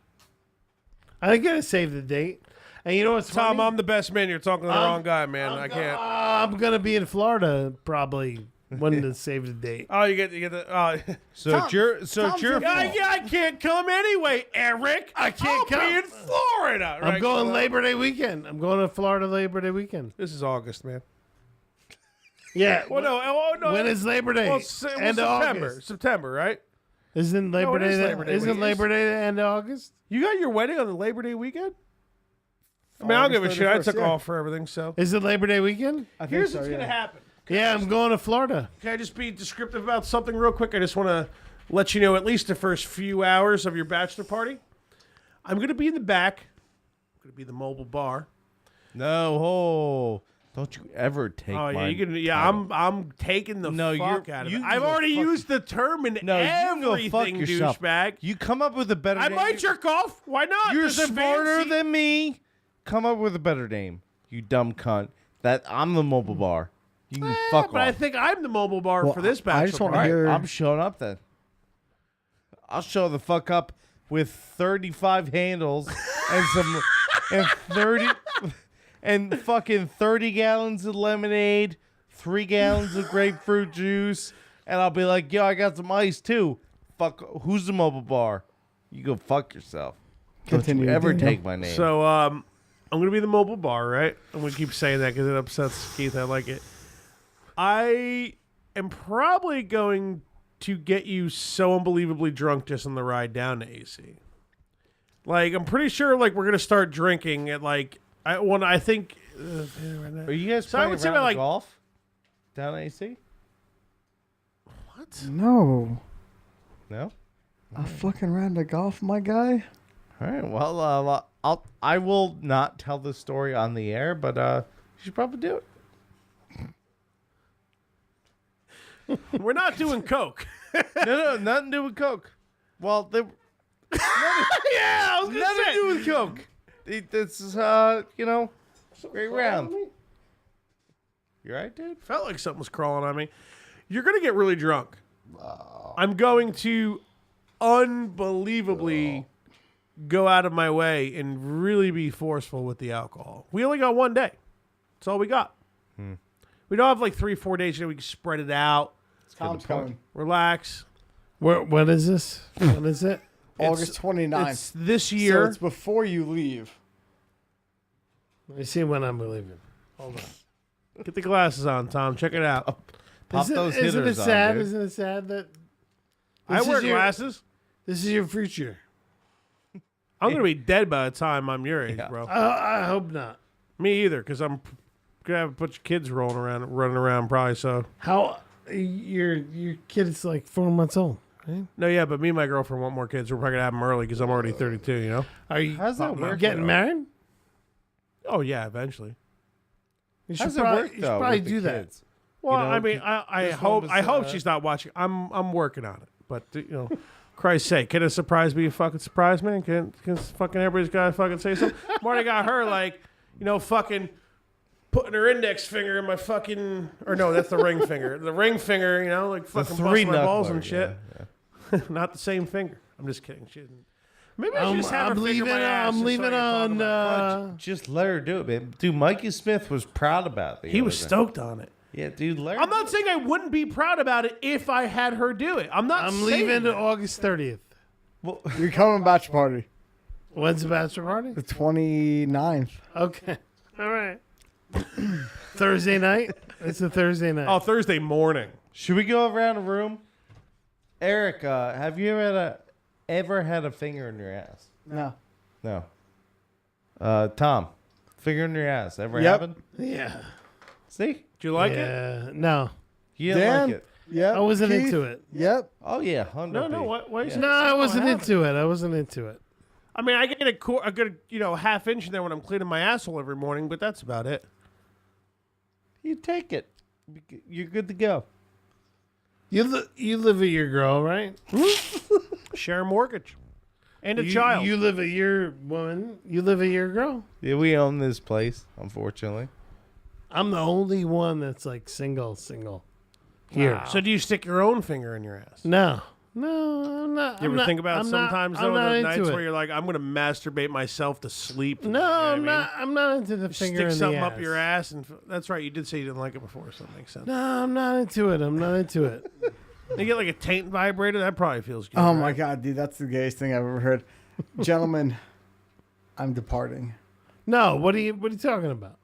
Speaker 2: I didn't get a save the date. And you know what's
Speaker 1: Tom,
Speaker 2: funny?
Speaker 1: I'm the best man. You're talking to the wrong guy, man. I can't.
Speaker 2: I'm gonna be in Florida probably when to save the date.
Speaker 1: Oh, you get the.
Speaker 7: So
Speaker 3: Tom-
Speaker 7: it's your
Speaker 3: Tom's your
Speaker 1: Yeah,
Speaker 3: fault.
Speaker 1: yeah, I can't come anyway, Eric.
Speaker 2: I can't
Speaker 1: I'll
Speaker 2: come.
Speaker 1: be in Florida.
Speaker 2: I'm
Speaker 1: right?
Speaker 2: going Labor Day weekend. I'm going to Florida Labor Day weekend.
Speaker 1: This is August, man.
Speaker 2: Yeah.
Speaker 1: Well, no.
Speaker 2: When is Labor Day?
Speaker 1: Well,
Speaker 2: End of
Speaker 1: September.
Speaker 2: August.
Speaker 1: September, right?
Speaker 2: Isn't Labor
Speaker 1: it is
Speaker 2: Day?
Speaker 1: Labor Day
Speaker 2: Isn't
Speaker 1: weekend.
Speaker 2: Labor Day the end of August?
Speaker 1: You got your wedding on the Labor Day weekend? I mean, I don't give a
Speaker 3: August
Speaker 1: shit. I
Speaker 3: 31st,
Speaker 1: took
Speaker 3: yeah.
Speaker 1: off for everything, so.
Speaker 2: Is it Labor Day weekend?
Speaker 3: I think
Speaker 1: Here's
Speaker 3: so,
Speaker 1: what's going to
Speaker 3: yeah.
Speaker 1: happen.
Speaker 2: Yeah, I'm going to Florida.
Speaker 1: Can I just be descriptive about something real quick? I just want to let you know at least the first few hours of your bachelor party. I'm going to be in the back. I'm going to be the mobile bar.
Speaker 7: No, don't you ever take.
Speaker 1: Oh yeah,
Speaker 7: my
Speaker 1: you can. Yeah,
Speaker 7: title.
Speaker 1: I'm taking the
Speaker 7: No,
Speaker 1: fuck
Speaker 7: you're-
Speaker 1: out of
Speaker 7: you
Speaker 1: it.
Speaker 7: can
Speaker 1: I've
Speaker 7: go
Speaker 1: already
Speaker 7: fuck-
Speaker 1: used the term in
Speaker 7: No, you can go
Speaker 1: everything,
Speaker 7: fuck yourself.
Speaker 1: douchebag.
Speaker 7: You come up with a better.
Speaker 1: I
Speaker 7: name.
Speaker 1: might jerk off. Why not?
Speaker 7: You're
Speaker 1: There's a
Speaker 7: smarter
Speaker 1: fancy-
Speaker 7: than me. Come up with a better name. You dumb cunt. That I'm the mobile bar. You can fuck
Speaker 1: But I
Speaker 7: off.
Speaker 1: think I'm the mobile bar
Speaker 3: Well,
Speaker 1: for this
Speaker 3: I
Speaker 1: bachelor
Speaker 3: just wanna
Speaker 1: party.
Speaker 3: hear-
Speaker 7: I'm showing up then. I'll show the fuck up with 35 handles and some and 30 and fucking 30 gallons of lemonade, 3 gallons of grapefruit juice, and I'll be like, "Yo, I got some ice too." Fuck, who's the mobile bar? You go fuck yourself. Don't
Speaker 3: Continue,
Speaker 7: you ever
Speaker 3: Daniel.
Speaker 7: take my name.
Speaker 1: So I'm gonna be the mobile bar, right? I'm gonna keep saying that because it upsets Keith. I like it. I am probably going to get you so unbelievably drunk just on the ride down to AC. Like I'm pretty sure, like we're gonna start drinking at like I think.
Speaker 7: Are you guys
Speaker 1: So I
Speaker 7: playing
Speaker 1: would say
Speaker 7: around
Speaker 1: about, like-
Speaker 7: golf down at AC?
Speaker 1: What?
Speaker 3: No.
Speaker 7: No.
Speaker 3: A fucking round of golf, my guy.
Speaker 7: All right. Well, I will not tell this story on the air, but you should probably do it.
Speaker 1: We're not doing coke.
Speaker 7: No, nothing to do with Coke. Well,
Speaker 1: Yeah, I was gonna
Speaker 7: nothing
Speaker 1: say.
Speaker 7: to do with Coke. This is great round. You right, dude?
Speaker 1: Felt like something was crawling on me. You're gonna get really drunk. I'm going to unbelievably go out of my way and really be forceful with the alcohol. We only got one day. That's all we got. We don't have like 3-4 days. We can spread it out,
Speaker 3: Tom's coming.
Speaker 1: relax.
Speaker 2: When is this? When is it?
Speaker 3: August 29th.
Speaker 1: It's this
Speaker 3: So
Speaker 1: year.
Speaker 3: it's before you leave.
Speaker 2: Let me see when I'm leaving. Hold on.
Speaker 1: Get the glasses on, Tom. Check it out.
Speaker 7: Pop those hitters
Speaker 2: isn't it
Speaker 7: on,
Speaker 2: sad?
Speaker 7: dude.
Speaker 2: Isn't it sad that
Speaker 1: I
Speaker 2: this
Speaker 1: wear
Speaker 2: is your-
Speaker 1: glasses.
Speaker 2: this is your future?
Speaker 1: I'm gonna be dead by the time I'm your age, bro.
Speaker 2: I hope not.
Speaker 1: Me either, because I'm gonna have a bunch of kids running around probably. So
Speaker 2: How your kid is like 4 months old, right?
Speaker 1: no, yeah, but me and my girlfriend want more kids. We're probably gonna have them early because I'm already 32. You know?
Speaker 2: Are you
Speaker 7: How's that work?
Speaker 2: getting married?
Speaker 1: Oh yeah, eventually.
Speaker 2: You
Speaker 7: How
Speaker 2: should
Speaker 7: does it
Speaker 2: probably,
Speaker 7: work
Speaker 2: you should
Speaker 7: though?
Speaker 2: probably
Speaker 7: with the
Speaker 2: do that.
Speaker 7: kids?
Speaker 1: Well,
Speaker 7: You know,
Speaker 1: I mean, I
Speaker 7: this one
Speaker 1: hope
Speaker 7: was,
Speaker 1: she's not watching. I'm working on it, but you know, Christ's sake, can a surprise be a fucking surprise, man? Can fucking everybody's gotta fucking say something? Marty got her like, you know, fucking putting her index finger in my fucking, or no, that's the ring finger. The ring finger, you know, like fucking busting my balls and shit. Not the same finger. I'm just kidding. She didn't. Maybe I should just have her finger my ass.
Speaker 2: I'm
Speaker 1: just so
Speaker 2: leaving
Speaker 1: I can talk
Speaker 2: on.
Speaker 1: about it.
Speaker 7: Just let her do it, man. Dude, Mikey Smith was proud about it.
Speaker 1: He was stoked on it.
Speaker 7: Yeah, dude. Let her
Speaker 1: I'm
Speaker 7: do
Speaker 1: not
Speaker 7: it.
Speaker 1: saying I wouldn't be proud about it if I had her do it. I'm not.
Speaker 2: I'm
Speaker 1: saying
Speaker 2: leaving
Speaker 1: that.
Speaker 2: August 30th.
Speaker 3: You're coming bachelor party.
Speaker 2: When's the bachelor party?
Speaker 3: The 29th.
Speaker 2: Okay. All right. Thursday night. It's a Thursday night.
Speaker 1: Oh, Thursday morning.
Speaker 7: Should we go around the room? Eric, have you ever had a finger in your ass?
Speaker 3: No.
Speaker 7: No. Tom, finger in your ass. Ever
Speaker 3: Yep.
Speaker 7: happened?
Speaker 2: Yeah.
Speaker 7: See?
Speaker 1: Do you like it?
Speaker 2: Yeah. No.
Speaker 7: You didn't
Speaker 3: Dan?
Speaker 7: like it.
Speaker 3: Yep.
Speaker 2: I wasn't
Speaker 3: Keith?
Speaker 2: into it.
Speaker 3: Yep.
Speaker 7: Oh, yeah. 100
Speaker 1: No. Why is
Speaker 2: No, I wasn't into it. I wasn't into it.
Speaker 1: I mean, I get a good, half inch in there when I'm cleaning my asshole every morning, but that's about it.
Speaker 7: You take it. You're good to go.
Speaker 2: You live with your girl, right?
Speaker 1: Share a mortgage and a
Speaker 2: you,
Speaker 1: child.
Speaker 2: You live with your woman. You live with your girl.
Speaker 7: Yeah, we own this place, unfortunately.
Speaker 2: I'm the only one that's like single. Here.
Speaker 1: So do you stick your own finger in your ass?
Speaker 2: No, I'm not.
Speaker 1: You ever think about it sometimes
Speaker 2: I'm
Speaker 1: though,
Speaker 2: not
Speaker 1: those
Speaker 2: into
Speaker 1: nights
Speaker 2: it.
Speaker 1: where you're like, I'm gonna masturbate myself to sleep.
Speaker 2: No,
Speaker 1: You know what I
Speaker 2: I'm
Speaker 1: mean?
Speaker 2: not. I'm not into the finger
Speaker 1: Stick
Speaker 2: in
Speaker 1: something
Speaker 2: the
Speaker 1: up
Speaker 2: ass.
Speaker 1: your ass, and that's right. You did say you didn't like it before, so that makes sense.
Speaker 2: No, I'm not into it. I'm not into it.
Speaker 1: You get like a taint vibrator. That probably feels good.
Speaker 3: Oh
Speaker 1: right?
Speaker 3: my god, dude, that's the gayest thing I've ever heard. Gentlemen, I'm departing.
Speaker 2: No, what are you talking about?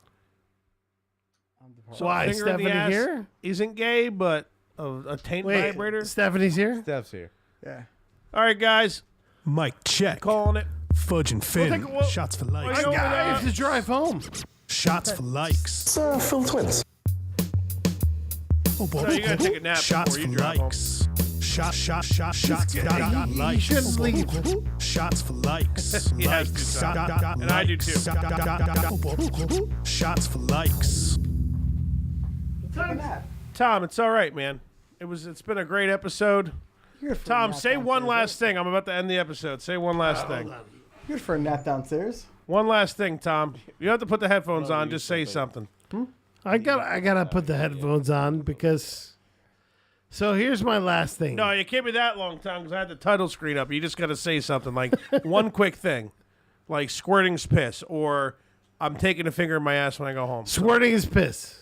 Speaker 1: So
Speaker 2: Why,
Speaker 1: finger in the
Speaker 2: Stephanie
Speaker 1: ass
Speaker 2: here?
Speaker 1: Isn't gay, but a taint
Speaker 2: Wait,
Speaker 1: vibrator.
Speaker 2: Stephanie's here.
Speaker 7: Steph's here.
Speaker 3: Yeah.
Speaker 1: All right, guys,
Speaker 12: Mic check.
Speaker 1: calling it.
Speaker 12: Fudge and Finn. Shots for likes.
Speaker 1: Well,
Speaker 2: I have to drive home.
Speaker 12: Shots for likes.
Speaker 8: Phil Twins.
Speaker 12: Oh, boy.
Speaker 1: So you gotta take a nap
Speaker 12: Shots
Speaker 1: before you
Speaker 12: for
Speaker 1: drive home.
Speaker 12: likes. Shots got
Speaker 2: You
Speaker 12: likes.
Speaker 2: shouldn't leave.
Speaker 12: Shots for likes.
Speaker 1: He has
Speaker 12: Likes.
Speaker 1: to, Tom.
Speaker 12: Got
Speaker 1: And I do
Speaker 12: likes.
Speaker 1: too.
Speaker 12: Shots for likes.
Speaker 1: Tom, it's all right, man. It's been a great episode.
Speaker 3: You're good for a
Speaker 1: Tom,
Speaker 3: nap
Speaker 1: say one
Speaker 3: downstairs,
Speaker 1: last thing. I'm about to end the episode. Say one last thing.
Speaker 3: right? Good for a nap downstairs.
Speaker 1: One last thing, Tom. You don't have to put the headphones on. Just say something.
Speaker 2: I gotta put the headphones on because. So here's my last thing.
Speaker 1: No, you can't be that long, Tom, because I had the title screen up. You just got to say something like one quick thing, like squirting's piss, or I'm taking a finger in my ass when I go home.
Speaker 2: Squirting is piss.